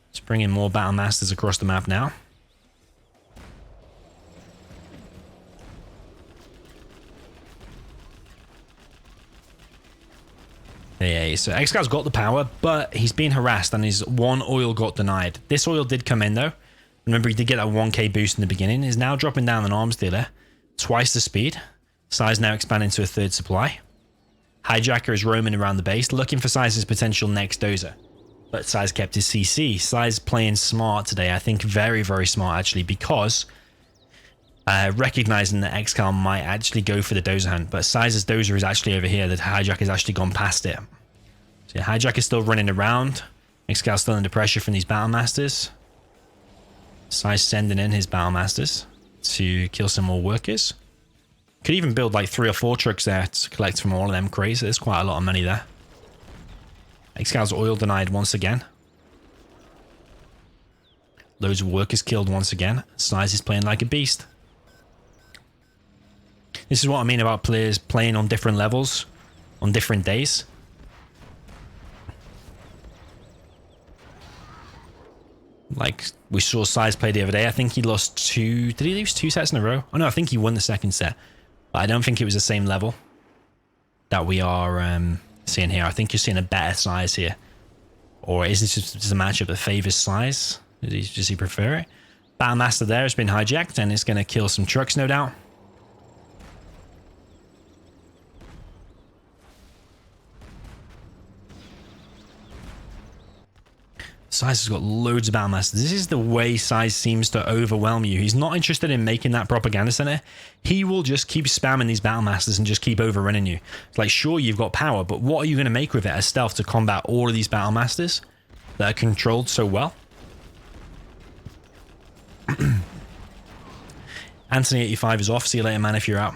Let's bring in more Battlemasters across the map now. Yeah, so XCal's got the power, but he's being harassed and his 1 oil got denied. This oil did come in though. Remember, he did get that 1k boost in the beginning. He's now dropping down an arms dealer. Twice the speed. Size now expanding to a 3rd supply. Hijacker is roaming around the base, looking for Size's potential next dozer. But Size kept his CC. Size playing smart today. I think very, very smart actually, because recognizing that XCal might actually go for the dozer hunt. But Size's dozer is actually over here. The Hijack has actually gone past it. So yeah, Hijack is still running around. XCal's still under pressure from these Battlemasters. Size sending in his Battlemasters to kill some more workers. Could even build like 3 or 4 trucks there to collect from all of them crates. There's quite a lot of money there. XCal's oil denied once again. Loads of workers killed once again. Size is playing like a beast. This is what I mean about players playing on different levels, on different days. Like we saw Size play the other day. I think he lost 2. Did he lose 2 sets in a row? Oh no, I think he won the 2nd set. But I don't think it was the same level that we are seeing here. I think you're seeing a better Size here. Or is this just a matchup that favors Size? Does he prefer it? Battlemaster there has been hijacked and it's going to kill some trucks, no doubt. Size has got loads of Battlemasters. This is the way Size seems to overwhelm you. He's not interested in making that propaganda center. He will just keep spamming these Battlemasters and just keep overrunning you. It's like, sure, you've got power, but what are you going to make with it as stealth to combat all of these Battlemasters that are controlled so well? Anthony 85 is off. See you later, man, if you're out.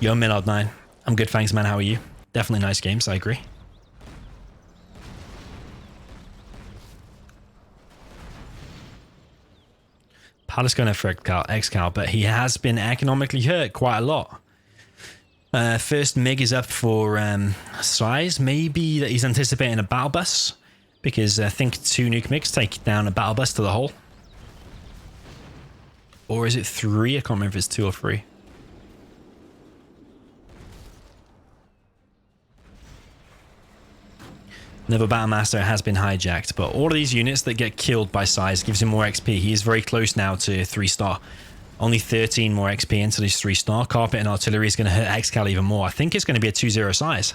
Yo, Millard9. I'm good, thanks, man. How are you? Definitely nice games, I agree. Palace going for XCal, but he has been economically hurt quite a lot. First MiG is up for Size. Maybe that he's anticipating a battle bus, because I think 2 nuke MiGs take down a battle bus to the hull. Or is it 3? I can't remember if it's 2 or 3. Another Battlemaster has been hijacked, but all of these units that get killed by Size gives him more XP. He is very close now to 3-star. Only 13 more XP into this 3-star. Carpet and artillery is going to hurt XCal even more. I think it's going to be a 2-0 Size.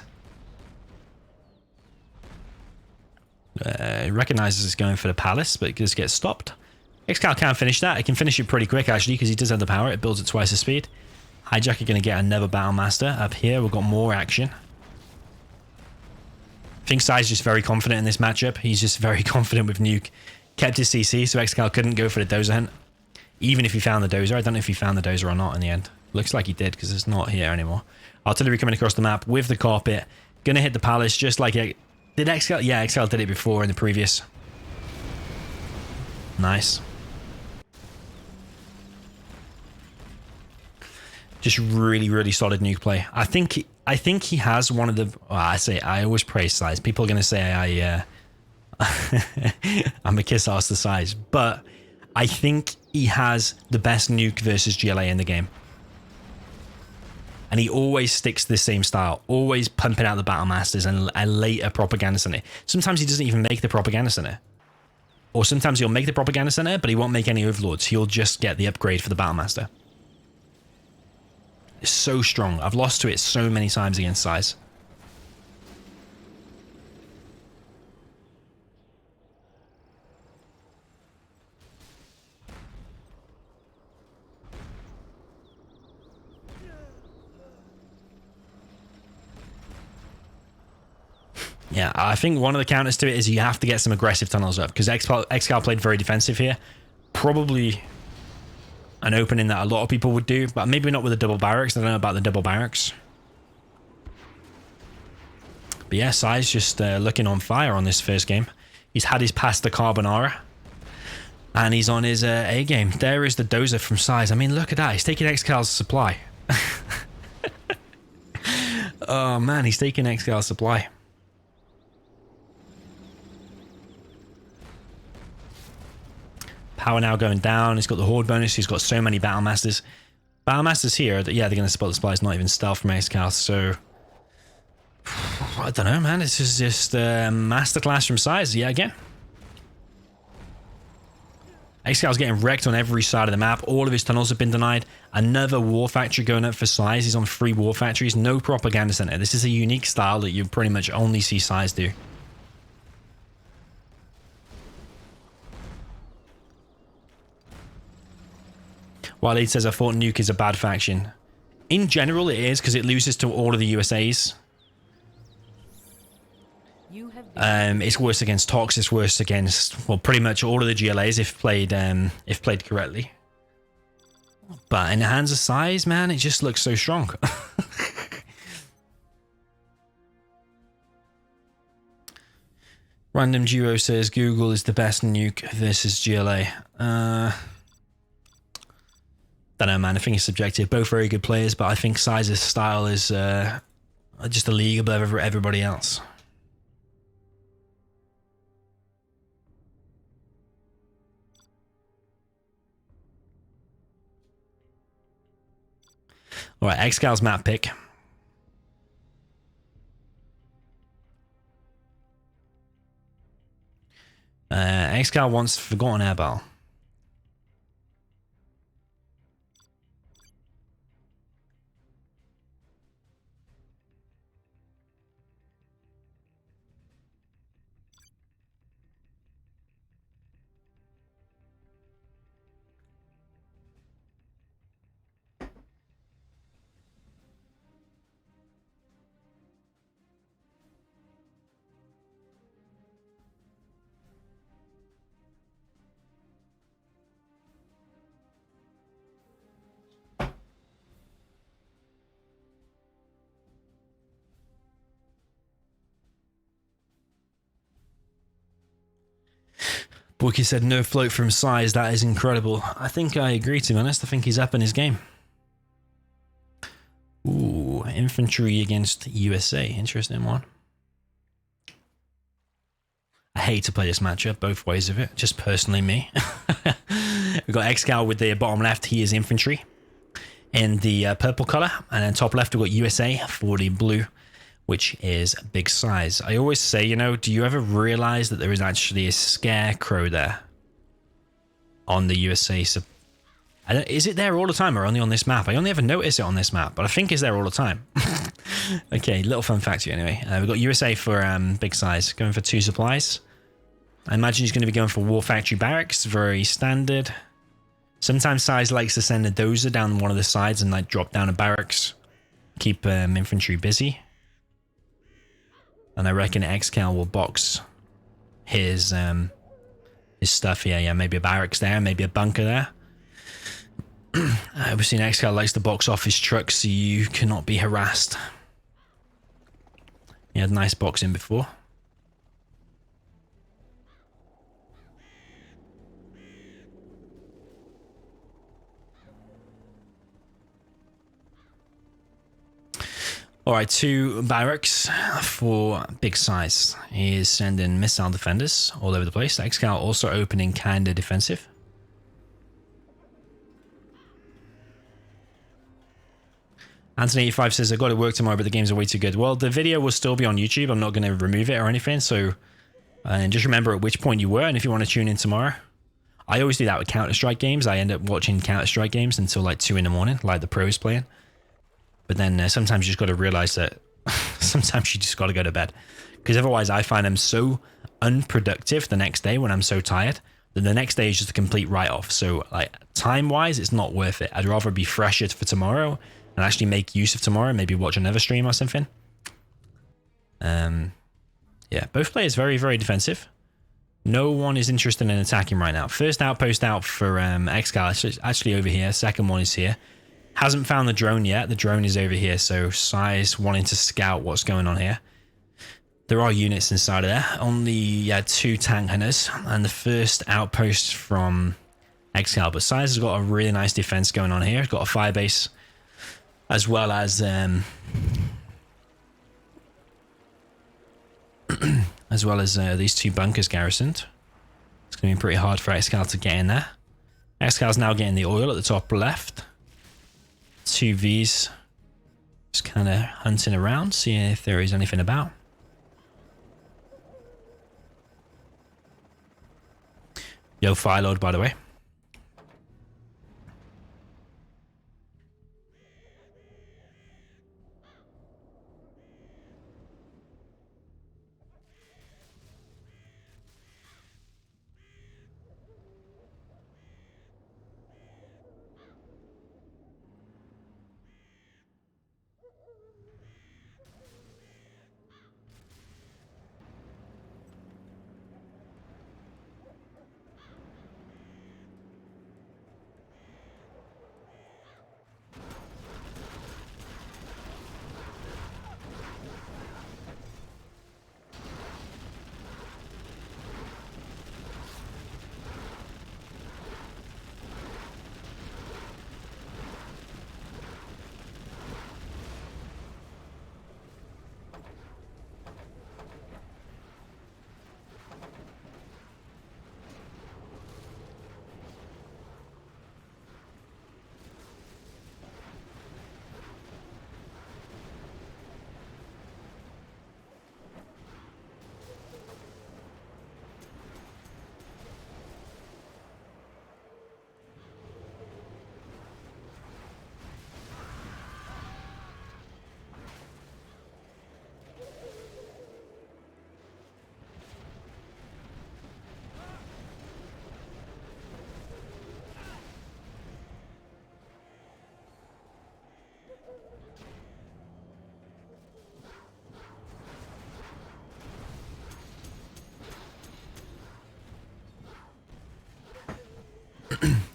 It recognizes it's going for the Palace, but it just gets stopped. XCal can finish that. It can finish it pretty quick, actually, because he does have the power. It builds at twice the speed. Hijack are going to get another Battlemaster. Up here, we've got more action. I think Size is just very confident in this matchup. He's just very confident with nuke. Kept his CC, so XCal couldn't go for the dozer hunt. Even if he found the dozer. I don't know if he found the dozer or not in the end. Looks like he did, because it's not here anymore. Artillery coming across the map with the carpet. Gonna hit the Palace just like it. Did XCal? Yeah, XCal did it before in the previous. Nice. Just really, really solid nuke play. I think he has one of the... I always praise Size. People are going to say I'm a kiss ass to Size. But I think he has the best nuke versus GLA in the game. And he always sticks to the same style. Always pumping out the Battlemasters and a later propaganda center. Sometimes he doesn't even make the propaganda center. Or sometimes he'll make the propaganda center, but he won't make any overlords. He'll just get the upgrade for the Battlemaster. It's so strong. I've lost to it so many times against Size. Yeah, I think one of the counters to it is you have to get some aggressive tunnels up, because XCal played very defensive here. Probably an opening that a lot of people would do, but maybe not with the double barracks. I don't know about the double barracks. But yeah, Size just looking on fire on this first game. He's had his pasta carbonara, and he's on his A game. There is the dozer from Size. I mean, look at that. He's taking XCal's supply. Oh man, he's taking XCal's supply. Power now going down. He's got the horde bonus. He's got so many Battlemasters. Battlemasters here, yeah, they're going to spot the supplies, not even stealth from XCal. So, I don't know, man. This is just a masterclass from Size. Yeah, again. XCal's getting wrecked on every side of the map. All of his tunnels have been denied. Another war factory going up for Size. He's on 3 war factories. No propaganda center. This is a unique style that you pretty much only see Size do. Waleed says, I thought Nuke is a bad faction. In general, it is, because it loses to all of the USAs. It's worse against Tox. It's worse against, well, pretty much all of the GLAs if played correctly. But in the hands of Size, man, it just looks so strong. Random Duo says Google is the best nuke versus GLA. Don't know, man. I think it's subjective. Both very good players, but I think Size's style is just a league above everybody else. All right, XCal's map pick. XCal wants Forgotten Airball. Bookie said no float from size. That is incredible. I think I agree, to be honest. I think he's up in his game. Ooh, infantry against USA. Interesting one. I hate to play this matchup, both ways of it. Just personally me. We've got xcal with the bottom left. He is infantry in the purple color. And then top left, we've got USA for the blue, which is big size. I always say, you know, do you ever realize that there is actually a scarecrow there on the USA? So, is it there all the time or only on this map? I only ever notice it on this map, but I think it's there all the time. Okay, little fun fact here anyway. We've got USA for big size, going for 2 supplies. I imagine he's going to be going for War Factory Barracks, very standard. Sometimes size likes to send a dozer down one of the sides and like drop down a barracks, keep infantry busy. And I reckon xcal will box his stuff here. Yeah, maybe a barracks there, maybe a bunker there. We've seen xcal likes to box off his trucks so you cannot be harassed. He had nice boxing before. All right, 2 barracks for big size. He is sending missile defenders all over the place. xcal also opening kind of defensive. Anthony85 says, I got to work tomorrow, but the games are way too good. Well, the video will still be on YouTube. I'm not going to remove it or anything. So just remember at which point you were. And if you want to tune in tomorrow, I always do that with Counter-Strike games. I end up watching Counter-Strike games until like 2 in the morning, like the pros playing. But then sometimes you just got to realize that sometimes you just got to go to bed. Because otherwise I find them so unproductive the next day when I'm so tired that the next day is just a complete write-off. So like time-wise, it's not worth it. I'd rather be fresher for tomorrow and actually make use of tomorrow, maybe watch another stream or something. Yeah, both players very, very defensive. No one is interested in attacking right now. First outpost out for xcal, it's actually over here. Second one is here. Hasn't found the drone yet. The drone is over here, so size wanting to scout what's going on here. There are units inside of there. Only 2 tank hunters, and the first outpost from xcal. But size has got a really nice defense going on here. It's got a fire base, as well as these 2 bunkers garrisoned. It's going to be pretty hard for xcal to get in there. xcal's now getting the oil at the top left. 2 Vs just kind of hunting around, seeing if there is anything about. Yo, Fireload, by the way.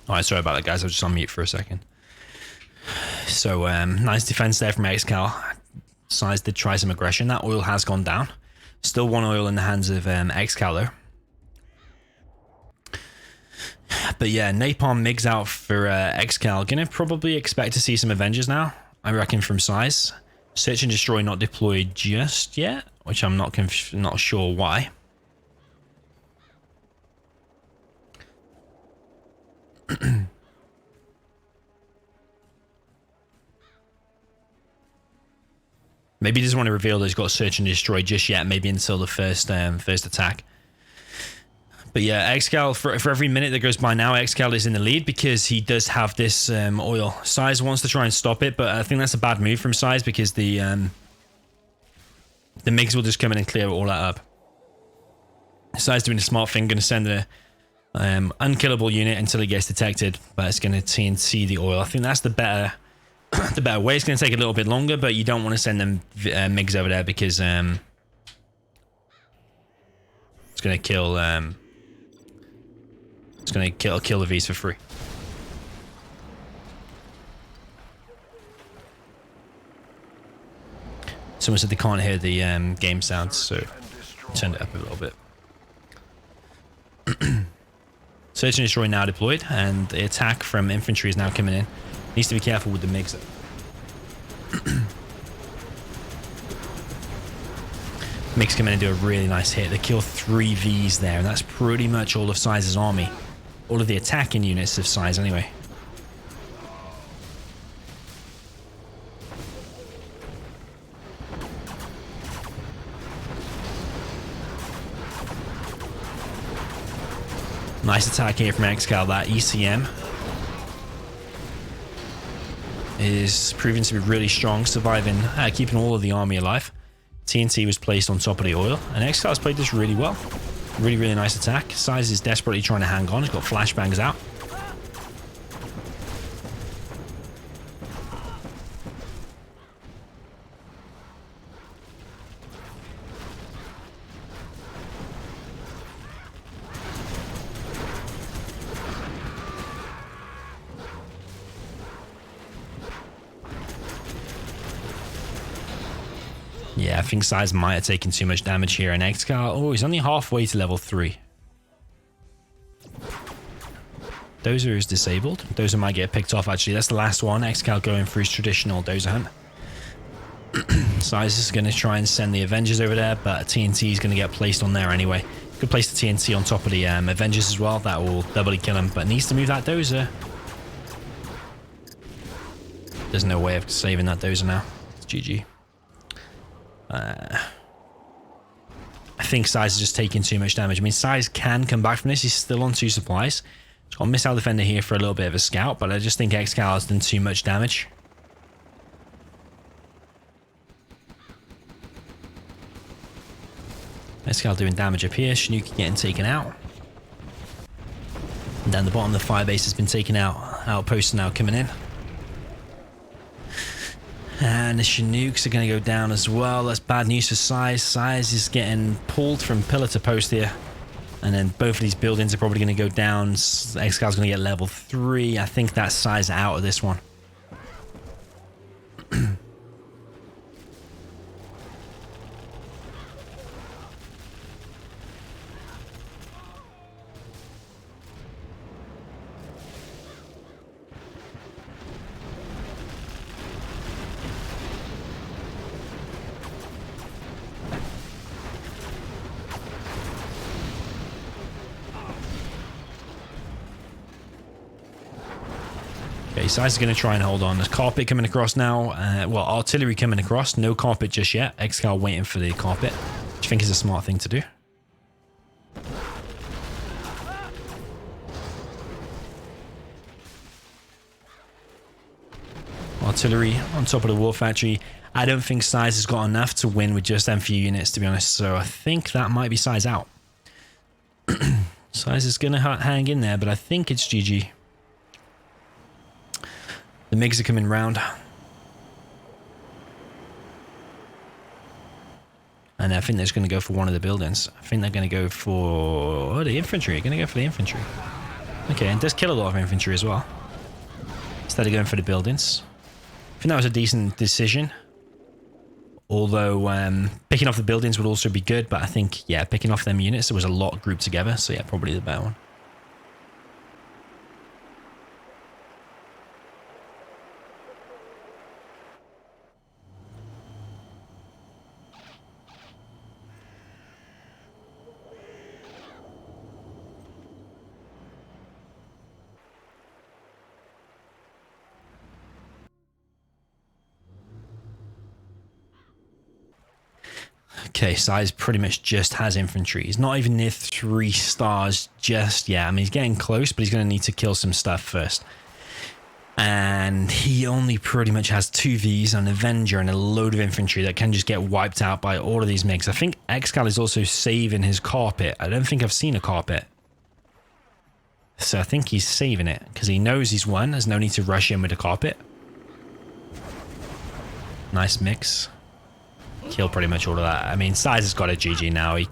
Alright, sorry about that, guys. I was just on mute for a second. So, nice defense there from xcal. Size did try some aggression. That oil has gone down. Still 1 oil in the hands of xcal, though. But yeah, Napalm MiGs out for XCal. Gonna probably expect to see some Avengers now, I reckon, from size. Search and Destroy not deployed just yet, which I'm not sure why. Maybe he doesn't want to reveal that he's got Search and Destroy just yet, maybe until the first attack. But yeah, XCal, for every minute that goes by now, XCal is in the lead because he does have this oil. Size wants to try and stop it, but I think that's a bad move from Size because the MiGs will just come in and clear all that up. Size doing a smart thing, going to send a unkillable unit until it gets detected, but it's going to TNT the oil. I think that's the better way. It's going to take a little bit longer, but you don't want to send them MiGs over there because it's going to kill kill the Vs for free. Someone said they can't hear the game sounds, so turn it up a little bit. Search and Destroy now deployed, and the attack from infantry is now coming in. Needs to be careful with the MiGs. MiGs come in and do a really nice hit. They kill 3 Vs there, and that's pretty much all of Size's army. All of the attacking units of Size, anyway. Nice attack here from XCal. That ECM is proving to be really strong, surviving, keeping all of the army alive. TNT was placed on top of the oil, and XCal has played this really well. Really, really nice attack. Size is desperately trying to hang on. He's got flashbangs out. Yeah, I think Size might have taken too much damage here, and XCal, oh, he's only halfway to level 3. Dozer is disabled. Dozer might get picked off, actually. That's the last one. XCal going for his traditional Dozer hunt. Size is going to try and send the Avengers over there, but TNT is going to get placed on there anyway. Could place the TNT on top of the Avengers as well. That will doubly kill him, but needs to move that Dozer. There's no way of saving that Dozer now. It's GG. I think Size is just taking too much damage. I mean, Size can come back from this. He's still on 2 supplies. He's got a Missile Defender here for a little bit of a scout, but I just think XCal has done too much damage. XCal doing damage up here. Chinook getting taken out. And down the bottom, the firebase has been taken out. Outposts are now coming in. And the Chinooks are going to go down as well. That's bad news for Size. Size is getting pulled from pillar to post here. And then both of these buildings are probably going to go down. XCal's going to get level 3. I think that's Size out of this one. Okay, Size is going to try and hold on. There's carpet coming across now. Well, artillery coming across. No carpet just yet. XCal waiting for the carpet, which I think is a smart thing to do. Artillery on top of the war factory. I don't think Size has got enough to win with just them few units, to be honest. So I think that might be Size out. Size is going to hang in there, but I think it's GG. The MiGs are coming round. And I think they're just going to go for one of the buildings. I think they're going to go for the infantry. Going to go for the infantry. Okay, and does kill a lot of infantry as well. Instead of going for the buildings. I think that was a decent decision. Although picking off the buildings would also be good. But I think, yeah, picking off them units, there was a lot grouped together. So yeah, probably the better one. Okay, Size pretty much just has infantry. He's not even near 3 stars just yet. I mean, he's getting close, but he's going to need to kill some stuff first. And he only pretty much has 2 Vs, an Avenger, and a load of infantry that can just get wiped out by all of these MiGs. I think xcal is also saving his carpet. I don't think I've seen a carpet. So I think he's saving it because he knows he's won. There's no need to rush in with a carpet. Nice mix. Kill pretty much all of that. I mean, Size has got a GG now. He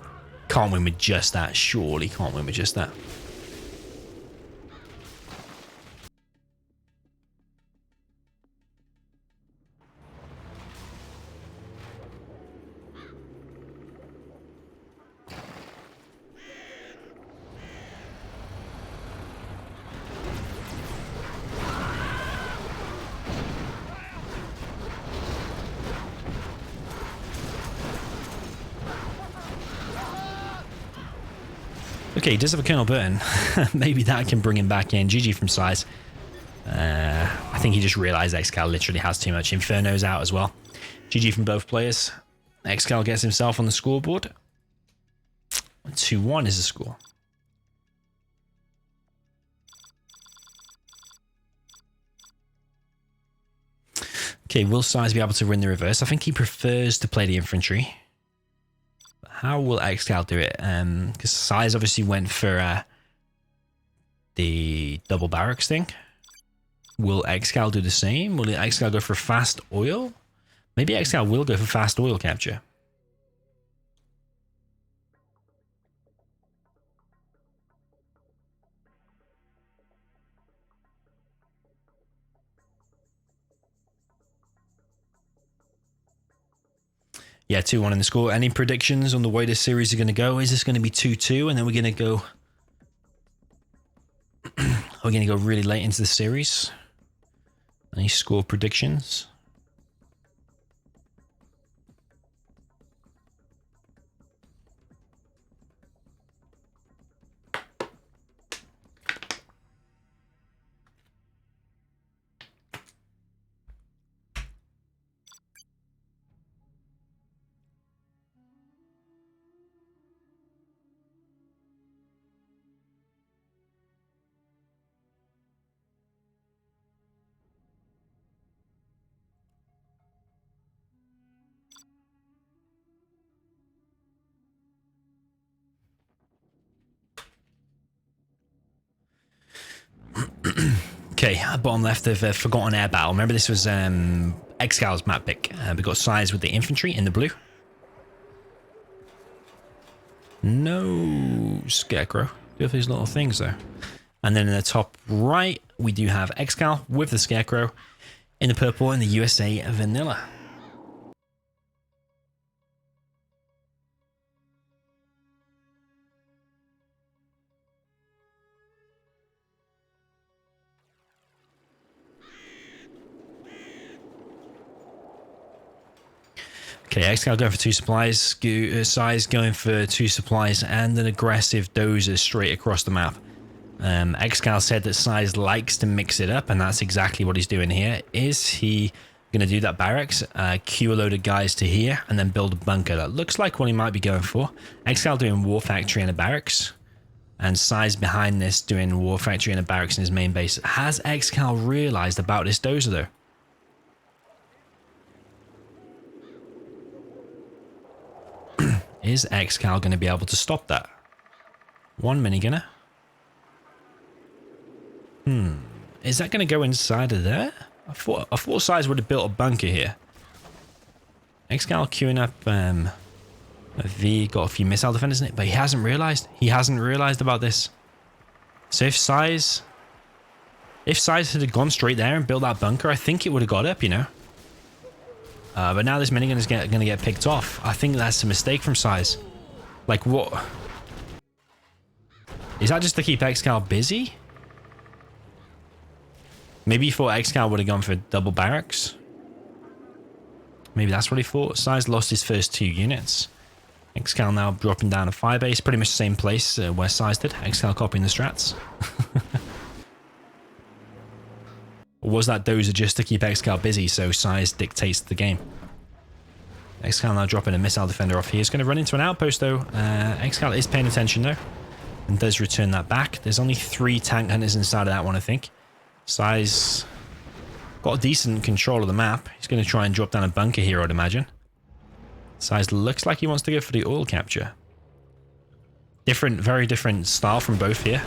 can't win with just that. Surely can't win with just that. Okay, he does have a Colonel Burton. Maybe that can bring him back in. GG from Size. I think he just realized xcal literally has too much. Inferno's out as well. GG from both players. xcal gets himself on the scoreboard. 2-1 is the score. Okay, will Size be able to win the reverse? I think he prefers to play the infantry. How will xcal do it? Because Size obviously went for the double barracks thing. Will xcal do the same? Will xcal go for fast oil? Maybe xcal will go for fast oil capture. Yeah, 2-1 in the score. Any predictions on the way this series is going to go? Is this going to be 2-2 and then we're going to go... we're going to go really late into the series? Any score predictions? Okay, bottom left of Forgotten Air Battle. Remember this was xcal's map pick. We got Size with the infantry in the blue. No Scarecrow. Do have these little things though. And then in the top right, we do have xcal with the Scarecrow in the purple and the USA vanilla. Okay, xcal going for 2 supplies, Size going for 2 supplies, and an aggressive dozer straight across the map. xcal said that Size likes to mix it up, and that's exactly what he's doing here. Is he going to do that barracks, queue a load of guys to here, and then build a bunker? That looks like what he might be going for. xcal doing war factory and a barracks, and Size behind this doing war factory and a barracks in his main base. Has xcal realized about this dozer though? Is xcal going to be able to stop that? 1 minigunner. Is that going to go inside of there? I thought Size would have built a bunker here. xcal queuing up a V, got a few missile defenders in it, but he hasn't realized. He hasn't realized about this. So if Size had gone straight there and built that bunker, I think it would have got up, you know. But now this minigun is going to get picked off. I think that's a mistake from Size. Like, what? Is that just to keep xcal busy? Maybe he thought xcal would have gone for double barracks. Maybe that's what he thought. Size lost his first 2 units. xcal now dropping down a firebase. Pretty much the same place where Size did. xcal copying the strats. Or was that dozer just to keep xcal busy so Size dictates the game? xcal now dropping a missile defender off here. He's going to run into an outpost though. xcal is paying attention though, and does return that back. There's only 3 tank hunters inside of that one, I think. Size got a decent control of the map. He's going to try and drop down a bunker here, I'd imagine. Size looks like he wants to go for the oil capture. Different, very different style from both here.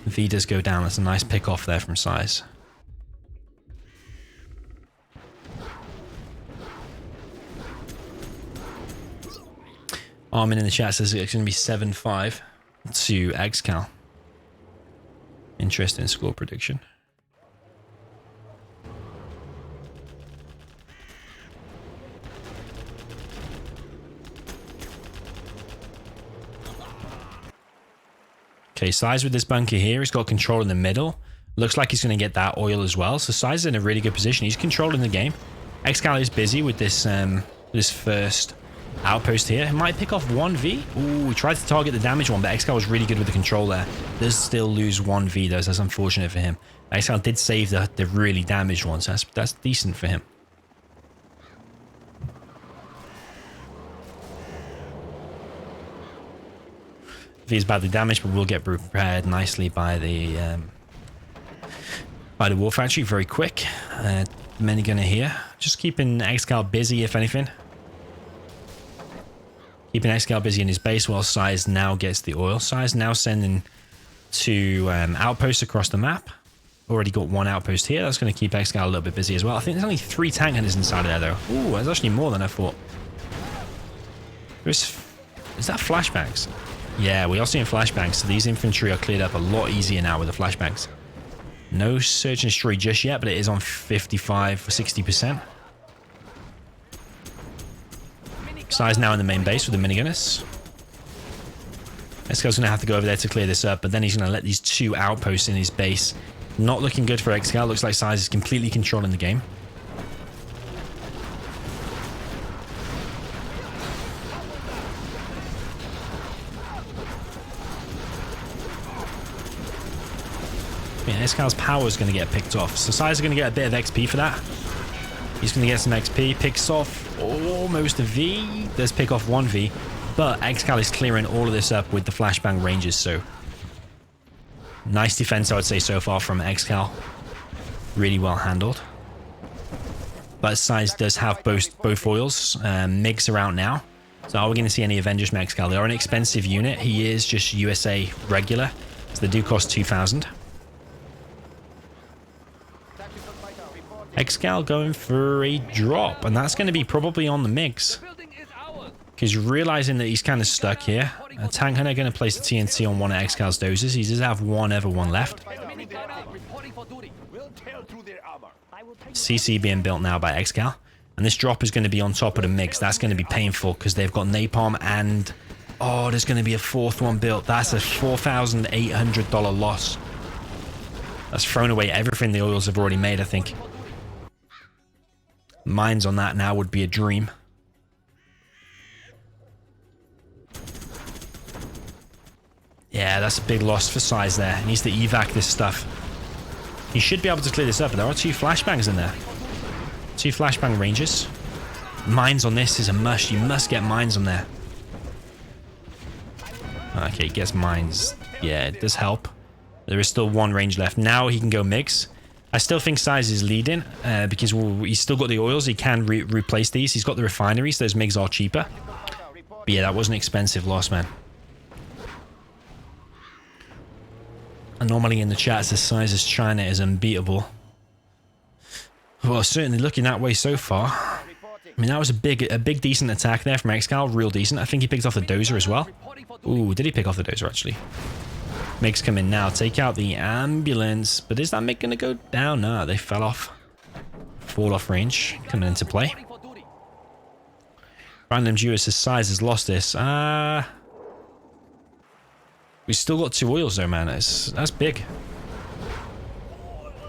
V does go down. That's a nice pick off there from Size. Armin in the chat says it's going to be 7-5 to xcal. Interesting score prediction. Okay, Size with this bunker here. He's got control in the middle. Looks like he's going to get that oil as well. So Size is in a really good position. He's controlling the game. xcal is busy with this this first outpost here. He might pick off 1v. Ooh, he tried to target the damage one, but xcal was really good with the control there. Does still lose 1v though, so that's unfortunate for him. xcal did save the really damaged ones. So that's decent for him. He's badly damaged, but will get prepared nicely by the war factory very quick. Minigunner here, just keeping xcal busy if anything. Keeping xcal busy in his base while Size now gets the oil. Size now sending 2 outposts across the map. Already got 1 outpost here. That's going to keep xcal a little bit busy as well. I think there's only 3 tank hunters inside of there though. Ooh, there's actually more than I thought. Is that flashbangs? Yeah, we are seeing flashbangs, so these infantry are cleared up a lot easier now with the flashbangs. No search and destroy just yet, but it is on 55 or 60%. Size now in the main base with the minigunners. xcal's going to have to go over there to clear this up, but then he's going to let these 2 outposts in his base. Not looking good for xcal. Looks like Size is completely controlling the game. Yeah, xcal's power is going to get picked off. So Size is going to get a bit of XP for that. He's going to get some XP. Picks off almost a V. Does pick off 1V. But xcal is clearing all of this up with the flashbang ranges. So nice defense, I would say, so far from xcal. Really well handled. But Size does have both oils. MiGs are out now. So are we going to see any Avengers from xcal? They are an expensive unit. He is just USA regular. So they do cost 2,000. xcal going for a drop, and that's going to be probably on the MiGs. Because realizing that he's kind of stuck here, a tank hunter going to place the TNT on one of xcal's doses. He does have one left. CC being built now by xcal, and this drop is going to be on top of the MiGs. That's going to be painful because they've got napalm, and oh, there's going to be a 4th one built. That's a $4,800 loss. That's thrown away everything the oils have already made, I think. Mines on that now would be a dream. Yeah, that's a big loss for Size there. He needs to evac this stuff. He should be able to clear this up, but there are 2 flashbangs in there. 2 flashbang ranges. Mines on this is a must. You must get mines on there. Okay, gets mines. Yeah, it does help. There is still 1 range left. Now he can go MiGs. I still think Size is leading because he's still got the oils. He can replace these. He's got the refineries. Those MiGs are cheaper. But yeah, that was an expensive loss, man. Anomaly in the chat says Size is China is unbeatable. Well, certainly looking that way so far. I mean, that was a big decent attack there from xcal. Real decent. I think he picked off the dozer as well. Ooh, did he pick off the dozer actually? MiGs come in now. Take out the ambulance. But is that MiG going to go down? No, they fell off. Fall off range. Coming into play. Random Jewish says Size has lost this. We still got 2 oils though, man. That's big.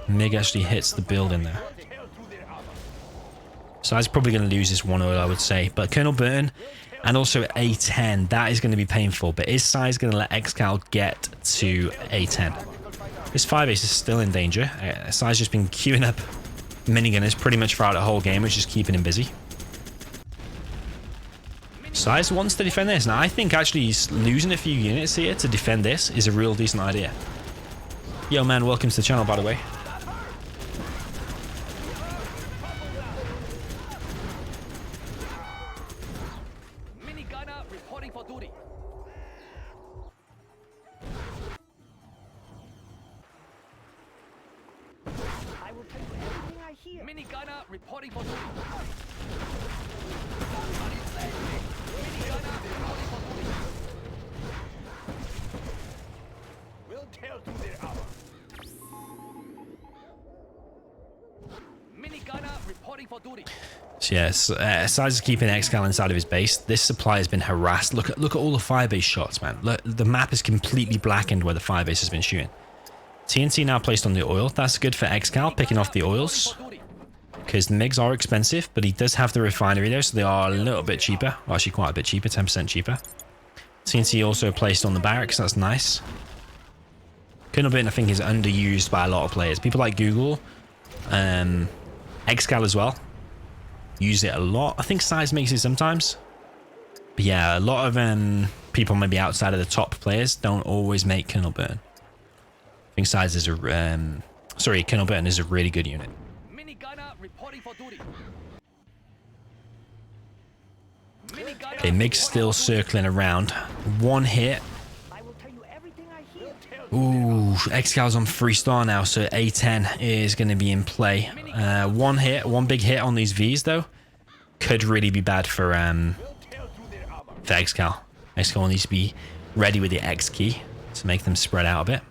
MiG actually hits the building there. Size probably going to lose this 1 oil, I would say. But Colonel Burton and also A10, that is going to be painful. But is Size going to let xcal get to A10? This 5 ace is still in danger. Size just been queuing up minigunners pretty much throughout the whole game, which is keeping him busy. Size wants to defend this. Now, I think actually losing a few units here to defend this is a real decent idea. Yo, man, welcome to the channel, by the way. Minigunner reporting for duty. I will tell you everything I hear. Minigunner reporting for duty. We'll tell to their hour. Minigunner reporting for duty. So yes, Size is keeping xcal inside of his base. This supply has been harassed. Look at all the firebase shots, man. Look, the map is completely blackened where the firebase has been shooting. TNT now placed on the oil. That's good for xcal, picking off the oils. Because the MiGs are expensive, but he does have the refinery there, so they are a little bit cheaper. Well, actually quite a bit cheaper, 10% cheaper. TNT also placed on the barracks. That's nice. Colonel Burton, I think, is underused by a lot of players. People like GooGle, xcal as well, use it a lot. I think Size makes it sometimes. But yeah, a lot of people maybe outside of the top players don't always make Colonel Burton. I think Size is a... Colonel Burton is a really good unit. Minigunner reporting for duty. Okay, MiG's still circling around. One hit. I will tell you everything I hear. Ooh, xcal's on 3-star now, so A10 is going to be in play. One hit, one big hit on these Vs, though, could really be bad for xcal. xcal needs to be ready with the X key to make them spread out a bit.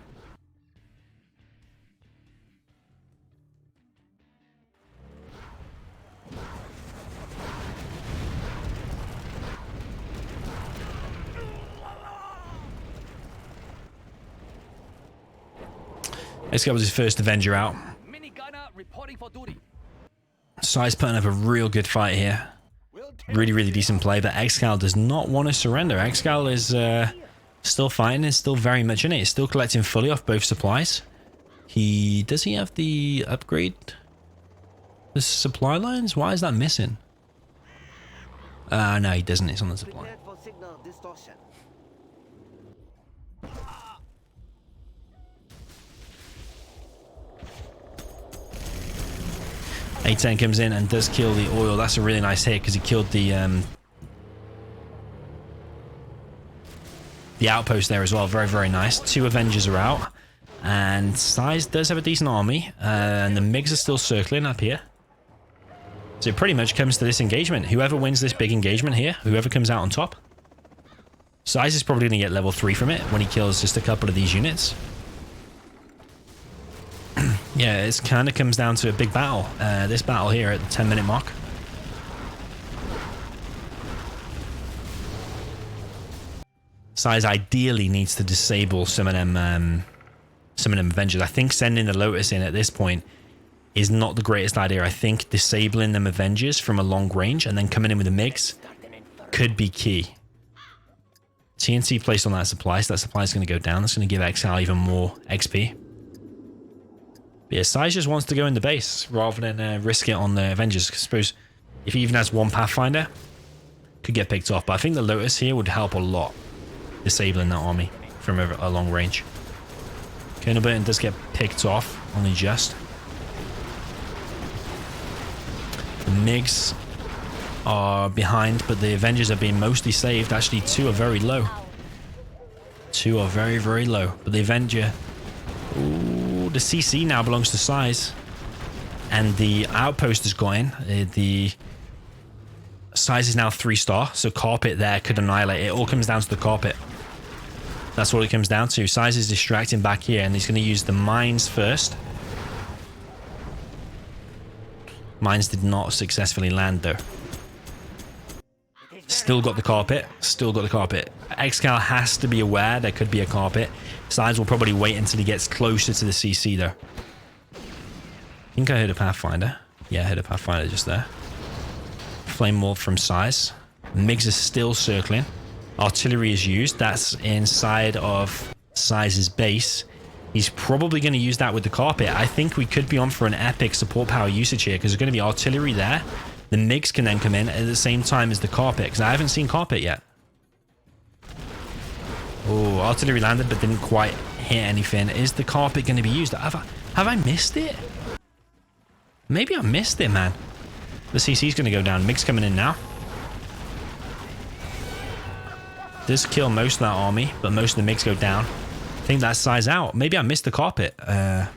xcal was his first Avenger out. Minigunner reporting for duty. Size putting up a real good fight here. Really, really decent play, but xcal does not want to surrender. xcal is still fighting, is still very much in it. He's still collecting fully off both supplies. Does he have the upgrade? The supply lines? Why is that missing? No, he doesn't. It's on the supply. A10 comes in and does kill the oil. That's a really nice hit because he killed the outpost there as well. Very, very nice. 2 Avengers are out. And Size does have a decent army. And the MiGs are still circling up here. So it pretty much comes to this engagement. Whoever wins this big engagement here, whoever comes out on top. Size is probably going to get level 3 from it when he kills just a couple of these units. Yeah, it kind of comes down to a big battle. This battle here at the 10-minute mark. Size ideally needs to disable some of them Avengers. I think sending the Lotus in at this point is not the greatest idea. I think disabling them Avengers from a long range and then coming in with the MiGs could be key. TNT placed on that supply, so that supply is going to go down. That's going to give xcal even more XP. Yeah, Size just wants to go in the base rather than risk it on the Avengers. I suppose if he even has one Pathfinder, could get picked off. But I think the Lotus here would help a lot, disabling that army from a long range. Colonel Burton does get picked off, only just. The MiGs are behind, but the Avengers are being mostly saved. Actually, 2 are very low. 2 are very, very low. But the Avenger... Ooh, the CC now belongs to Size. And the outpost has gone in. The Size is now 3-star, so carpet there could annihilate it. It all comes down to the carpet. That's what it comes down to. Size is distracting back here, and he's going to use the mines first. Mines did not successfully land, though. Still got the carpet. Still got the carpet. xcal has to be aware there could be a carpet. Size will probably wait until he gets closer to the CC, though. I think I heard a Pathfinder. Yeah, I heard a Pathfinder just there. Flame Wall from Size. MiGs is still circling. Artillery is used. That's inside of Size's base. He's probably going to use that with the carpet. I think we could be on for an epic support power usage here because there's going to be artillery there. The MiGs can then come in at the same time as the carpet because I haven't seen carpet yet. Oh, artillery landed but didn't quite hit anything. Is the carpet going to be used? Have I missed it? Maybe I missed it, man. The CC's going to go down. MiG's coming in now. Does kill most of that army, but most of the MiGs go down. I think that's size out. Maybe I missed the carpet. I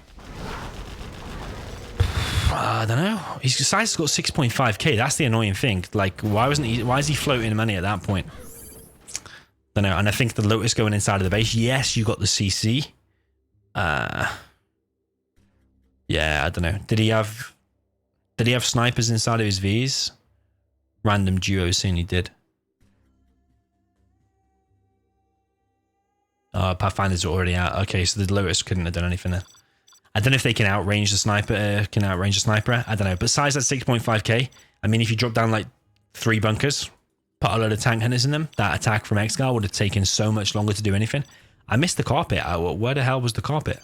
don't know. His size has got 6.5k. That's the annoying thing. Like, why is he floating money at that point? Don't know. And I think the Lotus going inside of the base. Yes, you got the CC. Yeah, I don't know. Did he have snipers inside of his Vs? Random duos saying he did. Pathfinders are already out. Okay, so the Lotus couldn't have done anything there. I don't know if they can outrange the sniper. I don't know. But size at 6.5k. I mean, if you drop down like 3 bunkers, put a load of tank hunters in them, that attack from XCaL would have taken so much longer to do anything. I missed the carpet. Where the hell was the carpet?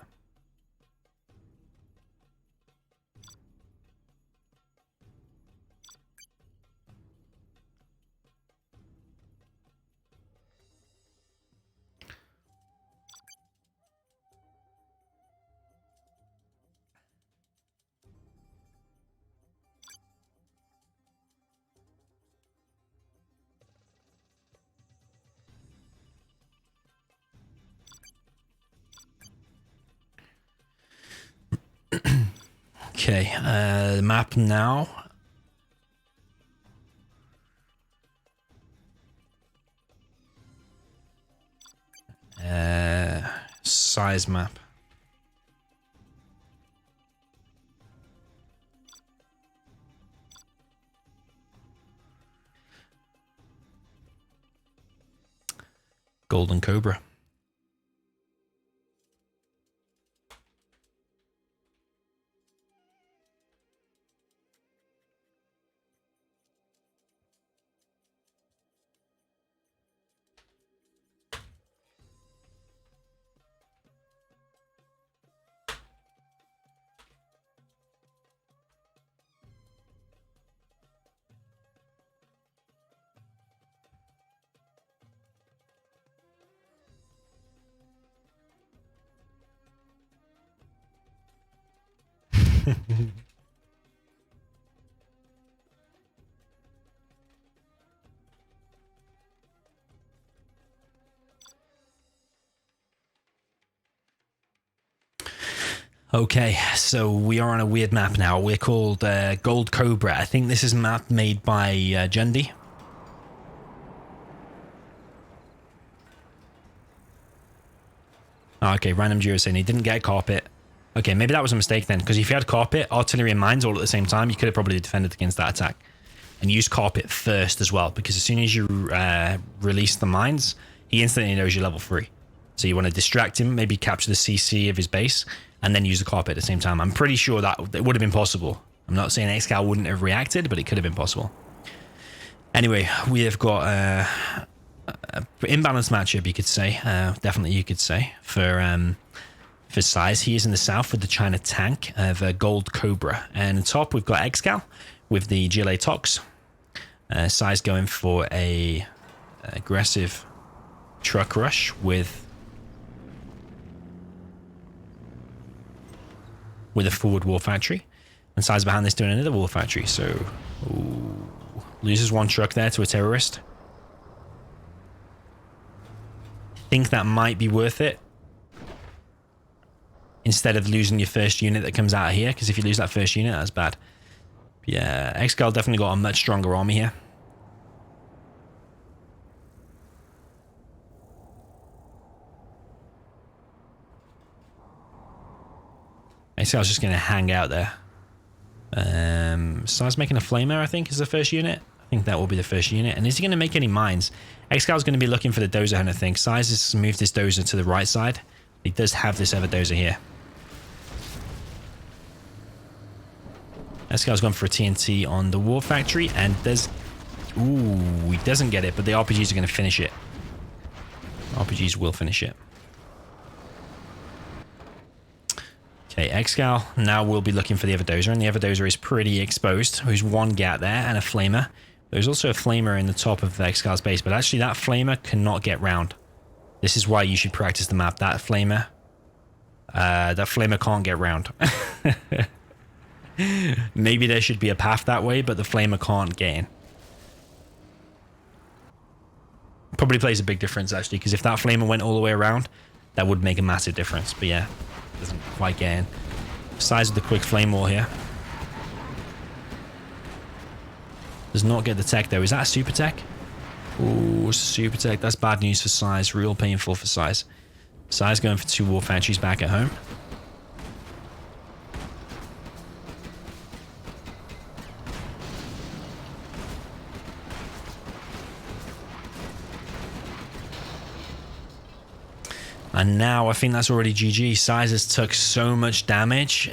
Okay, the map now. Size map. Golden Cobra. Okay, so we are on a weird map now. We're called Gold Cobra. I think this is a map made by Jundi. Okay, random Geo saying he didn't get a carpet. Okay, maybe that was a mistake then, because if you had carpet, artillery and mines all at the same time, you could have probably defended against that attack. And use carpet first as well, because as soon as you release the mines, he instantly knows you're level 3. So you want to distract him, maybe capture the CC of his base, and then use the carpet at the same time. I'm pretty sure that it would have been possible. I'm not saying XCal wouldn't have reacted, but it could have been possible. Anyway, we have got an imbalanced matchup, you could say. Definitely, you could say, for size. He is in the south with the China tank of Gold Cobra. And on top, we've got XCal with the GLA Tox. Size going for a aggressive truck rush with a forward war factory. And Size behind this doing another war factory. So, ooh, loses one truck there to a terrorist. Think that might be worth it, instead of losing your first unit that comes out of here, because if you lose that first unit, that's bad. But yeah, XCal definitely got a much stronger army here. XCal's just going to hang out there. Size making a flamer, I think, is the first unit. I think that will be the first unit. And is he going to make any mines? XCal's going to be looking for the dozer hunter thing. Size has moved his dozer to the right side. He does have this other dozer here. XCal's gone for a TNT on the war factory, and there's... Ooh, he doesn't get it, but the RPGs are going to finish it. RPGs will finish it. Okay, xcal. Now we'll be looking for the other dozer, and the other dozer is pretty exposed. There's one gap there and a flamer. There's also a flamer in the top of the xcal's base, but actually that flamer cannot get round. This is why you should practice the map. That flamer can't get round. Maybe there should be a path that way, but the flamer can't get in. Probably plays a big difference, actually, because if that flamer went all the way around, that would make a massive difference. But yeah, doesn't quite get in. Size of the quick flame wall here. Does not get the tech, though. Is that a super tech? Ooh, super tech. That's bad news for Size. Real painful for Size. Size going for 2 war factories back at home. And now I think that's already GG. Size has took so much damage.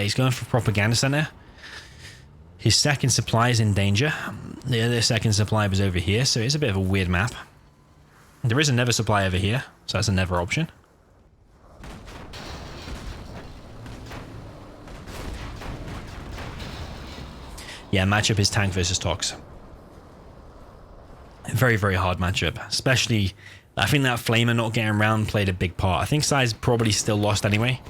He's going for propaganda center. His second supply is in danger. The other second supply was over here, so it's a bit of a weird map. There is another supply over here, so that's another option. Yeah, matchup is tank versus tox. Very, very hard matchup. Especially, I think that flamer not getting around played a big part. I think Size probably still lost anyway.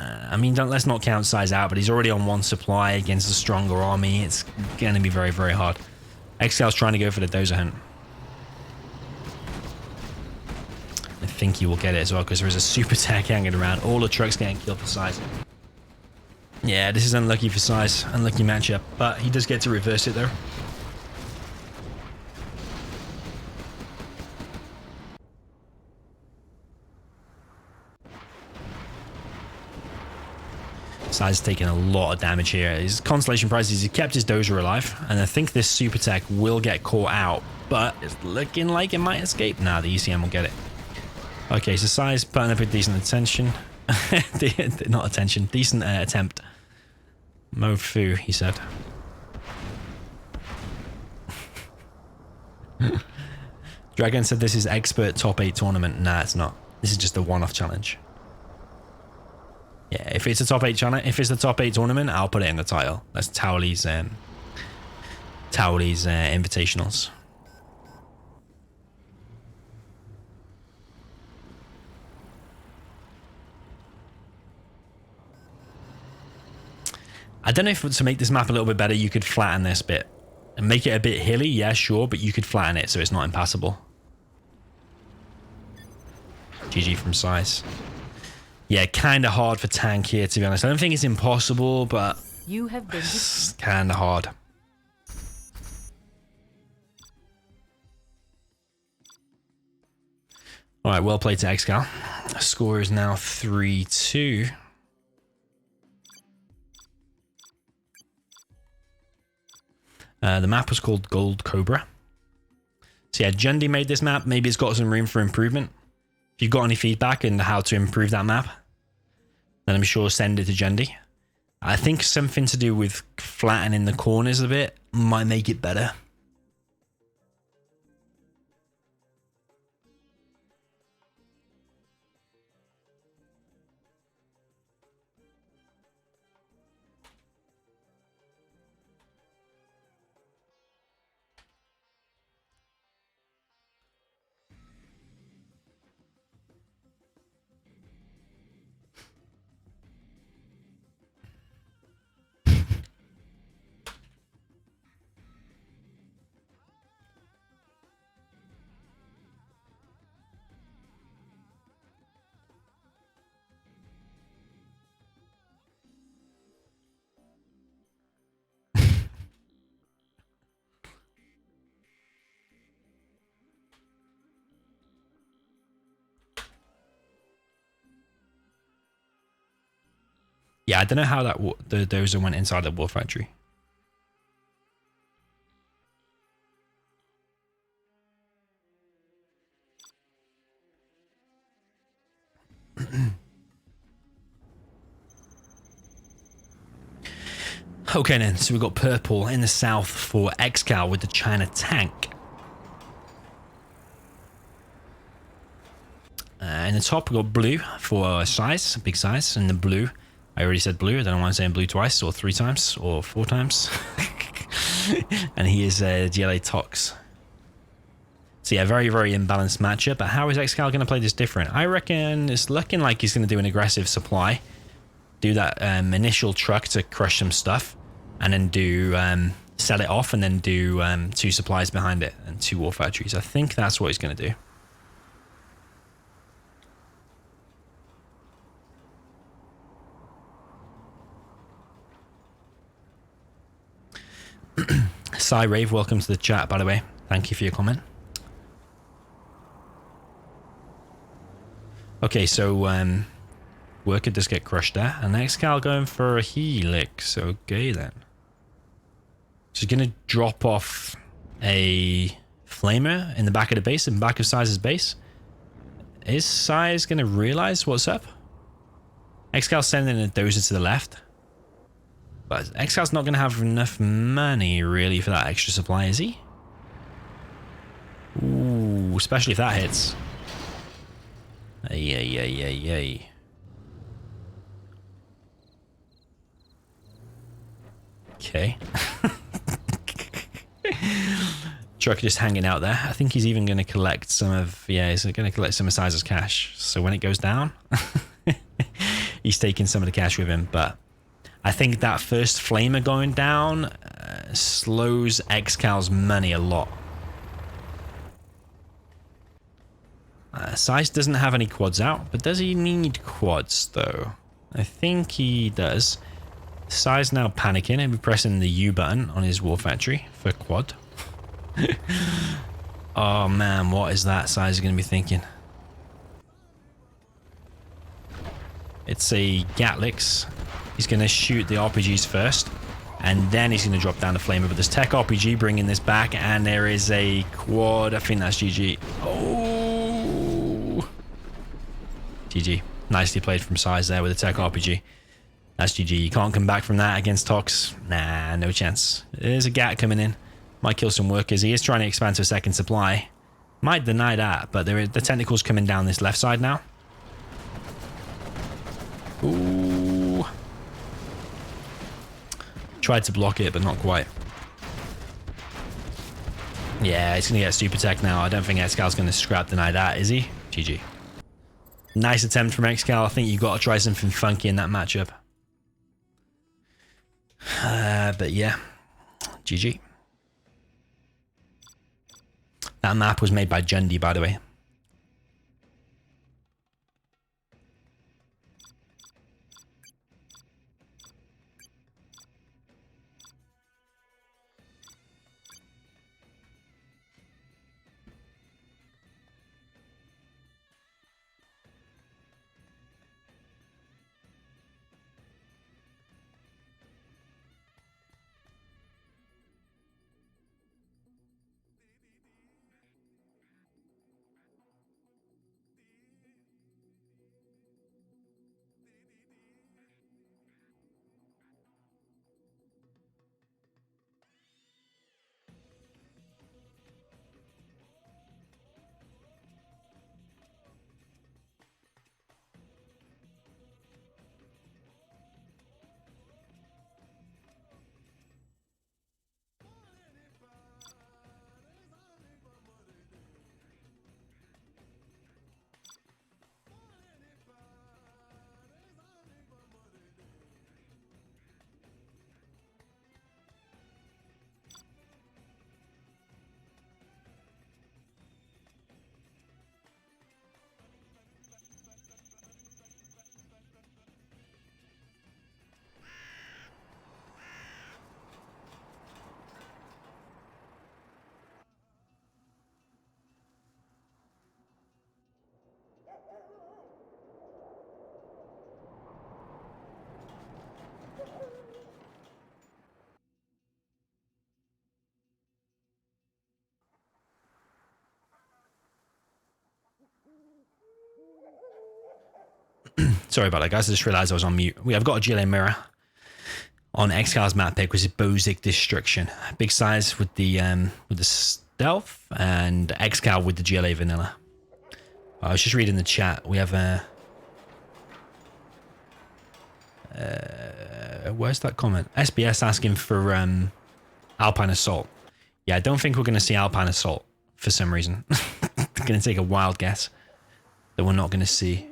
I mean, let's not count Size out, but he's already on 1 supply against a stronger army. It's going to be very, very hard. xcal's trying to go for the dozer hunt. I think he will get it as well, because there is a super tech hanging around. All the trucks getting killed for Size. Yeah, this is unlucky for Size. Unlucky matchup, but he does get to reverse it, though. Size taking a lot of damage here. His consolation prize is he kept his dozer alive, and I think this super tech will get caught out, but it's looking like it might escape. Nah, the ECM will get it. Okay, so Size putting up a decent attention. Not attention, decent attempt. Mofu, he said. Dragon said this is expert top 8 tournament. Nah, it's not. This is just a one-off challenge. Yeah, if it's a top 8 challenge, if it's the top 8 tournament, I'll put it in the title. That's Towley's invitationals. I don't know if to make this map a little bit better, you could flatten this bit and make it a bit hilly. Yeah, sure, but you could flatten it so it's not impassable. GG from Size. Yeah, kind of hard for tank here, to be honest. I don't think it's impossible, but You have been it's kind of hard. All right, well played to xcal. Score is now 3-2. The map was called Gold Cobra. So yeah, Jundy made this map. Maybe it's got some room for improvement. If you've got any feedback on how to improve that map, then I'm sure send it to Jundy. I think something to do with flattening the corners a bit might make it better. Yeah, I don't know how that the dozer went inside the war factory. Okay then, so we've got purple in the south for xcal with the China tank. In the top, we got blue for size, big size, and the blue. I already said blue. I don't know why I'm saying blue twice, or 3 times, or 4 times. And he is GLA Tox. So yeah, very, very imbalanced matchup. But how is xcal going to play this different? I reckon it's looking like he's going to do an aggressive supply. Do that initial truck to crush some stuff. And then do sell it off and then do 2 supplies behind it and 2 war factories. I think that's what he's going to do. Cy Rave, welcome to the chat, by the way. Thank you for your comment. Okay, so Worker does get crushed there, and xcal going for a helix. Okay then. So he's going to drop off a flamer in the back of the base, in the back of Size's base. Is Size going to realize what's up? xcal sending a dozer to the left. But xcal's not going to have enough money, really, for that extra supply, is he? Ooh, especially if that hits. Ay. Okay. Truck just hanging out there. I think he's even going to collect some of... Yeah, he's going to collect some of Size's cash. So when it goes down, he's taking some of the cash with him, but... I think that first flamer going down slows xcal's money a lot. Size doesn't have any quads out, but does he need quads though? I think he does. Size now panicking and pressing the U button on his war factory for quad. Oh man, what is that Size going to be thinking? It's a Gatlix. He's going to shoot the RPGs first, and then he's going to drop down the flamer. But there's Tech RPG bringing this back, and there is a quad. I think that's GG. Oh! GG. Nicely played from Size there with the Tech RPG. That's GG. You can't come back from that against Tox. Nah, no chance. There's a Gat coming in. Might kill some workers. He is trying to expand to a second supply. Might deny that, but there is the tentacles coming down this left side now. Ooh. Tried to block it, but not quite. Yeah, he's going to get super tech now. I don't think xcal's going to scrap deny that, is he? GG. Nice attempt from xcal. I think you've got to try something funky in that matchup. But yeah, GG. That map was made by Jundi, by the way. Sorry about that, guys. I just realized I was on mute. I've got a GLA mirror on xcal's map pick, which is Bozic Destruction. Big size with the stealth, and xcal with the GLA vanilla. I was just reading the chat. We have a... where's that comment? SBS asking for Alpine Assault. Yeah, I don't think we're going to see Alpine Assault for some reason. Going to take a wild guess that we're not going to see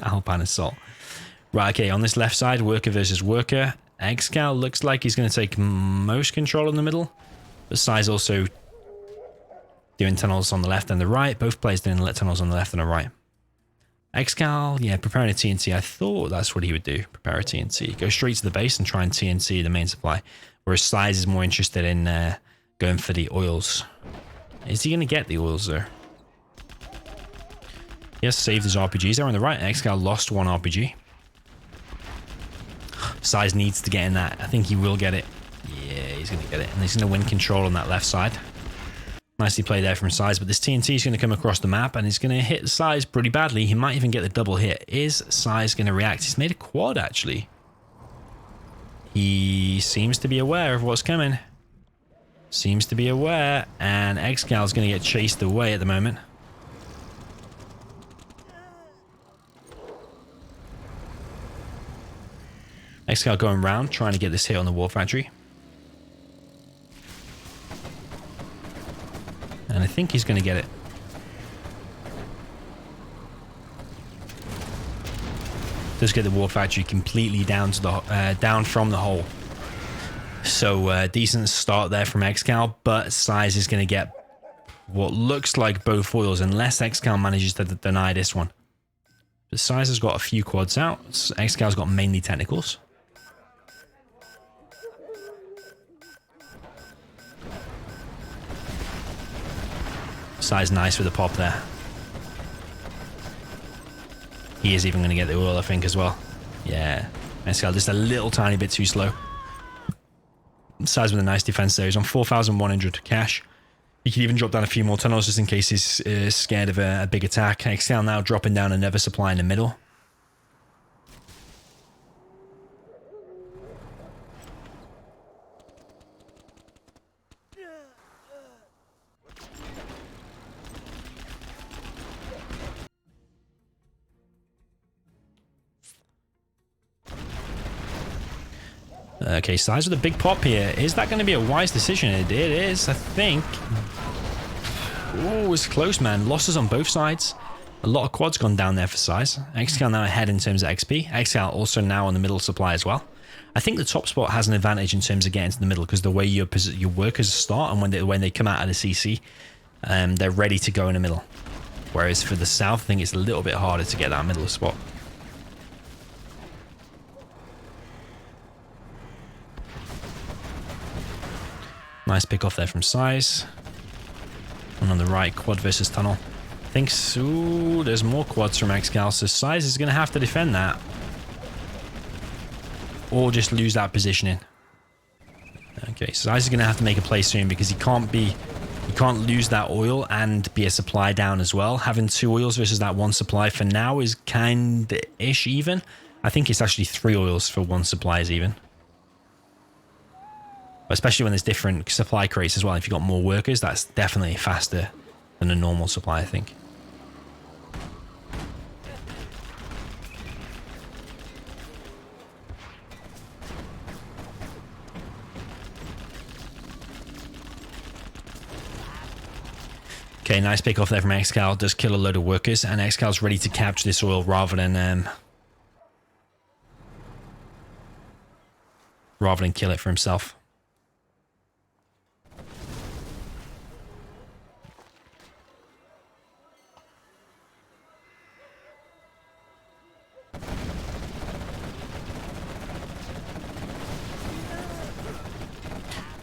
Alpine Assault. Right, okay, on this left side, worker versus worker. XCal looks like he's going to take most control in the middle, but Sai's also doing tunnels on the left and the right. Both players doing tunnels on the left and the right. XCal, yeah, preparing a TNT. I thought that's what he would do, prepare a TNT. Go straight to the base and try and TNT the main supply. Whereas Size is more interested in going for the oils. Is he going to get the oils there? He has saved his RPGs there on the right. XCal lost one RPG. Size needs to get in that. I think he will get it. Yeah, he's going to get it. And he's going to win control on that left side. Nicely played there from Size, but this TNT is going to come across the map and it's going to hit Size pretty badly. He might even get the double hit. Is Size going to react? He's made a quad, actually. He seems to be aware of what's coming. Seems to be aware, and XCal is going to get chased away at the moment. XCal going round, trying to get this hit on the War Factory. And I think he's going to get it. Does get the War Factory completely down to the down from the hole. So decent start there from XCal, but Size is going to get what looks like both foils unless XCal manages to deny this one. But Size has got a few quads out. XCal's got mainly technicals. Size nice with the pop there. He is even going to get the oil, I think, as well. Yeah. XCal just a little tiny bit too slow. Size with a nice defense there. He's on 4,100 cash. He can even drop down a few more tunnels just in case he's scared of a big attack. XCal now dropping down another supply in the middle. Okay, Size with a big pop here. Is that going to be a wise decision? It is, I think. Oh, it's close, man. Losses on both sides. A lot of quads gone down there for Size. XCal now ahead in terms of XP. XCal also now on the middle supply as well. I think the top spot has an advantage in terms of getting to the middle because the way your workers start and when they come out of the CC, they're ready to go in the middle. Whereas for the south, I think it's a little bit harder to get that middle spot. Nice pick off there from Size. And on the right, quad versus tunnel. Thinks, ooh, there's more quads from XCal, so Size is going to have to defend that. Or just lose that positioning. Okay, Size is going to have to make a play soon because he can't lose that oil and be a supply down as well. Having two oils versus that one supply for now is kind-ish even. I think it's actually 3 oils for one supply is even. Especially when there's different supply crates as well. If you've got more workers, that's definitely faster than a normal supply, I think. Okay, nice pick off there from XCal. Does kill a load of workers, and XCal's ready to capture this oil rather than kill it for himself.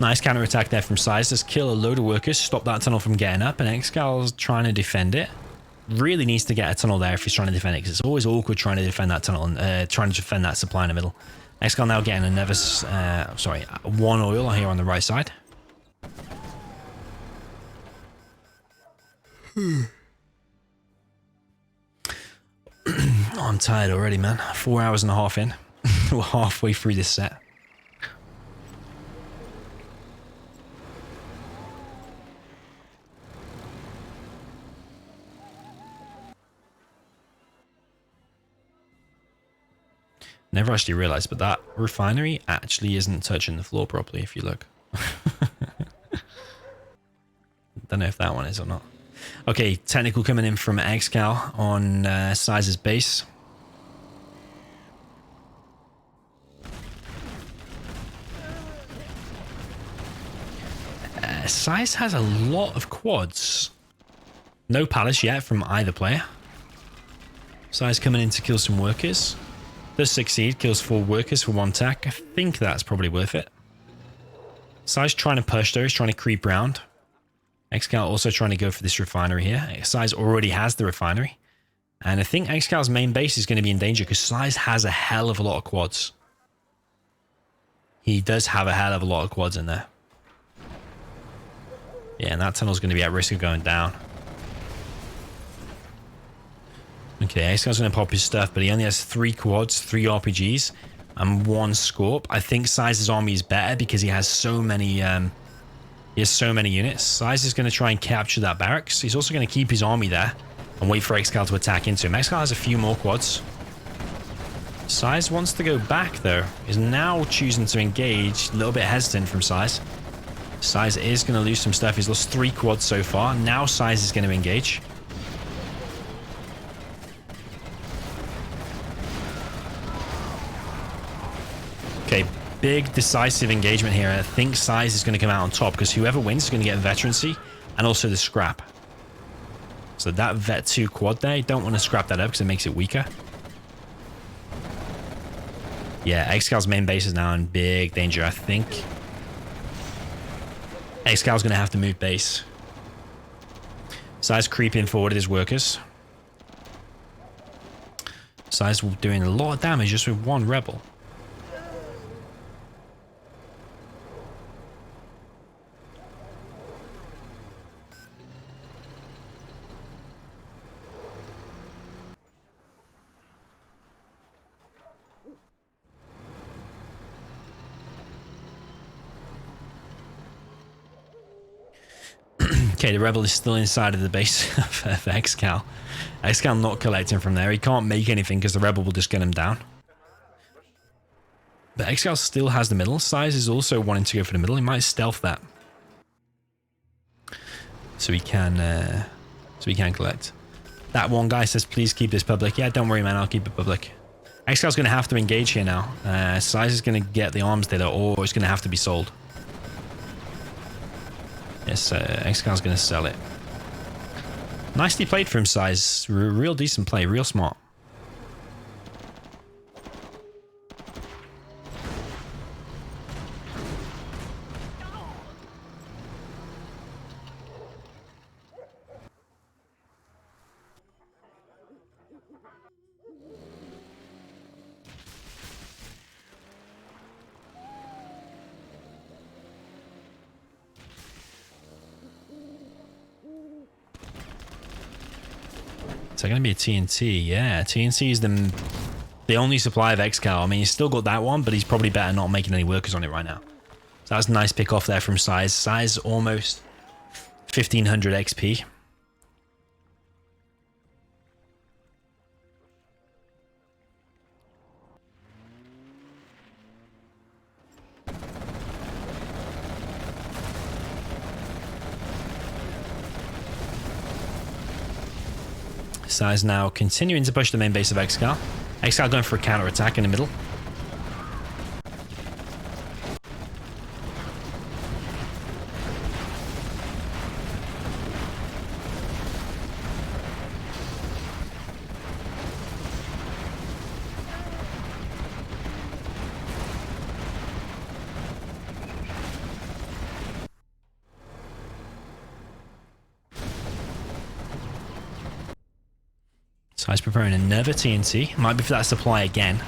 Nice counter-attack there from Size. Just kill a load of workers, stop that tunnel from getting up, and XCal's trying to defend it. Really needs to get a tunnel there if he's trying to defend it, because it's always awkward trying to defend that tunnel and trying to defend that supply in the middle. XCal now getting another, one oil here on the right side. Oh, I'm tired already, man. 4 hours and a half in. We're halfway through this set. Never actually realized, but that refinery actually isn't touching the floor properly if you look. Don't know if that one is or not. Okay, technical coming in from XCal on Size's base. Size has a lot of quads. No palace yet from either player. Size coming in to kill some workers. Does succeed, kills 4 workers for 1 tack. I think that's probably worth it. Size trying to push though, he's trying to creep round. XCal also trying to go for this refinery here. Size already has the refinery. And I think XCal's main base is going to be in danger because Size has a hell of a lot of quads. He does have a hell of a lot of quads in there. Yeah, and that tunnel's going to be at risk of going down. Okay, XCal's going to pop his stuff, but he only has 3 quads, 3 RPGs, and 1 Scorp. I think Size's army is better because he has so many units. Size is going to try and capture that barracks. He's also going to keep his army there and wait for XCal to attack into him. XCal has a few more quads. Size wants to go back though. Is now choosing to engage. A little bit hesitant from Size. Size is going to lose some stuff. He's lost 3 quads so far. Now Size is going to engage. Okay, big decisive engagement here. I think Size is going to come out on top because whoever wins is going to get veterancy and also the scrap. So that Vet 2 quad there, you don't want to scrap that up because it makes it weaker. Yeah, XCal's main base is now in big danger, I think. XCal's going to have to move base. Size creeping forward at his workers. Size doing a lot of damage just with 1 rebel. Okay, the rebel is still inside of the base of XCal. XCal not collecting from there. He can't make anything because the rebel will just get him down. But XCal still has the middle. Size is also wanting to go for the middle. He might stealth that. So he can collect. That one guy says, please keep this public. Yeah, don't worry, man. I'll keep it public. XCal's going to have to engage here now. Size is going to get the arms dealer or it's going to have to be sold. Yes, XCal's going to sell it. Nicely played from Size. Real decent play. Real smart. Is that going to be a TNT? Yeah, TNT is the only supply of XCal. I mean, he's still got that one, but he's probably better not making any workers on it right now. So that's a nice pick off there from Size. Size almost 1500 XP. Size now continuing to push the main base of XCal. XCal going for a counter attack in the middle. Size preparing another TNT. Might be for that supply again.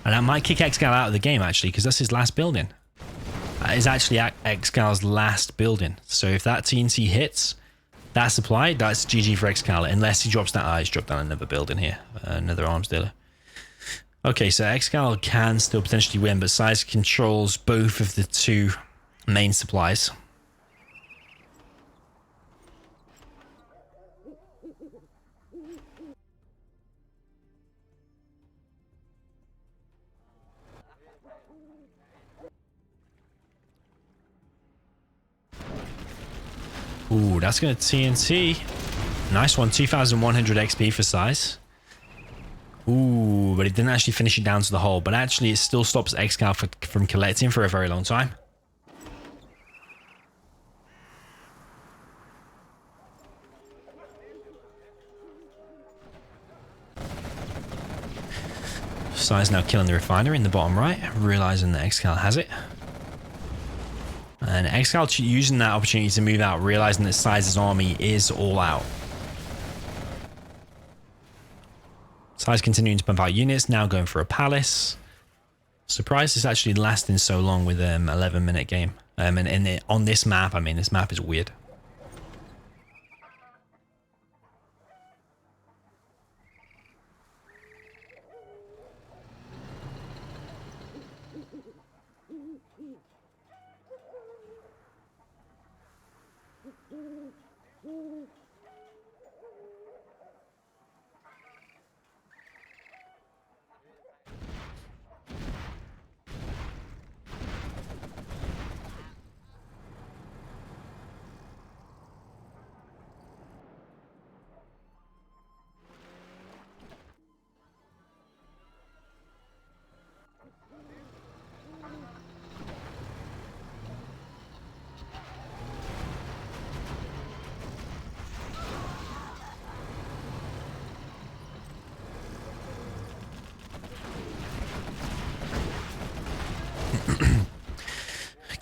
And that might kick XCal out of the game, actually, because that's his last building. That is actually XCal's last building. So if that TNT hits that supply, that's GG for XCal. Unless he drops that. He's dropped down another building here. Another arms dealer. Okay, so XCal can still potentially win, but Size controls both of the 2 main supplies. Ooh, that's going to TNT. Nice one. 2,100 XP for size. Ooh, but it didn't actually finish it down to the hole. But actually, it still stops xcal from collecting for a very long time. Size now killing the refinery in the bottom right, realizing that xcal has it. And xcal using that opportunity to move out, realizing that Size's army is all out. Size continuing to pump out units, now going for a palace. Surprised it's actually lasting so long with 11-minute game. On this map, I mean, this map is weird.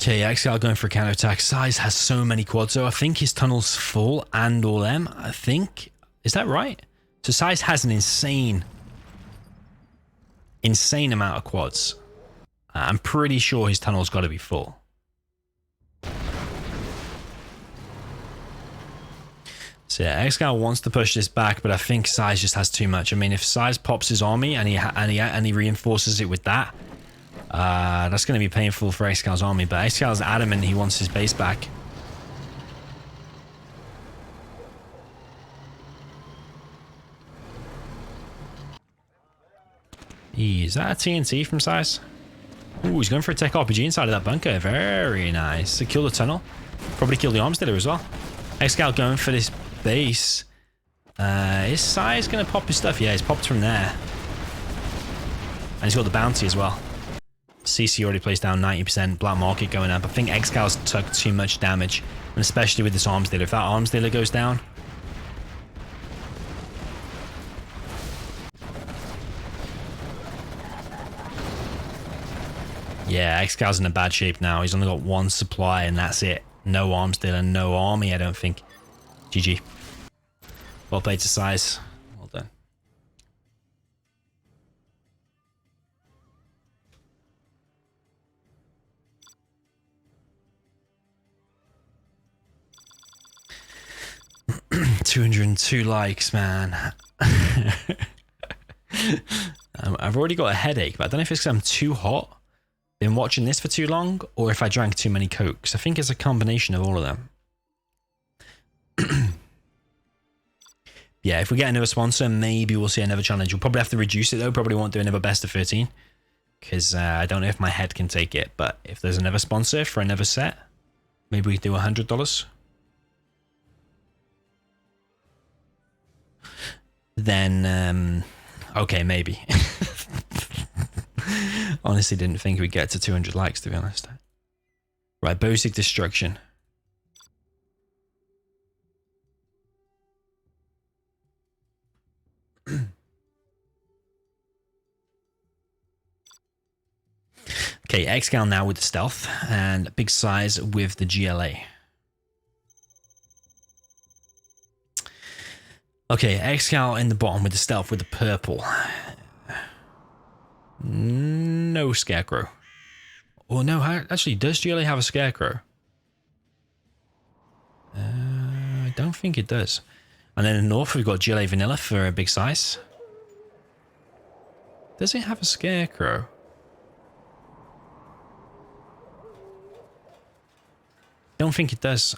Okay, xcal going for a counterattack. Size has so many quads, so I think his tunnel's full and all them. I think. Is that right? So Size has an insane amount of quads. I'm pretty sure his tunnel's got to be full. So yeah, xcal wants to push this back, but I think Size just has too much. I mean, if Size pops his army and he reinforces it with that, that's going to be painful for xcal's army. But xcal's adamant he wants his base back. Is that a TNT from Size? Ooh, he's going for a tech RPG inside of that bunker. Very nice. To kill the tunnel. Probably kill the arms dealer as well. xcal going for this base. Is Size going to pop his stuff? Yeah, he's popped from there. And he's got the bounty as well. CC already placed down 90%. Black market going up. I think xcal's took too much damage. And especially with this arms dealer. If that arms dealer goes down. Yeah, xcal's in a bad shape now. He's only got one supply and that's it. No arms dealer, no army, I don't think. GG. Well played to Size. Well done. $202 likes, man. I've already got a headache, but I don't know if it's because I'm too hot, been watching this for too long, or if I drank too many Cokes. I think it's a combination of all of them. Yeah, if we get another sponsor, maybe we'll see another challenge. We'll probably have to reduce it though. Probably won't do another best of 13 because I don't know if my head can take it. But if there's another sponsor for another set, maybe we do $100. Then, okay, maybe. Honestly, didn't think we'd get to 200 likes, to be honest. Right, Bosic Destruction. Okay, xcal now with the stealth and big size with the GLA. Okay, xcal in the bottom with the stealth with the purple. No scarecrow. Oh no, actually, does GLA have a scarecrow? I don't think it does. And then in the north, we've got GLA Vanilla for a big size. Does it have a scarecrow? Don't think it does.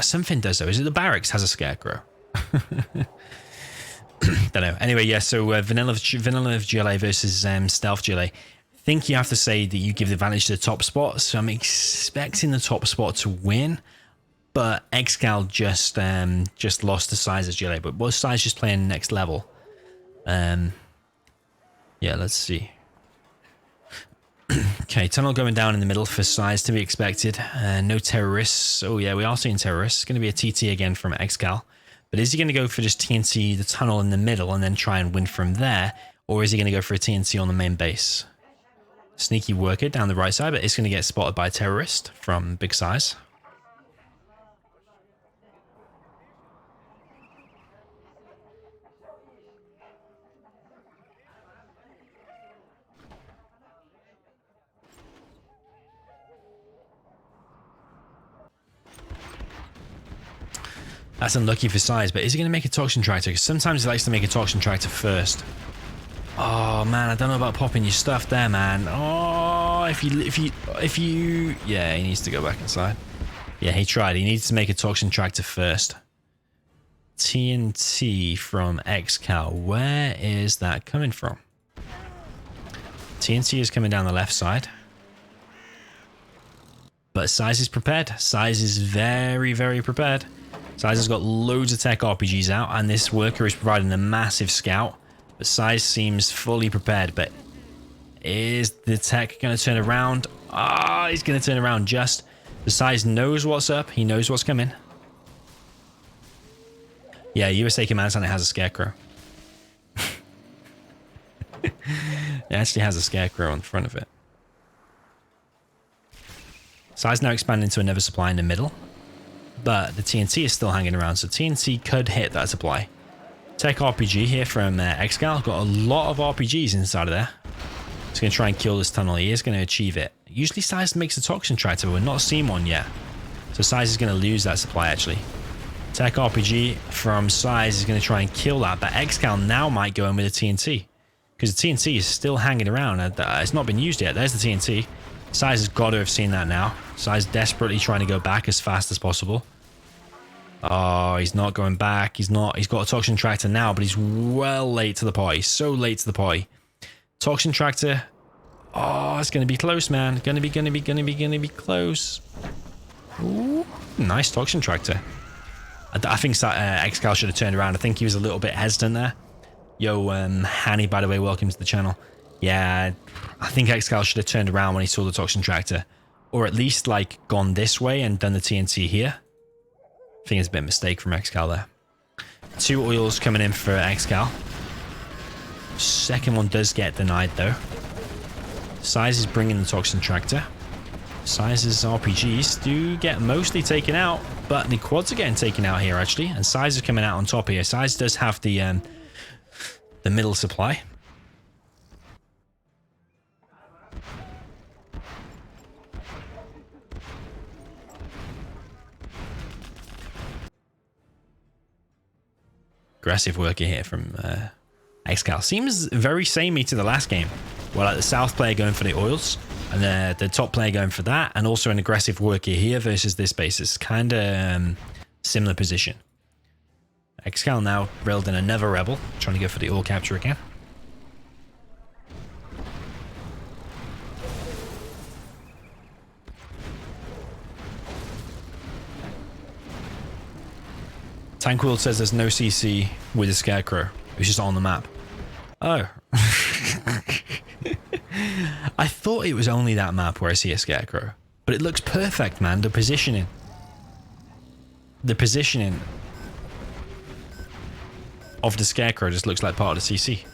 Something does though. Is it the barracks has a scarecrow? Don't know. Anyway, yeah. So vanilla of GLA versus stealth GLA. I think you have to say that you give the advantage to the top spot. So I'm expecting the top spot to win. but xcal just lost to Size as GLA. But was Size just playing next level? Yeah, let's see. Okay, tunnel going down in the middle for Size to be expected. No terrorists. Oh yeah, we are seeing terrorists. It's going to be a TT again from xcal. But is he going to go for just TNT the tunnel in the middle and then try and win from there? Or is he going to go for a TNT on the main base? Sneaky worker down the right side, but it's going to get spotted by a terrorist from Big Size. That's unlucky for Size, but is he going to make a toxin tractor? Because sometimes he likes to make a toxin tractor first. Oh man, I don't know about popping your stuff there, man. Oh, if you, yeah, he needs to go back inside. Yeah, he tried. He needs to make a toxin tractor first. TNT from xcal. Where is that coming from? TNT is coming down the left side. But Size is prepared. Size is very, very prepared. Size has got loads of tech RPGs out, and this worker is providing a massive scout. But Size seems fully prepared. But is the tech going to turn around? Ah, he's going to turn around just. The Size knows what's up. He knows what's coming. Yeah, USA Command Center has a scarecrow. It actually has a scarecrow on the front of it. Size now expanding to another supply in the middle. But the TNT is still hanging around, so TNT could hit that supply. Tech RPG here from xcal. Got a lot of RPGs inside of there. He's going to try and kill this tunnel. He is going to achieve it. Usually Size makes a toxin tractor, but we're not seeing one yet. So Size is going to lose that supply, actually. Tech RPG from Size is going to try and kill that, but xcal now might go in with a TNT. Because the TNT is still hanging around. It's not been used yet. There's the TNT. Size has got to have seen that now. Size desperately trying to go back as fast as possible. Oh, he's not going back. He's got a toxin tractor now, but he's well late to the party. So late to the party. Toxin tractor. Oh, it's going to be close, man. Going to be close. Ooh, nice toxin tractor. I think xcal should have turned around. I think he was a little bit hesitant there. Yo, Hanny, by the way, welcome to the channel. Yeah, I think xcal should have turned around when he saw the toxin tractor. Or at least, like, gone this way and done the TNT here. I think it's a bit of a mistake from xcal there. 2 oils coming in for xcal. Second one does get denied, though. Size is bringing the toxin tractor. Size's RPGs do get mostly taken out, but the quads are getting taken out here, actually. And Size is coming out on top here. Size does have the middle supply. Aggressive worker here from xcal. Seems very samey to the last game. Well, like the south player going for the oils, and the top player going for that, and also an aggressive worker here versus this base. It's kind of similar position. xcal now railed in another rebel, trying to go for the oil capture again. Tankworld says there's no CC with a scarecrow. It's just on the map. Oh. I thought it was only that map where I see a scarecrow. But it looks perfect, man. The positioning. The positioning of the scarecrow just looks like part of the CC.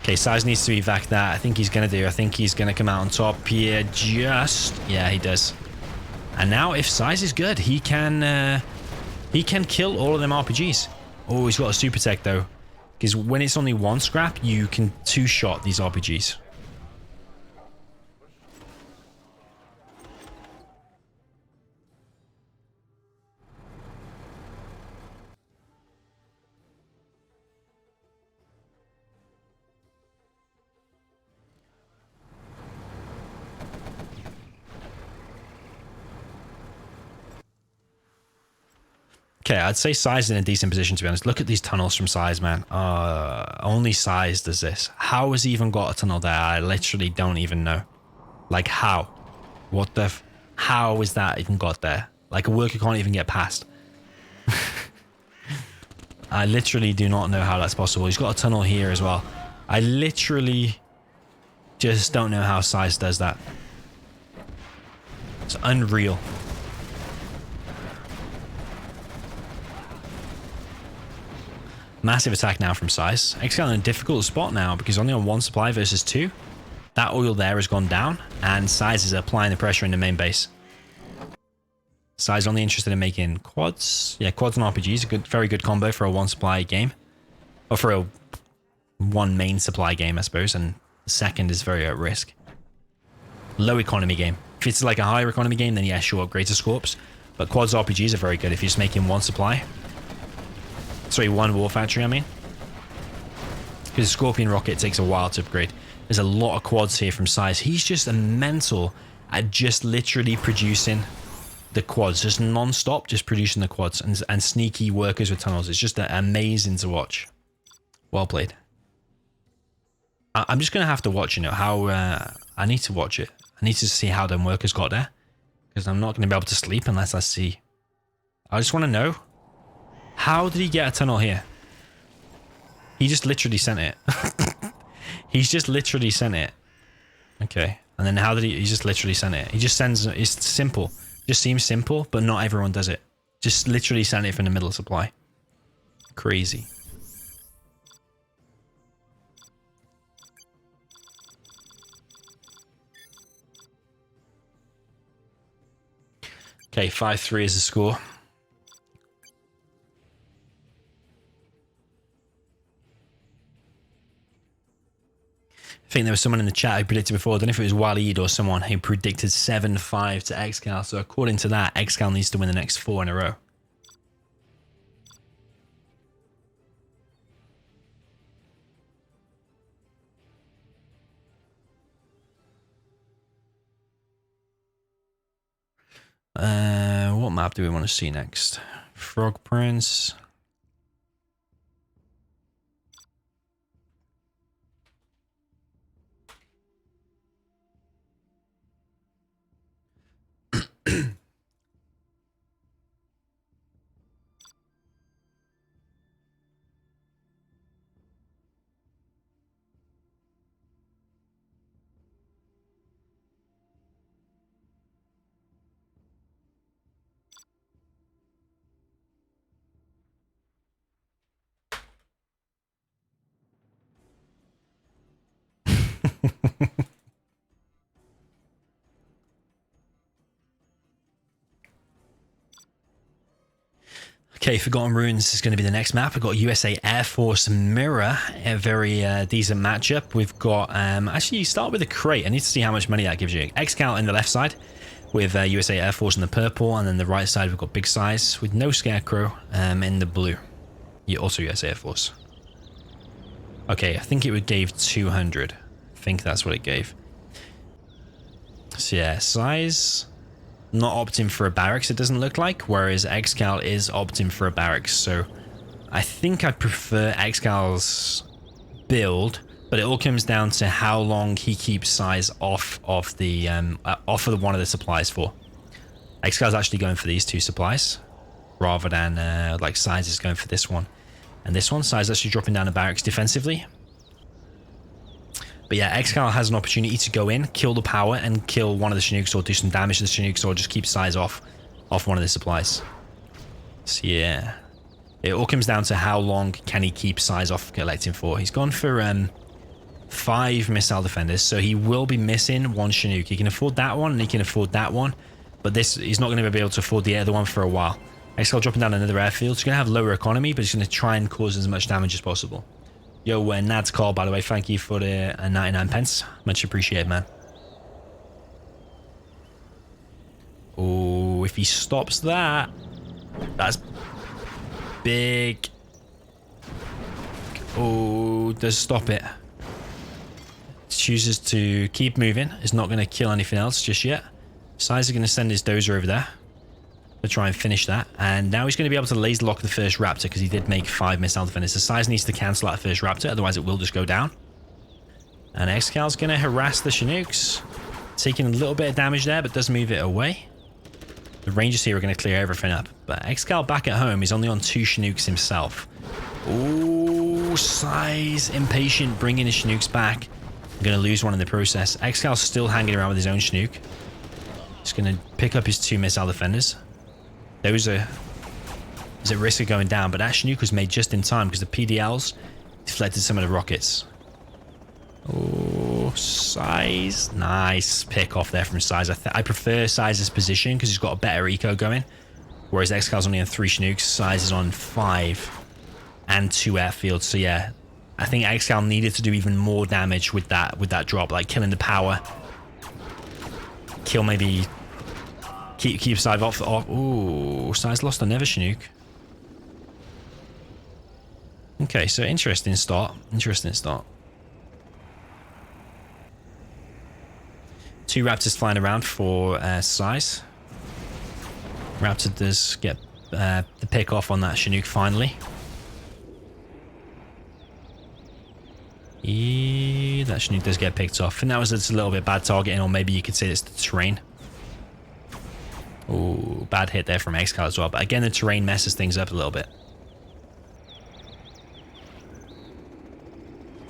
Okay, Size needs to evac that. I think he's going to do. I think he's going to come out on top here. Yeah, he does. And now if Size is good, he can kill all of them RPGs. Oh, he's got a super tech though. Because when it's only one scrap, you can two-shot these RPGs. Okay, I'd say Size is in a decent position, to be honest. Look at these tunnels from Size, man. Only Size does this. How has he even got a tunnel there? I literally don't even know. Like, how? What the... How is that even got there? Like, a worker can't even get past. I literally do not know how that's possible. He's got a tunnel here as well. I literally just don't know how Size does that. It's unreal. Massive attack now from Size. xcal in a difficult spot now because only on 1 supply versus 2. That oil there has gone down, and Size is applying the pressure in the main base. Size only interested in making quads. Yeah, quads and RPGs, a good, very good combo for a 1 supply game. Or for a 1 main supply game, I suppose, and the second is very at risk. Low economy game. If it's like a higher economy game, then yeah, sure, greater scopes. But quads RPGs are very good if you're just making 1 supply. Sorry, 1 war factory, I mean. Because Scorpion Rocket takes a while to upgrade. There's a lot of quads here from Size. He's just a mental at just literally producing the quads. Just non-stop, just producing the quads. And sneaky workers with tunnels. It's just amazing to watch. Well played. I'm just going to have to watch, you know, how... I need to watch it. I need to see how them workers got there. Because I'm not going to be able to sleep unless I see. I just want to know. How did he get a tunnel here? He just literally sent it. He's just literally sent it. Okay. And then how did he just literally sent it? He just sends... It's simple. Just seems simple, but not everyone does it. Just literally send it from the middle of supply. Crazy. Okay, 5-3 is the score. I think there was someone in the chat who predicted before. I don't know if it was Waleed or someone who predicted 7-5 to xcal. So according to that, xcal needs to win the next 4 in a row. What map do we want to see next? Frog Prince. Okay, Forgotten Ruins is going to be the next map. We've got USA Air Force Mirror, a very decent matchup. We've got, actually, you start with a crate. I need to see how much money that gives you. xcal in the left side with USA Air Force in the purple, and then the right side we've got Big Size with no Scarecrow in the blue. Yeah, also USA Air Force. Okay, I think it gave 200. I think that's what it gave. So yeah, Size... not opting for a barracks, it doesn't look like, whereas xcal is opting for a barracks. So I think I prefer xcal's build, but it all comes down to how long he keeps Size off of the one of the supplies for. xcal's actually going for these 2 supplies rather than like Size is going for this one and this one. Size actually dropping down the barracks defensively. But yeah, xcal has an opportunity to go in, kill the power, and kill one of the Chinooks, or do some damage to the Chinooks, or just keep Size off one of the supplies. So yeah, it all comes down to how long can he keep Size off collecting for. He's gone for 5 missile defenders, so he will be missing 1 Chinook. He can afford that one, and he can afford that one, but he's not going to be able to afford the other one for a while. xcal dropping down another airfield. He's going to have lower economy, but he's going to try and cause as much damage as possible. Yo, Nad's call, by the way, thank you for the 99 pence. Much appreciated, man. Oh, if he stops that, that's big. Oh, does stop it. Chooses to keep moving. Is not going to kill anything else just yet. Size is going to send his dozer over there to try and finish that, and now he's going to be able to laser lock the first raptor because he did make 5 missile defenders. The Size needs to cancel out the first raptor, otherwise it will just go down. And xcal's going to harass the Chinooks taking a little bit of damage there, but does move it away. The Rangers here are going to clear everything up. But xcal back at home is only on 2 Chinooks himself. Ooh, Size impatient, bringing his Chinooks back. I'm going to lose one in the process. xcal's still hanging around with his own Chinook. Just going to pick up his 2 missile defenders. Those are... There's a risk of going down, but that Chinook was made just in time because the PDLs deflected some of the rockets. Oh, Size. Nice pick off there from Size. I prefer Size's position because he's got a better eco going. Whereas xcal's only on 3 Chinooks. Size is on 5 and 2 airfields. So yeah, I think xcal needed to do even more damage with that drop, like killing the power. Kill maybe... Keep Size off. Ooh, Size lost another Chinook. Okay, so interesting start. Interesting start. 2 Raptors flying around for Size. Raptor does get the pick off on that Chinook finally. Yeah, that Chinook does get picked off. And that was just a little bit bad targeting, or maybe you could say it's the terrain. Oh, bad hit there from xcal as well. But again, the terrain messes things up a little bit.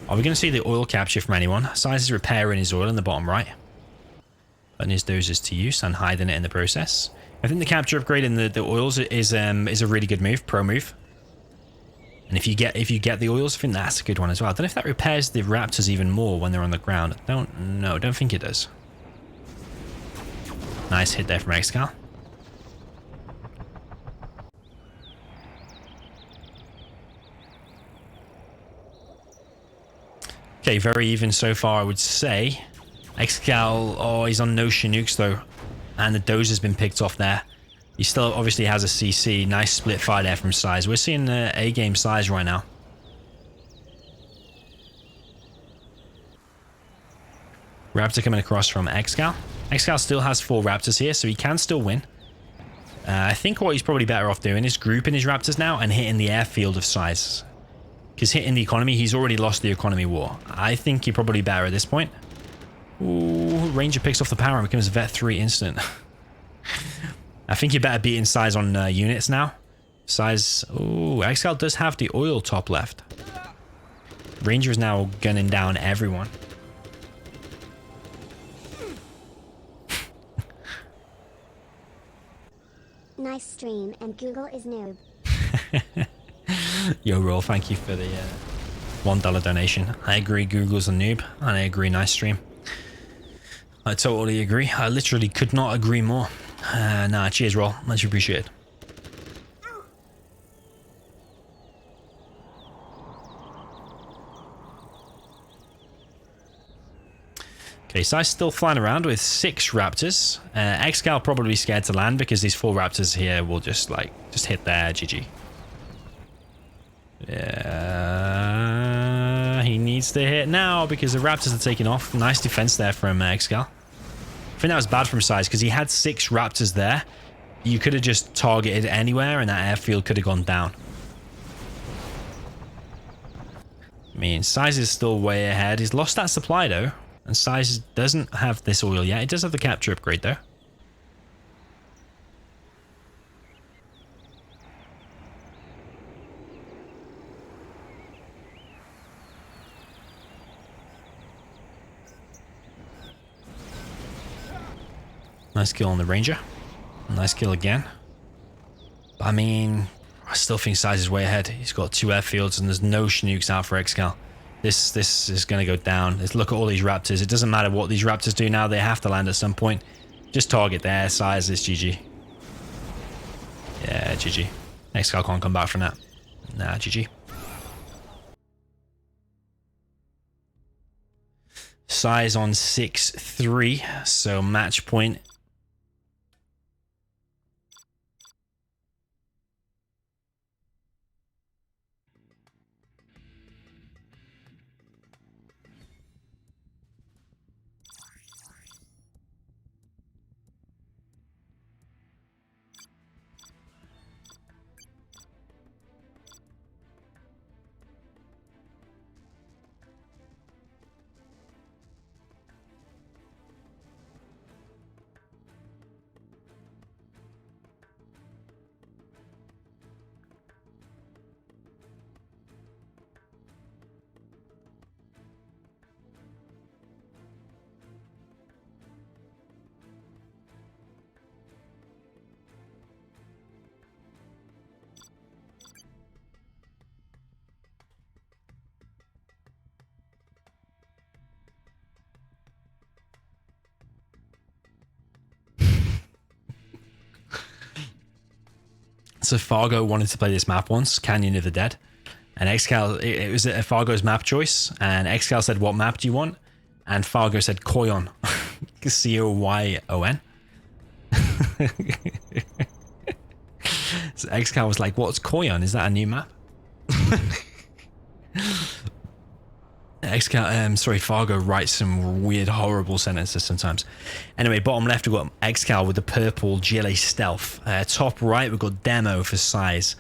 Are we going to see the oil capture from anyone? Size is repairing his oil in the bottom right. Putting his dozers to use and hiding it in the process. I think the capture upgrade in the oils is a really good move, pro move. And if you get the oils, I think that's a good one as well. I don't know if that repairs the Raptors even more when they're on the ground. I don't think it does. Nice hit there from xcal. Okay, very even so far, I would say. xcal, oh, he's on no Chinooks though. And the dozer's been picked off there. He still obviously has a CC. Nice split fire there from Size. We're seeing A-game Size right now. Raptor coming across from xcal. xcal still has 4 Raptors here, so he can still win. I think what he's probably better off doing is grouping his Raptors now and hitting the airfield of Size. Because hitting the economy, he's already lost the economy war. I think you're probably better at this point. Ooh, Ranger picks off the power and becomes Vet 3 instant. I think you're better beating Size on units now. Size... Ooh, xcal does have the oil top left. Ranger is now gunning down everyone. Nice stream, and Google is noob. Yo, Roll, thank you for the $1 donation. I agree, Google's a noob, and I agree, nice stream. I totally agree. I literally could not agree more. Nah, cheers, Roll. Much appreciated. Okay, Size still flying around with 6 Raptors. xcal probably scared to land because these 4 Raptors here will just hit their GG. Yeah, he needs to hit now because the Raptors are taking off. Nice defense there from xcal. I think that was bad from Size because he had 6 Raptors there. You could have just targeted anywhere and that airfield could have gone down. I mean, Size is still way ahead. He's lost that supply though. And Size doesn't have this oil yet. It does have the capture upgrade though. Nice kill on the Ranger. Nice kill again. But, I mean, I still think Size is way ahead. He's got 2 airfields and there's no Chinooks out for xcal. This is going to go down. Let's look at all these Raptors. It doesn't matter what these Raptors do now. They have to land at some point. Just target there. Size is GG. Yeah, GG. xcal can't come back from that. Nah, GG. Size on 6-3. So match point. So Fargo wanted to play this map once, Canyon of the Dead. And xcal, it was Fargo's map choice. And xcal said, what map do you want? And Fargo said, Koyon. Coyon. So xcal was like, what's Koyon? Is that a new map? Fargo writes some weird, horrible sentences sometimes. Anyway, bottom left, we've got xcal with the purple GLA stealth. Top right, we've got demo for size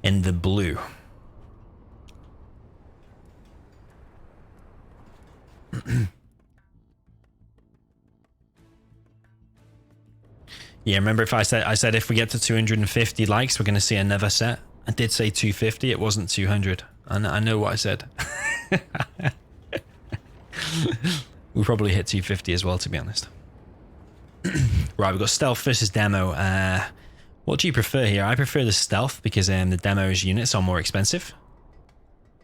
in the blue. Yeah, remember if I said if we get to 250 likes, we're going to see another set. I did say 250. It wasn't 200. I know what I said. We'll probably hit 250 as well, to be honest. Right, we've got stealth versus demo. What do you prefer here? I prefer the stealth because the demo's units are more expensive.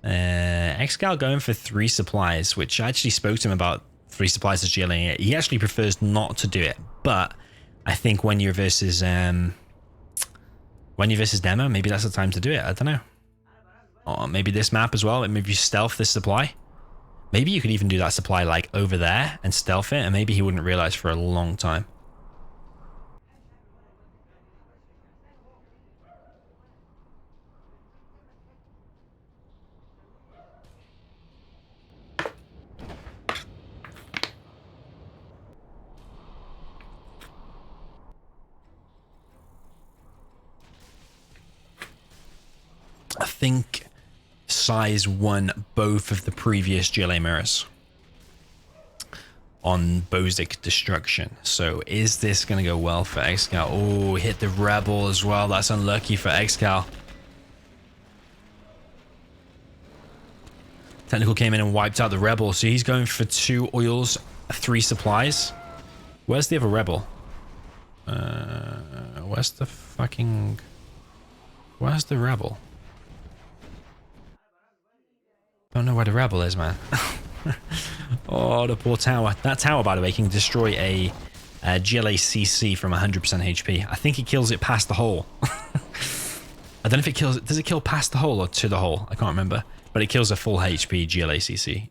xcal going for 3 supplies, which I actually spoke to him about 3 supplies as GLA. He actually prefers not to do it, but I think when you're versus demo, maybe that's the time to do it. I don't know. Or maybe this map as well. Maybe you stealth this supply. Maybe you could even do that supply like over there and stealth it, and maybe he wouldn't realize for a long time. I think size won both of the previous GLA mirrors on Bozic Destruction. So is this going to go well for xcal? Oh, hit the Rebel as well. That's unlucky for xcal. Technical came in and wiped out the Rebel. So he's going for 2 oils, 3 supplies. Where's the other Rebel? Where's the Rebel? Don't know where the Rebel is, man. Oh, the poor tower. That tower, by the way, can destroy a GLA CC from 100% HP. I think it kills it past the hole. I don't know if it kills it. Does it kill past the hole or to the hole? I can't remember. But it kills a full HP GLA CC.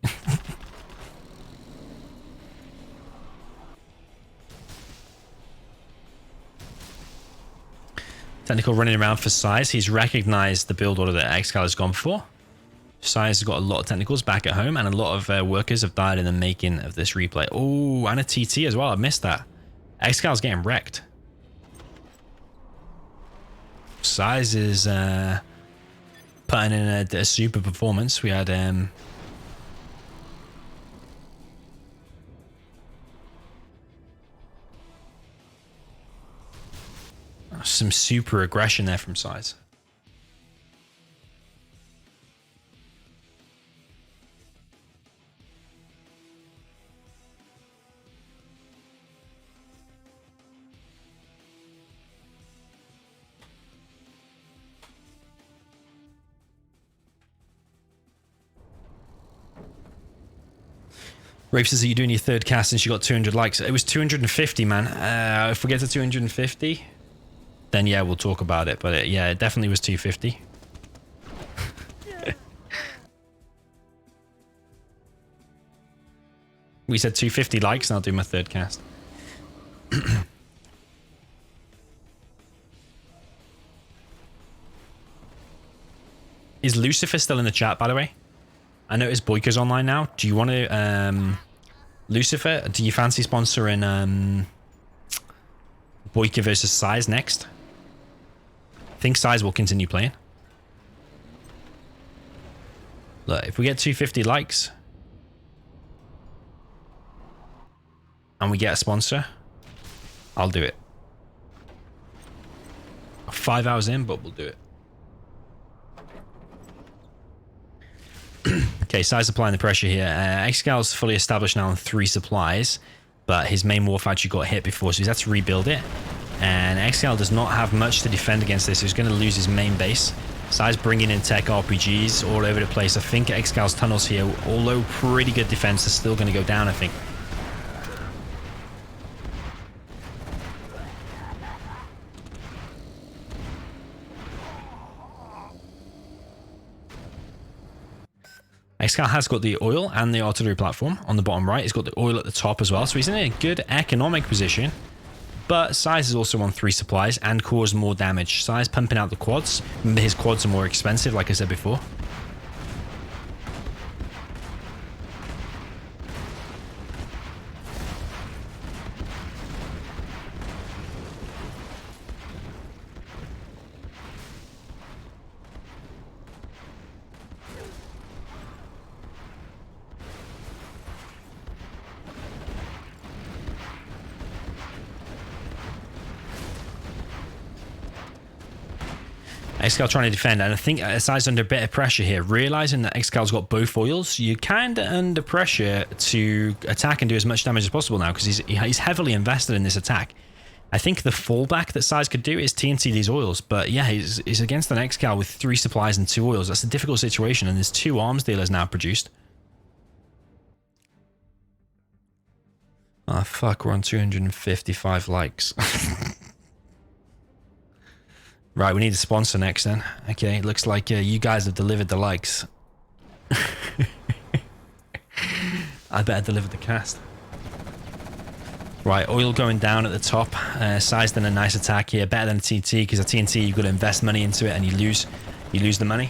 Technical running around for size. He's recognized the build order that xcal has gone for. Size has got a lot of technicals back at home, and a lot of workers have died in the making of this replay. Oh, and a TT as well. I missed that. xcal's getting wrecked. Size is putting in a super performance. We had some super aggression there from Size. Rafe says that you're doing your 3rd cast since you got 200 likes. It was 250, man. If we get to 250, then yeah, we'll talk about it. But yeah, it definitely was 250. We said 250 likes and I'll do my 3rd cast. Is Lucifer still in the chat, by the way? I noticed Boyka's online now. Do you want to, Lucifer, do you fancy sponsoring Boyka versus Size next? I think Size will continue playing. Look, if we get 250 likes and we get a sponsor, I'll do it. 5 hours in, but we'll do it. Okay, Size applying the pressure here. xcal's fully established now on 3 supplies, but his main wharf actually got hit before, so he's had to rebuild it. And xcal does not have much to defend against this. He's going to lose his main base. Size bringing in tech RPGs all over the place. I think xcal's tunnels here, although pretty good defense, is still going to go down, I think. xcal has got the oil and the artillery platform on the bottom right. It's got the oil at the top as well. So he's in a good economic position. But Size is also on 3 supplies and caused more damage. Size pumping out the quads. Remember, his quads are more expensive, like I said before. xcal trying to defend, and I think Size under a bit of pressure here, realizing that xcal's got both oils. You're kind of under pressure to attack and do as much damage as possible now, because he's heavily invested in this attack. I think the fallback that Size could do is TNT these oils, but yeah, he's against an xcal with 3 supplies and 2 oils. That's a difficult situation, and there's 2 arms dealers now produced. Oh fuck, we're on 255 likes. Right, we need a sponsor next then. Okay, looks like you guys have delivered the likes. I better deliver the cast. Right, oil going down at the top. Size done a nice attack here. Better than a TNT, because a TNT you've got to invest money into it and you lose the money.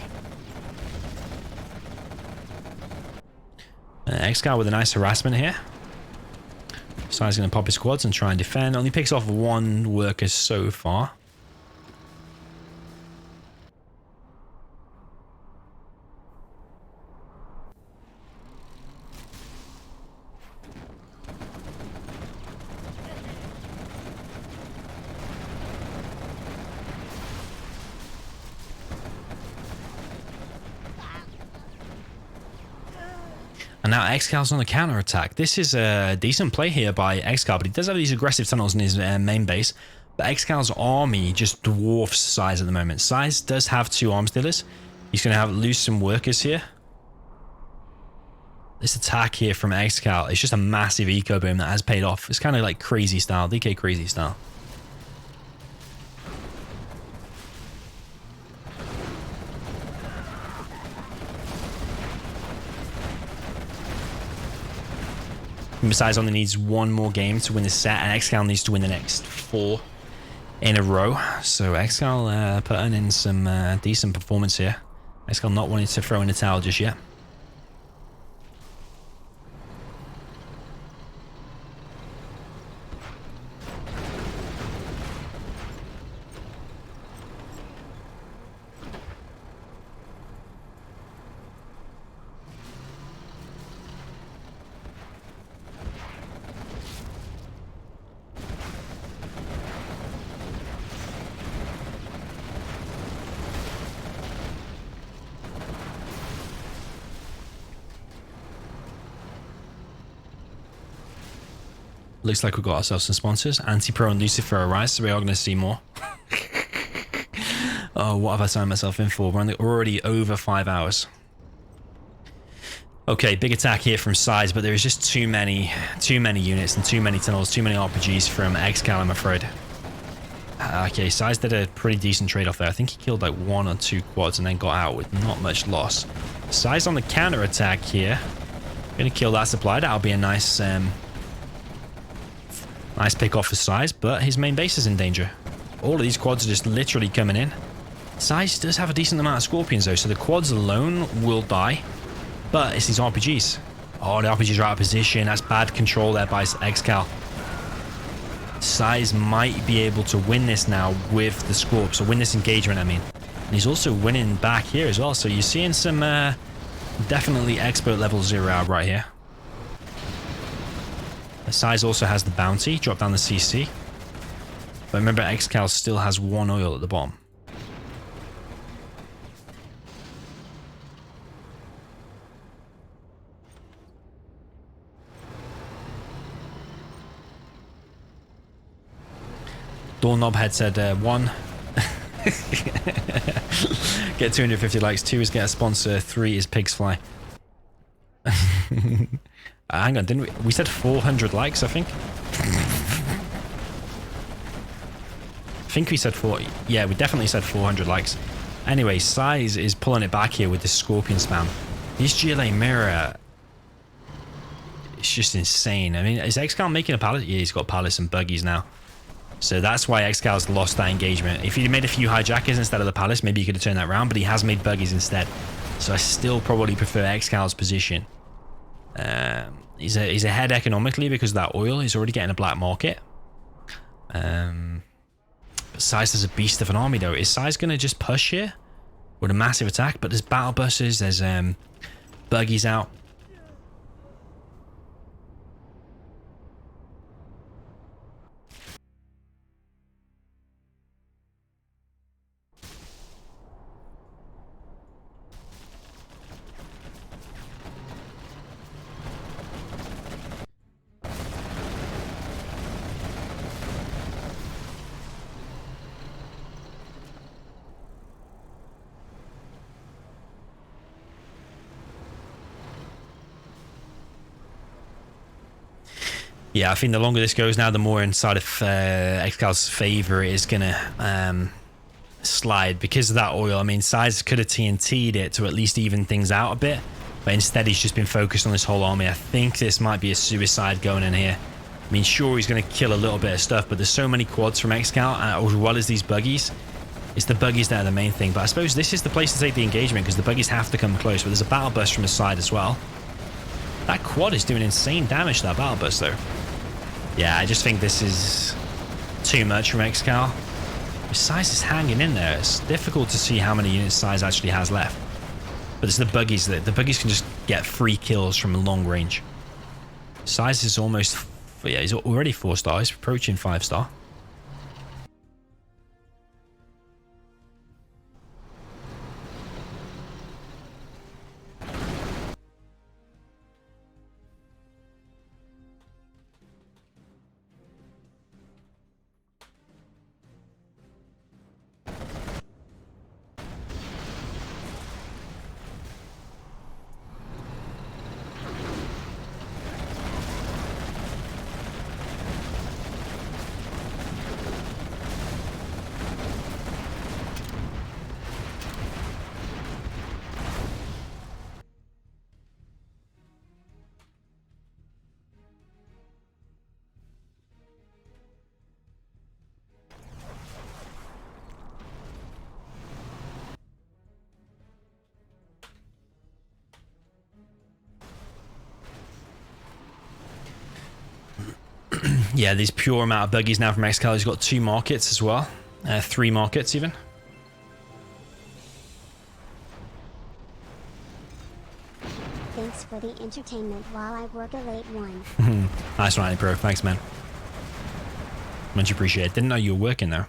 xcal with a nice harassment here. Size going to pop his quads and try and defend. Only picks off 1 worker so far. And now xcal's on the counter attack. This is a decent play here by xcal, but he does have these aggressive tunnels in his main base. But xcal's army just dwarfs Size at the moment. Size does have 2 arms dealers. He's going to lose some workers here. This attack here from xcal is just a massive eco boom that has paid off. It's kind of like crazy style, DK crazy style. Size only needs 1 more game to win this set, and xcal needs to win the next 4 in a row. So xcal putting in some decent performance here. xcal not wanting to throw in the towel just yet. Looks like we've got ourselves some sponsors. Anti-Pro and LuciferArise, so we are going to see more. Oh, what have I signed myself in for? We're already over 5 hours. Okay, big attack here from Size, but there is just too many units and too many tunnels, too many RPGs from xcal, I'm afraid. Okay, Size did a pretty decent trade-off there. I think he killed like 1 or 2 quads and then got out with not much loss. Size on the counter attack here. Gonna kill that supply. That'll be a nice nice pick off for Size, but his main base is in danger. All of these quads are just literally coming in. Size does have a decent amount of Scorpions though, so the quads alone will die. But it's these RPGs. Oh, the RPGs are out of position. That's bad control there by xcal. Size might be able to win this now with the Scorp, so win this engagement, I mean. And he's also winning back here as well, so you're seeing some definitely expert level 0 out right here. Size also has the bounty, drop down the CC. But remember, xcal still has 1 oil at the bottom. Doorknob head said 1. Get 250 likes. 2 is get a sponsor. 3 is pigs fly. Hang on, didn't we? We said 400 likes, I think. I think we said 4. Yeah, we definitely said 400 likes. Anyway, Size is pulling it back here with this Scorpion spam. His GLA mirror, it's just insane. I mean, is xcal making a pallet? Yeah, he's got pallets and buggies now. So that's why xcal's lost that engagement. If he'd made a few hijackers instead of the pallets, maybe he could have turned that around, but he has made buggies instead. So I still probably prefer xcal's position. He's ahead economically because of that oil. He's already getting a black market. But Size is a beast of an army though. Is Size going to just push here with a massive attack? But there's battle buses, there's buggies out. Yeah, I think the longer this goes now, the more inside of xcal's favor it is going to slide because of that oil. I mean, Size could have TNT'd it to at least even things out a bit, but instead he's just been focused on this whole army. I think this might be a suicide going in here. I mean, sure, he's going to kill a little bit of stuff, but there's so many quads from xcal as well as these buggies. It's the buggies that are the main thing, but I suppose this is the place to take the engagement because the buggies have to come close, but there's a battle bus from the side as well. That quad is doing insane damage to that battle bus though. Yeah, I just think this is too much from xcal. Size is hanging in there. It's difficult to see how many units Size actually has left. But it's the buggies that the buggies can just get free kills from long range. Size is almost, yeah, he's already 4 stars, approaching 5 star. Yeah, these pure amount of buggies now from xcal. He's got 2 markets as well. 3 markets even. Thanks for the entertainment while I work a late one. Nice one, bro. Thanks, man. Much appreciated. Didn't know you were working there.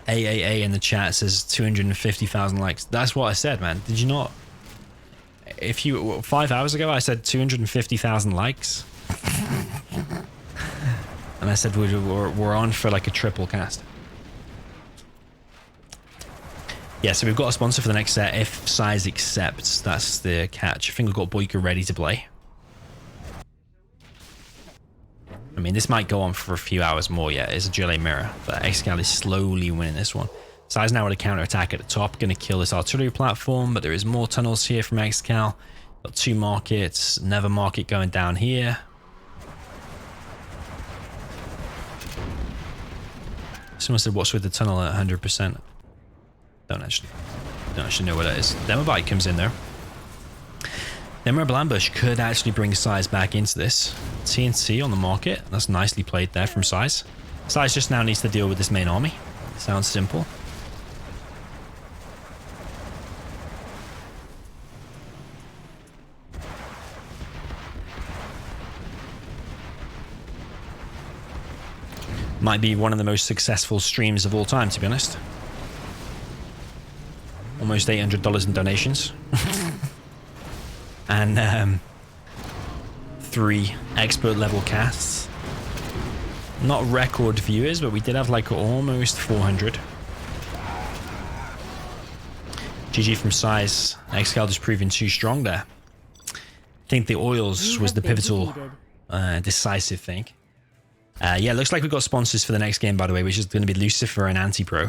AAA in the chat says 250,000 likes. That's what I said, man. Did you not? If you 5 hours ago I said 250,000 likes, and I said we're on for like a triple cast. Yeah, so we've got a sponsor for the next set if Size accepts. That's the catch. I think we've got Boyka ready to play. I mean, this might go on for a few hours more yet. It's a GLA mirror, but xcal is slowly winning this one. Size now with a counter attack at the top, going to kill this artillery platform, but there is more tunnels here from xcal. Got 2 markets, another market going down here. Someone said, what's with the tunnel at 100%? Don't actually know what that is. Demobite comes in there. Memorable Ambush could actually bring Size back into this. TNT on the market. That's nicely played there from Size. Size just now needs to deal with this main army. Sounds simple. Might be one of the most successful streams of all time, to be honest. Almost $800 in donations. And 3 expert level casts. Not record viewers, but we did have like almost 400. GG from Size. xcal just proving too strong there. I think the oils was the pivotal decisive thing. Yeah, looks like we've got sponsors for the next game, by the way, which is going to be Lucifer and Anti-Pro.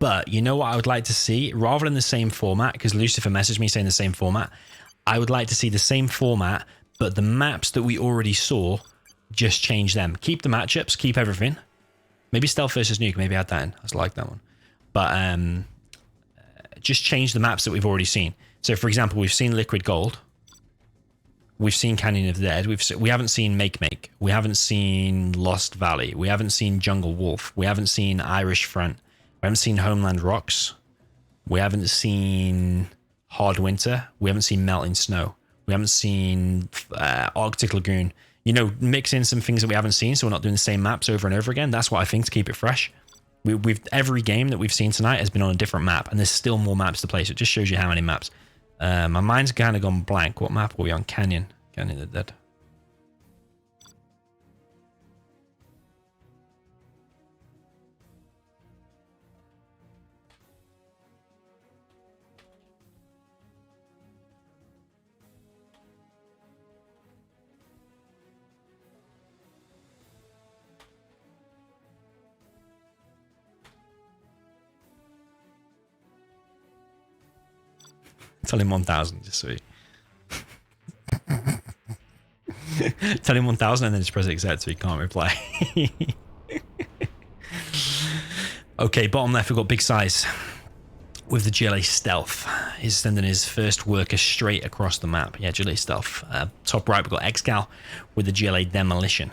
But you know what I would like to see? Rather than the same format, because Lucifer messaged me saying the same format, I would like to see the same format, but the maps that we already saw, just change them. Keep the matchups, keep everything. Maybe Stealth versus Nuke, maybe add that in. I like that one. But just change the maps that we've already seen. So, for example, we've seen Liquid Gold. We've seen Canyon of the Dead. We haven't seen Make. We haven't seen Lost Valley. We haven't seen Jungle Wolf. We haven't seen Irish Front. We haven't seen Homeland Rocks. We haven't seen Hard Winter. We haven't seen Melting Snow. We haven't seen Arctic Lagoon. You know, mix in some things that we haven't seen so we're not doing the same maps over and over again. That's what I think to keep it fresh. Every game that we've seen tonight has been on a different map, and there's still more maps to play, so it just shows you how many maps. My mind's kind of gone blank. What map were we on? Canyon of the Dead. Tell him 1000, just so he... Tell him 1000 and then just press accept so he can't reply. Okay, bottom left we've got Big Size with the GLA Stealth. He's sending his first worker straight across the map. Yeah, GLA Stealth. Top right we've got XCal with the GLA Demolition.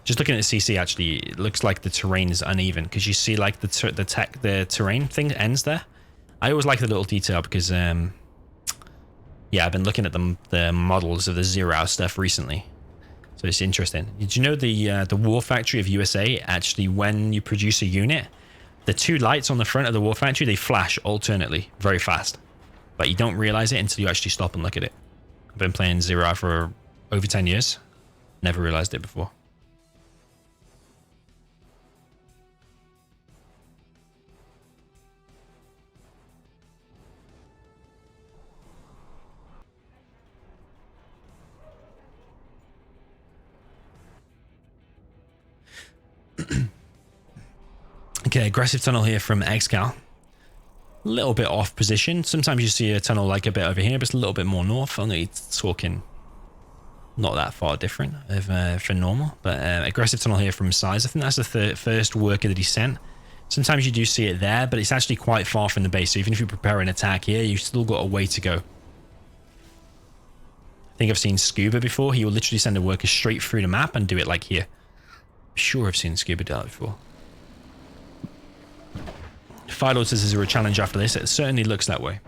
Just looking at the CC, actually, it looks like the terrain is uneven because you see like the terrain thing ends there. I always like the little detail because, yeah, I've been looking at the models of the Zero Hour stuff recently, so it's interesting. Did you know the War Factory of USA actually, when you produce a unit, the two lights on the front of the War Factory, they flash alternately very fast, but you don't realize it until you actually stop and look at it. I've been playing Zero Hour for over 10 years, never realized it before. Okay, aggressive tunnel here from XCal. A little bit off position. Sometimes you see a tunnel like a bit over here, but it's a little bit more north. Only talking not that far different for normal. But aggressive tunnel here from Size. I think that's the first worker that he sent. Sometimes you do see it there, but it's actually quite far from the base. So even if you prepare an attack here, you've still got a way to go. I think I've seen Scuba before. He will literally send a worker straight through the map and do it like here. I'm sure I've seen Scuba do that before. Philo says, is there a challenge after this? It certainly looks that way.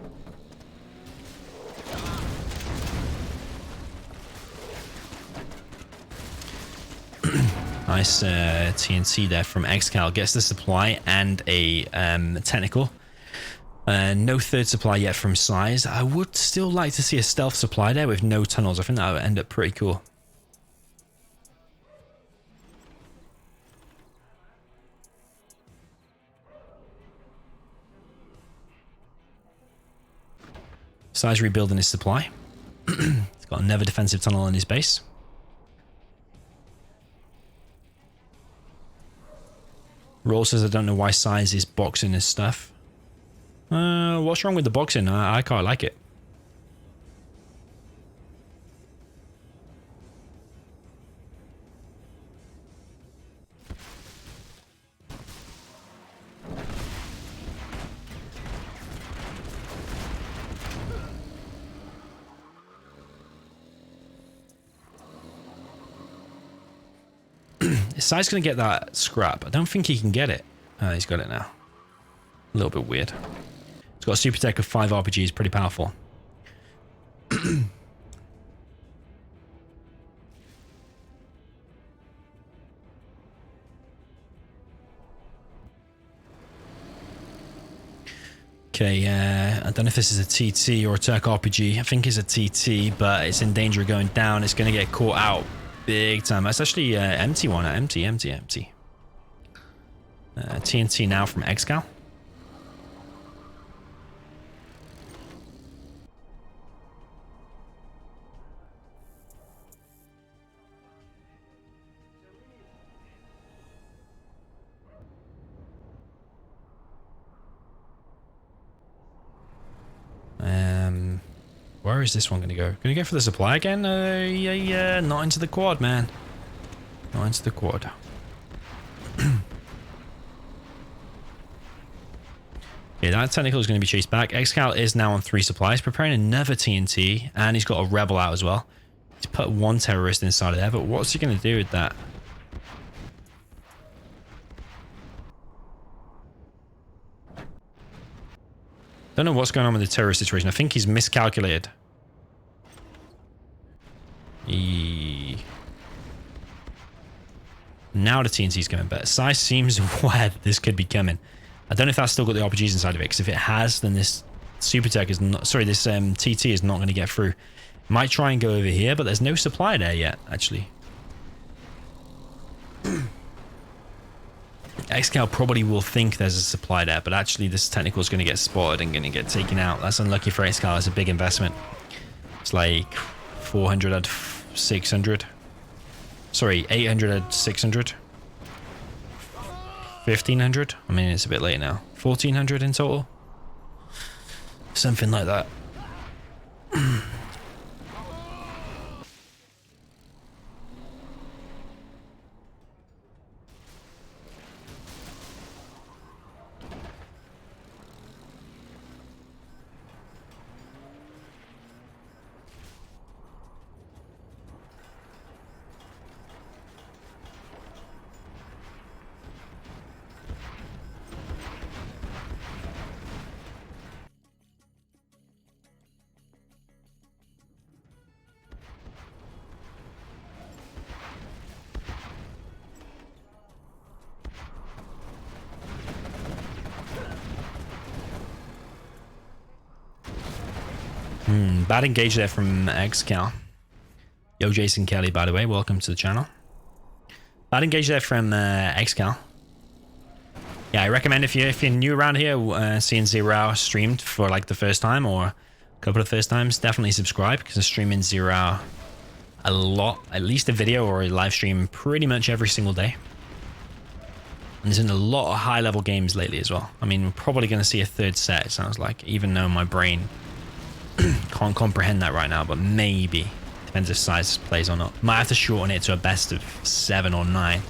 Nice TNT there from XCal. Gets the supply and a technical. No third supply yet from Size. I would still like to see a stealth supply there with no tunnels. I think that would end up pretty cool. Size rebuilding his supply. He's got another defensive tunnel on his base. Roll says, I don't know why Size is boxing his stuff. What's wrong with the boxing? I quite like it. Is Size going to get that scrap? I don't think he can get it. He's got it now. A little bit weird. He's got a super tech of 5 RPGs, pretty powerful. Okay, I don't know if this is a TT or a Turk RPG. I think it's a TT, but it's in danger of going down. It's going to get caught out big time. That's actually empty one. Empty. TNT now from XCal. Where is this one going to go? Going to go for the supply again? Yeah. Not into the quad, man. Not into the quad. Yeah, that technical is going to be chased back. XCal is now on 3 supplies, preparing another TNT, and he's got a rebel out as well. He's put 1 terrorist inside of there, but what's he going to do with that? Don't know what's going on with the terrorist situation. I think he's miscalculated. Now the TNT's coming, but Sai seems aware that this could be coming. I don't know if that's still got the RPGs inside of it, because if it has, then this Super Tech is not, sorry, this TT is not going to get through. Might try and go over here, but there's no supply there yet, actually. XCal probably will think there's a supply there, but actually this technical is going to get spotted and going to get taken out. That's unlucky for XCal. It's a big investment. It's like 400 at 600. Sorry, 800 at 600. 1500. I mean, it's a bit late now. 1400 in total. Something like that. Bad engage there from ExCaL. Yo, Jason Kelly, by the way, welcome to the channel. Bad engage there from ExCaL. Yeah, I recommend if you're new around here, seeing Zero streamed for like the first time or a couple of first times, definitely subscribe, because I'm streaming Zero a lot, at least a video or a live stream pretty much every single day. And there's been a lot of high level games lately as well. I mean, we're probably going to see a 3rd set, it sounds like, even though my brain can't comprehend that right now, but maybe. Depends if Size plays or not. Might have to shorten it to a best of 7 or 9.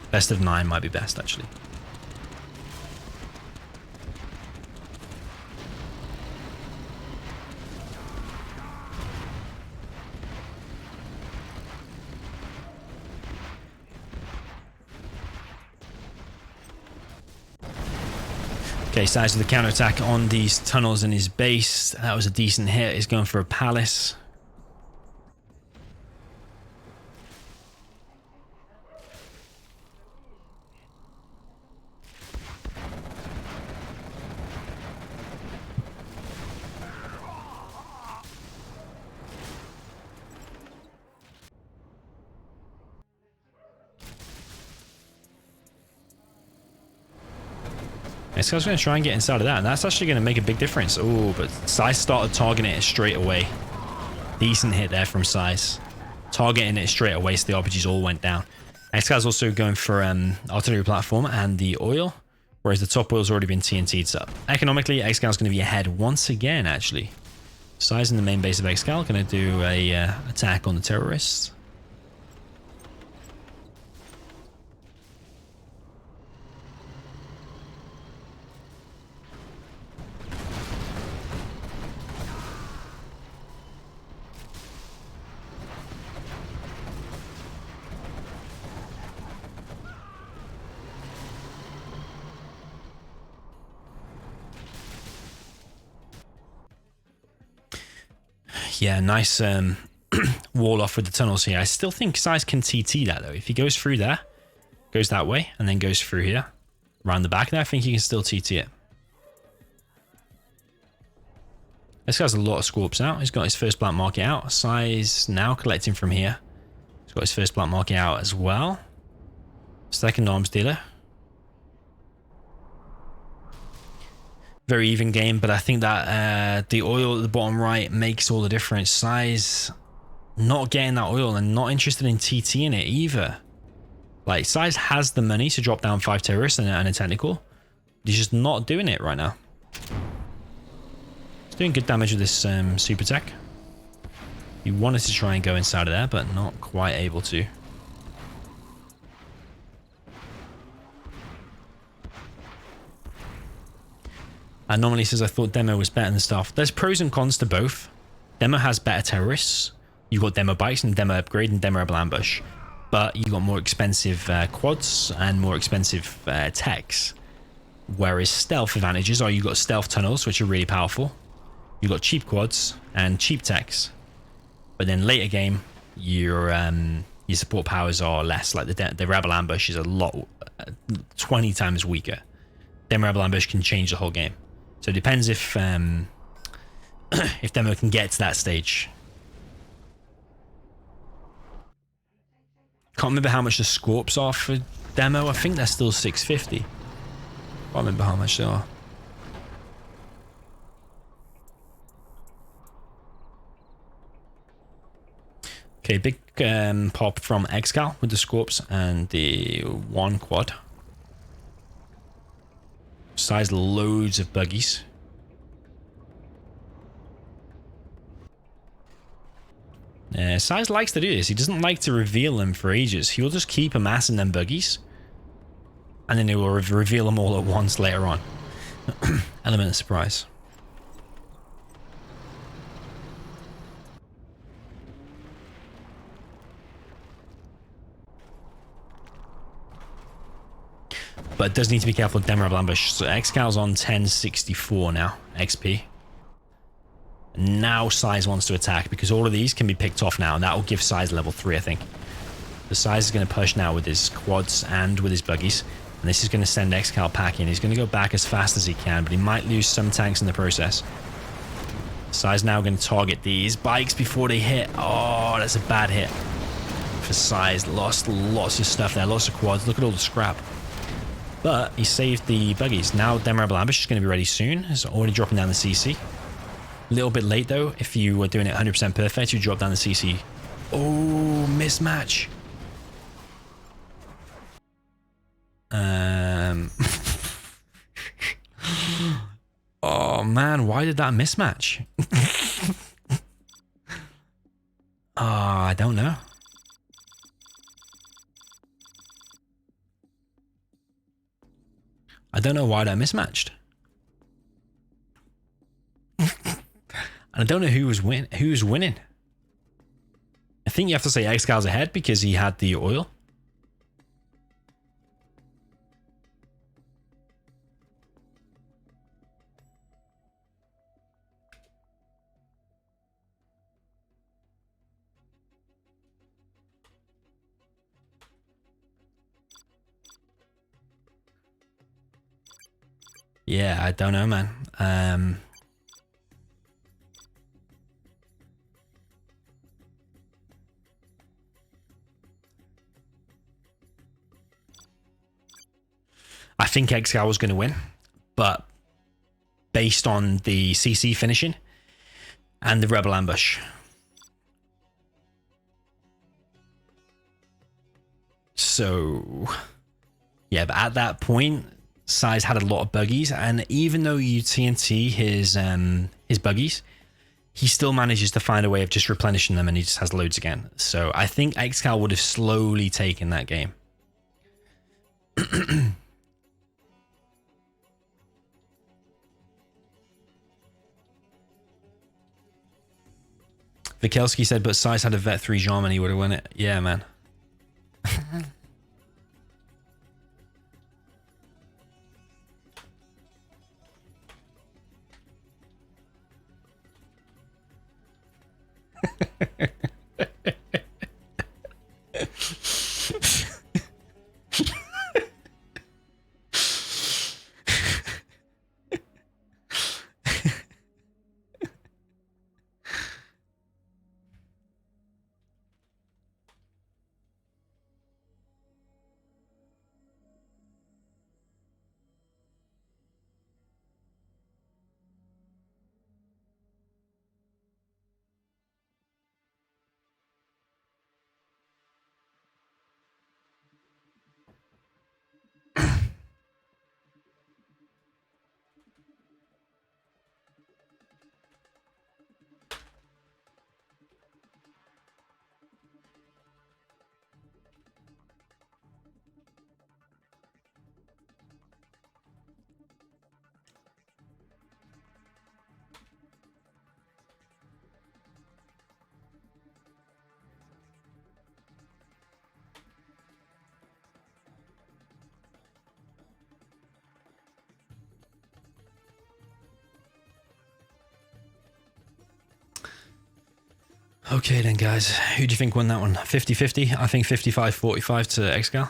Best of 9 might be best, actually. Okay, Size with the counterattack on these tunnels in his base. That was a decent hit. He's going for a palace. This guy's going to try and get inside of that, and that's actually going to make a big difference. Oh, but Size started targeting it straight away. Decent hit there from Size. Targeting it straight away, so the RPGs all went down. XCal's also going for artillery platform and the oil, whereas the top oil's already been TNT'd up. Economically, XCal's going to be ahead once again, actually. Size in the main base of XCal, going to do a attack on the terrorists. Yeah, nice wall off with the tunnels here. I still think Size can TT that, though. If he goes through there, goes that way, and then goes through here, around the back there, I think he can still TT it. This guy's a lot of scorps out. He's got his first plant market out. Size now collecting from here. He's got his first plant market out as well. Second arms dealer. Very even game, but I think that the oil at the bottom right makes all the difference. Size not getting that oil and not interested in TTing it either. Like, Size has the money to drop down 5 terrorists and a technical. He's just not doing it right now. Doing good damage with this super tech. He wanted to try and go inside of there, but not quite able to. And normally says I thought Demo was better than stuff. There's pros and cons to both. Demo has better terrorists. You've got Demo Bikes and Demo Upgrade and Demo Ambush. But you got more expensive quads and more expensive techs. Whereas stealth advantages are you got stealth tunnels, which are really powerful. You got cheap quads and cheap techs. But then later game, your support powers are less. Like the Rebel Ambush is a lot, 20 times weaker. Demo Rebel Ambush can change the whole game. So it depends if Demo can get to that stage. Can't remember how much the Scorps are for Demo. I think they're still 650. Can't remember how much they are. Okay, big pop from XCal with the Scorps and the 1 quad. Size loads of buggies. Size likes to do this. He doesn't like to reveal them for ages. He'll just keep amassing them buggies. And then he will reveal them all at once later on. Element of surprise. But it does need to be careful with Demo Rebel Ambush. So XCal's on 1064 now, XP. Now Size wants to attack because all of these can be picked off now. And that will give Size level 3, I think. The Size is going to push now with his quads and with his buggies. And this is going to send XCal packing. He's going to go back as fast as he can, but he might lose some tanks in the process. Size now going to target these bikes before they hit. Oh, that's a bad hit for Size. Lost lots of stuff there, lots of quads. Look at all the scrap. But he saved the buggies. Now Demo Rebel Ambush is going to be ready soon. It's already dropping down the CC. A little bit late though. If you were doing it 100% perfect, you drop down the CC. Oh, mismatch. Oh man, why did that mismatch? I don't know. I don't know why that mismatched. And I don't know who's winning. I think you have to say XCal's ahead because he had the oil. Yeah, I don't know, man. I think XCal was going to win, but based on the CC finishing and the Rebel Ambush. So, yeah, but at that point, Size had a lot of buggies, and even though you TNT his buggies, he still manages to find a way of just replenishing them, and he just has loads again. So I think XCal would have slowly taken that game. Vikelski said, but Size had a Vet 3 Jom and he would have won it. Yeah, man. Okay then, guys. Who do you think won that one? 50-50? I think 55-45 to XCal.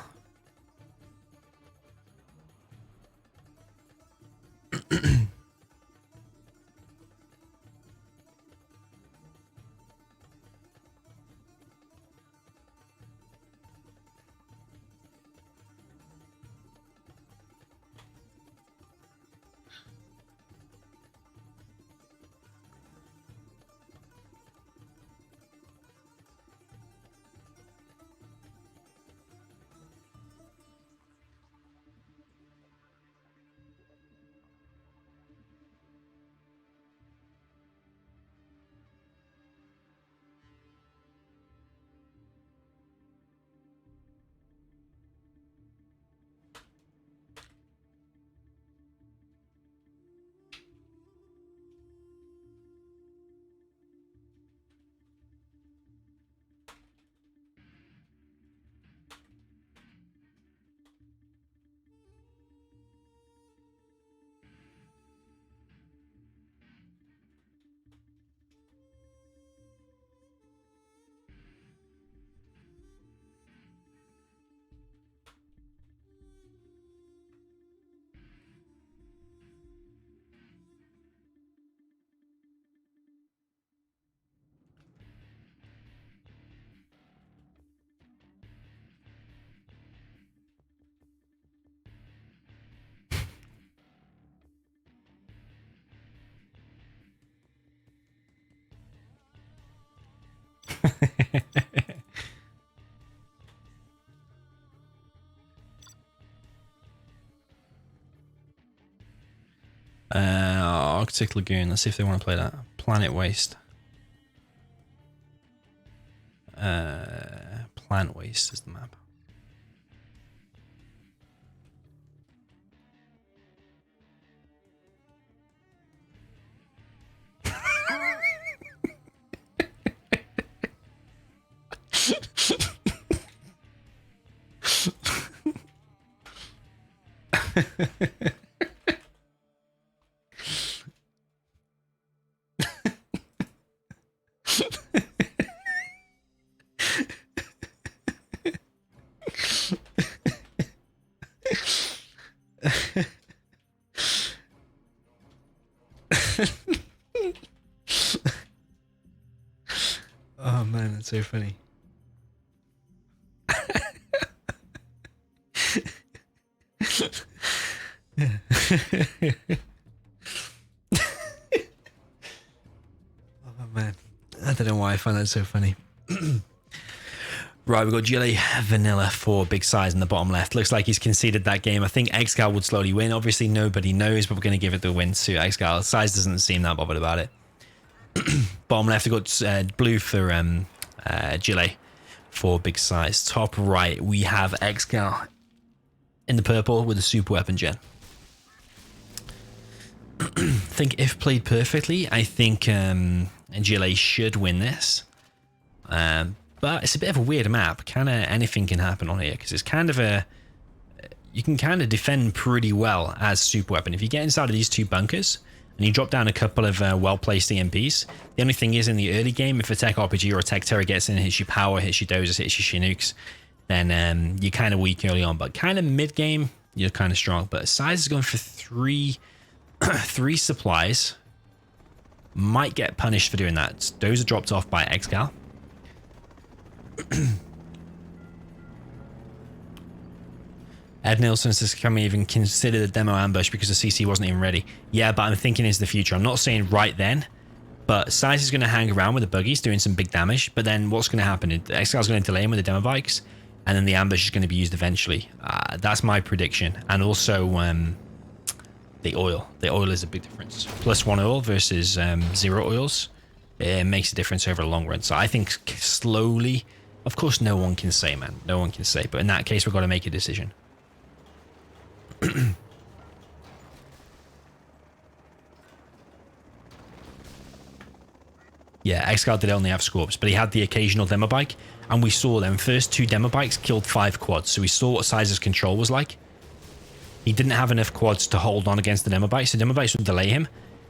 Arctic Lagoon. Let's see if they want to play that. Planet Waste. Plant Waste is the map. Oh man, that's so funny. Oh man, I don't know why I find that so funny. Right, we've got Gilly Vanilla for big size in the bottom left. Looks like he's conceded that game. I think XCal would slowly win. Obviously, nobody knows, but we're going to give it the win to XCal. Size doesn't seem that bothered about it. Bottom left, we've got blue for Gilly for big size. Top right, we have XCal in the purple with a super weapon gen. I think if played perfectly, I think Gilly should win this. But it's a bit of a weird map. Kind of anything can happen on here because it's kind of a... You can kind of defend pretty well as super weapon. If you get inside of these two bunkers and you drop down a couple of well-placed EMPs, the only thing is in the early game, if a tech RPG or a tech terror gets in, hits your power, hits your dozers, hits your Chinooks, then you're kind of weak early on. But kind of mid-game, you're kind of strong. But size is going for three supplies. Might get punished for doing that. Those are dropped off by XCal. Ed Nilsson says, can we even consider the demo ambush because the CC wasn't even ready? Yeah, but I'm thinking is the future. I'm not saying right then, but Size is going to hang around with the buggies doing some big damage. But then what's going to happen? XCal is going to delay him with the demo bikes, and then the ambush is going to be used eventually. That's my prediction. And also the oil. The oil is a big difference. +1 oil versus 0 oils. It makes a difference over the long run. So I think slowly... Of course, no one can say, man. No one can say. But in that case, we've got to make a decision. Yeah, XCal did only have Scorps, but he had the occasional demo bike. And we saw them first 2 demo bikes killed 5 quads. So we saw what Size's control was like. He didn't have enough quads to hold on against the demo bikes. So demo bikes would delay him.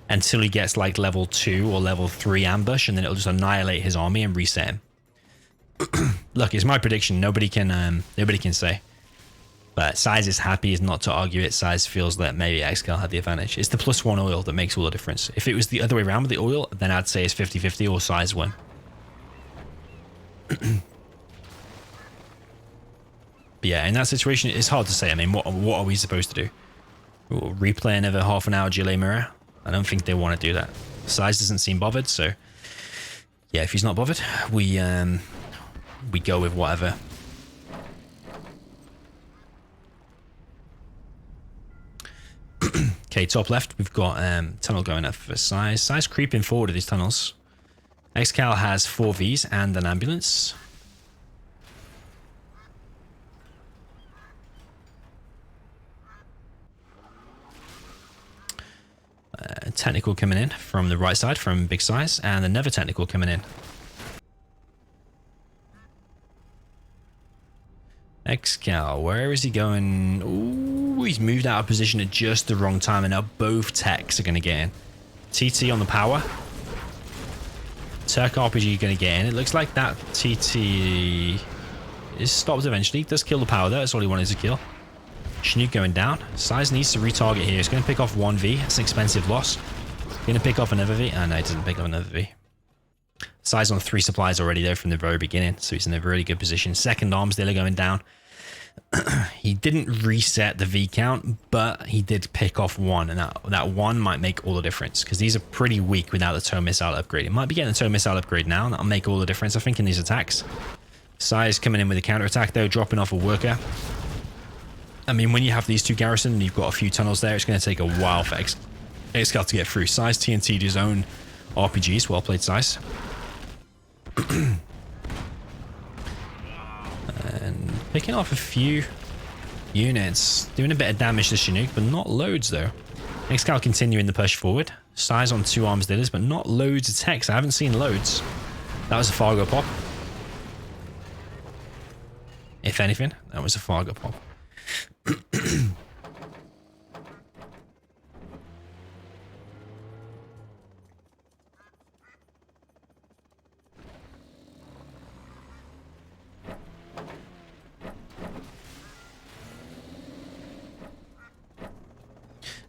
until he gets like level 2 or level 3 ambush, and then it'll just annihilate his army and reset him. Look, it's my prediction. Nobody can say. But Size is happy is not to argue it. Size feels that maybe xcal had the advantage. It's the +1 oil that makes all the difference. If it was the other way around with the oil, then I'd say it's 50-50 or Size win. But yeah, in that situation, it's hard to say. I mean, what are we supposed to do? We'll replay another half an hour Gillet mirror? I don't think they want to do that. Size doesn't seem bothered, so yeah, if he's not bothered, we go with whatever. Okay, top left, we've got tunnel going up for Size. Size creeping forward of these tunnels. xcal has 4 Vs and an ambulance. Technical coming in from the right side from Big Size, and another technical coming in. xcal, where is he going? Ooh, he's moved out of position at just the wrong time, and now both techs are going to get in. TT on the power. Turk RPG going to get in. It looks like that TT is stopped eventually. Does kill the power though. That's all he wanted to kill. Chinook going down. Size needs to retarget here. He's going to pick off 1 V. That's an expensive loss. Going to pick off another V. Oh, no, he doesn't pick up another V. Size on 3 supplies already there from the very beginning, so he's in a really good position. Second arms dealer going down. He didn't reset the V count, but he did pick off 1, and that 1 might make all the difference, because these are pretty weak without the tow missile upgrade. It might be getting the tow missile upgrade now, and that'll make all the difference, I think, in these attacks. Size coming in with a counterattack, though, dropping off a worker. I mean, when you have these 2 garrison and you've got a few tunnels there, it's going to take a while for xcal to get through. Size TNT'd his own RPGs. Well played, Size. And picking off a few units. Doing a bit of damage to Chinook, but not loads, though. xcal continuing the push forward. Size on 2 arms dealers, but not loads of techs. I haven't seen loads. That was a Fargo pop. If anything, that was a Fargo pop.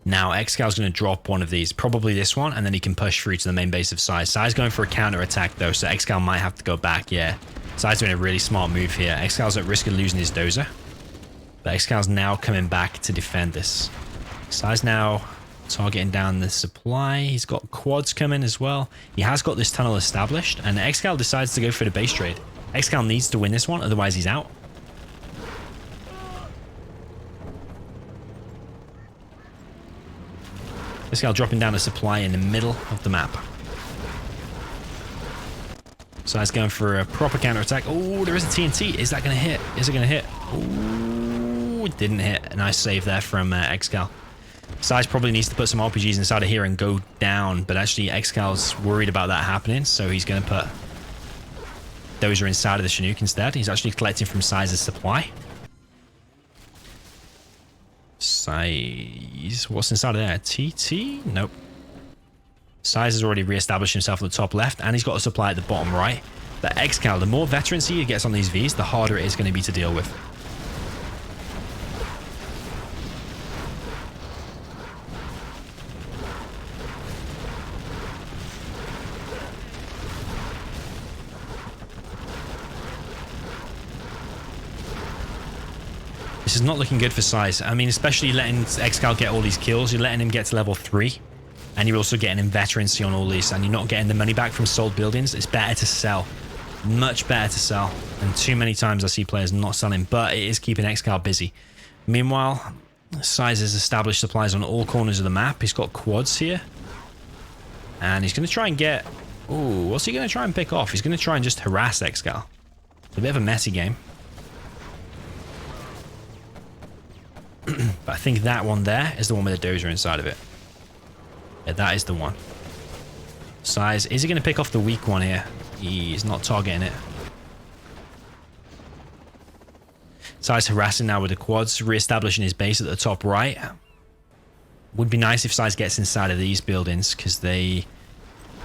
Now, xcal's going to drop one of these, probably this one, and then he can push through to the main base of Size. Size going for a counter attack, though, so xcal might have to go back, yeah. Size doing a really smart move here. xcal's at risk of losing his dozer. But xcal's now coming back to defend this. Size now targeting down the supply. He's got quads coming as well. He has got this tunnel established, and xcal decides to go for the base trade. xcal needs to win this one, otherwise he's out. xcal dropping down a supply in the middle of the map. Size going for a proper counterattack. Oh, there is a TNT. Is that going to hit? Is it going to hit? Oh, it didn't hit. A nice save there from xcal. Size probably needs to put some RPGs inside of here and go down, but actually xcal's worried about that happening, so he's going to put those are inside of the Chinook instead. He's actually collecting from Size's supply. Size, what's inside of there? TT? Nope. Size has already re-established himself at the top left, and he's got a supply at the bottom right. But xcal, the more veterancy he gets on these Vs, the harder it is going to be to deal with. This is not looking good for Size. I mean, especially letting xcal get all these kills. You're letting him get to level 3. And you're also getting in veterancy on all these. And you're not getting the money back from sold buildings. It's better to sell. Much better to sell. And too many times I see players not selling. But it is keeping xcal busy. Meanwhile, Size has established supplies on all corners of the map. He's got quads here. And he's going to try and get... Ooh, what's he going to try and pick off? He's going to try and just harass xcal. It's a bit of a messy game. But I think that one there is the one with the dozer inside of it. Yeah, that is the one. Size, is he going to pick off the weak one here? He's not targeting it. Size harassing now with the quads, re-establishing his base at the top right. Would be nice if Size gets inside of these buildings because they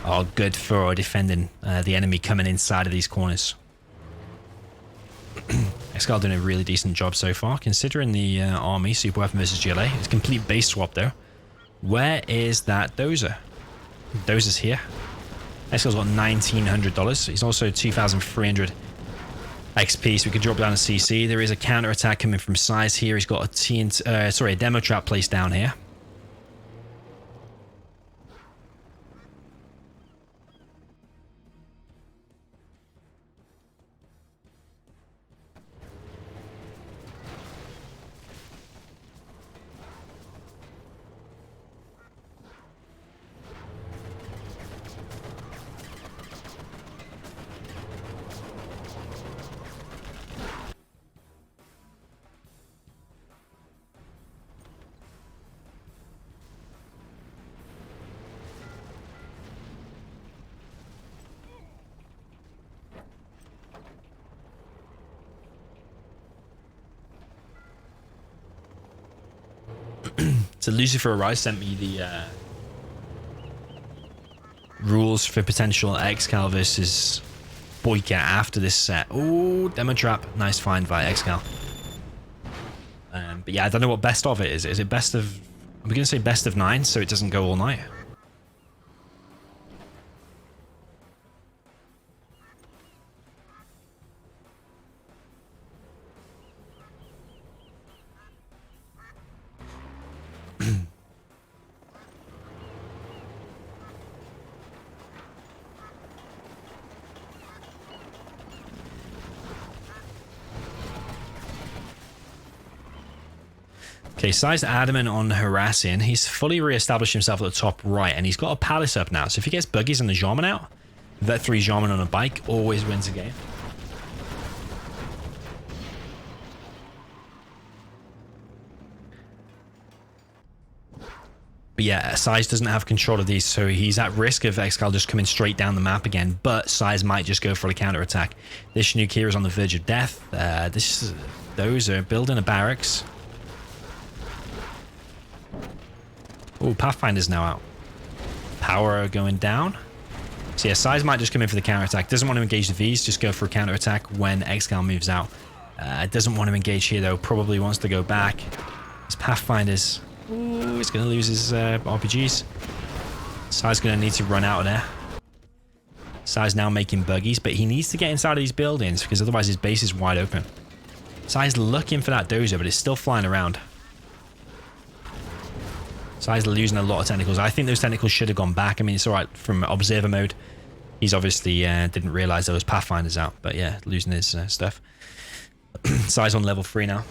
are good for defending the enemy coming inside of these corners. xcal doing a really decent job so far, considering the army, super weapon versus GLA. It's a complete base swap though. Where is that dozer? Dozer's here. xcal's got $1,900. He's also 2,300 XP, so we can drop down a CC. There is a counter attack coming from Size here. He's got a demo trap placed down here. So LuciferArise sent me the rules for potential xcal versus Boyka after this set. Oh, demo trap. Nice find by xcal. But yeah, I don't know what best of it is. Is it best of... I'm going to say best of 9 so it doesn't go all night. Okay, Size adamant on harassing. He's fully re-established himself at the top right, and he's got a palace up now. So if he gets buggies and the Jarman out, Vet 3 Jarman on a bike always wins a game. But yeah, Size doesn't have control of these, so he's at risk of xcal just coming straight down the map again, but Size might just go for a counter-attack. This Chinook here is on the verge of death. Those are building a barracks. Oh, Pathfinder's now out. Power going down. So yeah, Size might just come in for the counter-attack. Doesn't want to engage the Vs, just go for a counter-attack when xcal moves out. Doesn't want to engage here though, probably wants to go back. His Pathfinder's... Ooh, he's going to lose his RPGs. Size going to need to run out of there. Size now making buggies, but he needs to get inside of these buildings because otherwise his base is wide open. Size looking for that dozer, but it's still flying around. Size losing a lot of technicals. I think those technicals should have gone back. I mean, it's alright from observer mode. He's obviously didn't realize there was Pathfinders out, but yeah, losing his stuff. Size on level 3 now.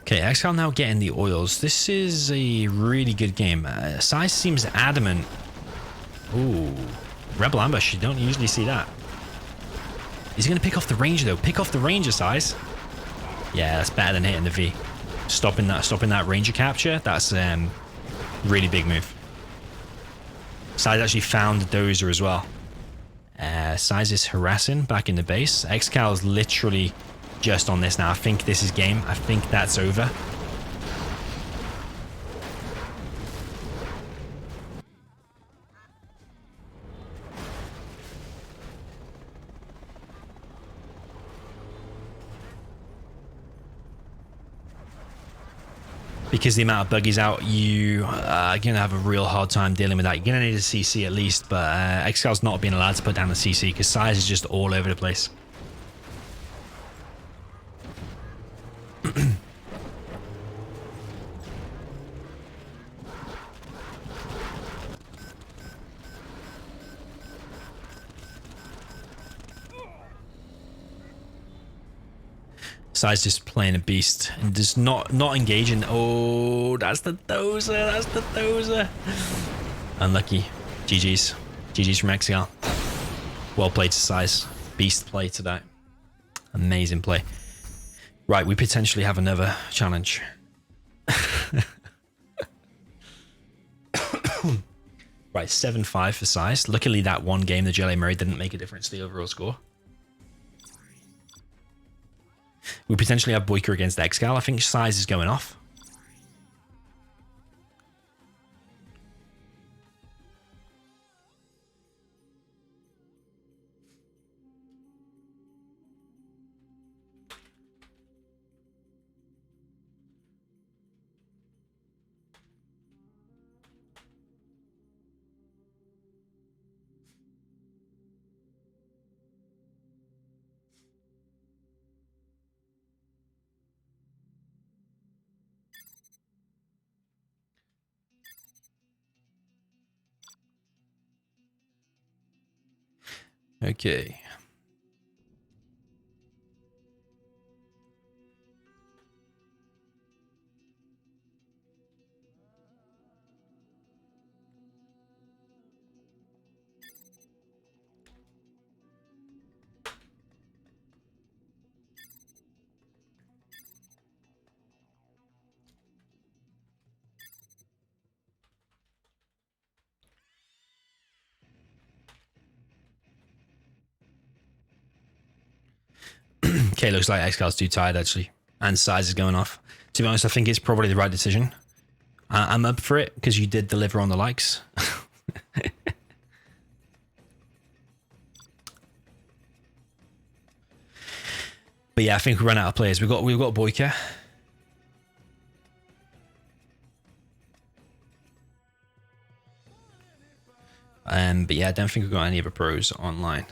Okay, xcal now getting the oils. This is a really good game. Size seems adamant. Ooh, Rebel Ambush. You don't usually see that. He's going to pick off the Ranger, though. Pick off the Ranger, Size. Yeah, that's better than hitting the V. Stopping that Ranger capture, that's really big move. Size actually found the dozer as well. Size is harassing back in the base. xcal is literally... just on this now. I think this is game. I think that's over. Because the amount of buggies out, you are going to have a real hard time dealing with that. You're going to need a CC at least, but xcal's not being allowed to put down the CC because Size is just all over the place. Size just playing a beast and just not engaging. Oh, that's the dozer. That's the dozer. Unlucky. GG's. GG's from xcal. Well played to Size. Beast play today. Amazing play. Right, we potentially have another challenge. Right, 7-5 for Size. Luckily, that one game, the Jelly Murray, didn't make a difference to the overall score. We potentially have Boyka against xcal. I think Size is going off. Okay. Okay, looks like xcal's too tired actually, and Size is going off. To be honest, I think it's probably the right decision. I'm up for it because you did deliver on the likes. But yeah, I think we ran out of players. We've got Boyka. But yeah, I don't think we've got any other pros online.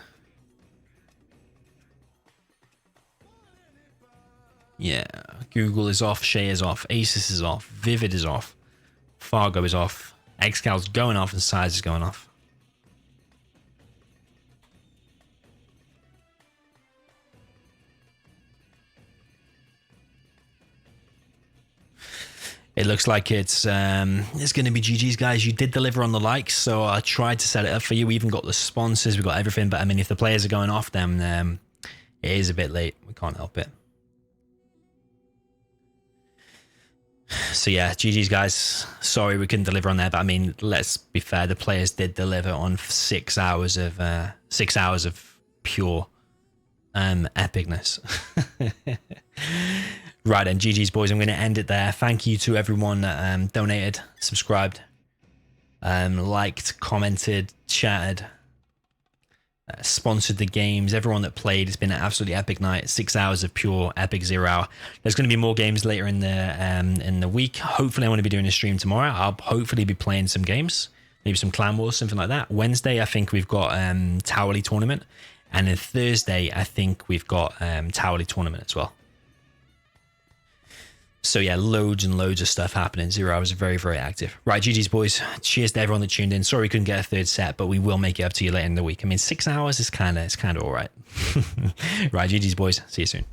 Yeah, Google is off, Shay is off, Asus is off, Vivid is off, Fargo is off, xcal's going off, and Size is going off. It looks like it's going to be GG's, guys. You did deliver on the likes, so I tried to set it up for you. We even got the sponsors, we got everything. But I mean, if the players are going off, then it is a bit late. We can't help it. So yeah, GG's, guys. Sorry we couldn't deliver on there, but I mean, let's be fair. The players did deliver on 6 hours of pure epicness. Right then, GG's, boys. I'm going to end it there. Thank you to everyone that donated, subscribed, liked, commented, chatted, sponsored the games. Everyone that played, it's been an absolutely epic night. 6 hours of pure epic 0 hour. There's going to be more games later in the week. Hopefully I want to be doing a stream tomorrow. I'll hopefully be playing some games, maybe some Clan Wars, something like that. Wednesday I think we've got Towerly tournament, and then Thursday I think we've got Towerly tournament as well. So yeah, loads and loads of stuff happening. 0 hours, very, very active. Right, GG's, boys. Cheers to everyone that tuned in. Sorry we couldn't get a third set, but we will make it up to you later in the week. I mean, 6 hours is kind of all right. Right, GG's, boys. See you soon.